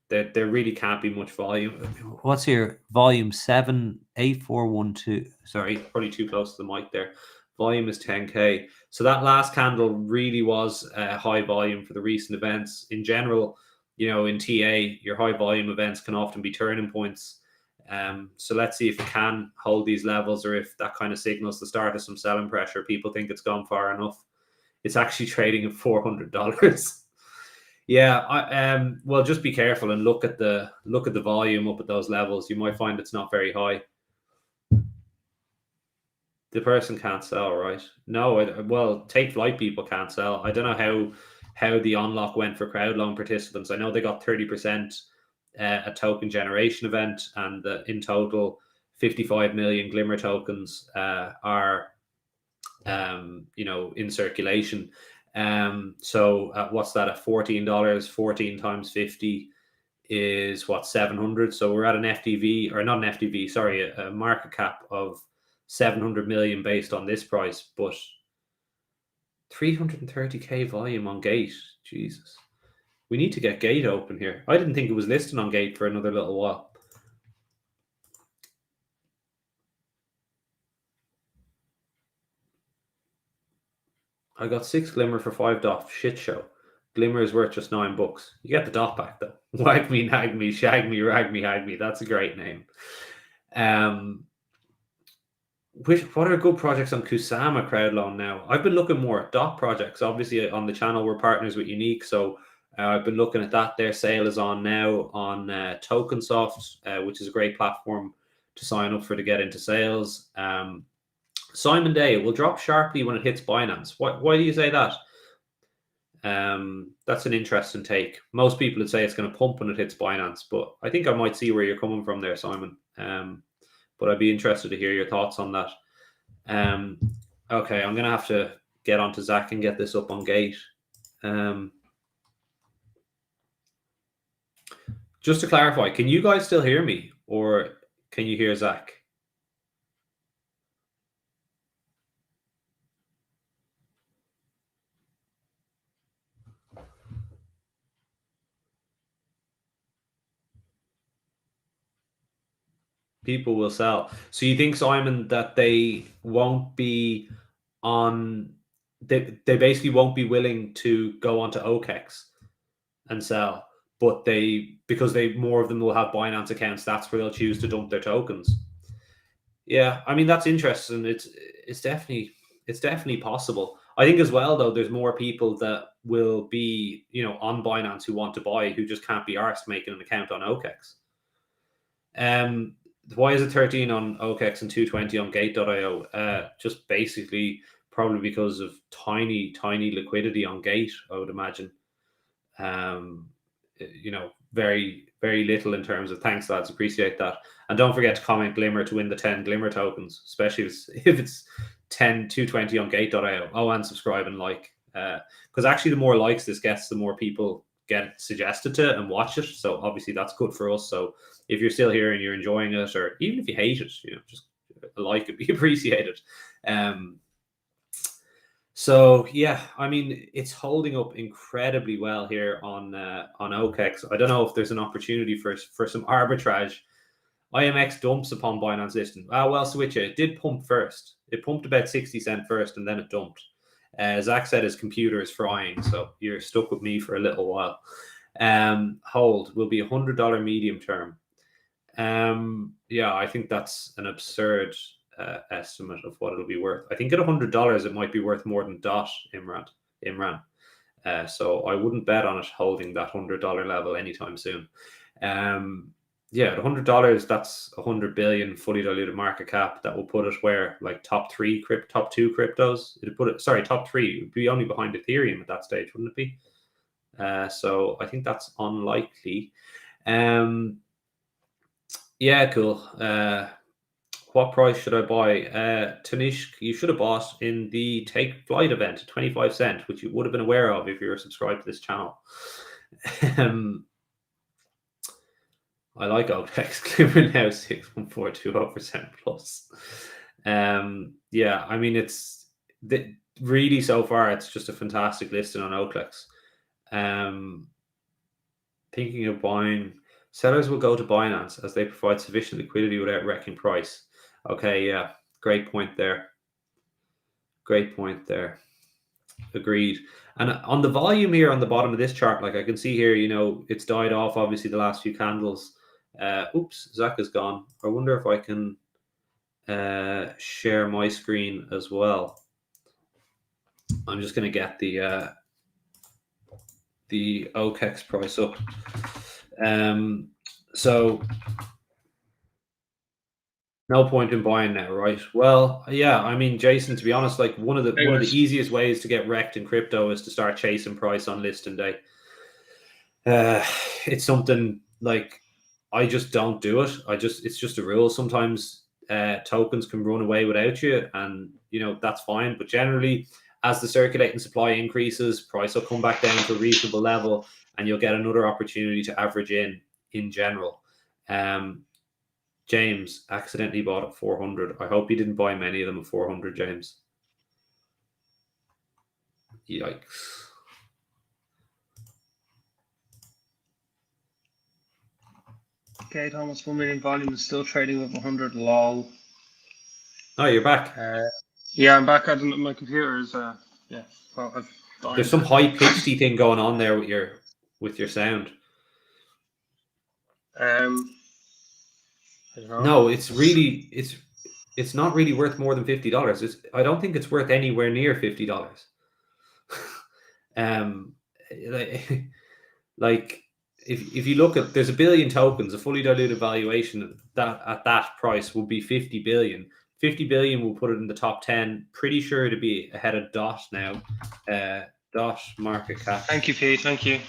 Speaker 2: there really can't be much volume. What's here? Volume 78412. Sorry, probably too close to the mic there. Volume is 10K. So that last candle really was high volume for the recent events. In general, you know, in TA, your high volume events can often be turning points. So let's see if it can hold these levels, or if that kind of signals the start of some selling pressure. People think it's gone far enough. It's actually trading at $400. Yeah, well, just be careful and look at the volume up at those levels. You might find it's not very high. The person can't sell, right? No, well, take flight people can't sell. I don't know how the unlock went for crowd loan participants. I know they got 30% a token generation event, and in total 55 million Glimmer tokens are you know, in circulation. So what's that at $14? 14 times 50 is what, 700. So we're at an FTV, or not an FTV, sorry, a market cap of 700 million based on this price, but 330k volume on Gate. Jesus, we need to get Gate open here. I didn't think it was listed on Gate for another little while. I got 6 Glimmer for 5 DOT. Shit show. Glimmer is worth just $9. You get the DOT back though. Wag me, nag me, shag me, rag me, hag me. That's a great name. What are good projects on Kusama crowd loan now? I've been looking more at DOT projects. Obviously, on the channel, we're partners with Unique, so I've been looking at that. Their sale is on now on TokenSoft, which is a great platform to sign up for to get into sales. Simon Day will drop sharply when it hits Binance. Why do you say that? That's an interesting take. Most people would say it's going to pump when it hits Binance, but I think I might see where you're coming from there, Simon. But I'd be interested to hear your thoughts on that. Okay, I'm going to have to get onto Zach and get this up on Gate. Just to clarify, can you guys still hear me, or can you hear Zach? People will sell. So you think, Simon, that they won't be on? They basically won't be willing to go onto Oxex and sell, but because more of them will have Binance accounts, that's where they'll choose to dump their tokens. Yeah, I mean, that's interesting. It's definitely possible. I think as well, though, there's more people that will be, on Binance who want to buy, who just can't be arsed making an account on Oxex. Why is it 13 on Oxex and 220 on Gate.io? Just basically probably because of tiny liquidity on Gate, I would imagine. Very, very little in terms of thanks, lads. Appreciate that. And don't forget to comment Glimmer to win the 10 Glimmer tokens, especially if it's 220 on Gate.io. Oh, and subscribe and like. Because actually, the more likes this gets, the more people get it suggested to and watch it. So obviously, that's good for us. So if you're still here and you're enjoying it, or even if you hate it, just a like would be appreciated. So yeah, I mean, it's holding up incredibly well here on Oxex. I don't know if there's an opportunity for some arbitrage. IMX dumps upon Binance listing. Well, Switcher, it did pump first. It pumped about 60 cent first, and then it dumped. Zach said his computer is frying, so you're stuck with me for a little while. Hold will be $100 medium term. Yeah, I think that's an absurd estimate of what it'll be worth. I think at $100 it might be worth more than DOT, Imran. So I wouldn't bet on it holding that $100 level anytime soon. Yeah, at $100, that's 100 billion fully diluted market cap. That will put it where, like, top two cryptos. Top three. It would be only behind Ethereum at that stage, wouldn't it be? So I think that's unlikely. Yeah, cool. What price should I buy? Tanishq, you should have bought in the Take Flight event at 25 cent, which you would have been aware of if you were subscribed to this channel. I like Oxex. Glimmer now 6.420% plus. Yeah, I mean, it's really so far it's just a fantastic listing on Oxex. Thinking of buying. Sellers will go to Binance as they provide sufficient liquidity without wrecking price. Okay, yeah, great point there. Agreed. And on the volume here on the bottom of this chart, like I can see here, it's died off obviously the last few candles. Oops, Zach is gone. I wonder if I can share my screen as well. I'm just going to get the Oxex price up. So no point in buying now, right? Well, yeah, I mean, Jason, to be honest, like one of the easiest ways to get wrecked in crypto is to start chasing price on listing day. It's something like I just don't do it. It's just a rule. Sometimes tokens can run away without you, and that's fine. But generally, as the circulating supply increases, price will come back down to a reasonable level, and you'll get another opportunity to average in general. James accidentally bought at 400. I hope he didn't buy many of them at 400, James. Yikes.
Speaker 1: Okay, Thomas, 1 million volume is still trading with 100. Lol.
Speaker 2: Oh, you're back.
Speaker 1: Yeah, I'm back. My computer is yeah. Well,
Speaker 2: there's some high pitchy thing going on there with your sound.
Speaker 1: I don't know.
Speaker 2: No, it's not really worth more than $50. I don't think it's worth anywhere near $50. Like if you look at, there's a billion tokens, a fully diluted valuation that at that price will be 50 billion. 50 billion will put it in the top 10. Pretty sure to be ahead of DOT now. DOT market cap.
Speaker 1: Thank you, Pete. Thank you.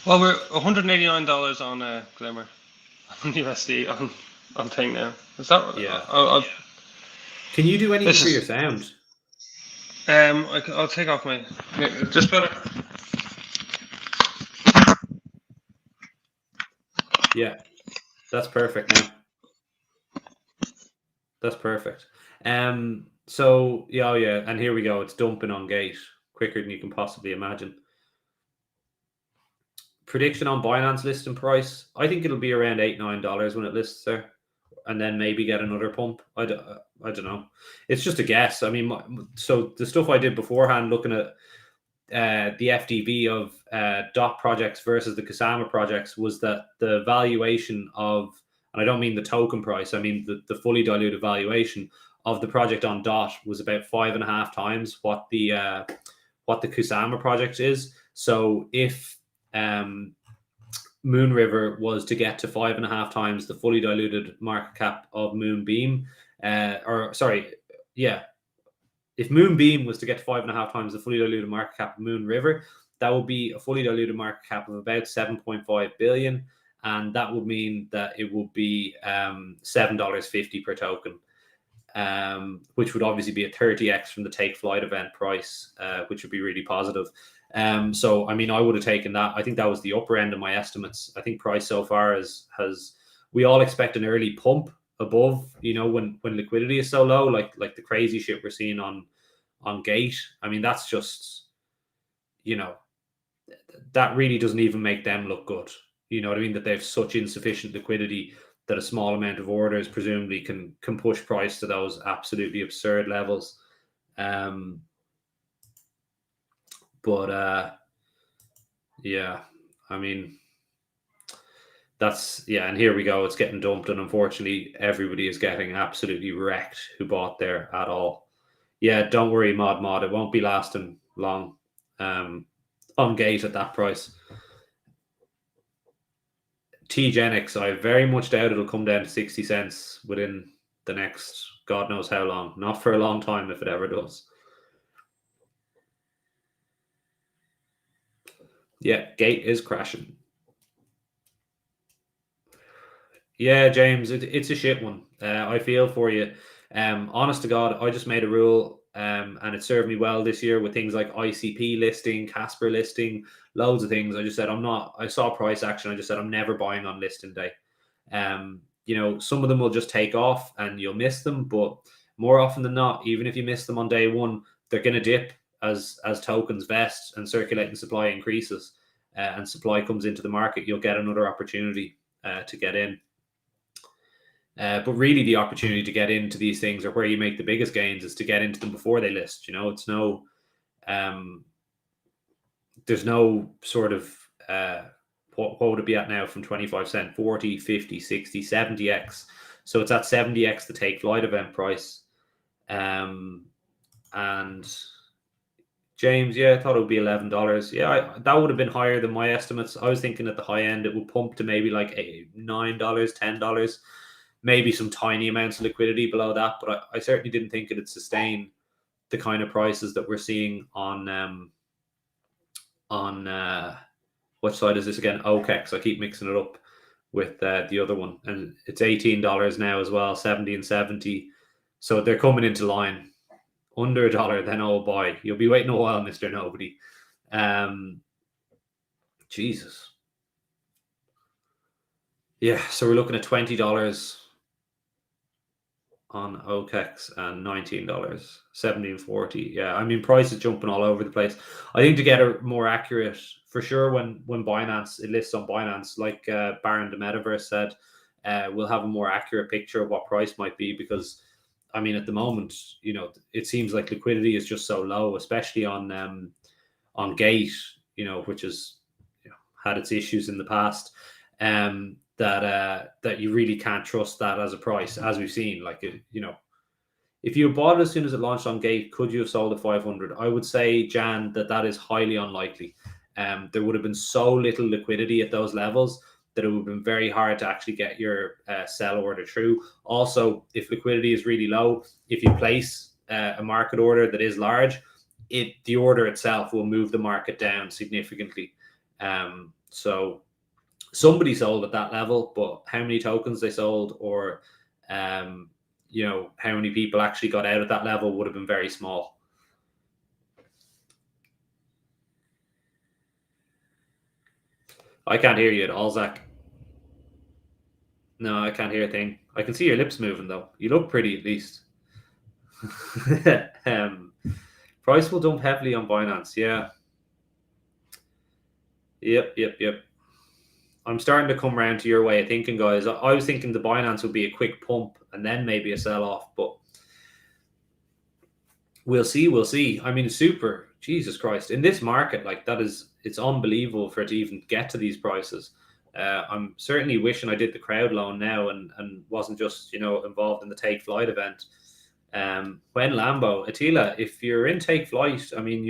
Speaker 1: Well, we're $189 on Glimmer, on USD on thing now. Is that?
Speaker 2: Yeah. Can you do anything for your sound?
Speaker 1: I'll take off my. Just better.
Speaker 2: Yeah, that's perfect now. That's perfect. So yeah, and here we go. It's dumping on Gate quicker than you can possibly imagine. Prediction on Binance listing price. I think it'll be around $8-9 when it lists there, and then maybe get another pump. I don't know. It's just a guess. I mean, so the stuff I did beforehand, looking at the FDV of DOT projects versus the Kusama projects, was that the valuation of, and I don't mean the token price, I mean the fully diluted valuation of the project on DOT was about 5.5 times what the Kusama project is. So if Moon River was to get to 5.5 times the fully diluted market cap of MoonBeam, if MoonBeam was to get to 5.5 times the fully diluted market cap of Moon River, that would be a fully diluted market cap of about 7.5 billion, and that would mean that it would be $7.50 per token, which would obviously be a 30x from the take flight event price, which would be really positive. So I mean, I would have taken that. I think that was the upper end of my estimates. I think price so far has we all expect an early pump above, when liquidity is so low, like the crazy shit we're seeing on Gate. I mean, that's just, that really doesn't even make them look good. You know what I mean? That they have such insufficient liquidity that a small amount of orders presumably can push price to those absolutely absurd levels. But yeah, I mean, and here we go. It's getting dumped, and unfortunately, everybody is getting absolutely wrecked who bought there at all. Yeah, don't worry, mod. It won't be lasting long on Gate at that price. T-Genix, I very much doubt it'll come down to 60 cents within the next God knows how long. Not for a long time, if it ever does. Yeah, Gate is crashing. Yeah, James, it's a shit one. I feel for you. Honest to God, I just made a rule, and it served me well this year with things like ICP listing, Casper listing, loads of things. I just said I saw price action. I just said I'm never buying on listing day. Some of them will just take off and you'll miss them, but more often than not, even if you miss them on day one, they're going to dip as tokens vest and circulating supply increases, and supply comes into the market. You'll get another opportunity to get in. But really, the opportunity to get into these things, or where you make the biggest gains, is to get into them before they list. It's no, there's no sort of what would it be at now from 25 cent, 40, 50, 60, 70x. So it's at 70x the take flight event price. And James, I thought it would be $11. Yeah, that would have been higher than my estimates. I was thinking at the high end it would pump to maybe like $9, $10. Maybe some tiny amounts of liquidity below that, but I certainly didn't think it'd sustain the kind of prices that we're seeing on what side is this again? Oxex. I keep mixing it up with the other one, and it's $18 now as well, 70 and 70. So they're coming into line. Under $1, then oh boy, you'll be waiting a while, Mr. Nobody. Jesus. Yeah, so we're looking at $20 on Oxex and $19, $17.40. Yeah, I mean, price is jumping all over the place. I think to get a more accurate, for sure, when Binance, it lists on Binance, like Baron the Metaverse said, we'll have a more accurate picture of what price might be, because I mean, at the moment, it seems like liquidity is just so low, especially on Gate, which has had its issues in the past. That you really can't trust that as a price, as we've seen. Like, if you bought it as soon as it launched on Gate, could you have sold at 500? I would say, Jan, that is highly unlikely. There would have been so little liquidity at those levels that it would have been very hard to actually get your sell order through. Also, if liquidity is really low, if you place a market order that is large, the order itself will move the market down significantly. So somebody sold at that level, but how many tokens they sold, or how many people actually got out at that level, would have been very small. I can't hear you at all, Zach. No, I can't hear a thing. I can see your lips moving though. You look pretty at least. Price will dump heavily on Binance. Yeah. Yep. I'm starting to come around to your way of thinking, guys. I was thinking the Binance would be a quick pump and then maybe a sell off, but we'll see. I mean, super. Jesus Christ. In this market, like it's unbelievable for it to even get to these prices. I'm certainly wishing I did the crowd loan now and wasn't just, involved in the Take Flight event. When Lambo, Attila, if you're in Take Flight, I mean,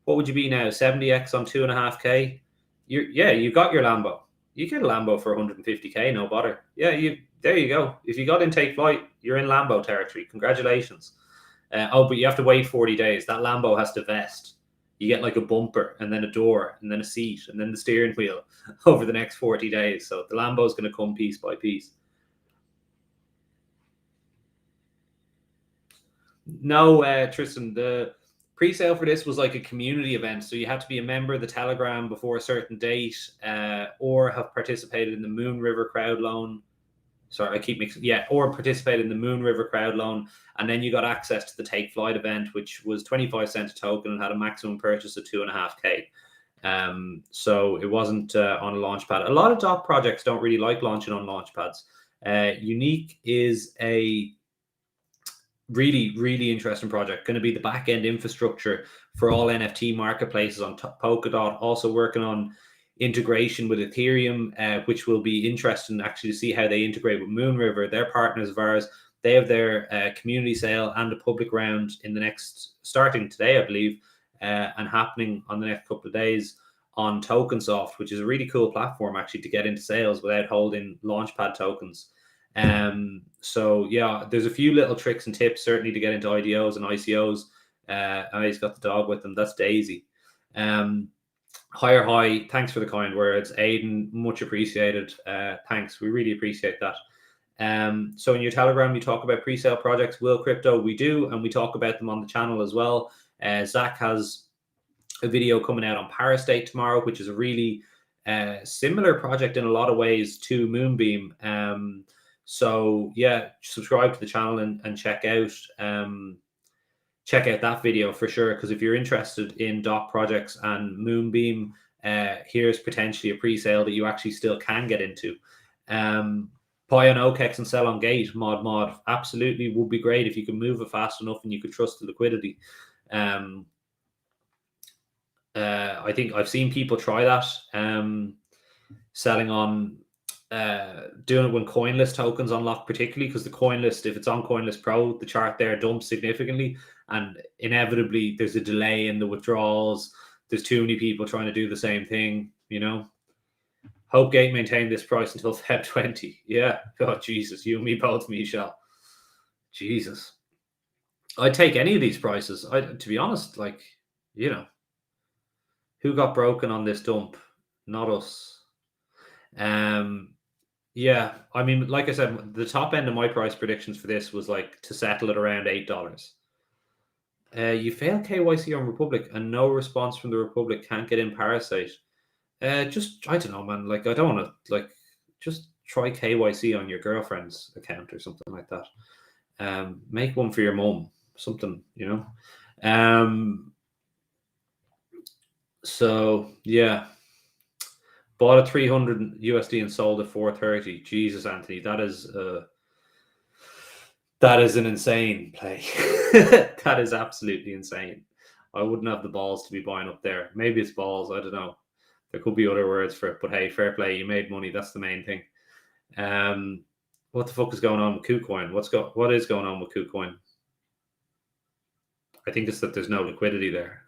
Speaker 2: what would you be now? 70x on 2.5K? You got your Lambo. You get a Lambo for 150K, no bother. Yeah, there you go. If you got in Take Flight, you're in Lambo territory. Congratulations. But you have to wait 40 days. That Lambo has to vest. You get like a bumper and then a door and then a seat and then the steering wheel over the next 40 days. So the Lambo is going to come piece by piece. No, Tristan, the pre-sale for this was like a community event. So you had to be a member of the Telegram before a certain date or have participated in the Moon River crowd loan. Sorry, I keep mixing. Yeah, or participate in the Moon River crowd loan, and then you got access to the Take Flight event, which was 25 cents a token and had a maximum purchase of 2.5K. So it wasn't on a launchpad. A lot of DOC projects don't really like launching on launchpads. Unique is a really interesting project. Going to be the back end infrastructure for all NFT marketplaces on Polkadot. Also working on integration with Ethereum, which will be interesting actually to see how they integrate with Moon River. They're partners of ours. They have their community sale and a public round starting today, I believe, and happening on the next couple of days on TokenSoft, which is a really cool platform actually to get into sales without holding launchpad tokens. So yeah, there's a few little tricks and tips certainly to get into IDOs and ICOs. He's got the dog with them. That's Daisy. Higher, thanks for the kind words, Aiden. Much appreciated. Thanks, we really appreciate that. So in your Telegram, you talk about pre-sale projects. Will Crypto, we do, and we talk about them on the channel as well. Zach has a video coming out on Parastate tomorrow, which is a really similar project in a lot of ways to MoonBeam. So yeah, subscribe to the channel and check out that video for sure, because if you're interested in DOC projects and MoonBeam, here's potentially a pre-sale that you actually still can get into. Buy on Oxex and sell on Gate, mod. Absolutely would be great if you could move it fast enough and you could trust the liquidity. I think I've seen people try that, selling on, doing it when CoinList tokens unlock, particularly because the CoinList, if it's on CoinList Pro, the chart there dumps significantly, and inevitably there's a delay in the withdrawals. There's too many people trying to do the same thing, Hope Gate maintain this price until Feb 20. Yeah. God, Jesus, you and me both, Michelle. Jesus. I'd take any of these prices. To be honest, who got broken on this dump? Not us. Yeah, I mean, like I said, the top end of my price predictions for this was like to settle at around $8. You failed KYC on Republic and no response from the Republic, can't get in Parasite. Just, I don't know, man. Like, I don't want to, just try KYC on your girlfriend's account or something like that. Make one for your mom, something, So, yeah. Bought at 300 USD and sold at 430. Jesus, Anthony, that is an insane play. That is absolutely insane. I wouldn't have the balls to be buying up there. Maybe it's balls. I don't know. There could be other words for it, but hey, fair play. You made money. That's the main thing. What the fuck is going on with Kucoin? What is going on with Kucoin? I think it's that there's no liquidity there.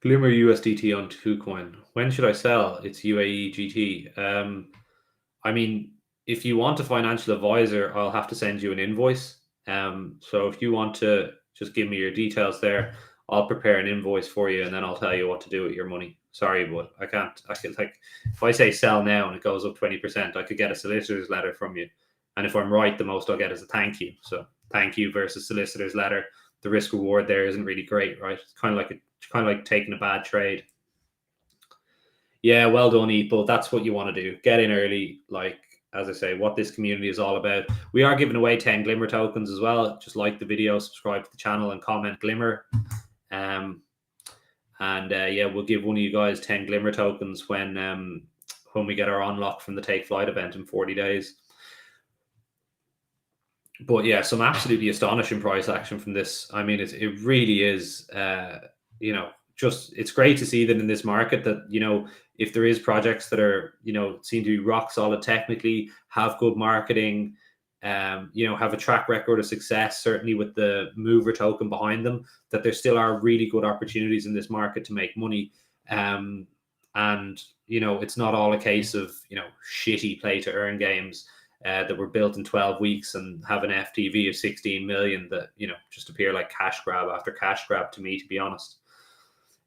Speaker 2: Glimmer USDT on Kucoin. When should I sell? It's UAE GT. I mean, if you want a financial advisor, I'll have to send you an invoice. So if you want to just give me your details there, I'll prepare an invoice for you and then I'll tell you what to do with your money. Sorry, but I can't. If I say sell now and it goes up 20%, I could get a solicitor's letter from you. And if I'm right, the most I'll get is a thank you. So thank you versus solicitor's letter. The risk reward there isn't really great, right? It's kind of like kind of like taking a bad trade. Yeah, well done, Eeple. That's what you want to do. Get in early. Like, as I say, what this community is all about. We are giving away 10 Glimmer tokens as well. Just like the video, subscribe to the channel, and comment Glimmer. Yeah, we'll give one of you guys 10 Glimmer tokens when we get our unlock from the Take Flight event in 40 days. But yeah, some absolutely astonishing price action from this. I mean, it really is, you know, just, it's great to see that in this market that, you know, if there is projects that are, you know, seem to be rock solid technically, have good marketing, you know, have a track record of success, certainly with the mover token behind them, that there still are really good opportunities in this market to make money. And, you know, it's not all a case of, you know, shitty play to earn games that were built in 12 weeks and have an FTV of 16 million that, you know, just appear like cash grab after cash grab to me, to be honest.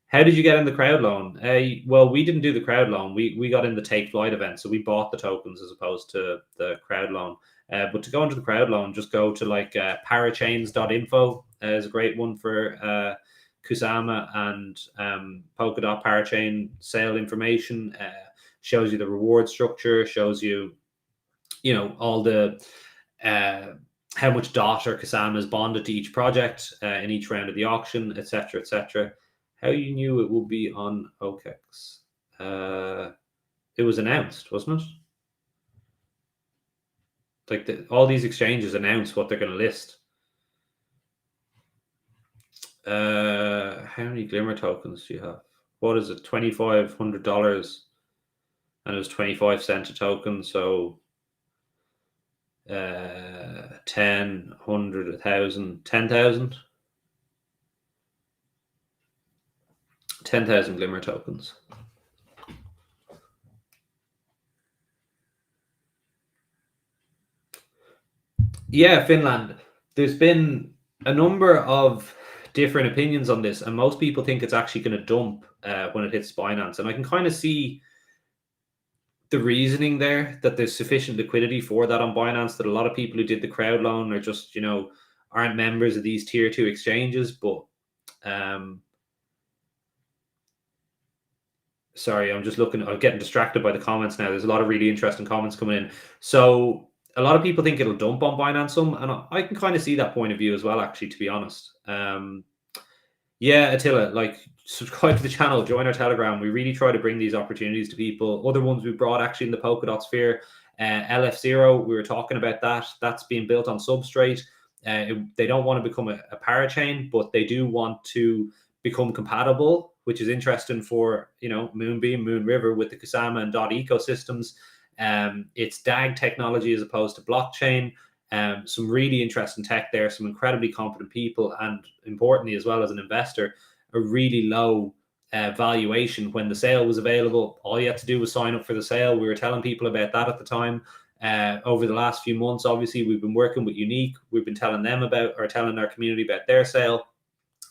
Speaker 2: How did you get in the crowd loan? Well, we didn't do the crowd loan. We got in the Take Flight event, so we bought the tokens as opposed to the crowd loan. But to go into the crowd loan, just go to like parachains.info is a great one for Kusama and Polkadot Parachain sale information. Shows you the reward structure, shows you, you know, all the how much DOT or Kusama is bonded to each project in each round of the auction, etc., etc. How you knew it would be on Oxex? It was announced, wasn't it? Like all these exchanges announce what they're going to list. How many Glimmer tokens do you have? What is it? $2,500, and it was 25 cents a token. So 10, 100, 1,000, 10,000. 10,000 Glimmer tokens. Yeah, Finland. There's been a number of different opinions on this, and most people think it's actually going to dump when it hits Binance. And I can kind of see the reasoning there, that there's sufficient liquidity for that on Binance, that a lot of people who did the crowd loan are just, you know, aren't members of these tier 2 exchanges. But sorry, I'm just looking, I'm getting distracted by the comments now. There's a lot of really interesting comments coming in. So a lot of people think it'll dump on Binance some, and I can kind of see that point of view as well, actually, to be honest. Yeah, Attila, like, subscribe to the channel, join our Telegram. We really try to bring these opportunities to people. Other ones we brought actually in the Polkadot sphere, LF0, we were talking about that. That's being built on Substrate. They don't want to become a parachain, but they do want to become compatible, which is interesting for, you know, MoonBeam, Moonriver with the Kusama and DOT ecosystems. It's DAG technology as opposed to blockchain. Some really interesting tech there, some incredibly competent people, and importantly, as well as an investor, a really low valuation when the sale was available. All you had to do was sign up for the sale. We were telling people about that at the time. Over the last few months, obviously, we've been working with Unique. We've been telling them about, or telling our community about their sale,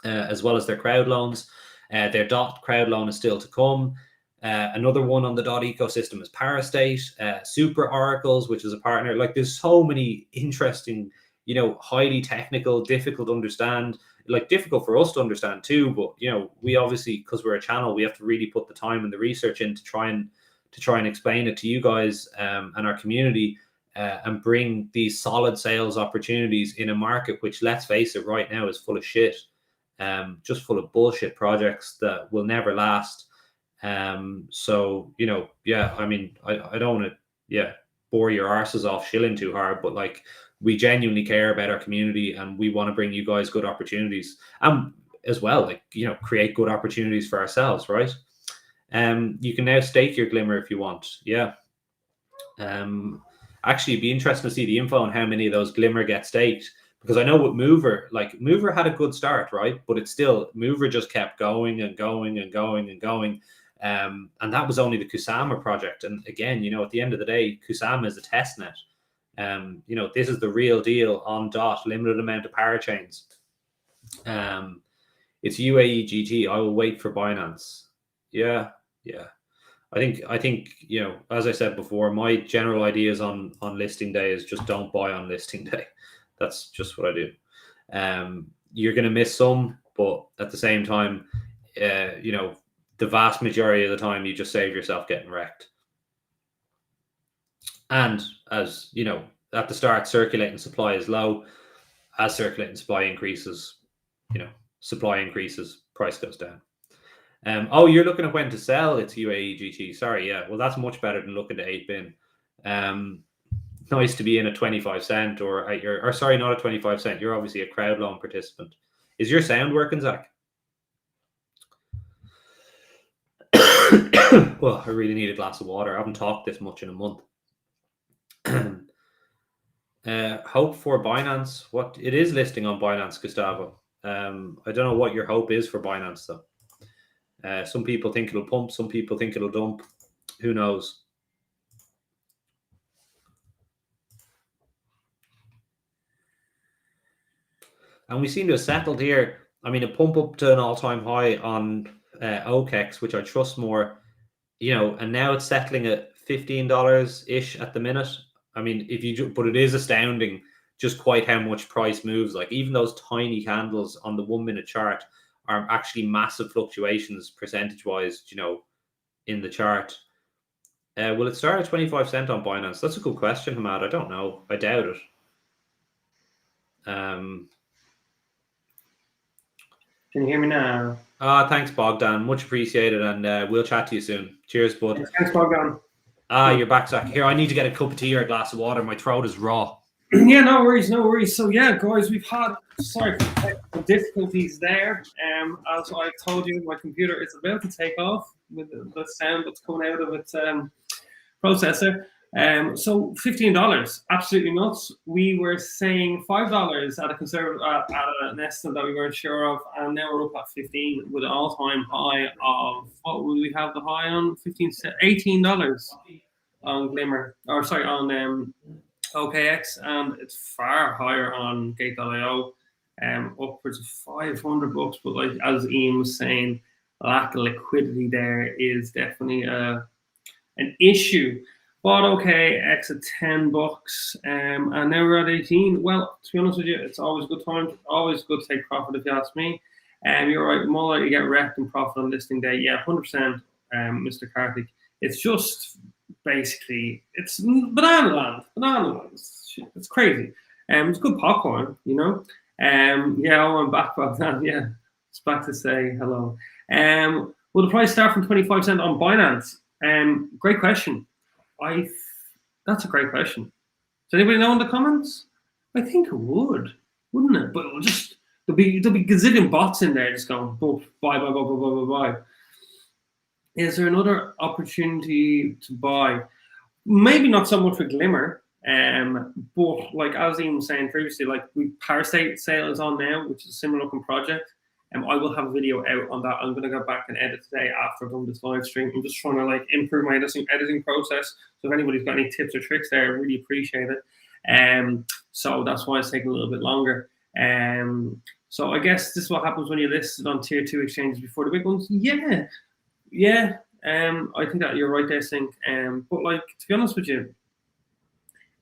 Speaker 2: as well as their crowd loans. Their DOT crowd loan is still to come. Another one on the DOT ecosystem is Parastate, Super Oracles, which is a partner. Like, there's so many interesting, you know, highly technical, difficult to understand, like difficult for us to understand too. But, you know, we obviously, because we're a channel, we have to really put the time and the research in to try and explain it to you guys and our community, and bring these solid sales opportunities in a market which, let's face it, right now is full of shit, just full of bullshit projects that will never last. So, you know, yeah, I mean, I don't want to, bore your arses off shilling too hard, but like, we genuinely care about our community, and we want to bring you guys good opportunities, and as well, like, you know, create good opportunities for ourselves, right? You can now stake your Glimmer if you want. Yeah. Actually, it'd be interesting to see the info on how many of those Glimmer get staked, because I know with Mover, like, Mover had a good start, right? But it's still, Mover just kept going and going and going and going. And that was only the Kusama project. And again, you know, at the end of the day, Kusama is a test net. You know, this is the real deal on DOT, limited amount of parachains. It's UAE GT. I will wait for Binance. Yeah. I think, you know, as I said before, my general ideas on listing day is just don't buy on listing day. That's just what I do. You're going to miss some, but at the same time, you know, the vast majority of the time you just save yourself getting wrecked. And as you know, at the start, circulating supply is low. As circulating supply increases, you know, supply increases, price goes down. Oh, you're looking at when to sell. It's UAE GT. Sorry, yeah. Well, that's much better than looking to 8bin. Nice to be in at 25 cent or at your, or sorry, not at 25 cent. You're obviously a crowd loan participant. Is your sound working, Zach? Well, I really need a glass of water. I haven't talked this much in a month. Hope for Binance. What it is listing on Binance, Gustavo. I don't know what your hope is for Binance though. Some people think it'll pump, some people think it'll dump. Who knows? And we seem to have settled here. I mean, a pump up to an all-time high on Oxex, which I trust more, you know, and now it's settling at $15-ish at the minute. I mean, but it is astounding just quite how much price moves. Like even those tiny candles on the 1 minute chart are actually massive fluctuations percentage-wise, you know, in the chart. Will it start at 25 cent on Binance? That's a good question, Hamad. I don't know. I doubt it.
Speaker 1: Can you hear me now?
Speaker 2: Thanks, Bogdan. Much appreciated, and we'll chat to you soon. Cheers, bud.
Speaker 1: Thanks, Bogdan.
Speaker 2: You're back, Zach. Here, I need to get a cup of tea or a glass of water. My throat is raw.
Speaker 1: Yeah, no worries, no worries. So yeah, guys, we've had sorry for technical difficulties there. As I told you, my computer is about to take off with the sound that's coming out of its processor. So $15, absolutely nuts. We were saying $5 at a conservative at an estimate that we weren't sure of, and now we're up at 15 with an all-time high of what will we have the high on? $18 on Glimmer, or sorry, on OKX, and it's far higher on Gate.io, upwards of $500. But like as Ian was saying, lack of liquidity there is definitely an issue. But OKX at $10, and now we're at 18. Well, to be honest with you, it's always a good time. Always good to take profit if you ask me. You're right, more likely to get wrecked in profit on listing day. Yeah, 100%, Mr. Karthik. It's just basically it's banana land. It's crazy. It's good popcorn, you know. Yeah, I'm back about that. Yeah, it's back to say hello. Will the price start from 25 cent on Binance? Great question. That's a great question. Does anybody know in the comments? I think it would, wouldn't it? But just there'll be gazillion bots in there just going buy. Is there another opportunity to buy? Maybe not so much for Glimmer, but like as Ian was saying previously, like Parasite sale is on now, which is a similar looking project. I will have a video out on that. I'm going to go back and edit today after I've done this live stream. I'm just trying to like improve my editing process. So if anybody's got any tips or tricks there, I really appreciate it. So that's why it's taking a little bit longer. So I guess this is what happens when you listed on tier 2 exchanges before the big ones. Yeah. I think that you're right there, Sink. But like to be honest with you,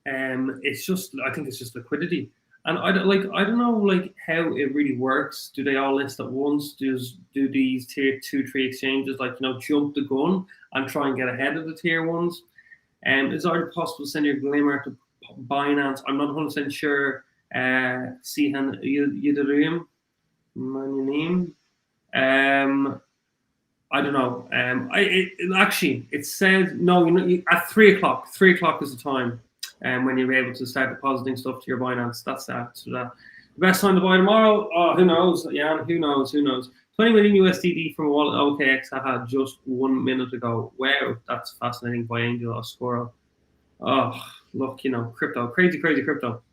Speaker 1: it's just I think it's just liquidity. And I don't know like how it really works. Do they all list at once? Do these tier 2, 3 exchanges like jump the gun and try and get ahead of the tier 1s? Is it possible to send your Glimmer to Binance? I'm not 100% sure. Sihan Ethereum, my name. I don't know. It says no. At 3 o'clock. 3 o'clock is the time. When you're able to start depositing stuff to your Binance. That's that. So the best time to buy tomorrow? Oh, who knows? Yeah, who knows? 20 million USDD from a wallet OKX I had just 1 minute ago. Wow, that's fascinating. By Angel or Squirrel. Oh, look, crypto, crazy crypto.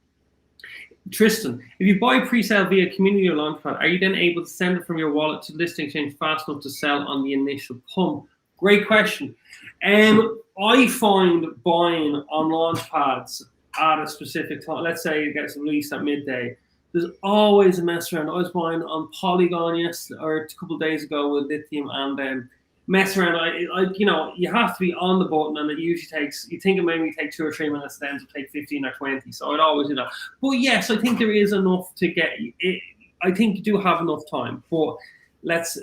Speaker 1: Tristan, if you buy pre-sale via community or launchpad, are you then able to send it from your wallet to listing exchange fast enough to sell on the initial pump? Great question. I find buying on launchpads at a specific time, let's say it gets released at midday, there's always a mess around. I was buying on Polygon or a couple of days ago with Lithium and mess around. You have to be on the button, and it usually takes, you think it maybe take 2 or 3 minutes, then to take 15 or 20. So I'd always do that. But yes, I think there is enough to get it. I think you do have enough time, but let's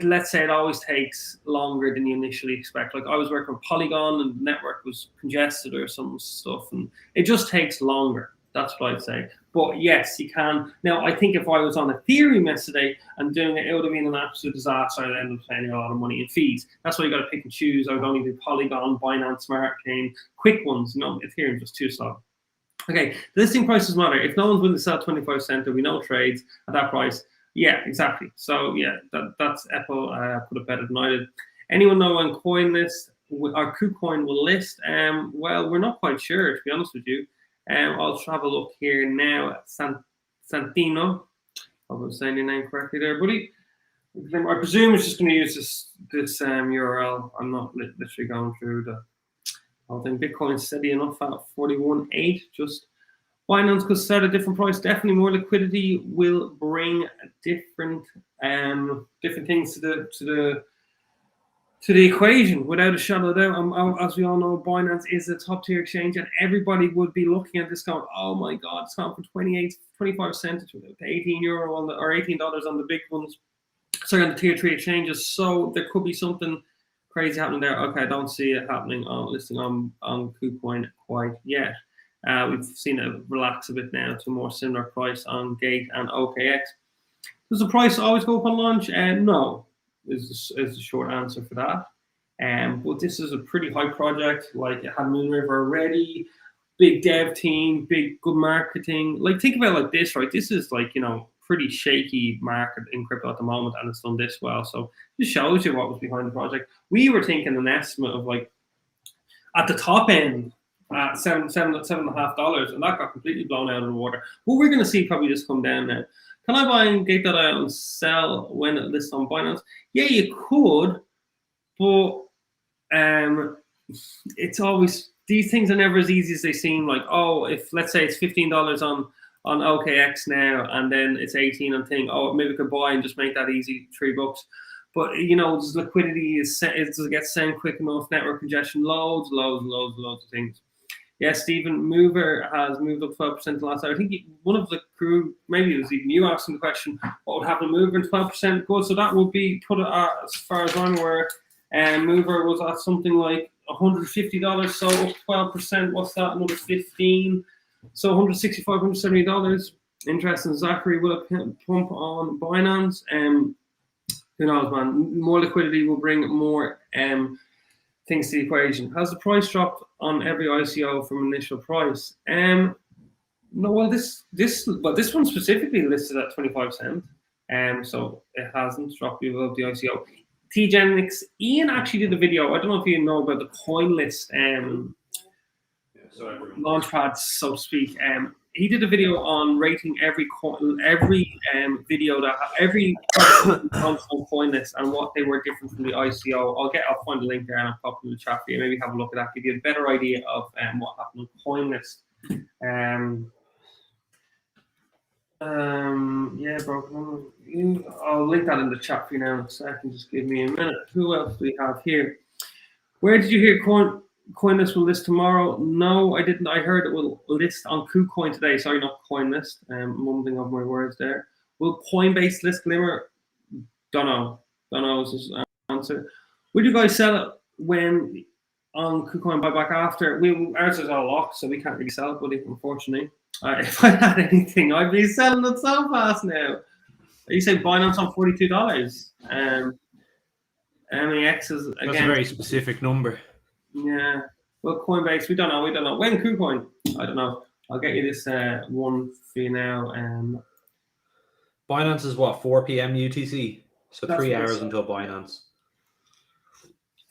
Speaker 1: let's say it always takes longer than you initially expect. Like I was working with Polygon and the network was congested or some stuff, and it just takes longer. That's what I'd say. But yes, you can. Now, I think if I was on Ethereum yesterday and doing it, it would have been an absolute disaster. I'd end up spending a lot of money in fees. That's why you got to pick and choose. I would only do Polygon, BINANCE, Smart Chain, quick ones. No, Ethereum just too slow. Okay, the listing prices matter. If no one's willing to sell 25 cents, there'll be no trades at that price. Yeah, exactly. So yeah, that's Apple put it better than I did. Anyone know when CoinList or KuCoin will list? Well, we're not quite sure, to be honest with you. I'll have a look here now. Santino, I was saying your name correctly there, buddy. I presume it's just going to use this URL. I'm not literally going through the whole thing. Bitcoin's steady enough at 41.8. Just Binance could start at a different price. Definitely more liquidity will bring different things to the equation, without a shadow of doubt. As we all know, Binance is a top tier exchange, and everybody would be looking at this going, "Oh my God, it's gone from 25 cents to 18 euro or $18 on the big ones." So on the tier 3 exchanges, so there could be something crazy happening there. Okay, I don't see it happening on listing on KuCoin quite yet. We've seen it relax a bit now to a more similar price on Gate and OKX. Does the price always go up on launch? No, is the short answer for that. But this is a pretty high project. Like it had Moonriver already, big dev team, big good marketing. Like think about it like this, right? This is like, you know, pretty shaky market in crypto at the moment, and it's done this well. So it just shows you what was behind the project. We were thinking an estimate of like at the top end at $7.5, and that got completely blown out of the water. But we're going to see probably just come down now. Can I buy in Gate.io and sell when it lists on Binance? Yeah, you could, but it's always, these things are never as easy as they seem. Like, oh, if let's say it's $15 on OKX now, and then it's 18 on thing. Oh, maybe we could buy and just make that easy, $3. But you know, liquidity does it get sent quick enough? Network congestion, loads of things. Yeah, Stephen, Mover has moved up 12% in the last hour. I think one of the crew, maybe it was even you asking the question, what would happen to Mover in 12%? Good, so that would be put it at, as far as I'm aware, and Mover was at something like $150, so up 12%. What's that? Another 15, so $165, $170. Interesting. Zachary, will it pump on Binance? Who knows, man? More liquidity will bring more things to the equation. Has the price dropped on every ICO from initial price? No. Well, this one specifically listed at 25 cents. So it hasn't dropped below the ICO. TGenix, Ian actually did a video. I don't know if you know about the coin list launchpad, so to speak. He did a video on rating every video that every on CoinList and what they were different from the ICO. I'll find a link there and I'll pop in the chat for you. Maybe have a look at that, give you a better idea of what happened with CoinList. Yeah, bro. I'll link that in the chat for you now in a second. Just give me a minute. Who else do we have here? Where did you hear CoinList will list tomorrow? No, I didn't. I heard it will list on KuCoin today. Sorry, not CoinList. Mumbling of my words there. Will Coinbase list Glimmer? Don't know is his answer. Will you guys sell it when on KuCoin buyback after? Ours is all locked, so we can't really sell it, buddy, unfortunately. If I had anything, I'd be selling it so fast now. You say Binance on $42. MEX is again.
Speaker 2: That's a very specific number.
Speaker 1: Yeah. Well, Coinbase, we don't know. When KuCoin? I don't know. I'll get you this one for you now.
Speaker 2: Binance is what, 4 p.m. UTC? So 3 hours until Binance.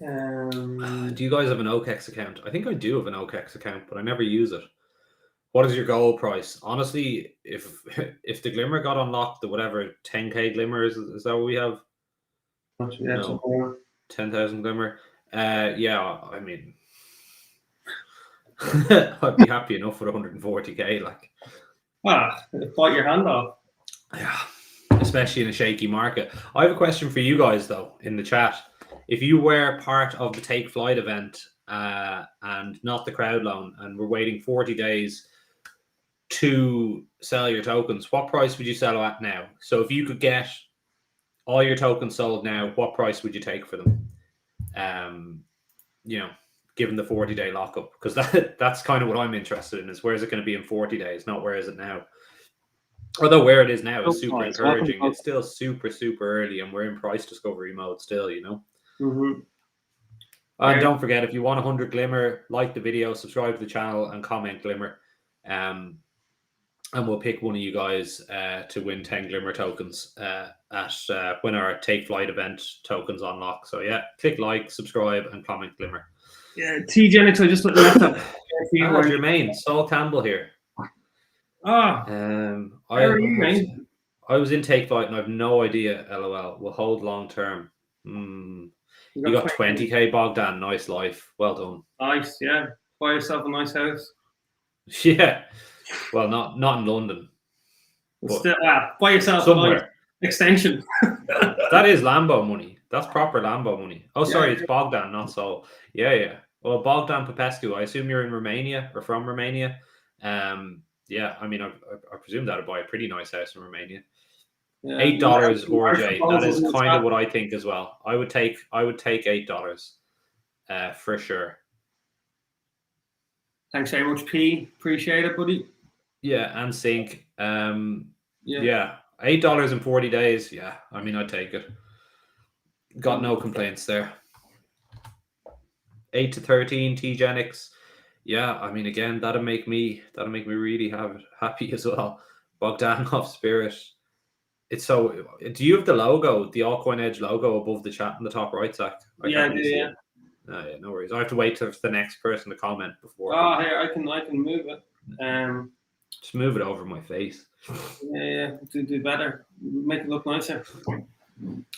Speaker 2: Do you guys have an OKEX account? I think I do have an OKEX account, but I never use it. What is your goal price? Honestly, if the Glimmer got unlocked, the whatever 10k Glimmer is that what we have?
Speaker 1: Yeah,
Speaker 2: no, 10,000 Glimmer. Yeah, I mean, I'd be happy enough with 140k. Like,
Speaker 1: bite your hand off.
Speaker 2: Yeah, especially in a shaky market. I have a question for you guys though in the chat. If you were part of the Take Flight event and not the crowd loan, and we're waiting 40 days to sell your tokens, what price would you sell at now? So if you could get all your tokens sold now, what price would you take for them? You know, given the 40-day lockup, because that's kind of what I'm interested in, is where is it going to be in 40 days, not where is it now. Although where it is now is super encouraging. It's still super, super early, and we're in price discovery mode still, you know.
Speaker 1: Mm-hmm.
Speaker 2: And don't forget, if you want 100 Glimmer, like the video, subscribe to the channel, and comment Glimmer. And we'll pick one of you guys to win 10 Glimmer tokens at when our Take Flight event tokens unlock. So yeah, click like, subscribe, and comment Glimmer.
Speaker 1: Yeah, TGenix, I just left that.
Speaker 2: Jermaine, Saul Campbell here.
Speaker 1: I
Speaker 2: was in Take Flight and I have no idea. LOL. Will hold long term. You got 20k, Bogdan. Nice life. Well done.
Speaker 1: Nice, yeah. Buy yourself a nice house.
Speaker 2: Yeah. Well, not in London.
Speaker 1: But still, buy yourself
Speaker 2: somewhere.
Speaker 1: a nice extension.
Speaker 2: That is Lambo money. That's proper Lambo money. Oh, sorry, it's Bogdan, not Saul. Yeah. Well, Bogdan Popescu, I assume you're in Romania or from Romania. Yeah, I mean, I presume that would buy a pretty nice house in Romania. Yeah, $8 RJ. That is kind of what I think as well. I would take $8 for sure.
Speaker 1: Thanks very much, P. Appreciate it, buddy.
Speaker 2: Yeah, and Sync. Yeah, $8 in 40 days. Yeah, I mean, I'd take it. Got no complaints there. 8 to 13 TGenix. Yeah, I mean, again, that'll make me really happy as well. Bogdanov Spirit. It's so. Do you have the logo, the Allcoin Edge logo above the chat in the top right, Zach?
Speaker 1: Yeah, I do. Yeah.
Speaker 2: Oh, yeah, no worries. I have to wait for the next person to comment before.
Speaker 1: Oh, here I can move it.
Speaker 2: Just move it over my face.
Speaker 1: Yeah. Do better. Make it look nicer.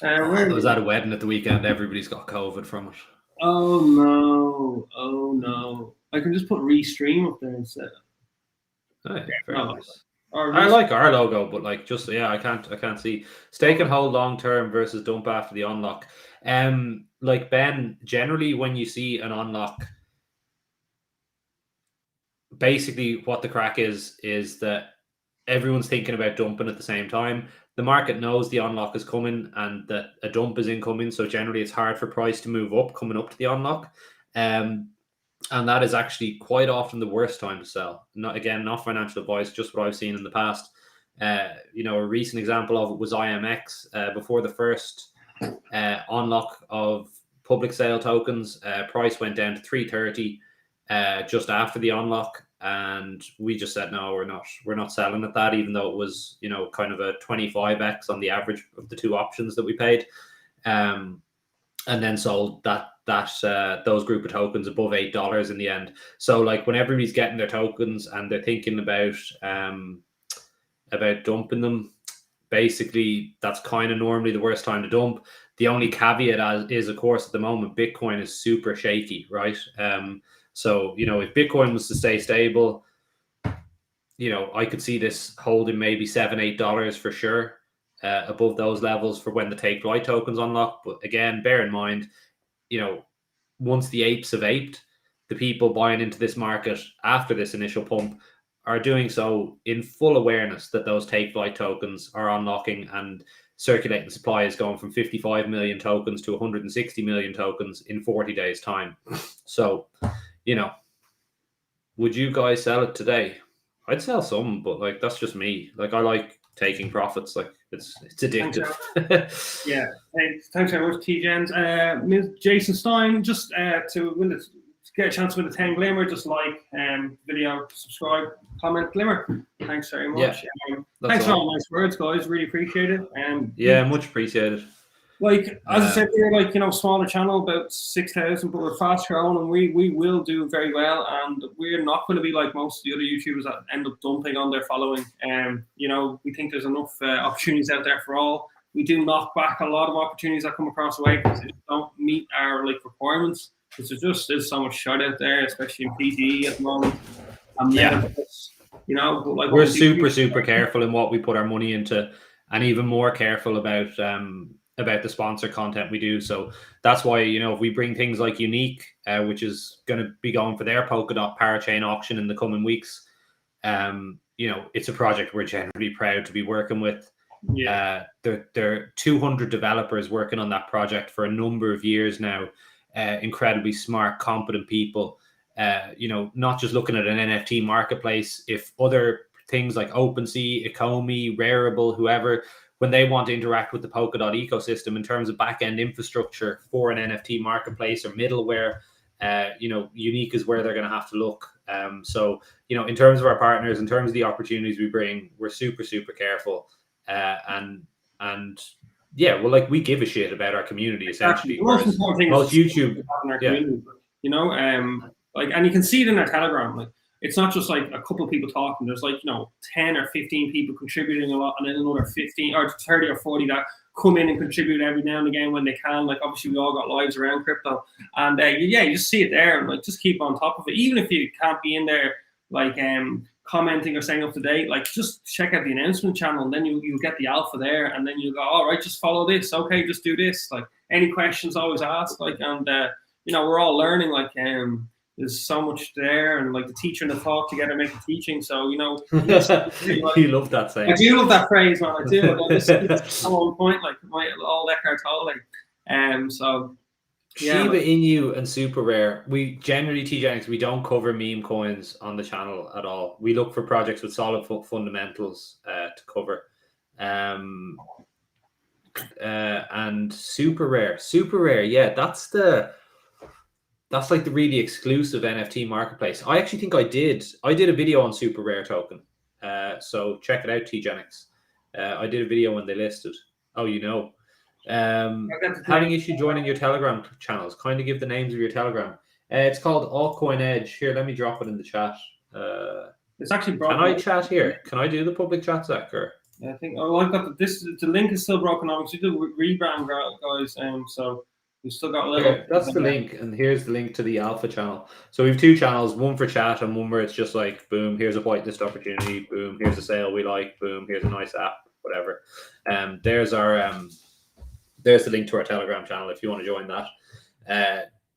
Speaker 2: I was at a wedding at the weekend. Everybody's got COVID from it.
Speaker 1: Oh no! I can just put restream up there instead.
Speaker 2: Oh, yeah, fair nice. I like our logo, but like just I can't see stake and hold long term versus dump after the unlock. Like Ben, generally when you see an unlock, basically what the crack is that everyone's thinking about dumping at the same time. The market knows the unlock is coming and that a dump is incoming, so generally it's hard for price to move up coming up to the unlock. And that is actually quite often the worst time to sell. Not financial advice, just what I've seen in the past. A recent example of it was IMX before the first unlock of public sale tokens. Price went down to 330 just after the unlock, and we just said no, we're not selling at that, even though it was kind of a 25x on the average of the two options that we paid, and then sold those group of tokens above $8 in the end. So like when everybody's getting their tokens and they're thinking about dumping them, basically that's kind of normally the worst time to dump. The only caveat is, of course, at the moment Bitcoin is super shaky, right? So if Bitcoin was to stay stable, I could see this holding maybe $7-8 for sure, above those levels for when the Take Flight tokens unlock. But again, bear in mind, once the apes have aped, the people buying into this market after this initial pump are doing so in full awareness that those Take Flight tokens are unlocking, and circulating supply is going from 55 million tokens to 160 million tokens in 40 days time. So, would you guys sell it today? I'd sell some, but like that's just me. Like I like taking profits. Like it's addictive.
Speaker 1: Yeah. Thanks very much, T-Gens. Jason Stein, just to get a chance to win the 10 Glimmer, just like video, subscribe, comment, Glimmer. Thanks very much.
Speaker 2: Yeah,
Speaker 1: thanks for all the nice words, guys. Really appreciate it.
Speaker 2: Yeah, much appreciated.
Speaker 1: Like as I said, we're smaller channel, about 6,000, but we're fast growing, and we will do very well. And we're not going to be like most of the other YouTubers that end up dumping on their following. We think there's enough opportunities out there for all. We do knock back a lot of opportunities that come across the way because they don't meet our requirements. Because there's so much shit out there, especially in PGE at the moment. But
Speaker 2: we're super careful in what we put our money into, and even more careful about the sponsor content we do. So that's why, if we bring things like Unique, which is going to be going for their Polkadot Parachain auction in the coming weeks, it's a project we're generally proud to be working with.
Speaker 1: Yeah.
Speaker 2: There are 200 developers working on that project for a number of years now. Incredibly smart, competent people. Not just looking at an NFT marketplace. If other things like OpenSea, Ecomi, Rarible, whoever, when they want to interact with the Polkadot ecosystem in terms of back-end infrastructure for an NFT marketplace or middleware, Unique is where they're going to have to look. So, in terms of our partners, in terms of the opportunities we bring, we're super, super careful. And yeah, well, like, we give a shit about our community, essentially.
Speaker 1: The most important thing
Speaker 2: most
Speaker 1: is
Speaker 2: YouTube,
Speaker 1: in our community, and you can see it in our Telegram. Like, it's not just like a couple of people talking. There's 10 or 15 people contributing a lot, and then another 15 or 30 or 40 that come in and contribute every now and again when they can. Like, obviously, we all got lives around crypto, and you just see it there, and just keep on top of it. Even if you can't be in there, commenting or staying up to date, just check out the announcement channel, and then you'll get the alpha there, and then you go, all right, just follow this. Okay, just do this. Any questions, always ask. We're all learning. There's so much there, and the teacher and the talk together make the teaching. So
Speaker 2: you love that saying.
Speaker 1: I do love that phrase, man. I do. It's on point, all Eckhart Tolle. So yeah,
Speaker 2: Shiba Inu and Super Rare. We generally, TGenix, we don't cover meme coins on the channel at all. We look for projects with solid fundamentals to cover. And Super Rare, yeah, that's like the really exclusive NFT marketplace. I actually think I did a video on Super Rare token. So check it out, TGenix. I did a video when they listed. Having issue joining your Telegram channels. Kind of give the names of your Telegram. It's called Altcoin Edge. Here, let me drop it in the chat.
Speaker 1: It's actually
Speaker 2: broken. Can I chat here? Can I do the public chat, Zach?
Speaker 1: I think I've got the link is still broken on. We do rebrand, guys. So we've still got a little.
Speaker 2: Yeah, that's the link, and here's the link to the alpha channel. So we have two channels, one for chat and one where it's just like, boom, here's a whitelist opportunity, boom, here's a sale we like, boom, here's a nice app, whatever. There's our there's the link to our Telegram channel if you want to join that.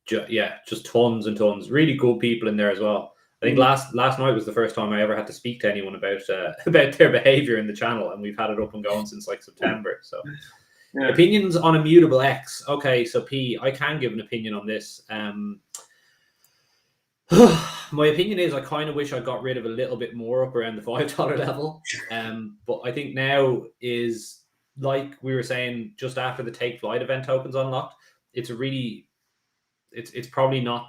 Speaker 2: Just tons and tons, really cool people in there as well. I think last night was the first time I ever had to speak to anyone about their behavior in the channel, and we've had it up and going since September. So. Yeah. Opinions on Immutable X. Okay, so P, I can give an opinion on this. My opinion is I kind of wish I got rid of a little bit more up around the $5 level. But I think now is, like we were saying just after the Take Flight event tokens unlocked, it's probably not,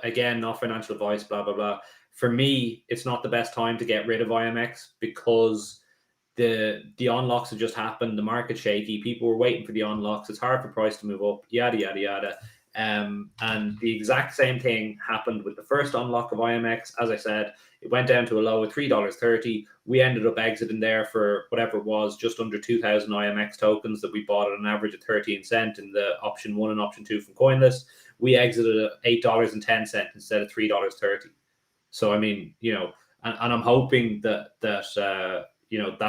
Speaker 2: again, not financial advice, blah, blah, blah. For me, it's not the best time to get rid of IMX because the unlocks have just happened. The market's shaky. People were waiting for the unlocks. It's hard for price to move up. Yada yada yada. And the exact same thing happened with the first unlock of IMX. As I said, it went down to a low of $3.30. We ended up exiting there for whatever it was, just under 2,000 IMX tokens that we bought at an average of 13 cents in the option 1 and option 2 from CoinList. We exited at $8.10 instead of $3.30. So I mean, and I'm hoping that that's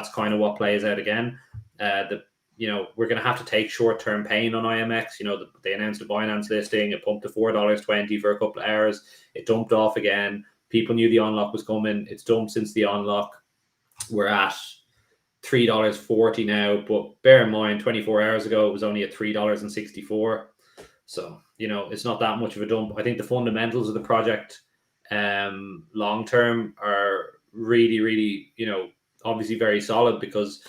Speaker 2: kind of what plays out again. We're going to have to take short-term pain on IMX. They announced a BINANCE listing. It pumped to $4.20 for a couple of hours. It dumped off again. People knew the unlock was coming. It's dumped since the unlock. We're at $3.40 now. But bear in mind, 24 hours ago, it was only at $3.64. So, it's not that much of a dump. I think the fundamentals of the project long-term are really, really, obviously very solid because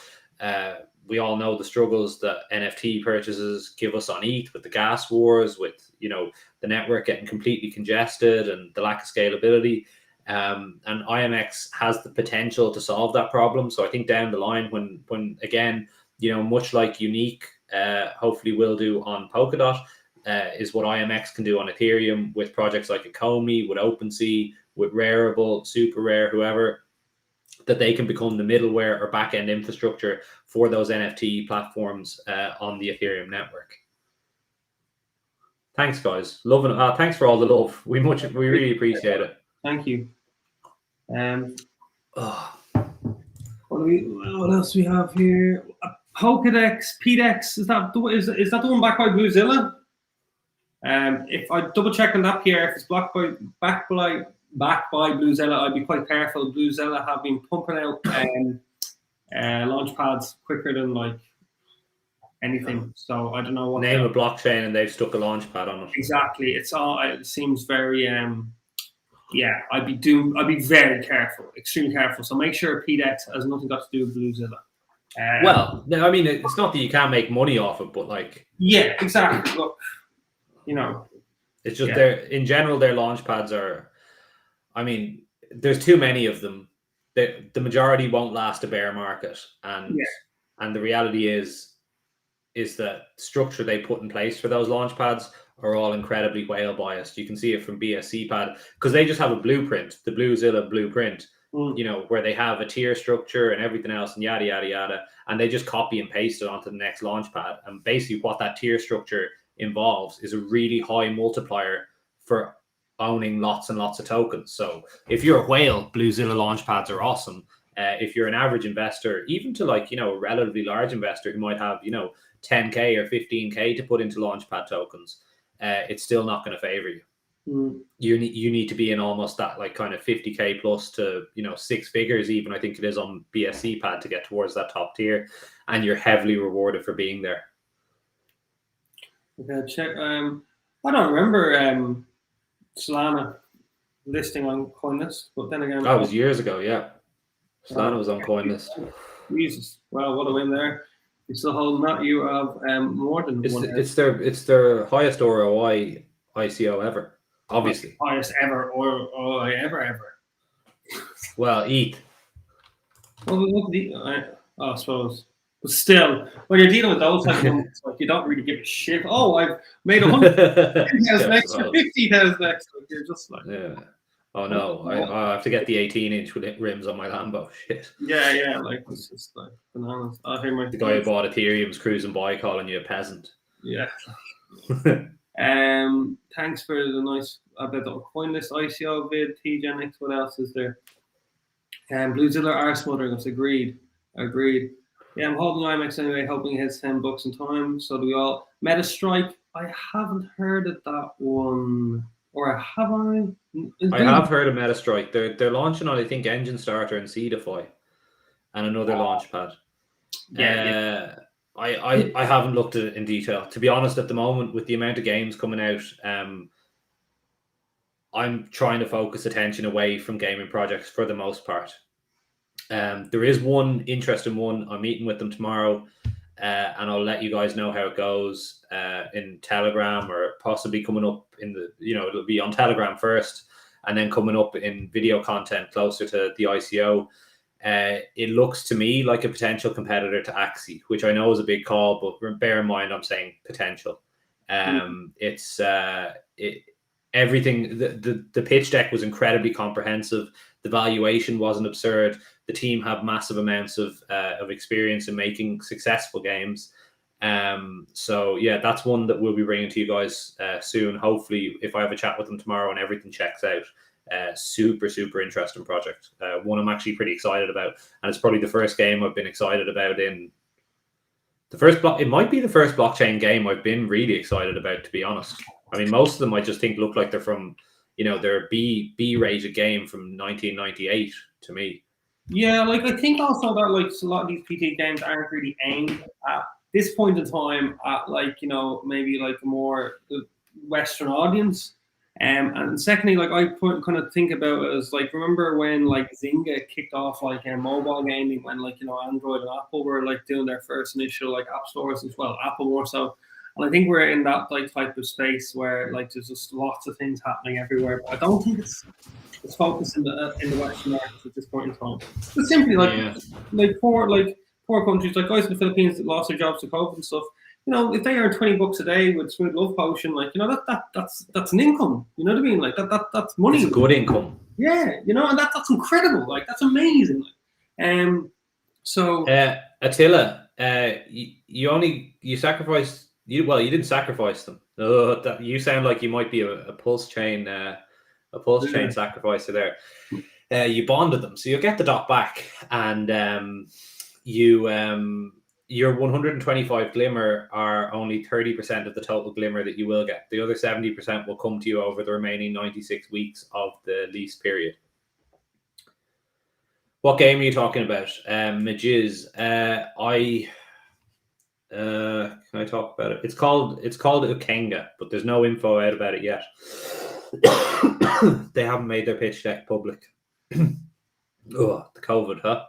Speaker 2: we all know the struggles that NFT purchases give us on ETH with the gas wars, with the network getting completely congested and the lack of scalability. And IMX has the potential to solve that problem. So I think down the line, when again, much like Unique, hopefully will do on Polkadot, is what IMX can do on Ethereum with projects like Ecomi, with OpenSea, with Rarible, Super Rare, whoever, that they can become the middleware or back-end infrastructure for those NFT platforms on the Ethereum network. Thanks, guys. Loving it. Thanks for all the love. We really appreciate it.
Speaker 1: Thank you. What else we have here? Polkadex, PDEX. Is that the one backed by Bluezilla? If I double check on that, Pierre, if it's backed by Bluezilla, I'd be quite careful. Bluezilla have been pumping out launch pads quicker than like anything. So I don't know what
Speaker 2: name a blockchain and they've stuck a launch pad on it.
Speaker 1: Exactly. It seems very yeah, I'd be very careful, extremely careful. So make sure PDEX has nothing got to do with Bluezilla.
Speaker 2: Well, I mean, it's not that you can't make money off it, but like,
Speaker 1: yeah, exactly. Look, you know,
Speaker 2: it's just in general, their launch pads are, I mean, there's too many of them. The majority won't last a bear market, and the reality is that structure they put in place for those launch pads are all incredibly whale biased. You can see it from BSC pad because they just have a blueprint, the Bluezilla blueprint, you know, where they have a tier structure and everything else and yada, yada, yada. And they just copy and paste it onto the next launch pad. And basically what that tier structure involves is a really high multiplier for owning lots and lots of tokens. So if you're a whale, Bluezilla launch pads are awesome. If you're an average investor, even to like, you know, a relatively large investor who might have, you know, 10K or 15K to put into launchpad tokens, it's still not going to favor you. You need to be in almost that like kind of 50K plus to, you know, 6 figures even, I think it is on BSC pad to get towards that top tier, and you're heavily rewarded for being there.
Speaker 1: Okay, check. I don't remember Solana listing on CoinList, but then again,
Speaker 2: that was years ago. Yeah, Solana was on CoinList.
Speaker 1: Jesus, well, what a win there! You're still holding that. You have more than one.
Speaker 2: It's their highest ROI ICO ever, obviously.
Speaker 1: Highest ever ROI ever.
Speaker 2: Well, ETH.
Speaker 1: Well, I suppose. But still, when you're dealing with those type of numbers, like you don't really give a shit. Oh, I've made 110,000 extra, 50,000 extra. You're just like,
Speaker 2: yeah. Oh no, I have to get the 18-inch rims on my Lambo. Shit.
Speaker 1: Yeah, like it's just like bananas. I hear
Speaker 2: the guy who bought Ethereum's cruising by calling you a peasant.
Speaker 1: Yeah. Thanks for the nice about the CoinList ICO vid, TGenX. What else is there? Bluezilla are smothering us. Agreed. Yeah, I'm holding IMX anyway, hoping it hits $10 in time. So do we all. Metastrike, I haven't heard of that one. Or have I?
Speaker 2: I have heard of Metastrike. They're launching on, I think, Engine Starter and Seedify and another launch pad. Yeah. I haven't looked at it in detail. To be honest, at the moment, with the amount of games coming out, I'm trying to focus attention away from gaming projects for the most part. There is one interesting one. I'm meeting with them tomorrow, and I'll let you guys know how it goes in Telegram, or possibly coming up in the, you know, it'll be on Telegram first and then coming up in video content closer to the ICO. It looks to me like a potential competitor to Axie, which I know is a big call, but bear in mind I'm saying potential. It's everything. The pitch deck was incredibly comprehensive. The valuation wasn't absurd. The team have massive amounts of experience in making successful games. So yeah, that's one that we'll be bringing to you guys soon. Hopefully, if I have a chat with them tomorrow and everything checks out. Super interesting project. One I'm actually pretty excited about, and it's probably the first game I've been excited about in the first block. It might be the first blockchain game I've been really excited about, to be honest. I mean, most of them I just think look like they're from, you know, they're B rated game from 1998 to me.
Speaker 1: Yeah, like I think also that like a lot of these PT games aren't really aimed at this point in time at like, you know, maybe like a more Western audience. And secondly, like I kind of think about it as like, remember when like Zynga kicked off like mobile gaming, when like, you know, Android and Apple were like doing their first initial like app stores as well, Apple more so. And I think we're in that like type of space where like there's just lots of things happening everywhere. But I don't think it's focused in the Western markets at this point in time. But simply like poor countries, like guys in the Philippines that lost their jobs to COVID and stuff. You know, if they earn $20 a day with Smooth Love Potion, like, you know, that's an income. You know what I mean? Like that's money.
Speaker 2: It's a good income.
Speaker 1: Yeah, you know, and that's incredible. Like that's amazing. So
Speaker 2: Attila, you sacrificed. You didn't sacrifice them. You sound like you might be a pulse chain sacrificer there. You bonded them, so you'll get the dot back, and your 125 glimmer are only 30% of the total glimmer that you will get. The other 70% will come to you over the remaining 96 weeks of the lease period. What game are you talking about? Majiz. Can I talk about it? It's called Ukenga, but there's no info out about it yet. They haven't made their pitch deck public. Oh, the COVID, huh?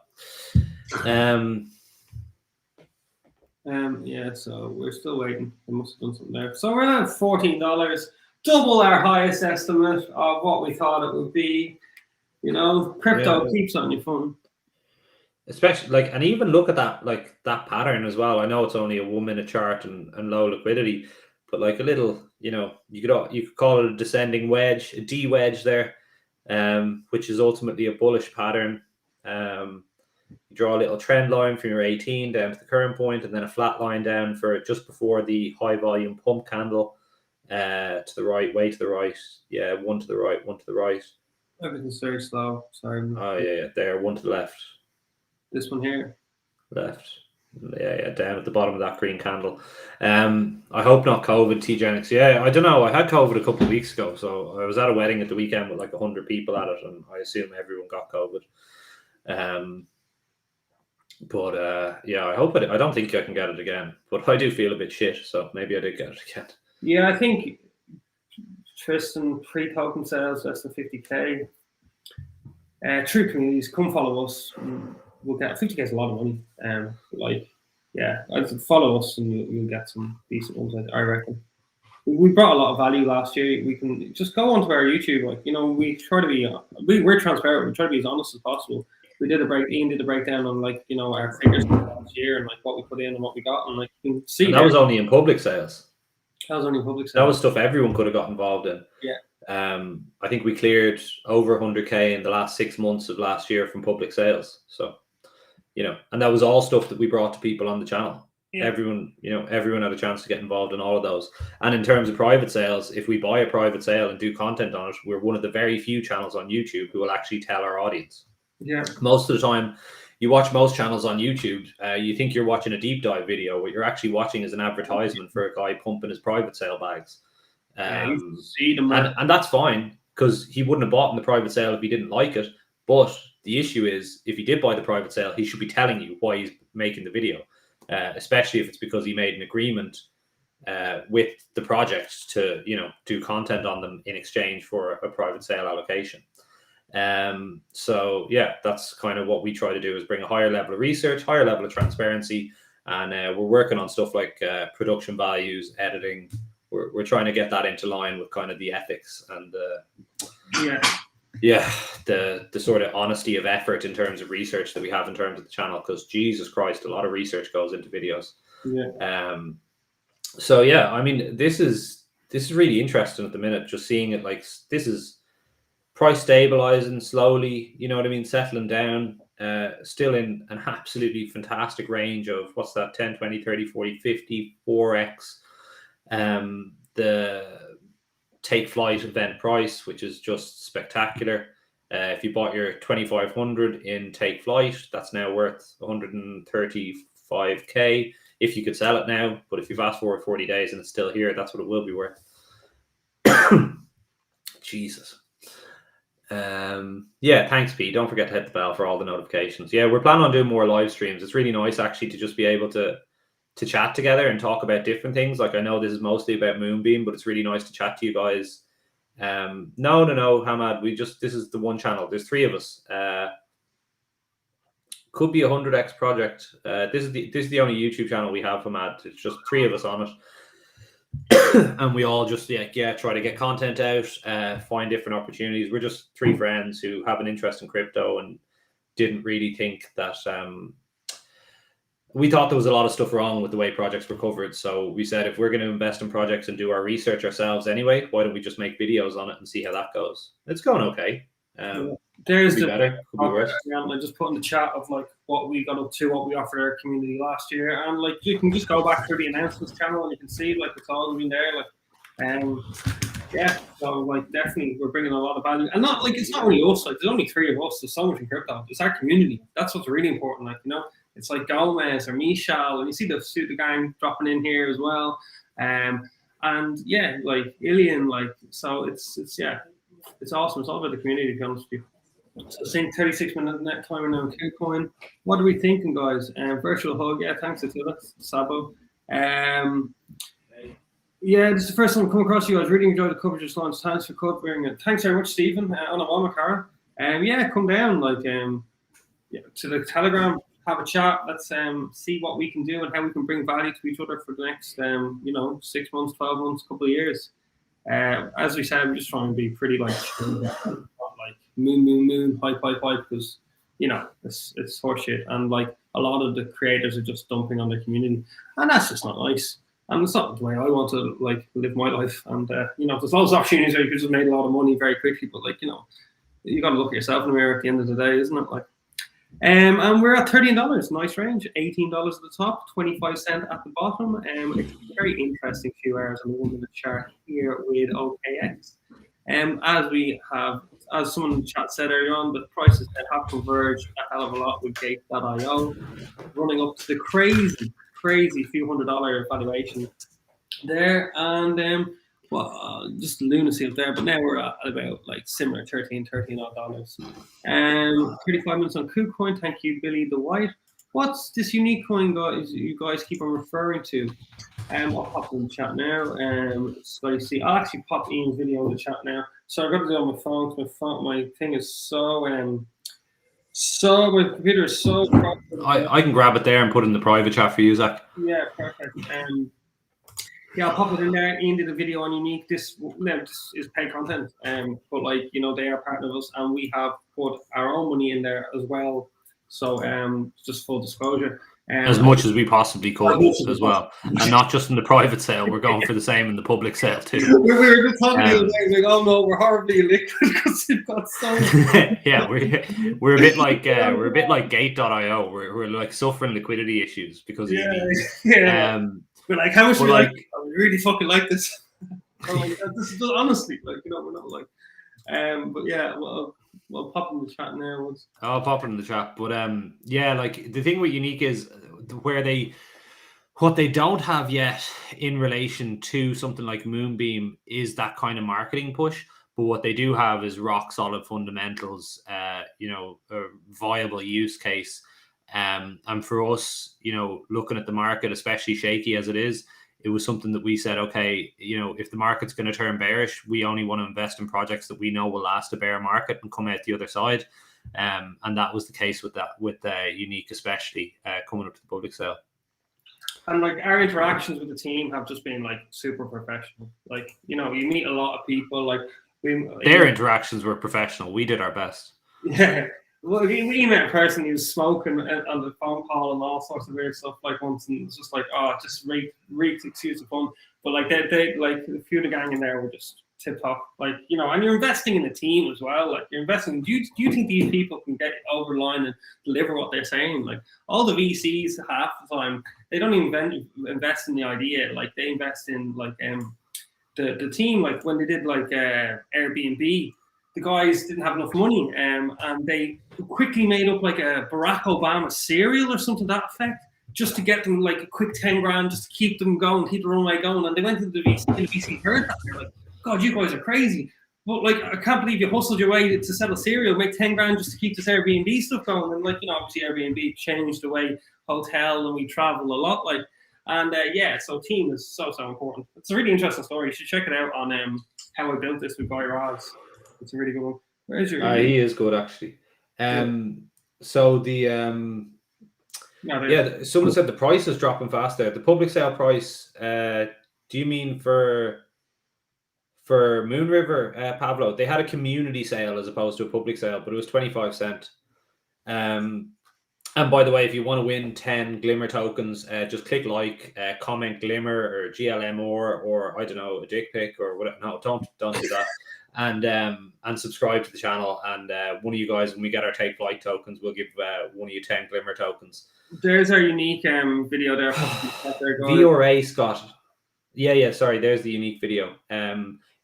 Speaker 1: Yeah, so we're still waiting. They must have done something there. So we're at $14, double our highest estimate of what we thought it would be. You know, crypto keeps on your phone.
Speaker 2: Especially like, and even look at that, like that pattern as well. I know it's only a 1 minute chart and low liquidity, but like a little, you know, you could call it a descending wedge, a D wedge there, which is ultimately a bullish pattern. You draw a little trend line from your 18 down to the current point, and then a flat line down for just before the high volume pump candle to the right, way to the right. Yeah, one to the right, one to the right.
Speaker 1: Everything's very slow. Sorry.
Speaker 2: Oh yeah, there, one to the left.
Speaker 1: This one here.
Speaker 2: Left. Yeah, down at the bottom of that green candle. I hope not COVID, T-Genix. Yeah, I don't know. I had COVID a couple of weeks ago, so I was at a wedding at the weekend with like 100 people at it, and I assume everyone got COVID. Yeah, I hope I don't think I can get it again, but I do feel a bit shit, so maybe I did get it again.
Speaker 1: Yeah, I think Tristan, pre-token sales less than 50k. True communities, come follow us. We'll get 50k is a lot of money. I'd follow us and you'll get some decent ones, I reckon. We brought a lot of value last year. We can just go onto our YouTube. Like, you know, we try to be, we're transparent. We try to be as honest as possible. Ian did a breakdown on, like, you know, our figures last year and like what we put in and what we got, and like you can see.
Speaker 2: And that was only in public sales.
Speaker 1: That was only in public sales.
Speaker 2: That was stuff everyone could have got involved in.
Speaker 1: Yeah.
Speaker 2: I think we cleared over 100k in the last 6 months of last year from public sales. So, you know, and that was all stuff that we brought to people on the channel. Yeah. Everyone had a chance to get involved in all of those. And in terms of private sales, if we buy a private sale and do content on it, we're one of the very few channels on YouTube who will actually tell our audience.
Speaker 1: Yeah.
Speaker 2: Most of the time, you watch most channels on YouTube, you think you're watching a deep dive video. What you're actually watching is an advertisement for a guy pumping his private sale bags. And that's fine, because he wouldn't have bought in the private sale if he didn't like it. But the issue is, if he did buy the private sale, he should be telling you why he's making the video, especially if it's because he made an agreement with the project to, you know, do content on them in exchange for a private sale allocation. So yeah, that's kind of what we try to do, is bring a higher level of research, higher level of transparency, and we're working on stuff like production values, editing. We're trying to get that into line with kind of the ethics and the sort of honesty of effort in terms of research that we have in terms of the channel, because Jesus Christ, a lot of research goes into videos. So yeah, I mean, this is really interesting at the minute, just seeing it. Like, this is price stabilizing slowly, you know what I mean, settling down, still in an absolutely fantastic range of, what's that, 10, 20, 30, 40, 50, 4x. The take flight event price, which is just spectacular. If you bought your 2500 in take flight, that's now worth 135k if you could sell it now. But if you fast forward 40 days and it's still here, that's what it will be worth. Jesus. Yeah, thanks, Pete. Don't forget to hit the bell for all the notifications. Yeah, we're planning on doing more live streams. It's really nice actually to just be able to chat together and talk about different things. Like, I know this is mostly about MoonBeam, but it's really nice to chat to you guys. No, Hamad, this is the one channel. There's 3 of us. Could be a 100x project. This is the only YouTube channel we have, Hamad. It's just 3 of us on it. And we all just try to get content out, find different opportunities. We're just 3 friends who have an interest in crypto and didn't really think that we thought there was a lot of stuff wrong with the way projects were covered. So we said, if we're going to invest in projects and do our research ourselves anyway, why don't we just make videos on it and see how that goes? It's going okay.
Speaker 1: There's
Speaker 2: could be better, could be worse.
Speaker 1: I just put in the chat of like what we got up to, what we offered our community last year, and like you can just go back through the announcements channel and you can see like it's all been there. Like, so like definitely we're bringing a lot of value, and not like it's not only us. Like, there's only 3 of us. There's so much in crypto. It's our community. That's what's really important. Like, you know, it's like Gomez or Michal, and you see the gang dropping in here as well. And yeah, like Ilian, like, so it's awesome. It's all about the community, to be honest with you. So seeing 36-minute net timer now on Kucoin. What are we thinking, guys? Virtual hug, yeah, thanks Attila, Sabo. Yeah, this is the first time I've come across you guys. Really enjoyed the coverage this launch. Thanks for covering it. Thanks very much, Stephen. On a Obama car. Yeah, come down yeah, to the Telegram, have a chat. Let's see what we can do and how we can bring value to each other for the next 6 months, 12 months, couple of years. As we said, we're just trying to be pretty like moon, hype, because it's horseshit, and like a lot of the creators are just dumping on the community, and that's just not nice. And it's not the way I want to like live my life. And there's lots of opportunities where you could just make a lot of money very quickly, but like you got to look at yourself in the mirror at the end of the day, isn't it? Like, and we're at $13, nice range. $18 at the top, 25 cents at the bottom. It's a very interesting few hours on the 1 minute chart here with OKX. As someone in the chat said earlier on, the prices that have converged a hell of a lot with Gate.io, running up to the crazy few $100 valuation there, and just lunacy up there. But now we're at about like similar $13 odd. 35 minutes on Kucoin. Thank you, Billy the White. What's this unique coin, guys? You guys keep on referring to? I'll pop in the chat now. So you see, I'll actually pop Ian's video in the chat now. So I've got to do it on my phone. My thing is my computer is so.
Speaker 2: I can grab it there and put it in the private chat for you, Zach.
Speaker 1: Yeah, perfect. Yeah, I'll pop it in there. Ian did a video on Unique. This is paid content, but like they are part of us, and we have put our own money in there as well. So just full disclosure.
Speaker 2: As much as we possibly could as well, and not just in the private sale. We're going for the same in the public sale too.
Speaker 1: We were just talking the other day, like, oh no, we're horribly illiquid because we've got so.
Speaker 2: Yeah, we're a bit like Gate.io. We're like suffering liquidity issues because of
Speaker 1: yeah. We're like, how much we like? We really fucking like this. Like, this is honestly like we're not like, but yeah, well, pop in the chat now.
Speaker 2: I'll pop it in the chat, but yeah, like the thing with Unique is what they don't have yet in relation to something like MoonBeam is that kind of marketing push. But what they do have is rock solid fundamentals, a viable use case. And for us, looking at the market, especially shaky as it is, it was something that we said, okay, if the market's going to turn bearish, we only want to invest in projects that we know will last a bear market and come out the other side. And that was the case with Unique, especially coming up to the public sale.
Speaker 1: And like our interactions with the team have just been like super professional. Like, you meet a lot of people. Like
Speaker 2: their interactions were professional. We did our best.
Speaker 1: Yeah. Well, we met a person who was smoking on the phone call and all sorts of weird stuff like once, and it's just like, it just reeked excuse of fun. But like they like a few of the gang in there were just tip top, like and you're investing in the team as well. Like you're investing. Do you think these people can get over the line and deliver what they're saying? Like all the VCs half the time they don't even invest in the idea. Like they invest in like the team. Like when they did like Airbnb. The guys didn't have enough money, and they quickly made up like a Barack Obama cereal or something to that effect, just to get them like a quick 10 grand, just to keep them going, keep the runway going. And they went to the VC, and the VC heard that. They're like, God, you guys are crazy. But like, I can't believe you hustled your way to sell a cereal, make 10 grand just to keep this Airbnb stuff going. And like, obviously Airbnb changed the way hotel and we travel a lot. Like, and so team is so important. It's a really interesting story. You should check it out on How I Built This with Guy Raz. It's a really good one. Where's your?
Speaker 2: He is good actually. So the someone said the price is dropping fast there. The public sale price. Do you mean for Moon River, Pablo? They had a community sale as opposed to a public sale, but it was 25 cents. And by the way, if you want to win 10 Glimmer tokens, just click like, comment Glimmer or GLMR or I don't know, a dick pic or whatever. No, don't do that. And subscribe to the channel, and one of you guys, when we get our Take Flight tokens, we'll give one of you 10 Glimmer tokens.
Speaker 1: There's our Unique video there.
Speaker 2: VRA Scott. Yeah, sorry, there's the Unique video.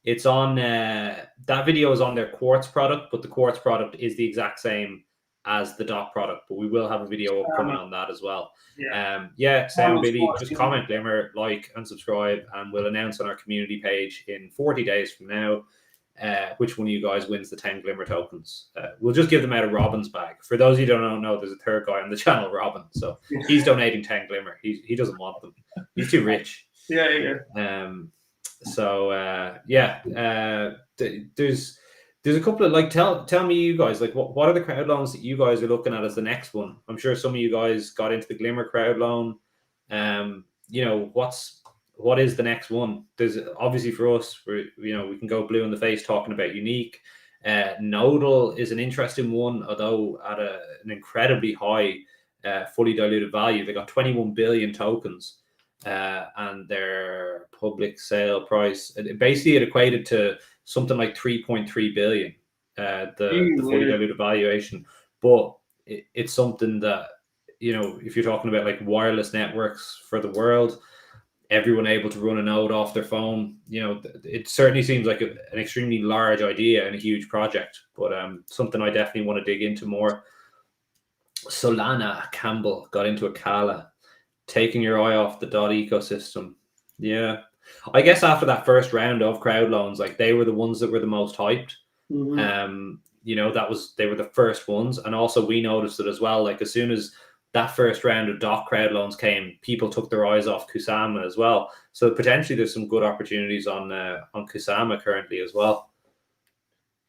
Speaker 2: It's on that video is on their Quartz product, but the Quartz product is the exact same as the DOT product, but we will have a video upcoming on that as well. Sound Billy, just comment Glimmer, like and subscribe, and we'll announce on our community page in 40 days from now which one of you guys wins the 10 Glimmer tokens. We'll just give them out of Robin's bag. For those of you who don't know, there's a third guy on the channel, Robin. So he's donating 10 Glimmer. He doesn't want them. He's too rich.
Speaker 1: Yeah.
Speaker 2: There's a couple of, like, tell me, you guys, like, what are the crowd loans that you guys are looking at as the next one? I'm sure some of you guys got into the Glimmer crowd loan. You know, what is the next one? There's obviously, for us, we can go blue in the face talking about Unique. Nodal is an interesting one, although at an incredibly high fully diluted value. They got 21 billion tokens, and their public sale price, basically it equated to something like 3.3 billion, the fully diluted valuation. But it's something that, you know, if you're talking about like wireless networks for the world, everyone able to run a node off their phone, you know, it certainly seems like an extremely large idea and a huge project, but something I definitely want to dig into more. Solana Campbell got into a Kala, taking your eye off the DOT ecosystem. Yeah, I guess after that first round of crowd loans, like, they were the ones that were the most hyped. You know, they were the first ones, and also we noticed it as well. Like, as soon as that first round of DOT crowd loans came, people took their eyes off Kusama as well. So potentially there's some good opportunities on Kusama currently as well.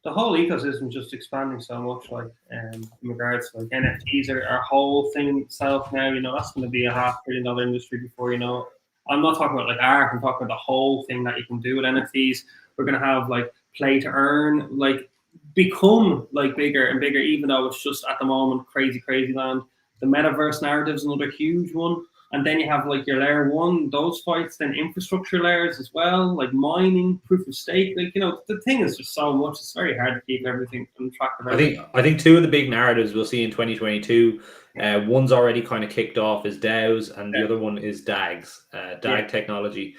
Speaker 1: The whole ecosystem is just expanding so much, like, in regards to, like, NFTs are a whole thing itself now. You know, that's going to be a $500 billion industry before you know it. I'm not talking about like art, I'm talking about the whole thing that you can do with NFTs. We're going to have like play to earn, like, become like bigger and bigger, even though it's just at the moment crazy land. The metaverse narrative is another huge one. And then you have like your layer one, those fights, then infrastructure layers as well, like mining, proof of stake. Like, you know, the thing is just so much. It's very hard to keep everything on track of everything.
Speaker 2: I think two of the big narratives we'll see in 2022, one's already kind of kicked off, is DAOs, and the other one is DAGs, DAG technology.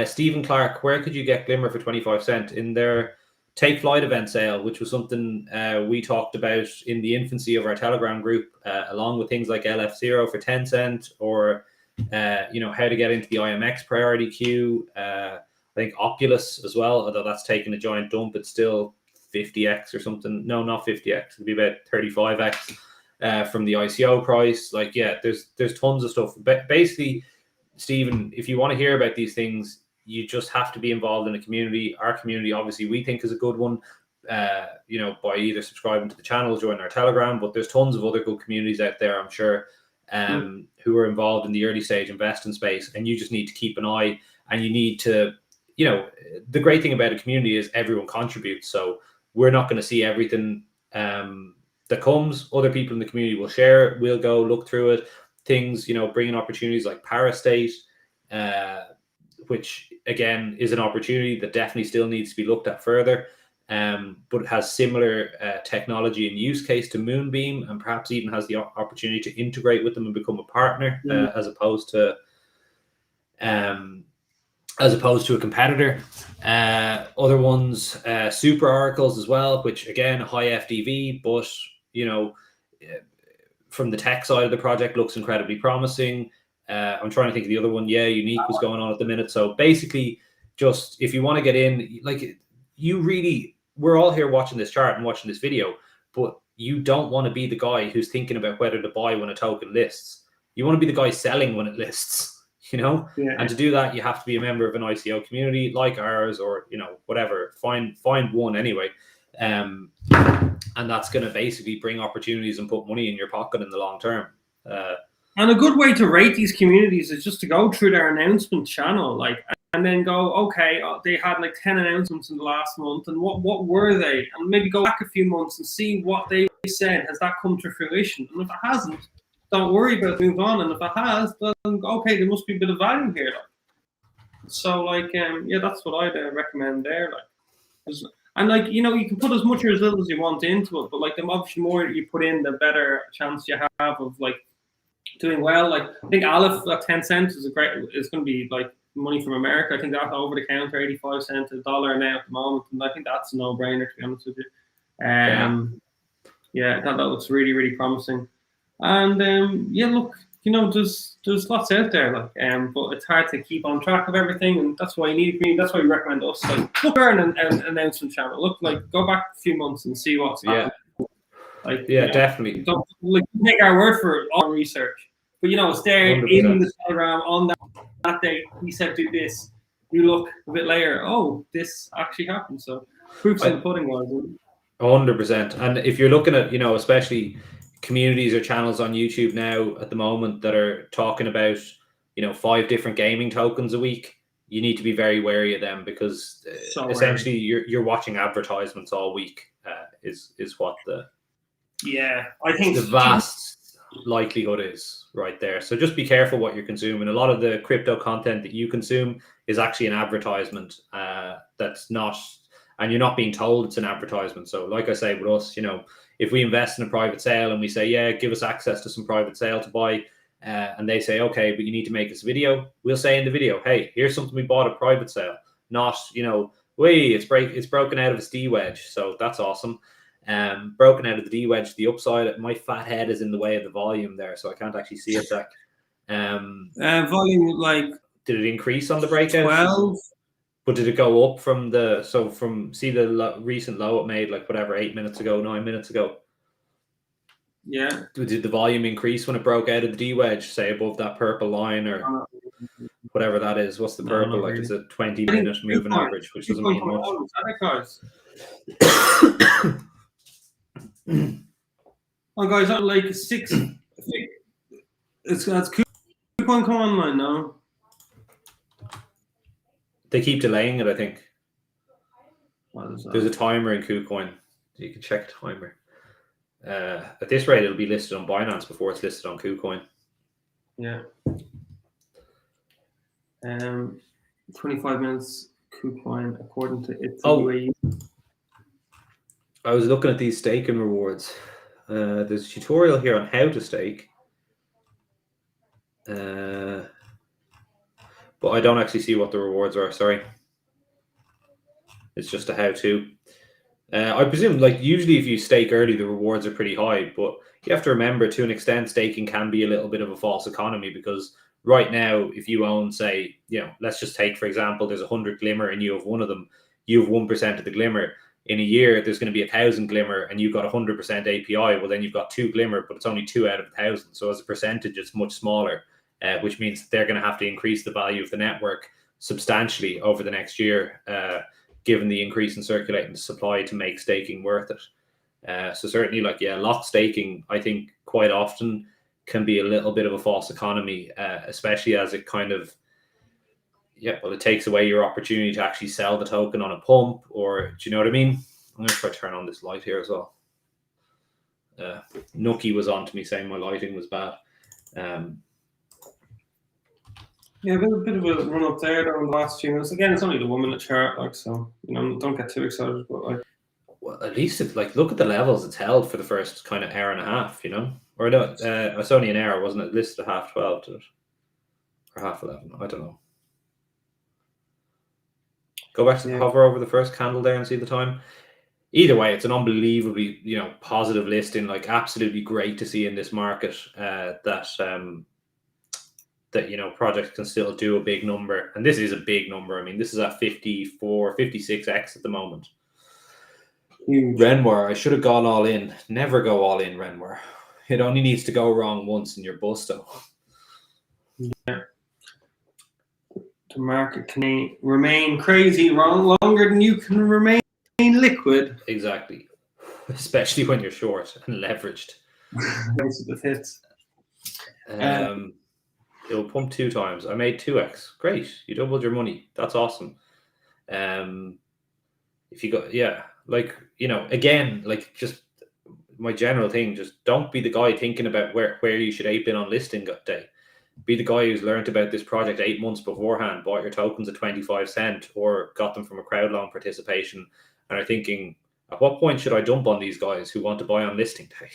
Speaker 2: Stephen Clark, where could you get Glimmer for 25 cents? In their Take Flight event sale, which was something we talked about in the infancy of our Telegram group, along with things like LF0 for 10 cents, or you know, how to get into the IMX priority queue. I think Oculus as well, although that's taken a giant dump, it's still 50x or something. No, not 50x. It'll be about 35x from the ICO price. Like, yeah, there's tons of stuff. But basically, Stephen, if you want to hear about these things, you just have to be involved in a community. Our community, obviously, we think is a good one, you know, by either subscribing to the channel, joining our Telegram, but there's tons of other good communities out there, I'm sure, who are involved in the early stage investing space, and you just need to keep an eye, and you need to, you know, the great thing about a community is everyone contributes. So we're not going to see everything that comes. Other people in the community will share it. We'll go look through it. Things, you know, bringing opportunities like Parastate, which again is an opportunity that definitely still needs to be looked at further, but has similar technology and use case to MoonBeam, and perhaps even has the opportunity to integrate with them and become a partner, as opposed to a competitor. Other ones, Super Oracles as well, which again, high FDV, but, you know, from the tech side of the project looks incredibly promising. I'm trying to think of the other one. Yeah, Unique was going on at the minute. So basically, just if you want to get in, like, we're all here watching this chart and watching this video, but you don't want to be the guy who's thinking about whether to buy when a token lists. You want to be the guy selling when it lists, you know? Yeah. And to do that, you have to be a member of an ICO community like ours, or, you know, whatever. Find one anyway. And that's going to basically bring opportunities and put money in your pocket in the long term.
Speaker 1: And a good way to rate these communities is just to go through their announcement channel, like, and then go, okay, they had like 10 announcements in the last month, and what were they? And maybe go back a few months and see what they said. Has that come to fruition? And if it hasn't, don't worry about it, move on. And if it has, then okay, there must be a bit of value here. Like. So, like, yeah, that's what I'd recommend there. Like, and like, you know, you can put as much or as little as you want into it, but like, the obviously more you put in, the better chance you have of like doing well. Like, I think Aleph at 10 cents is it's going to be like money from America. I think that's over the counter, 85 cents a dollar now at the moment, and I think that's a no-brainer, to be honest with you. Yeah, that looks really, really promising. And yeah, look, you know, there's lots out there, like, but it's hard to keep on track of everything, and that's why you need a community. That's why we recommend us. Like, look for an announcement channel. Look, like, go back a few months and see what's happening. Like,
Speaker 2: yeah,
Speaker 1: you know,
Speaker 2: definitely.
Speaker 1: don't like take our word for it, all research. But you know, it's there
Speaker 2: 100%.
Speaker 1: in the Telegram on that day. He said do this. You look a bit later. Oh, this actually happened. So proofs in the pudding, was
Speaker 2: 100%. And if you're looking at, you know, especially communities or channels on YouTube now at the moment that are talking about, you know, 5 different gaming tokens a week, you need to be very wary of them, because essentially you're watching advertisements all week. Is what I think the vast likelihood is right there. So just be careful what you're consuming. A lot of the crypto content that you consume is actually an advertisement. That's not, and you're not being told it's an advertisement. So like I say with us, you know, if we invest in a private sale and we say, yeah, give us access to some private sale to buy, and they say, okay, but you need to make us a video, we'll say in the video, hey, here's something we bought at private sale. Not, you know, it's broken out of its D wedge. So that's awesome. Broken out of the D wedge. The upside, my fat head is in the way of the volume there, so I can't actually see it, Zach.
Speaker 1: volume, like,
Speaker 2: did it increase on the breakout?
Speaker 1: 12.
Speaker 2: But did it go up from the recent low it made, like whatever, 8 minutes ago, 9 minutes ago?
Speaker 1: Yeah.
Speaker 2: Did the volume increase when it broke out of the D wedge, say above that purple line or whatever that is? What's the purple? Like, it's a 20-minute moving average, which doesn't mean much.
Speaker 1: Oh, guys, I'm like 6. It's Kucoin come online now.
Speaker 2: They keep delaying it, I think.
Speaker 1: What is that?
Speaker 2: There's a timer in Kucoin. You can check the timer. At this rate, it'll be listed on Binance before it's listed on Kucoin.
Speaker 1: Yeah. 25 minutes Kucoin according to its UAE.
Speaker 2: I was looking at these staking rewards. There's a tutorial here on how to stake. But I don't actually see what the rewards are, sorry. It's just a how-to. I presume, like, usually if you stake early, the rewards are pretty high, but you have to remember, to an extent, staking can be a little bit of a false economy, because right now, if you own, say, you know, let's just take, for example, there's 100 Glimmer and you have one of them, you have 1% of the Glimmer. In a year, there's going to be 1,000 Glimmer and you've got 100% API. Well, then you've got 2 Glimmer, but it's only 2 out of 1,000. So as a percentage, it's much smaller, which means they're going to have to increase the value of the network substantially over the next year, given the increase in circulating supply, to make staking worth it. So certainly, like, yeah, lock staking, I think quite often can be a little bit of a false economy, especially as it kind of, it takes away your opportunity to actually sell the token on a pump, or, do you know what I mean? I'm going to try to turn on this light here as well. Nucky was on to me saying my lighting was bad.
Speaker 1: Yeah, a bit of a run up there though in the last few minutes. Again, it's only the 1 minute chart, like, so, you know, don't get too excited, but like,
Speaker 2: well, at least it's like, look at the levels it's held for the first kind of hour and a half, you know, or no, it's only an hour, wasn't it? Listed at 12:30 to it, or 11:30. I don't know. Go back to hover over the first candle there and see the time. Either way, it's an unbelievably, you know, positive listing. Like, absolutely great to see in this market that, you know, projects can still do a big number. And this is a big number. I mean, this is at 54, 56x at the moment. Renware, I should have gone all in. Never go all in, Renware. It only needs to go wrong once and you're busto.
Speaker 1: Yeah. The market can remain crazy wrong longer than you can remain liquid.
Speaker 2: Exactly. Especially when you're short and leveraged.
Speaker 1: Those are the hits.
Speaker 2: It'll pump 2 times. I made 2x. Great. You doubled your money. That's awesome. If you got, like, you know, again, like, just my general thing, just don't be the guy thinking about where you should ape in on listing day. Be the guy who's learned about this project 8 months beforehand, bought your tokens at 25 cents, or got them from a crowd loan participation, and are thinking, at what point should I dump on these guys who want to buy on listing day?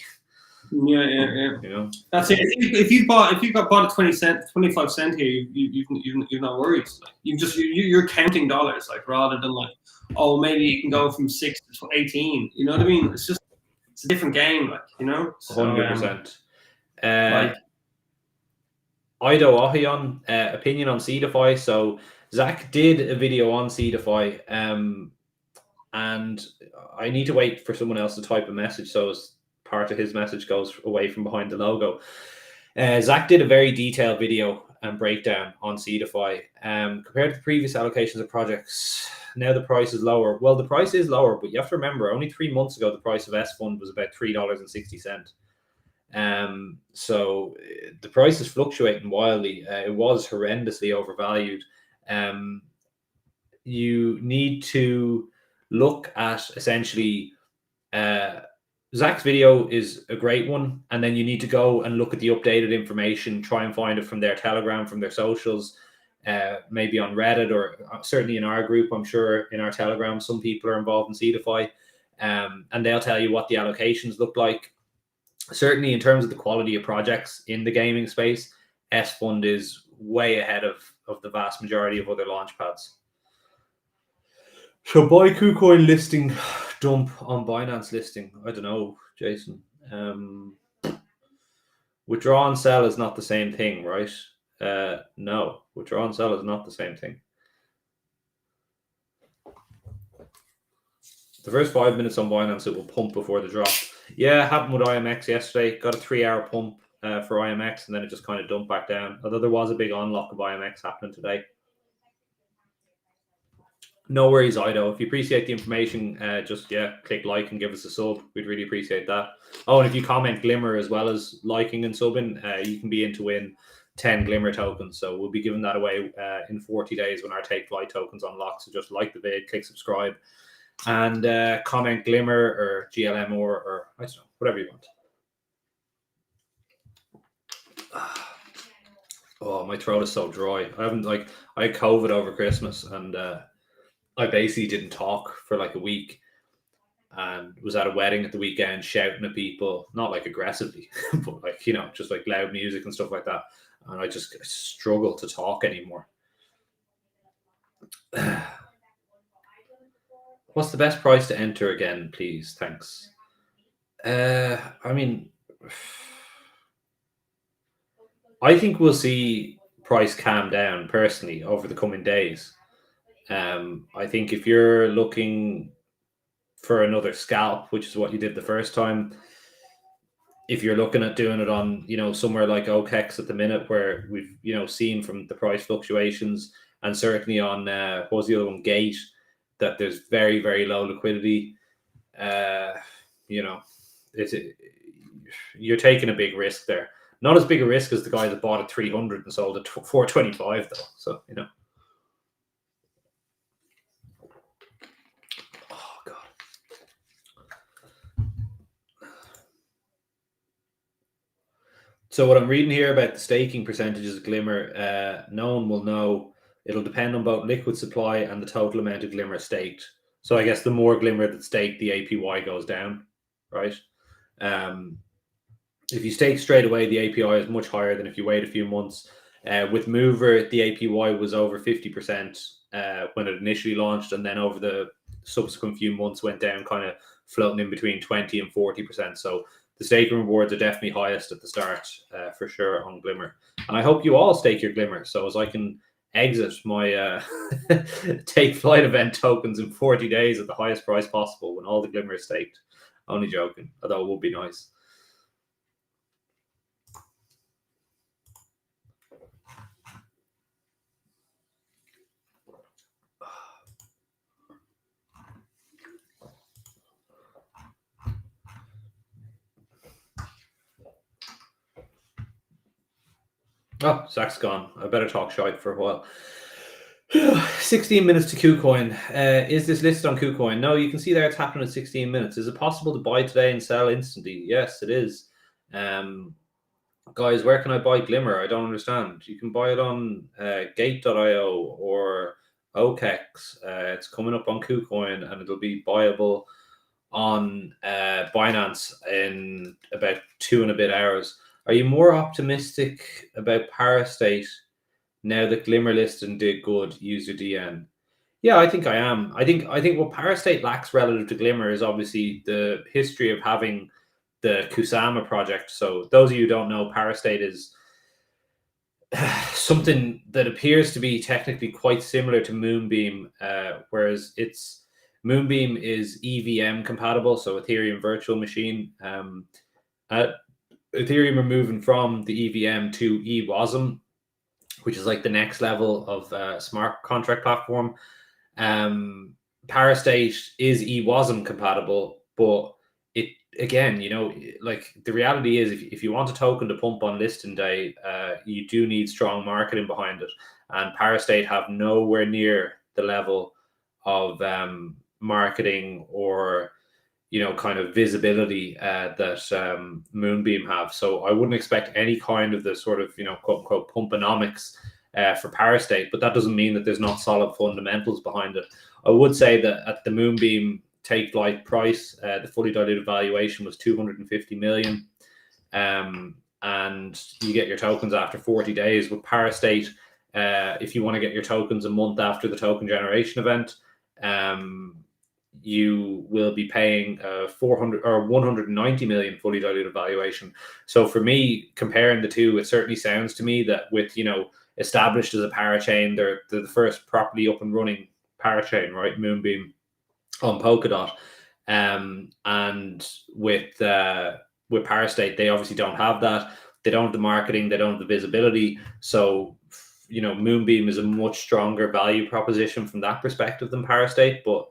Speaker 1: Yeah.
Speaker 2: You know,
Speaker 1: that's it. If you got bought at 25 cent here, you're not worried. Like, you're counting dollars, like, rather than like, oh, maybe you can go from 6 to 18. You know what I mean? It's a different game, like, you know. So,
Speaker 2: 100%. Ido Ohion, opinion on CDeFi. So Zach did a video on CDeFi, and I need to wait for someone else to type a message, so as part of his message goes away from behind the logo. Zach did a very detailed video and breakdown on CDeFi. Compared to the previous allocations of projects, now the price is lower. Well, the price is lower, but you have to remember, only 3 months ago, the price of S Fund was about $3.60. So the price is fluctuating wildly. It was horrendously overvalued. You need to look at essentially Zach's video is a great one, and then you need to go and look at the updated information, try and find it from their Telegram, from their socials, maybe on Reddit, or certainly in our group. I'm sure in our Telegram, some people are involved in CDeFi, and they'll tell you what the allocations look like. Certainly in terms of the quality of projects in the gaming space, S Fund is way ahead of the vast majority of other launch pads. So buy Kucoin listing, dump on Binance listing. I don't know, Jason. Withdraw and sell is not the same thing, right? No, withdraw and sell is not the same thing. The first 5 minutes on Binance, it will pump before the drop. Yeah, it happened with IMX yesterday. Got a 3-hour pump for IMX, and then it just kind of dumped back down. Although there was a big unlock of IMX happening today. No worries, Ido. If you appreciate the information, just click like and give us a sub. We'd really appreciate that. Oh, and if you comment Glimmer as well as liking and subbing, you can be in to win 10 Glimmer tokens. So we'll be giving that away in 40 days when our Take Flight tokens unlock. So just like the vid, click subscribe, and comment Glimmer or GLMR or I don't know, whatever you want. Oh, my throat is so dry. I had COVID over Christmas, and I basically didn't talk for like a week, and was at a wedding at the weekend shouting at people, not like aggressively, but like, just like loud music and stuff like that. And I just struggle to talk anymore. What's the best price to enter again, please? Thanks. I mean, I think we'll see price calm down personally over the coming days. I think if you're looking for another scalp, which is what you did the first time, if you're looking at doing it on, somewhere like Oxex at the minute, where we've, seen from the price fluctuations, and certainly on, what was the other one, Gate, that there's very, very low liquidity, you're taking a big risk there. Not as big a risk as the guy that bought at 300 and sold at 425 though. So, Oh, God. So what I'm reading here about the staking percentages of Glimmer, no one will know. It'll depend on both liquid supply and the total amount of Glimmer staked. So I guess the more Glimmer that's staked, the APY goes down, right? If you stake straight away, the APY is much higher than if you wait a few months. With Mover, the APY was over 50% when it initially launched, and then over the subsequent few months went down, kind of floating in between 20 and 40%. So the staking rewards are definitely highest at the start, for sure, on Glimmer. And I hope you all stake your Glimmer, so as I can exit my Take Flight event tokens in 40 days at the highest price possible when all the Glimmer is staked. Only joking, although it would be nice. Oh, Zach's gone. I better talk shite for a while. 16 minutes to Kucoin. Is this listed on Kucoin? No, you can see there it's happening in 16 minutes. Is it possible to buy today and sell instantly? Yes, it is. Guys, where can I buy Glimmer? I don't understand. You can buy it on Gate.io or Oxex. It's coming up on Kucoin, and it'll be buyable on Binance in about 2 and a bit hours. Are you more optimistic about Parastate now that Glimmer listing did good? User DN. Yeah, I think I am. I think what Parastate lacks relative to Glimmer is obviously the history of having the Kusama project. So those of you who don't know, Parastate is something that appears to be technically quite similar to MoonBeam, whereas MoonBeam is EVM compatible, so Ethereum virtual machine. Ethereum are moving from the EVM to EWASM, which is like the next level of smart contract platform. Parastate is EWASM compatible, but it again, like the reality is, if you want a token to pump on listing day, you do need strong marketing behind it, and Parastate have nowhere near the level of marketing or kind of visibility that MoonBeam have. So I wouldn't expect any kind of the sort of quote unquote pumponomics for Parastate, but that doesn't mean that there's not solid fundamentals behind it. I would say that at the MoonBeam take flight price, the fully diluted valuation was 250 million, and you get your tokens after 40 days. With Parastate, if you want to get your tokens a month after the token generation event, you will be paying 400 or 190 million fully diluted valuation. So for me, comparing the two, it certainly sounds to me that with established as a parachain, they're the first properly up and running parachain, right? MoonBeam on Polkadot, and with Parastate, they obviously don't have that. They don't have the marketing. They don't have the visibility. So MoonBeam is a much stronger value proposition from that perspective than Parastate. But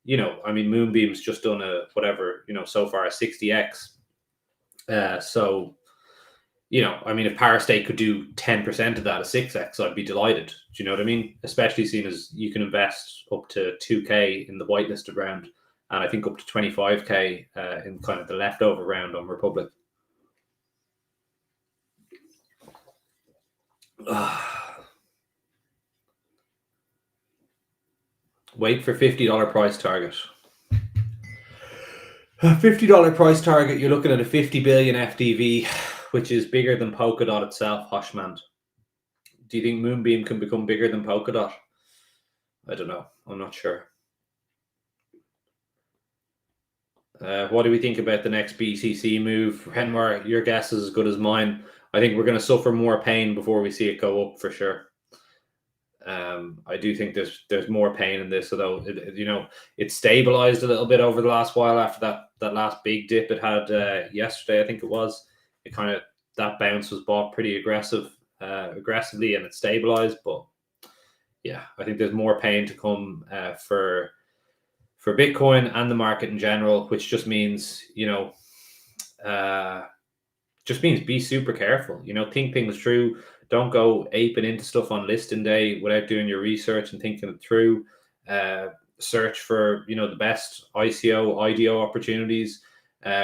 Speaker 2: I mean, MoonBeam's just done a whatever so far a 60x. So I mean, if Parastate could do 10% of that, a 6x, I'd be delighted. Do you know what I mean? Especially seeing as you can invest up to 2k in the whitelisted round, and I think up to 25k in kind of the leftover round on Republic. Wait for $50 price target. $50 price target, you're looking at a 50 billion FDV, which is bigger than Polkadot itself, Hoshmand. Do you think MoonBeam can become bigger than Polkadot? I don't know. I'm not sure. What do we think about the next BTC move? Renmar, your guess is as good as mine. I think we're going to suffer more pain before we see it go up for sure. I do think there's more pain in this, although it stabilized a little bit over the last while after that last big dip it had yesterday. I think it was. It kind of that bounce was bought pretty aggressively, and it stabilized. But yeah, I think there's more pain to come for Bitcoin and the market in general, which just means be super careful. Think things through. Don't go aping into stuff on listing day without doing your research and thinking it through. Search for the best ICO, IDO opportunities,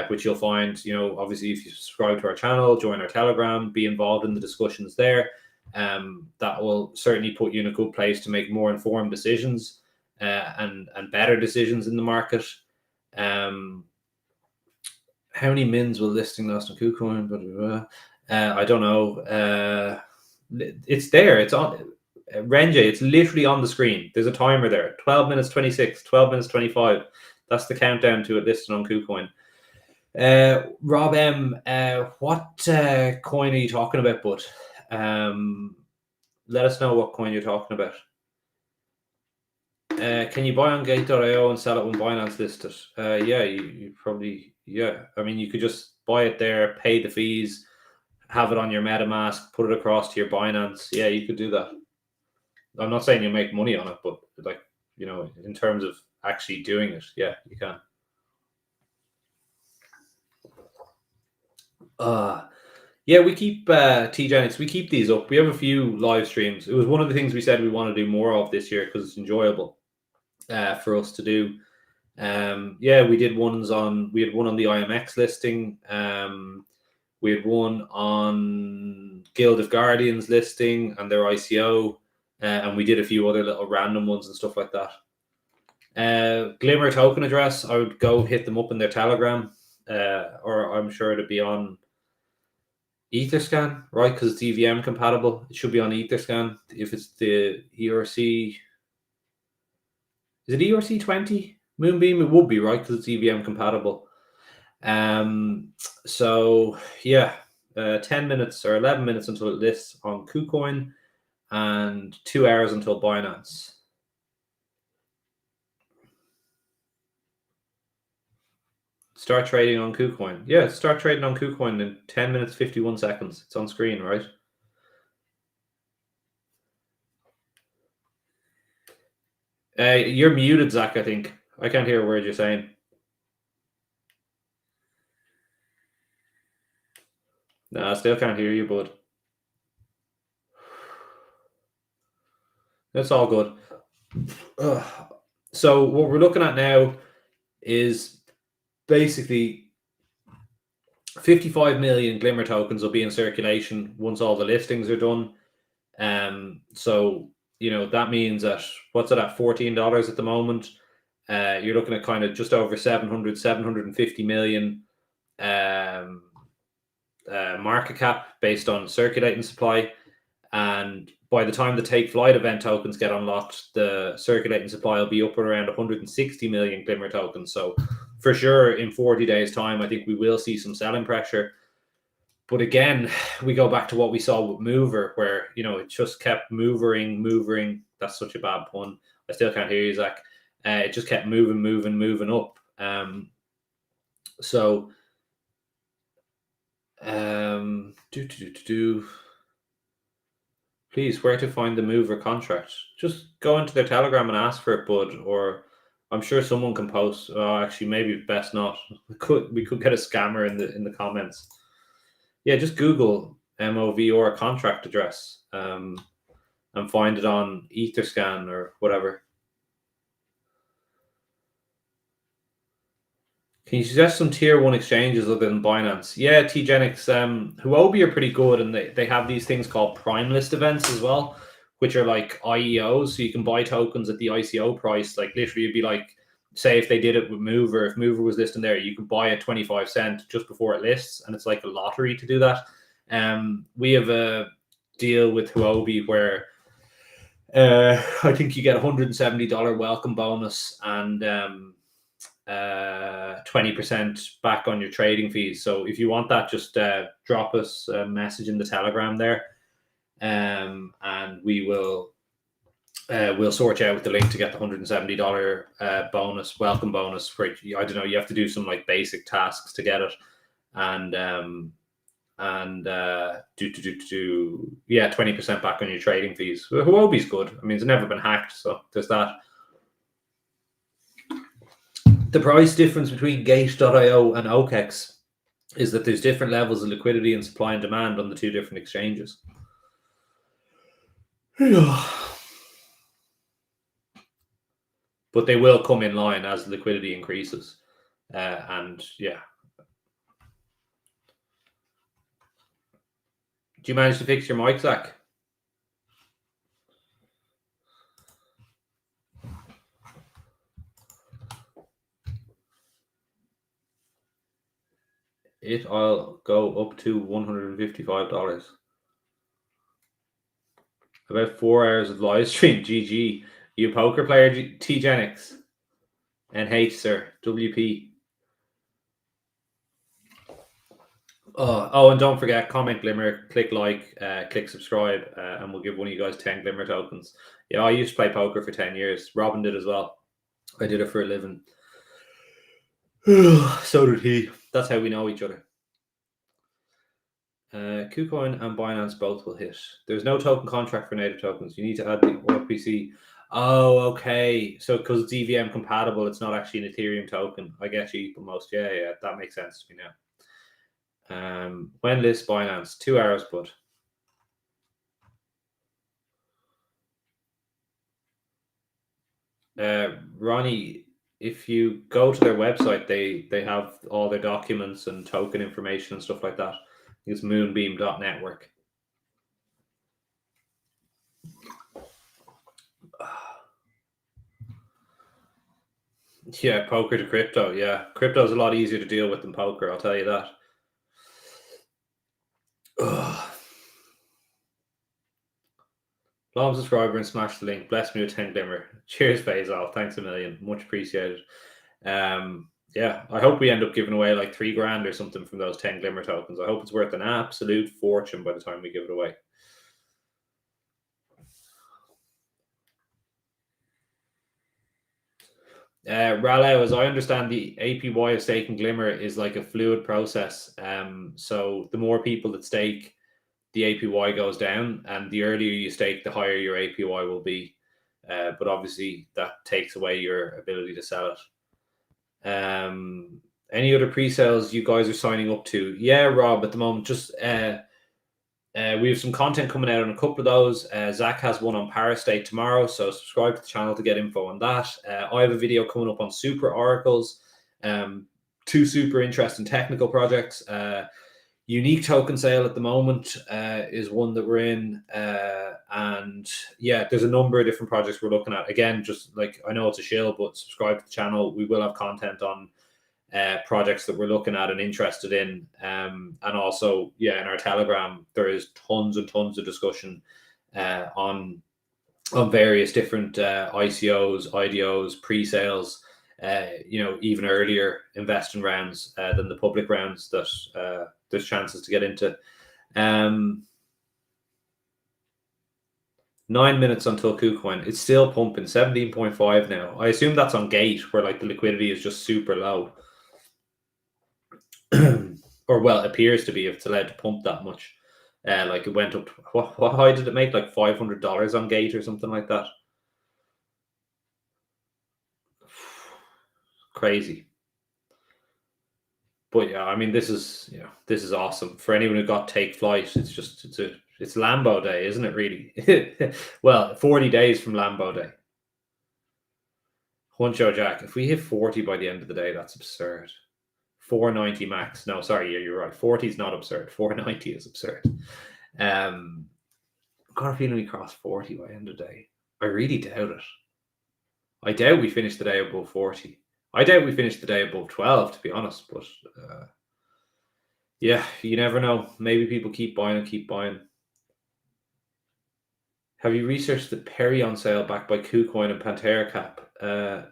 Speaker 2: which you'll find. Obviously, if you subscribe to our channel, join our Telegram, be involved in the discussions there. That will certainly put you in a good place to make more informed decisions and better decisions in the market. How many mins will listing last on Kucoin? I don't know. It's there. It's on Renje. It's literally on the screen. There's a timer there. 12 minutes 26, 12 minutes 25. That's the countdown to it listed on Kucoin. Rob M, what coin are you talking about, bud? Let us know what coin you're talking about. Can you buy on Gate.io and sell it when Binance listed? Yeah, you probably, yeah. I mean, you could just buy it there, pay the fees, have it on your MetaMask, put it across to your Binance. Yeah, you could do that. I'm not saying you'll make money on it, but in terms of actually doing it, yeah, you can. Yeah, we keep TGenix, we keep these up. We have a few live streams. It was one of the things we said we want to do more of this year because it's enjoyable for us to do. Yeah, we had one on the IMX listing. We had one on Guild of Guardians listing and their ICO, and we did a few other little random ones and stuff like that. Glimmer token address, I would go hit them up in their Telegram, or I'm sure it'd be on Etherscan, right? Because it's EVM compatible. It should be on Etherscan. If it's the ERC, is it ERC 20? MoonBeam, it would be, right? Because it's EVM compatible. So yeah, 10 minutes or 11 minutes until it lists on Kucoin, and 2 hours until Binance. Start trading on Kucoin. Yeah, start trading on Kucoin in 10 minutes, 51 seconds. It's on screen, right? You're muted, Zach, I think. I can't hear a word you're saying. No, I still can't hear you, bud. That's all good. So what we're looking at now is basically 55 million Glimmer tokens will be in circulation once all the listings are done. So, you know, that means that, what's it at, $14 at the moment? You're looking at kind of just over 750 million market cap based on circulating supply. And by the time the take flight event tokens get unlocked, the circulating supply will be up around 160 million Glimmer tokens. So for sure, in 40 days' time, I think we will see some selling pressure. But again, we go back to what we saw with Mover, where, you know, it just kept moving. That's such a bad pun. I still can't hear you, Zach. It just kept moving up. Please, where to find the Mover contract? Just go into their Telegram and ask for it, bud. Or I'm sure someone can post. Oh, actually, maybe best not. We could get a scammer in the comments. Yeah, just Google MOV or a contract address, and find it on Etherscan or whatever. Can you suggest some tier 1 exchanges other than Binance? Yeah, TGenix, Huobi are pretty good, and they have these things called prime list events as well, which are like IEOs, so you can buy tokens at the ICO price. Like literally it'd be like, say if they did it with Mover, if Mover was listing there, you could buy at 25 cents just before it lists, and it's like a lottery to do that. We have a deal with Huobi where I think you get $170 welcome bonus and 20% back on your trading fees. So if you want that, just drop us a message in the Telegram there, and we will we'll sort you out with the link to get the $170 bonus, welcome bonus. Where I don't know, you have to do some like basic tasks to get it, and 20% back on your trading fees. Huobi's good. I mean, it's never been hacked, so there's that. The price difference between Gate.io and Oxex is that there's different levels of liquidity and supply and demand on the two different exchanges. But they will come in line as liquidity increases. And yeah. Do you manage to fix your mic, Zach? I'll go up to $155. About 4 hours of live stream. GG. You a poker player, TGenix? NH, sir. WP. Oh, and don't forget, comment Glimmer, click like, click subscribe, and we'll give one of you guys 10 Glimmer tokens. Yeah, I used to play poker for 10 years. Robin did as well. I did it for a living. So did he. That's how we know each other. Kucoin and Binance both will hit. There's no token contract for native tokens. You need to add the RPC. Oh, okay. So because it's EVM compatible, it's not actually an Ethereum token. I get you, but most. Yeah, that makes sense to me now. When list Binance? 2 hours, but Ronnie, if you go to their website, they have all their documents and token information and stuff like that. It's moonbeam.network. Yeah, poker to crypto. Yeah, crypto is a lot easier to deal with than poker, I'll tell you that. Long subscriber and smash the link. Bless me with 10 Glimmer. Cheers, Faisal. Thanks a million. Much appreciated. Yeah, I hope we end up giving away like $3,000 or something from those 10 Glimmer tokens. I hope it's worth an absolute fortune by the time we give it away. Rallo, as I understand, the APY of staking Glimmer is like a fluid process. So the more people that stake, the APY goes down, and the earlier you stake, the higher your APY will be. But obviously, that takes away your ability to sell it. Any other pre-sales you guys are signing up to? Yeah, Rob, at the moment, just we have some content coming out on a couple of those. Zach has one on Parastate tomorrow, so subscribe to the channel to get info on that. I have a video coming up on super oracles, 2 super interesting technical projects. Unique token sale at the moment is one that we're in, and yeah, there's a number of different projects we're looking at. Again, just like, I know it's a shill, but subscribe to the channel. We will have content on projects that we're looking at and interested in, and also, yeah, in our Telegram there is tons and tons of discussion on various different ICOs, IDOs, pre-sales, even earlier investing rounds than the public rounds that there's chances to get into. 9 minutes until Kucoin. It's still pumping, 17.5 now. I assume that's on Gate, where like the liquidity is just super low. Or well, it appears to be, if it's allowed to pump that much. Like it went up to, what high did it make? Like $500 on Gate or something like that. Crazy. But yeah, I mean, this is awesome for anyone who got Take Flight. It's Lambo Day, isn't it? Really? Well, 40 days from Lambo Day. Huncho Jack, if we hit 40 by the end of the day, that's absurd. 490 max. No, sorry, yeah, you're right. 40 is not absurd. 490 is absurd. I've got a feeling we cross 40 by the end of the day. I really doubt it. I doubt we finish the day above 40. I doubt we finish the day above 12, to be honest. But yeah, you never know. Maybe people keep buying and keep buying. Have you researched the Perion sale backed by Kucoin and Pantera Cap?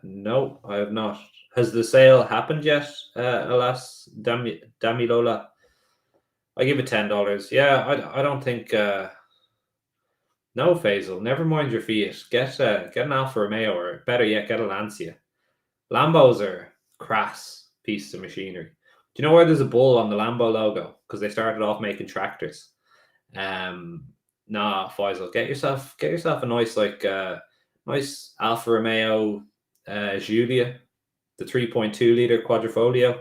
Speaker 2: No, I have not. Has the sale happened yet? Alas, Damilola. I give it $10. Yeah, I don't think. No, Faisal. Never mind your Fiat. Get an Alfa Romeo, or better yet, get a Lancia. Lambos are crass pieces of machinery. Do you know why there's a bull on the Lambo logo? Because they started off making tractors. Nah, Faisal, get yourself a nice nice Alfa Romeo Giulia, the 3.2 liter quadrifolio,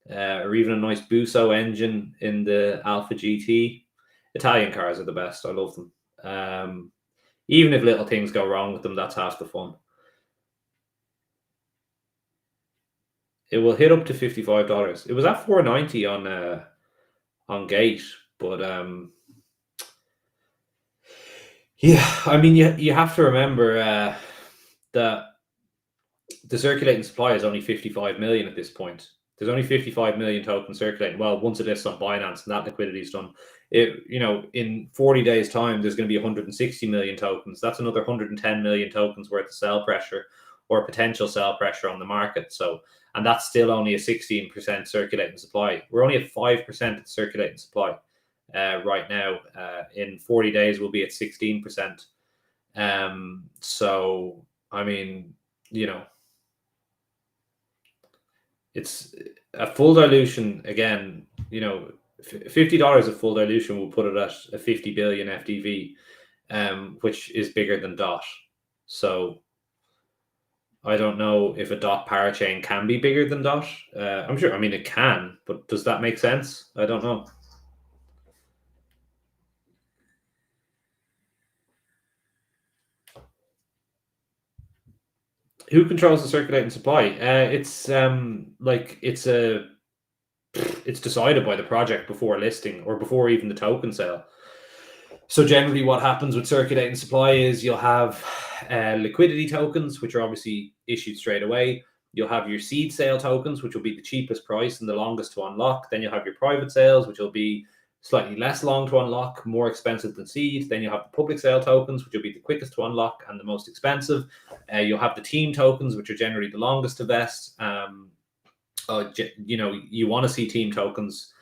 Speaker 2: or even a nice Busso engine in the Alfa GT. Italian cars are the best. I love them. Even if little things go wrong with them, that's half the fun. It will hit up to $55. It was at $490 on Gate, but yeah, I mean, you have to remember that the circulating supply is only 55 million at this point. There's only 55 million tokens circulating. Well, once it lists on Binance and that liquidity is done, in 40 days' time, there's going to be 160 million tokens. That's another 110 million tokens worth of sell pressure or potential sell pressure on the market. So, and that's still only a 16% circulating supply. We're only at 5% of the circulating supply right now. In 40 days, we'll be at 16%. So, I mean, it's a full dilution again. $50 of full dilution will put it at a 50 billion FDV, which is bigger than DOT. So I don't know if a DOT parachain can be bigger than DOT. I'm sure. I mean, it can, but does that make sense? I don't know. Who controls the circulating supply? It's decided by the project before listing or before even the token sale. So generally what happens with circulating supply is you'll have liquidity tokens, which are obviously issued straight away. You'll have your seed sale tokens, which will be the cheapest price and the longest to unlock. Then you'll have your private sales, which will be slightly less long to unlock, more expensive than seed. Then you'll have the public sale tokens, which will be the quickest to unlock and the most expensive. You'll have the team tokens, which are generally the longest to vest. you want to see team tokens.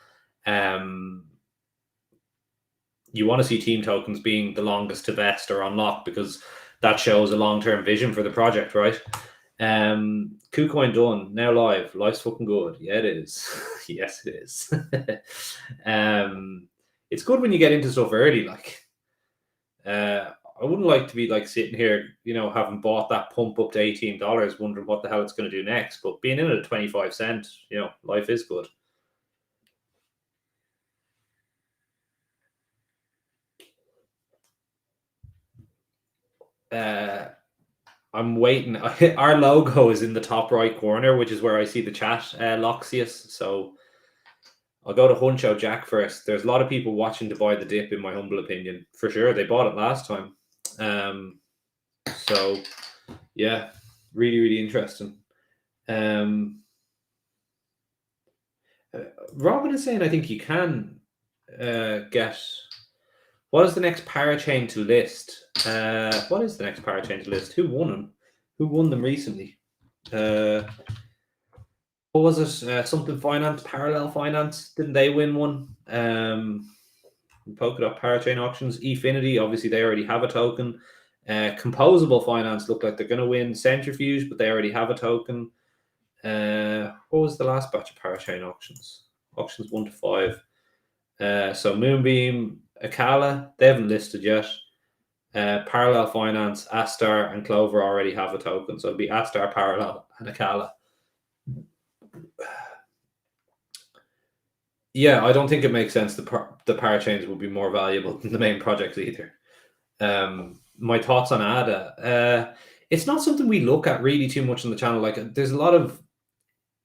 Speaker 2: You want to see team tokens being the longest to vest or unlock, because that shows a long-term vision for the project, right? Kucoin done, now live. Life's fucking good. Yeah, it is. Yes, it is. It's good when you get into stuff early. Like, I wouldn't like to be like sitting here, having bought that pump up to $18, wondering what the hell it's going to do next. But being in it at 25 cent, life is good. I'm waiting. Our logo is in the top right corner, which is where I see the chat, Loxius. So I'll go to Huncho Jack first. There's a lot of people watching to buy the dip, in my humble opinion. For sure, they bought it last time. So yeah, really, really interesting. Robin is saying, I think you can get. What is the next parachain to list? What is the next parachain to list? Who won them? Who won them recently? What was it? Something Finance, Parallel Finance. Didn't they win one? Polkadot Parachain auctions. Efinity, obviously they already have a token. Composable Finance look like they're going to win Centrifuge, but they already have a token. What was the last batch of Parachain auctions? Auctions 1 to 5. So MoonBeam, Akala, they haven't listed yet. Parallel Finance, Astar, and Clover already have a token. So it'll be Astar, Parallel, and Akala. Yeah, I don't think it makes sense the parachains would be more valuable than the main projects either. My thoughts on ADA. It's not something we look at really too much on the channel. Like, there's a lot of...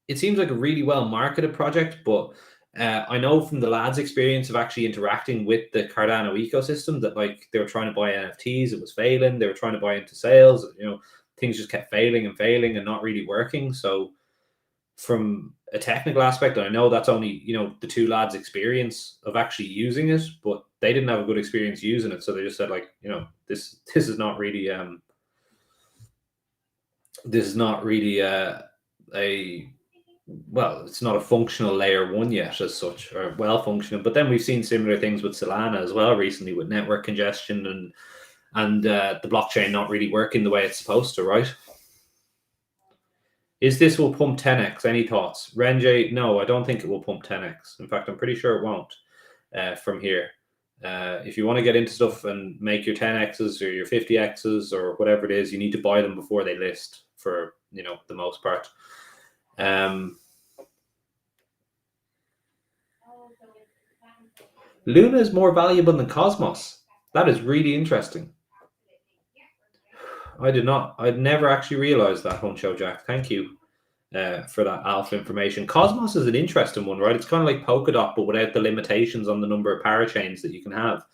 Speaker 2: It seems like a really well-marketed project, but I know from the lads' experience of actually interacting with the Cardano ecosystem that, like, they were trying to buy NFTs, it was failing. They were trying to buy into sales, things just kept failing and not really working. So from a technical aspect, I know that's only, the two lads' experience of actually using it, but they didn't have a good experience using it. So they just said, like, this is not really it's not a functional layer one yet as such, or well functioning. But then we've seen similar things with Solana as well recently, with network congestion and the blockchain not really working the way it's supposed to, right? Is this will pump 10x? Any thoughts? Renjay, no, I don't think it will pump 10x. In fact, I'm pretty sure it won't from here. If you want to get into stuff and make your 10x's or your 50x's or whatever it is, you need to buy them before they list for, the most part. Luna is more valuable than Cosmos. That is really interesting. I'd never actually realized that, Huncho Jack. Thank you for that alpha information. Cosmos is an interesting one, right? It's kind of like Polkadot, but without the limitations on the number of parachains that you can have.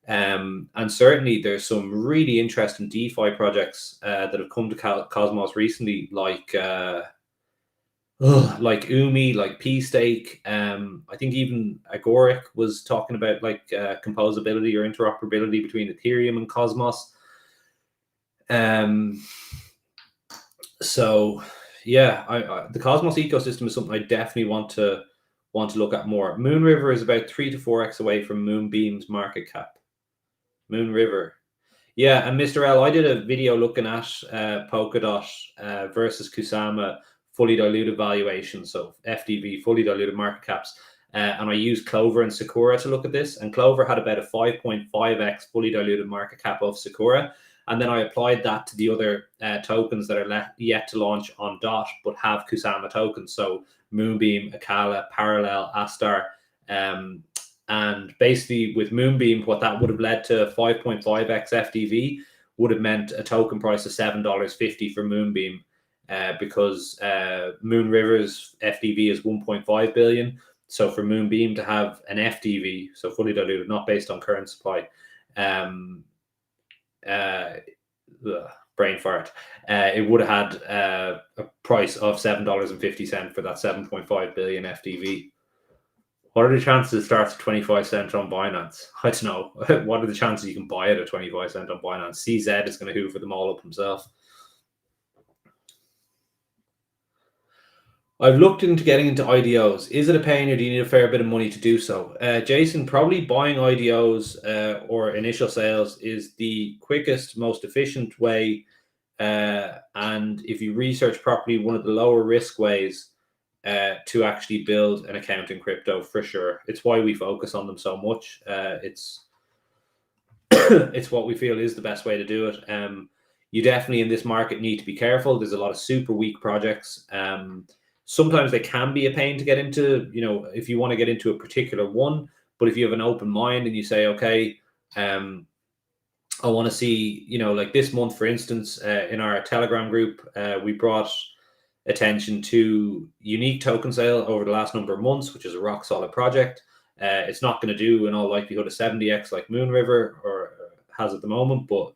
Speaker 2: And certainly there's some really interesting DeFi projects that have come to Cosmos recently, like Umi, like P-Stake. I think even Agoric was talking about like composability or interoperability between Ethereum and Cosmos. So yeah, the Cosmos ecosystem is something I definitely want to look at more. Moonriver is about 3 to 4x away from MoonBeam's market cap. Moonriver. Yeah, and Mr. L, I did a video looking at Polkadot versus Kusama fully diluted valuation, so FDV, fully diluted market caps. And I used Clover and Sakura to look at this, and Clover had about a 5.5x fully diluted market cap of Sakura. And then I applied that to the other tokens that are yet to launch on DOT, but have Kusama tokens. So MoonBeam, Akala, Parallel, Astar. And basically with MoonBeam, what that would have led to 5.5x FDV would have meant a token price of $7.50 for MoonBeam, because Moonriver's FDV is 1.5 billion. So for MoonBeam to have an FDV, so fully diluted, not based on current supply, brain fart, it would have had a price of $7.50 for that 7.5 billion FDV. What are the chances it starts at 25 cents on Binance? I don't know. What are the chances you can buy it at 25 cents on Binance? CZ is going to hoover them all up himself. I've looked into getting into IDOs. Is it a pain, or do you need a fair bit of money to do so? Jason, probably buying IDOs or initial sales is the quickest, most efficient way. And if you research properly, one of the lower risk ways to actually build an account in crypto, for sure. It's why we focus on them so much. It's it's what we feel is the best way to do it. You definitely in this market need to be careful. There's a lot of super weak projects. Sometimes they can be a pain to get into, if you want to get into a particular one. But if you have an open mind and you say, okay, I want to see, like this month, for instance, in our Telegram group, we brought attention to unique token sale over the last number of months, which is a rock solid project. It's not going to do in all likelihood a 70x like Moonriver or has at the moment, but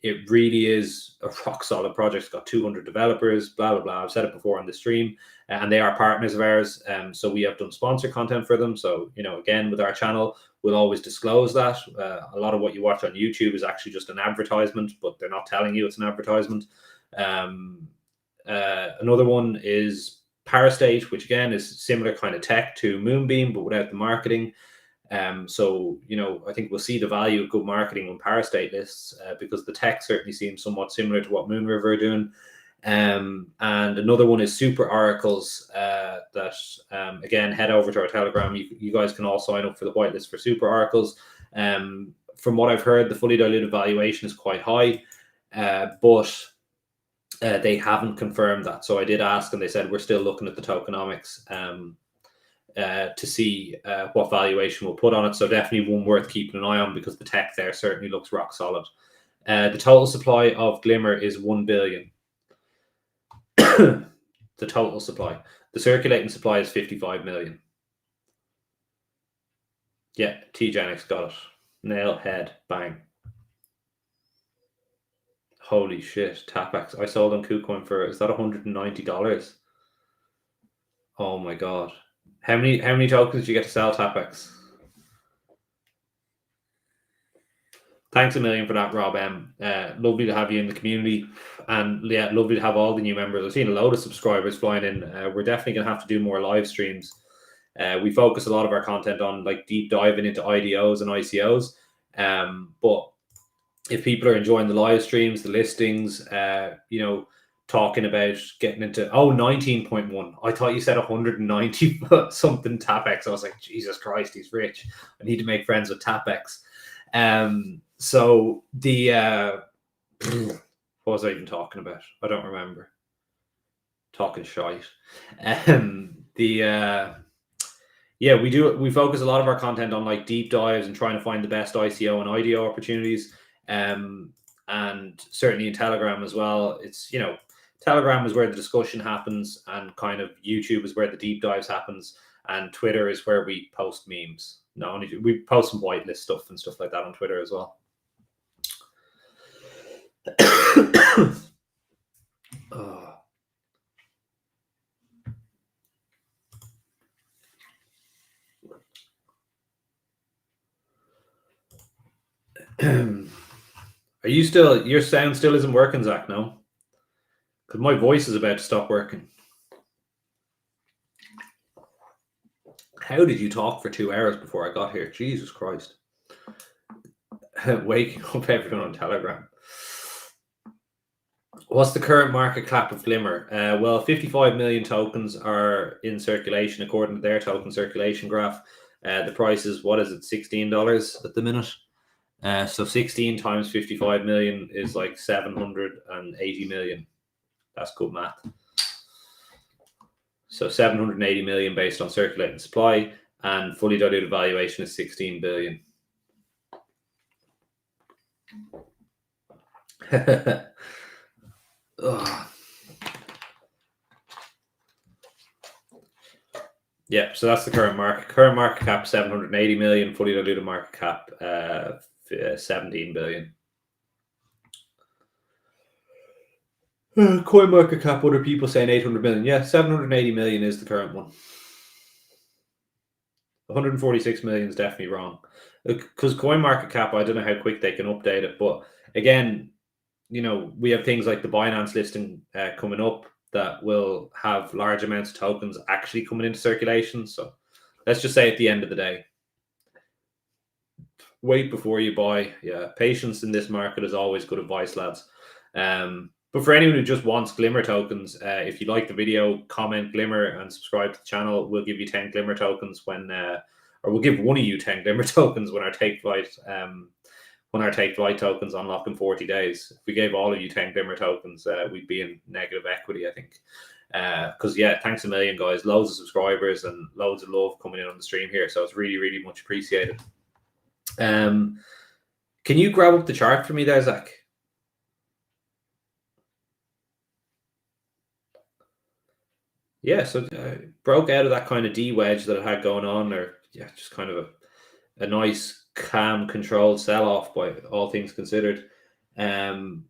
Speaker 2: it really is a rock solid project. It's got 200 developers, blah blah blah. I've said it before on the stream, and they are partners of ours. So we have done sponsor content for them. So again, with our channel, we'll always disclose that. A lot of what you watch on YouTube is actually just an advertisement, but they're not telling you it's an advertisement. Another one is Parastate, which again is similar kind of tech to MoonBeam, but without the marketing. So I think we'll see the value of good marketing on Parastate lists because the tech certainly seems somewhat similar to what Moonriver are doing. And another one is Super Oracles that again, head over to our Telegram. You guys can all sign up for the whitelist for Super Oracles. From what I've heard, the fully diluted valuation is quite high, but they haven't confirmed that. So I did ask, and they said we're still looking at the tokenomics to see what valuation we'll put on it. So definitely one worth keeping an eye on because the tech there certainly looks rock solid. The total supply of Glimmer is 1 billion. The total supply. The circulating supply is 55 million. Yeah, TGenix got it. Nail, head, bang. Holy shit, TapX. I sold on Kucoin for, is that $190? Oh my god. How many tokens did you get to sell, TapX? Thanks a million for that, Rob M. Lovely to have you in the community, and yeah, lovely to have all the new members. I've seen a load of subscribers flying in. We're definitely going to have to do more live streams. We focus a lot of our content on like deep diving into IDOs and ICOs. But if people are enjoying the live streams, the listings, talking about getting into 19.1. I thought you said 190 something TapX. I was like, Jesus Christ, he's rich. I need to make friends with TapX. So the what was I even talking about? I don't remember. Talking shite. We focus a lot of our content on like deep dives and trying to find the best ICO and IDO opportunities. And certainly in Telegram as well. It's Telegram is where the discussion happens, and kind of YouTube is where the deep dives happens, and Twitter is where we post memes. We post some whitelist stuff and stuff like that on Twitter as well. Are you still? Your sound still isn't working, Zach? No, because my voice is about to stop working. How did you talk for 2 hours before I got here? Jesus Christ. Waking up everyone on Telegram. What's the current market cap of Glimmer? Well, 55 million tokens are in circulation according to their token circulation graph. The price is, what is it, $16 at the minute? So 16 times 55 million is like 780 million. That's good math. So 780 million based on circulating supply, and fully diluted valuation is 16 billion. Yeah, so that's the current market. Current market cap 780 million, fully diluted market cap 17 billion. Coin market cap, other people saying 800 million. Yeah, 780 million is the current one. 146 million is definitely wrong. Because coin market cap, I don't know how quick they can update it. But again, we have things like the Binance listing coming up. that will have large amounts of tokens actually coming into circulation. So let's just say at the end of the day, wait before you buy. Yeah, patience in this market is always good advice, lads. But for anyone who just wants Glimmer tokens, if you like the video, comment Glimmer and subscribe to the channel. We'll give you 10 Glimmer tokens when, or we'll give one of you 10 Glimmer tokens when our take flight, tokens unlock in 40 days. If we gave all of you 10 Glimmer tokens, we'd be in negative equity, I think. Because yeah, thanks a million, guys. Loads of subscribers and loads of love coming in on the stream here, so it's really, really much appreciated. Can you grab up the chart for me there, Zach? Yeah, so broke out of that kind of D wedge that it had going on, or yeah, just kind of a nice, calm, controlled sell off by all things considered, and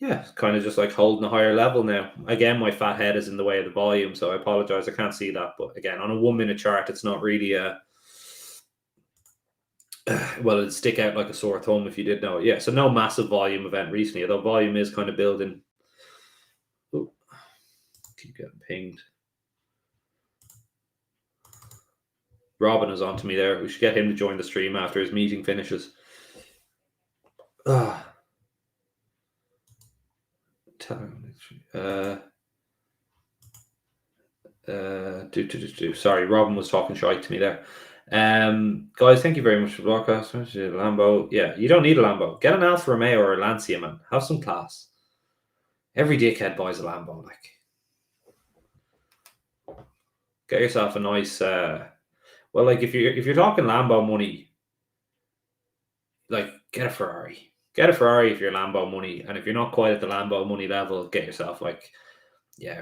Speaker 2: yeah, kind of just like holding a higher level now. Again, my fat head is in the way of the volume, so I apologize. I can't see that, but again, on a 1 minute chart, it's not really well, it'd stick out like a sore thumb if you did know it. Yeah, so no massive volume event recently, although volume is kind of building. Ooh, keep getting pinged. Robin is on to me there. We should get him to join the stream after his meeting finishes. Sorry, Robin was talking shite to me there. Guys, thank you very much for the broadcast. Lambo. Yeah, you don't need a Lambo. Get an Alfa Romeo or a Lancia, man. Have some class. Every dickhead buys a Lambo, like. Get yourself a nice well, like if you're talking Lambo money, like get a Ferrari. Get a Ferrari if you're Lambo money, and if you're not quite at the Lambo money level, get yourself like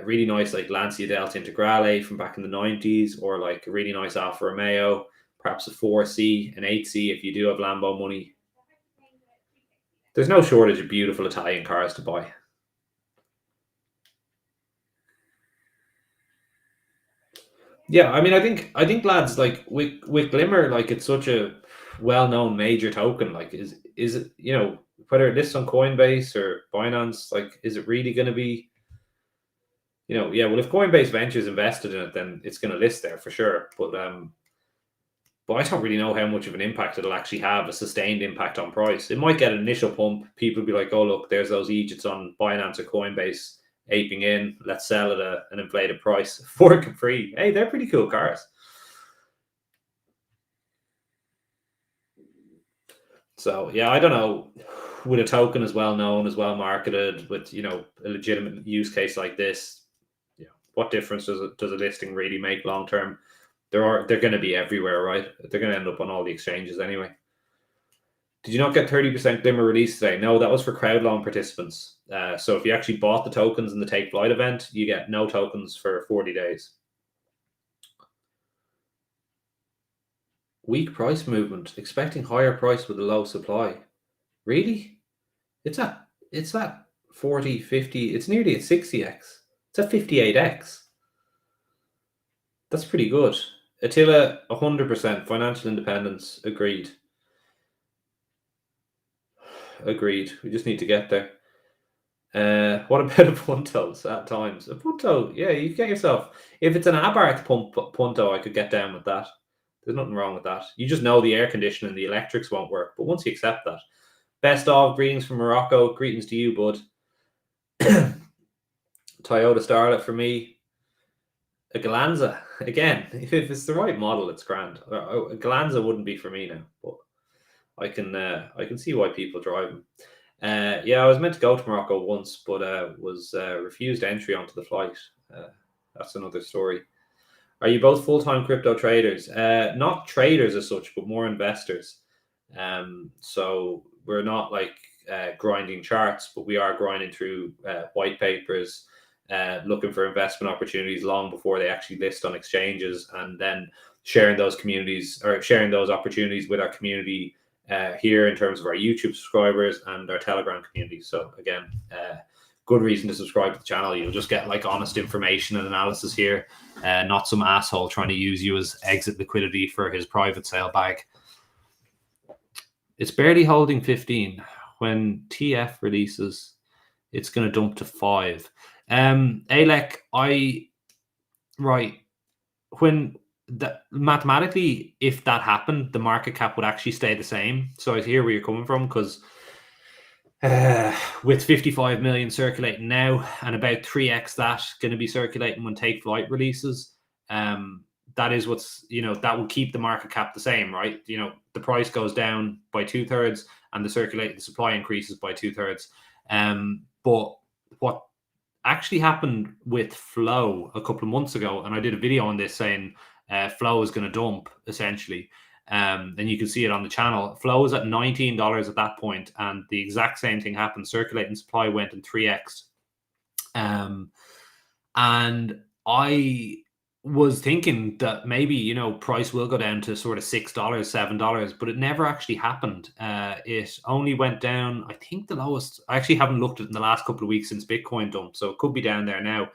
Speaker 2: really nice like Lancia Delta Integrale from back in the 90s, or like a really nice Alfa Romeo, perhaps a 4C, an 8C if you do have Lambo money. There's no shortage of beautiful Italian cars to buy. Yeah, I mean, I think lads, like with Glimmer, like it's such a well-known major token. Like, is it, you know, whether it lists on Coinbase or Binance, like, is it really going to be, you know, yeah, well, if Coinbase Ventures invested in it, then it's going to list there for sure. But I don't really know how much of an impact it'll actually have, a sustained impact on price. It might get an initial pump. People will be like, oh, look, there's those Egypts on Binance or Coinbase aping in. Let's sell at an inflated price for Capri. Hey, they're pretty cool cars. So yeah, I don't know. With a token as well known, as well marketed, with, you know, a legitimate use case like this, you know, what difference does a listing really make long term? They're going to be everywhere, right? They're going to end up on all the exchanges anyway. Did you not get 30% Glimmer release today? No, that was for crowd loan participants. So if you actually bought the tokens in the Take Flight event, you get no tokens for 40 days. Weak price movement, expecting higher price with a low supply. Really? It's at 40, 50. It's nearly at 60x. It's at 58x. That's pretty good. Attila, 100%. Financial independence. Agreed. Agreed. We just need to get there. What about a Punto at times? A Punto, yeah, you get yourself. If it's an Abarth Punto, I could get down with that. There's nothing wrong with that. You just know the air conditioning, the electrics won't work. But once you accept that, best of, greetings from Morocco. Greetings to you, bud. Toyota Starlet for me. A Galanza, again, if it's the right model, it's grand. A Galanza wouldn't be for me now, but I can see why people drive them. Yeah, I was meant to go to Morocco once, but was refused entry onto the flight. That's another story. Are you both full-time crypto traders? Not traders as such, but more investors. So we're not like grinding charts, but we are grinding through white papers, looking for investment opportunities long before they actually list on exchanges, and then sharing those opportunities with our community here in terms of our YouTube subscribers and our Telegram community. So again, good reason to subscribe to the channel. You'll just get like honest information and analysis here, not some asshole trying to use you as exit liquidity for his private sale bag. It's barely holding 15 when TF releases. it's going to dump to 5. Alec, when mathematically, if that happened, the market cap would actually stay the same. So I hear where you're coming from, because with 55 million circulating now and about 3x that going to be circulating when take flight releases, that is what's, that will keep the market cap the same, right? The price goes down by 2/3 and the supply increases by 2/3. But what actually happened with Flow a couple of months ago, and I did a video on this saying Flow is going to dump essentially. And you can see it on the channel. Flow was at $19 at that point, and the exact same thing happened. Circulating supply went in 3x. And I was thinking that maybe, price will go down to sort of $6, $7, but it never actually happened. It only went down, I think the lowest, I actually haven't looked at it in the last couple of weeks since Bitcoin dumped, so it could be down there now.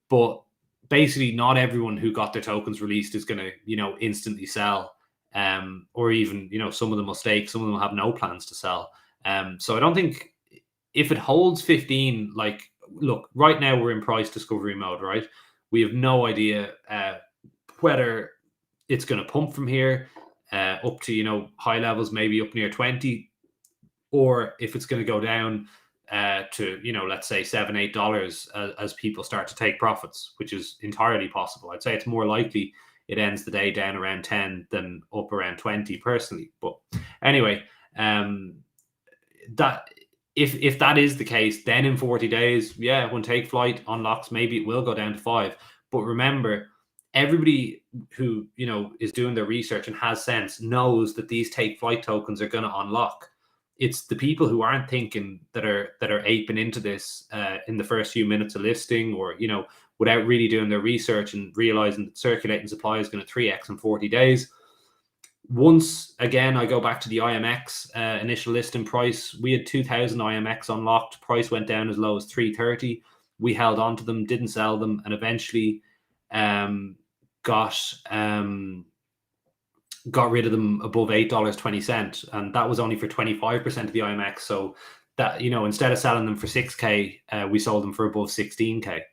Speaker 2: But basically, not everyone who got their tokens released is going to, instantly sell. Or even, some of them will stake, some of them will have no plans to sell. So I don't think, if it holds 15, look, right now we're in price discovery mode, right? We have no idea whether it's going to pump from here up to, high levels, maybe up near 20, or if it's going to go down to, let's say $7, $8 as people start to take profits, which is entirely possible. I'd say it's more likely it ends the day down around 10 than up around 20 personally. But anyway, that if that is the case, then in 40 days, when take flight unlocks, maybe it will go down to 5. But remember, everybody who is doing their research and has sense knows that these take flight tokens are going to unlock. It's the people who aren't thinking that are aping into this in the first few minutes of listing, or without really doing their research and realizing that circulating supply is going to 3x in 40 days. Once again, I go back to the IMX initial listing price. We had 2,000 IMX unlocked. Price went down as low as 330. We held on to them, didn't sell them, and eventually got rid of them above $8.20, and that was only for 25% of the IMX. So that, instead of selling them for 6K, we sold them for above 16K.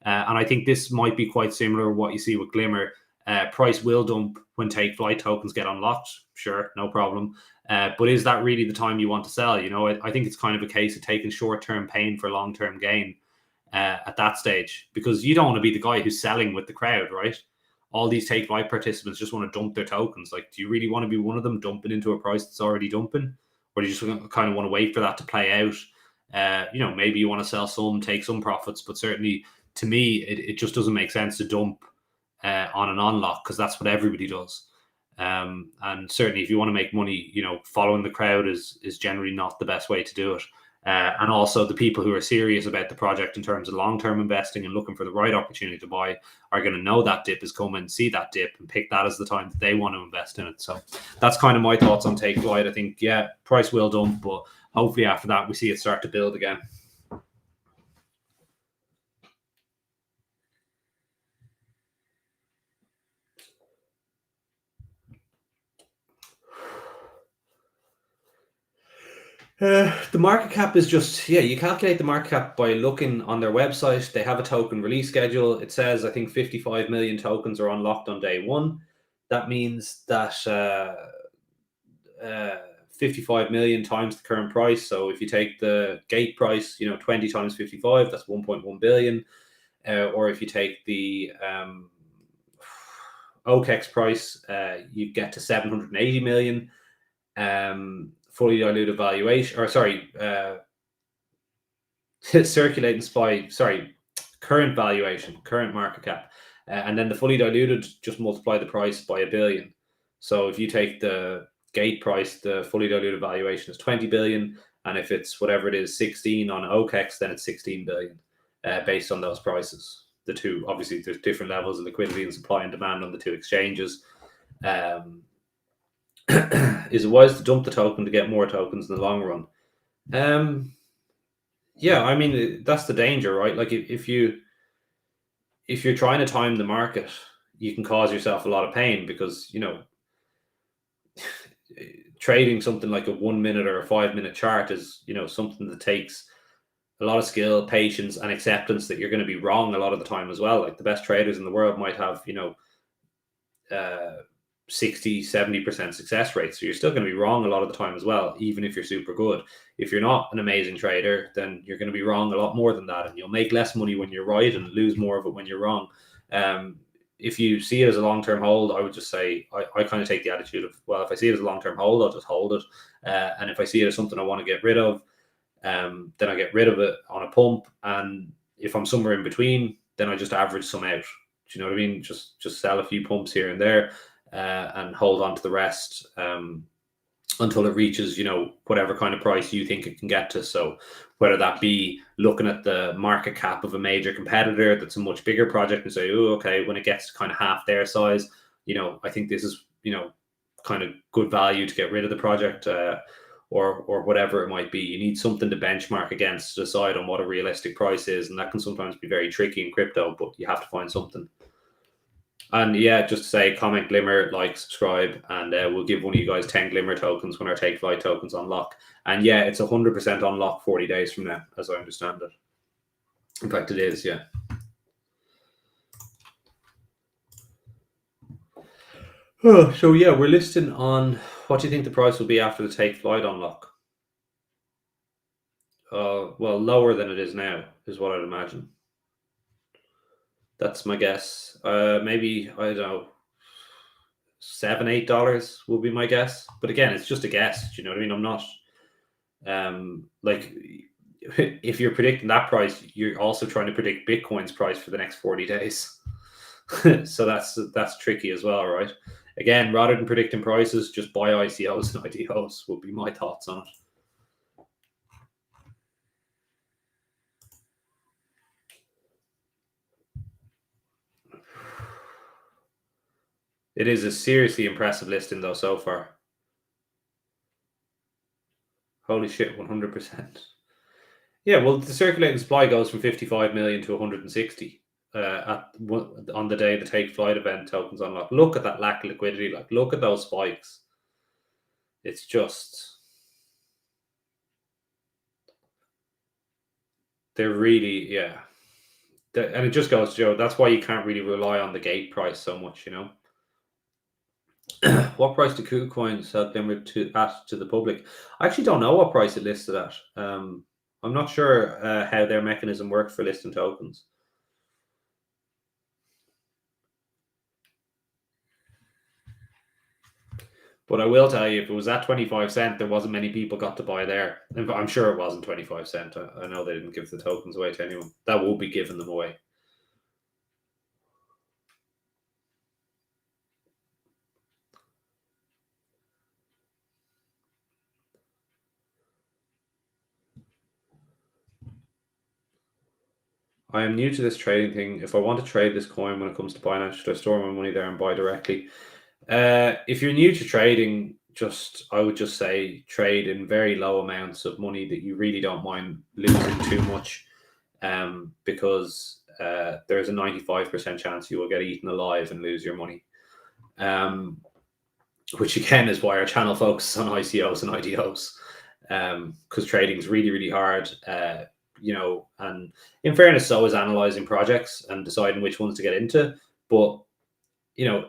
Speaker 2: And I think this might be quite similar to what you see with Glimmer. Price will dump when take flight tokens get unlocked. Sure, no problem. But is that really the time you want to sell? I think it's kind of a case of taking short-term pain for long-term gain at that stage, because you don't want to be the guy who's selling with the crowd, right? All these take flight participants just want to dump their tokens. Do you really want to be one of them dumping into a price that's already dumping? Or do you just kind of want to wait for that to play out? Maybe you want to sell some, take some profits, but certainly to me, it just doesn't make sense to dump on an unlock, because that's what everybody does. And certainly if you want to make money, following the crowd is generally not the best way to do it. And also the people who are serious about the project in terms of long-term investing and looking for the right opportunity to buy are going to know that dip is coming, see that dip, and pick that as the time that they want to invest in it. So that's kind of my thoughts on take flight. I think, price will dump, but hopefully after that we see it start to build again. The market cap is just, you calculate the market cap by looking on their website. They have a token release schedule. It says, I think 55 million tokens are unlocked on day one. That means that 55 million times the current price. So if you take the gate price, 20 times 55, that's 1.1 billion. Or if you take the Oxex price, you get to 780 million. Fully diluted valuation, or circulating supply, current valuation, current market cap. And then the fully diluted, just multiply the price by 1 billion. So if you take the gate price, the fully diluted valuation is 20 billion. And if it's whatever it is, 16 on Oxex, then it's 16 billion based on those prices. The two, obviously, there's different levels of liquidity and supply and demand on the two exchanges. Is it wise to dump the token to get more tokens in the long run? I mean, that's the danger, right? If you're trying to time the market, you can cause yourself a lot of pain, because trading something like a 1 minute or a 5 minute chart is something that takes a lot of skill, patience, and acceptance that you're going to be wrong a lot of the time as well. Like the best traders in the world might have, 60, 70% success rate. So you're still going to be wrong a lot of the time as well, even if you're super good. If you're not an amazing trader, then you're going to be wrong a lot more than that. And you'll make less money when you're right and lose more of it when you're wrong. If you see it as a long-term hold, I would just say, I kind of take the attitude of, well, if I see it as a long-term hold, I'll just hold it. And if I see it as something I want to get rid of, then I get rid of it on a pump. And if I'm somewhere in between, then I just average some out. Do you know what I mean? Just sell a few pumps here and there, and hold on to the rest until it reaches, whatever kind of price you think it can get to. So whether that be looking at the market cap of a major competitor that's a much bigger project and say, oh, okay, when it gets to kind of half their size, I think this is, kind of good value to get rid of the project, or whatever it might be. You need something to benchmark against to decide on what a realistic price is. And that can sometimes be very tricky in crypto, but you have to find something. And yeah, just to say, comment Glimmer, like, subscribe, and we'll give one of you guys 10 Glimmer tokens when our Take Flight tokens unlock. And yeah, it's 100% unlock 40 days from now, as I understand it. In fact, it is, yeah. So yeah, we're listing on, what do you think the price will be after the Take Flight unlock? Well, lower than it is now, is what I'd imagine. That's my guess. Maybe, I don't know, $7, $8 will be my guess. But again, it's just a guess. Do you know what I mean? I'm not like, if you're predicting that price, you're also trying to predict Bitcoin's price for the next 40 days. So that's tricky as well, right? Again, rather than predicting prices, just buy ICOs and IDOs would be my thoughts on it. It is a seriously impressive listing, though, so far. Holy shit, 100%. Yeah, well, the circulating supply goes from 55 million to 160 on the day the Take Flight event tokens unlock. Look at that lack of liquidity. Like, look at those spikes. It's just, they're really, yeah. And it just goes to show, that's why you can't really rely on the gate price so much, What price do Kucoin sell Glimmer to the public? I actually don't know what price it listed at. I'm not sure how their mechanism works for listing tokens. But I will tell you, if it was at 25 cent, there wasn't many people got to buy there. I'm sure it wasn't 25 cent. I know they didn't give the tokens away to anyone. That will be giving them away. I am new to this trading thing. If I want to trade this coin when it comes to Binance, should I store my money there and buy directly? If you're new to trading, I would just say trade in very low amounts of money that you really don't mind losing too much, because there's a 95% chance you will get eaten alive and lose your money. Which again is why our channel focuses on ICOs and IDOs, because trading is really, really hard. And in fairness, so is analyzing projects and deciding which ones to get into. But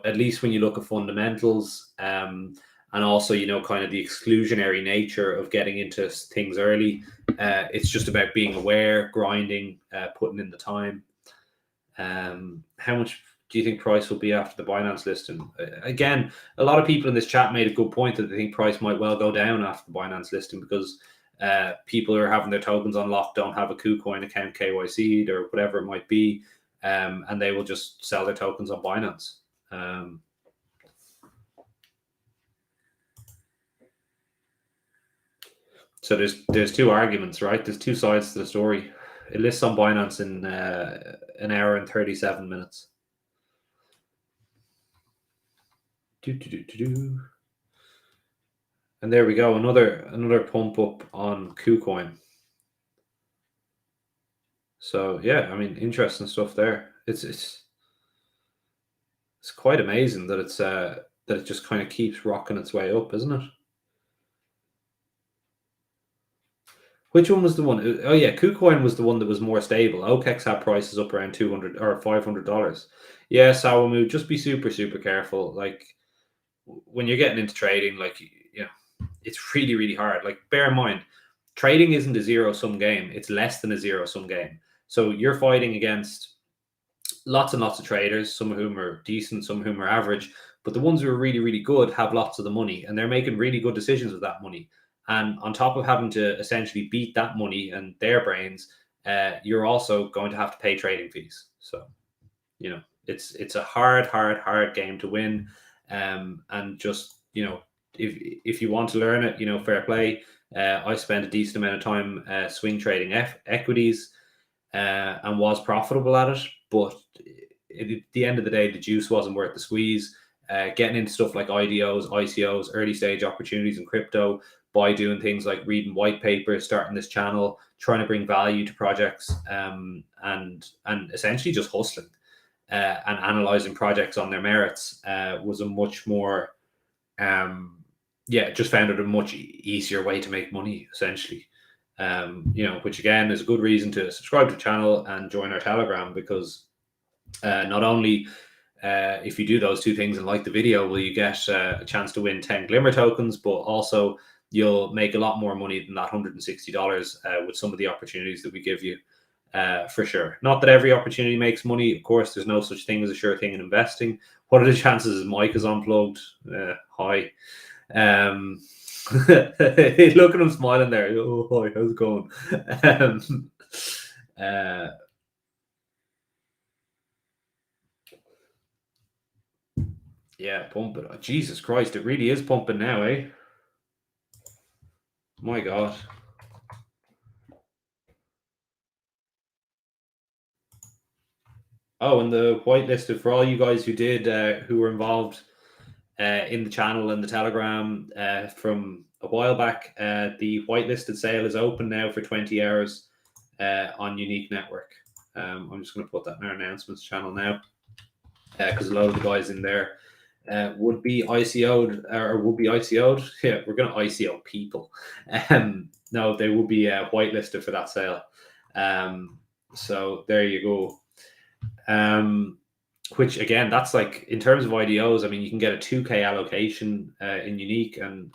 Speaker 2: at least when you look at fundamentals, and also, kind of the exclusionary nature of getting into things early, it's just about being aware, grinding, putting in the time. How much do you think price will be after the Binance listing? Again, a lot of people in this chat made a good point that they think price might well go down after the Binance listing because people who are having their tokens unlocked don't have a KuCoin account KYC'd or whatever it might be, and they will just sell their tokens on Binance. So there's two arguments, right? There's two sides to the story. It lists on Binance in an hour and 37 minutes. And there we go, another pump up on KuCoin. So yeah, I mean, interesting stuff there. It's quite amazing that that it just kind of keeps rocking its way up, isn't it? Which one was the one? Oh yeah, Kucoin was the one that was more stable. Oxex had prices up around $200 or $500. Yeah, Sawamu, just be super, super careful. Like when you're getting into trading, like it's really, really hard. Like bear in mind, trading isn't a zero-sum game. It's less than a zero-sum game. So you're fighting against lots and lots of traders, some of whom are decent, some of whom are average. But the ones who are really, really good have lots of the money, and they're making really good decisions with that money. And on top of having to essentially beat that money and their brains, you're also going to have to pay trading fees. So, it's a hard game to win. And just, if you want to learn it, fair play. I spent a decent amount of time swing trading equities and was profitable at it. But at the end of the day, the juice wasn't worth the squeeze. Getting into stuff like IDOs, ICOs, early stage opportunities in crypto by doing things like reading white papers, starting this channel, trying to bring value to projects, and essentially just hustling and analyzing projects on their merits was a much more, just found it a much easier way to make money, essentially. Which again is a good reason to subscribe to the channel and join our Telegram, because not only if you do those two things and like the video, will you get a chance to win 10 Glimmer tokens, but also you'll make a lot more money than that $160 with some of the opportunities that we give you, for sure. Not that every opportunity makes money. Of course, there's no such thing as a sure thing in investing. What are the chances Mike is unplugged? Hi. Look at him smiling there. Oh, hi, how's it going? Yeah, pump it. Oh, Jesus Christ, it really is pumping now, eh? My God. Oh, and the whitelisted for all you guys who were involved in the channel and the Telegram from a while back. The whitelisted sale is open now for 20 hours on Unique Network. I'm just going to put that in our announcements channel now, because a lot of the guys in there would be ICO'd or would be ICO'd. Yeah, we're going to ICO people. No, they will be whitelisted for that sale. So there you go. Which again, that's like in terms of IDOs. I mean, you can get a 2K allocation in Unique, and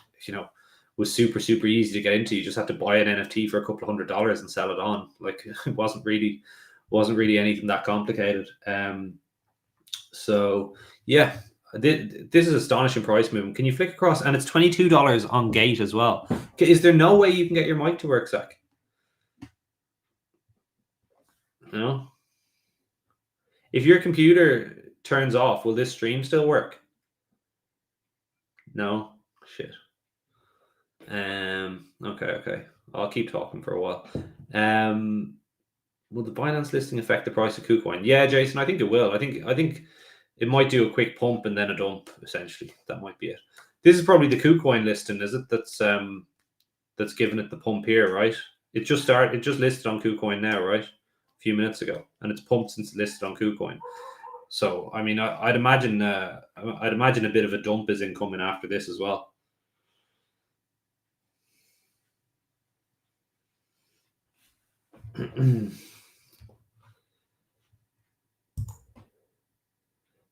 Speaker 2: was super, super easy to get into. You just have to buy an NFT for a couple of $100 and sell it on. Like it wasn't really anything that complicated. So yeah, this is astonishing price movement. Can you flick across? And it's $22 on Gate as well. Is there no way you can get your mic to work, Zach? No. If your computer turns off, will this stream still work? No. Shit. Okay. I'll keep talking for a while. Will the Binance listing affect the price of Kucoin? Yeah, Jason, I think it will. I think it might do a quick pump and then a dump. Essentially, that might be it. This is probably the Kucoin listing, is it? That's giving it the pump here, right? It just listed on Kucoin now, right? A few minutes ago, and it's pumped since it listed on Kucoin. So, I mean, I'd imagine a bit of a dump is incoming after this as well.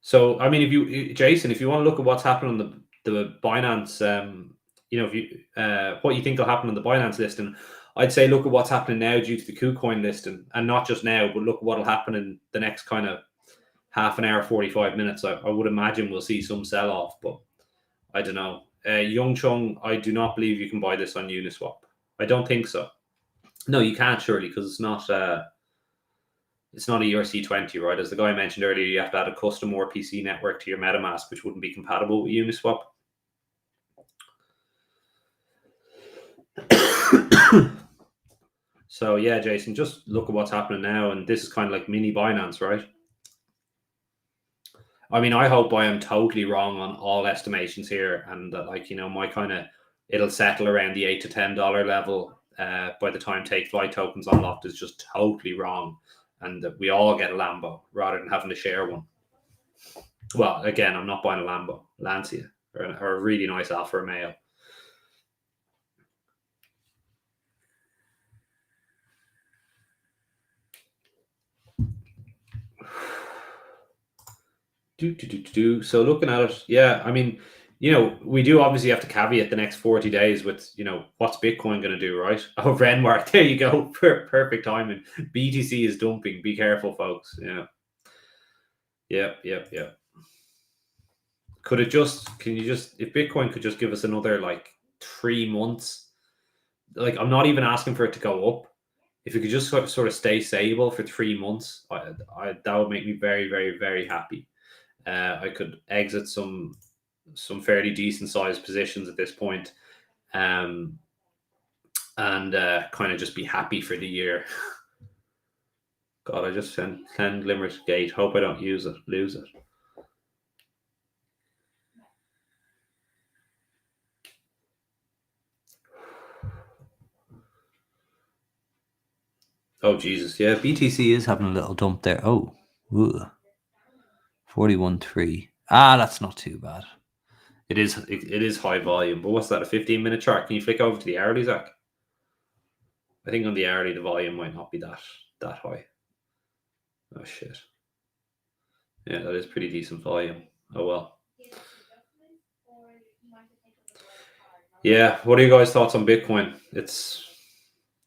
Speaker 2: So, I mean, if you want to look at what's happening on the Binance, what you think will happen on the Binance listing, I'd say look at what's happening now due to the KuCoin listing, and not just now, but look at what will happen in the next kind of half an hour, 45 minutes. I would imagine we'll see some sell off, but I don't know. Young Chung, I do not believe you can buy this on Uniswap. I don't think so. No, you can't, surely, because it's not a ERC20, right? As the guy mentioned earlier, you have to add a custom RPC network to your MetaMask, which wouldn't be compatible with Uniswap. So yeah, Jason, just look at what's happening now, and this is kind of like mini Binance, right? I mean, I hope I am totally wrong on all estimations here, and that, like, my kind of it'll settle around the $8 to $10 level by the time Take Flight tokens unlocked is just totally wrong, and that we all get a Lambo rather than having to share one. Well, again, I'm not buying a Lambo, Lancia, or a really nice Alfa Romeo. So looking at it, yeah, I mean, we do obviously have to caveat the next 40 days with, what's Bitcoin going to do, right? Oh, Renmark, there you go. Perfect timing. BTC is dumping. Be careful, folks. Yeah. Yep. If Bitcoin could just give us another like 3 months, like I'm not even asking for it to go up. If it could just sort of stay stable for 3 months, that would make me very, very, very happy. I could exit some fairly decent sized positions at this point, and kind of just be happy for the year. God, I just sent 10 Glimmers Gate. Hope I don't lose it. Oh Jesus, yeah, BTC is having a little dump there. Oh, 41.3. That's not too bad. It is high volume, but what's that? A 15-minute chart? Can you flick over to the hourly, Zach? I think on the hourly the volume might not be that high. Oh shit. Yeah, that is pretty decent volume. Oh well. Yeah, what are you guys' thoughts on Bitcoin?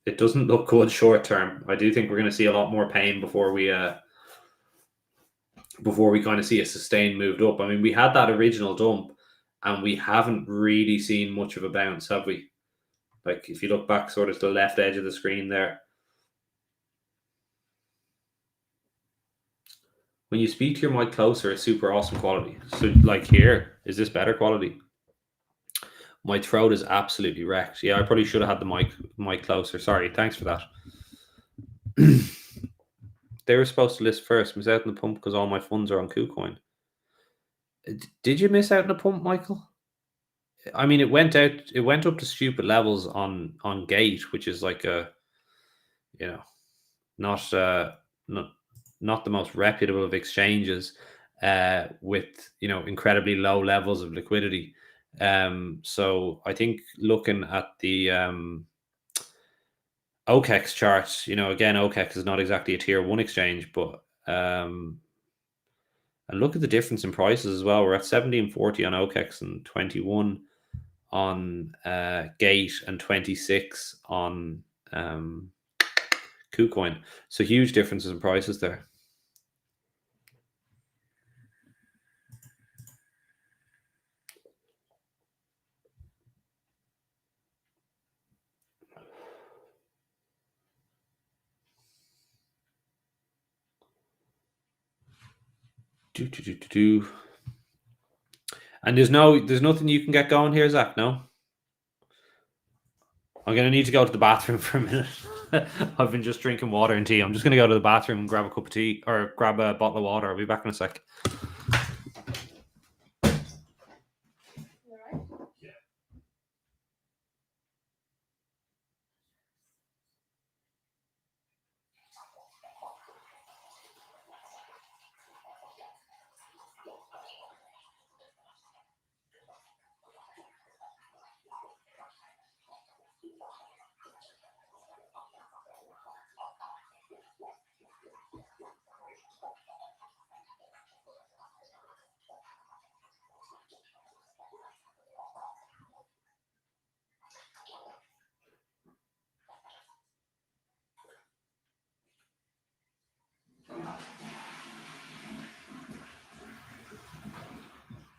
Speaker 2: It doesn't look good short term. I do think we're going to see a lot more pain before we kind of see a sustained move up. I mean, we had that original dump, and we haven't really seen much of a bounce, have we? Like, if you look back sort of to the left edge of the screen there, when you speak to your mic closer, it's super awesome quality. So, like here, is this better quality? My throat is absolutely wrecked. Yeah, I probably should have had the mic closer. Sorry, thanks for that. They were supposed to list first. Miss out on the pump because all my funds are on Kucoin. Did you miss out on the pump, Michael? I mean, it went up to stupid levels on Gate, which is like not the most reputable of exchanges, with incredibly low levels of liquidity. So I think looking at the Oxex charts, again, Oxex is not exactly a tier 1 exchange, but and look at the difference in prices as well. We're at 1740 on Oxex and 21 on Gate and 26 on Kucoin. So huge differences in prices there. And there's nothing you can get going here, Zach. No, I'm gonna need to go to the bathroom for a minute. I've been just drinking water and tea. I'm just gonna go to the bathroom and grab a cup of tea or grab a bottle of water. I'll be back in a sec.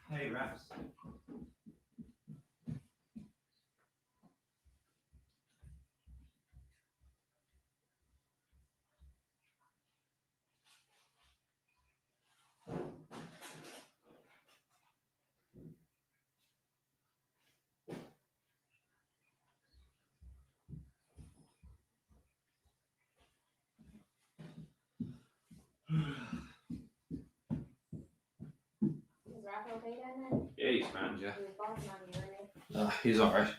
Speaker 2: Hey, Raps.
Speaker 3: Is Rafa okay down there?
Speaker 2: Yeah, he's grand, yeah.
Speaker 3: He was barking on you earlier.
Speaker 2: He's all right.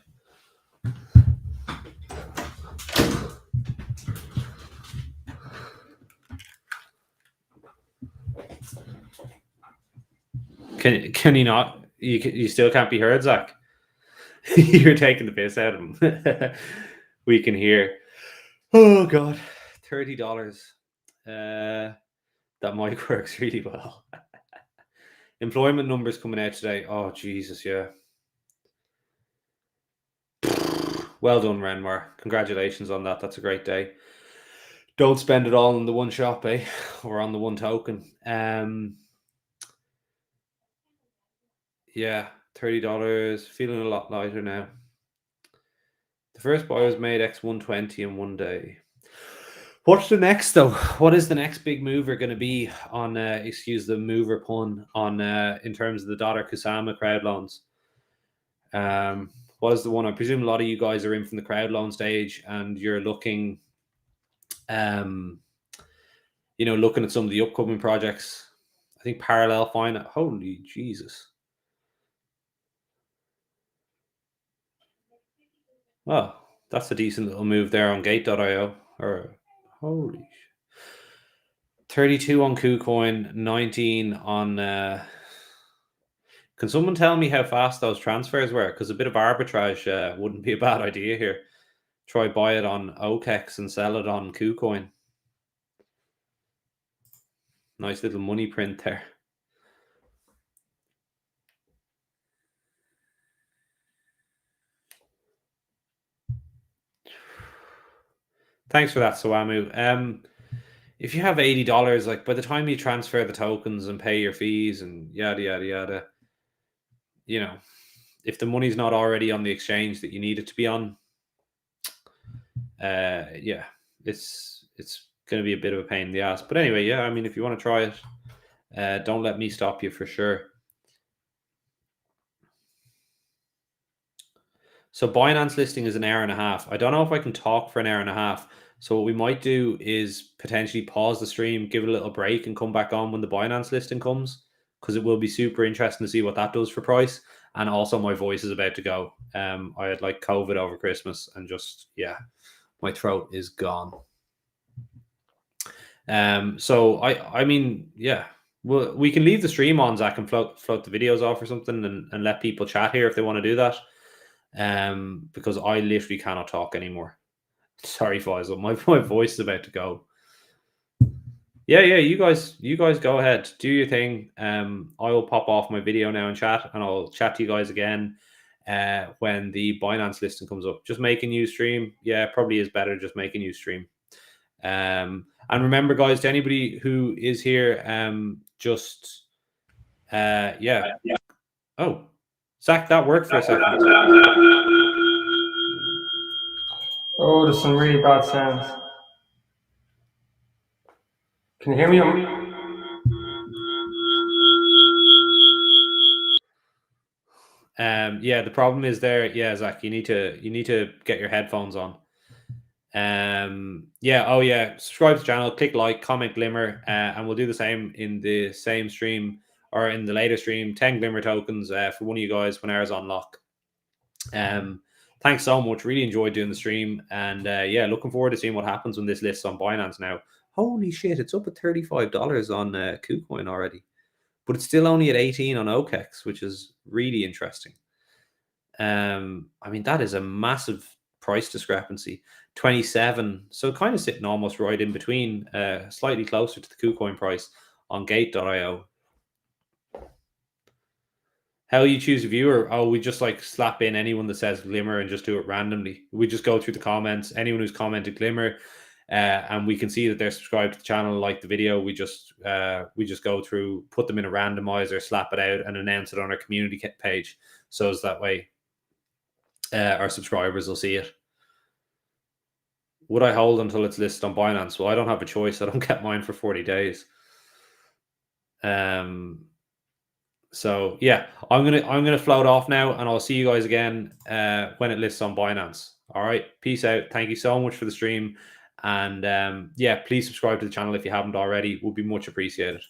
Speaker 2: Can he not? You still can't be heard, Zach. You're taking the piss out of him. We can hear. Oh God, $30. That mic works really well. Employment numbers coming out today. Oh, Jesus, yeah. Well done, Renmar. Congratulations on that. That's a great day. Don't spend it all in the one shop, eh? Or on the one token. Yeah, $30. Feeling a lot lighter now. The first buy was made X120 in one day. What's the next, though? What is the next big mover going to be on, excuse the mover pun, on in terms of the Dottor Kusama crowd loans? What is the one? I presume a lot of you guys are in from the crowd loan stage and you're looking, looking at some of the upcoming projects. I think Parallel Finance. Holy Jesus. Oh, that's a decent little move there on Gate.io. Or holy 32 on Kucoin, 19 on can someone tell me how fast those transfers were? Because a bit of arbitrage wouldn't be a bad idea here. Try buy it on Oxex and sell it on Kucoin. Nice little money print there. Thanks for that, Sawamu. If you have $80, like by the time you transfer the tokens and pay your fees and yada yada yada, if the money's not already on the exchange that you need it to be on, yeah, it's going to be a bit of a pain in the ass. But anyway, yeah, I mean, if you want to try it, don't let me stop you for sure. So Binance listing is an hour and a half. I don't know if I can talk for an hour and a half. So what we might do is potentially pause the stream, give it a little break, and come back on when the Binance listing comes, because it will be super interesting to see what that does for price. And also my voice is about to go. I had like COVID over Christmas and just, yeah, my throat is gone. So I mean, yeah, well, we can leave the stream on, Zach, and float the videos off or something and let people chat here if they want to do that. Because I literally cannot talk anymore. Sorry, Faisal, my voice is about to go. Yeah, you guys go ahead, do your thing. I will pop off my video now and chat, and I'll chat to you guys again when the Binance listing comes up. Just make a new stream. Yeah, it probably is better just make a new stream. And remember, guys, to anybody who is here, yeah. Oh, Zach, that worked for a second.
Speaker 1: Oh, there's some really bad sounds. Can you hear me?
Speaker 2: Yeah, the problem is there. Yeah, Zach, you need to get your headphones on. Yeah, oh yeah, subscribe to the channel, click like, comment Glimmer, and we'll do the same in the same stream or in the later stream. 10 Glimmer tokens for one of you guys when ours unlock. Thanks so much. Really enjoyed doing the stream, and yeah, looking forward to seeing what happens when this lists on Binance now. Holy shit, it's up at $35 on Kucoin already, but it's still only at 18 on Oxex, which is really interesting. I mean, that is a massive price discrepancy. 27, so kind of sitting almost right in between, slightly closer to the Kucoin price on Gate.io. How you choose a viewer? Oh, we just like slap in anyone that says Glimmer and just do it randomly. We just go through the comments. Anyone who's commented Glimmer, and we can see that they're subscribed to the channel, like the video. We just go through, put them in a randomizer, slap it out, and announce it on our community page. So it's that way our subscribers will see it. Would I hold until it's listed on Binance? Well, I don't have a choice. I don't get mine for 40 days. So yeah, I'm gonna float off now, and I'll see you guys again when it lists on Binance. All right, peace out. Thank you so much for the stream, and yeah, please subscribe to the channel if you haven't already. Would be much appreciated.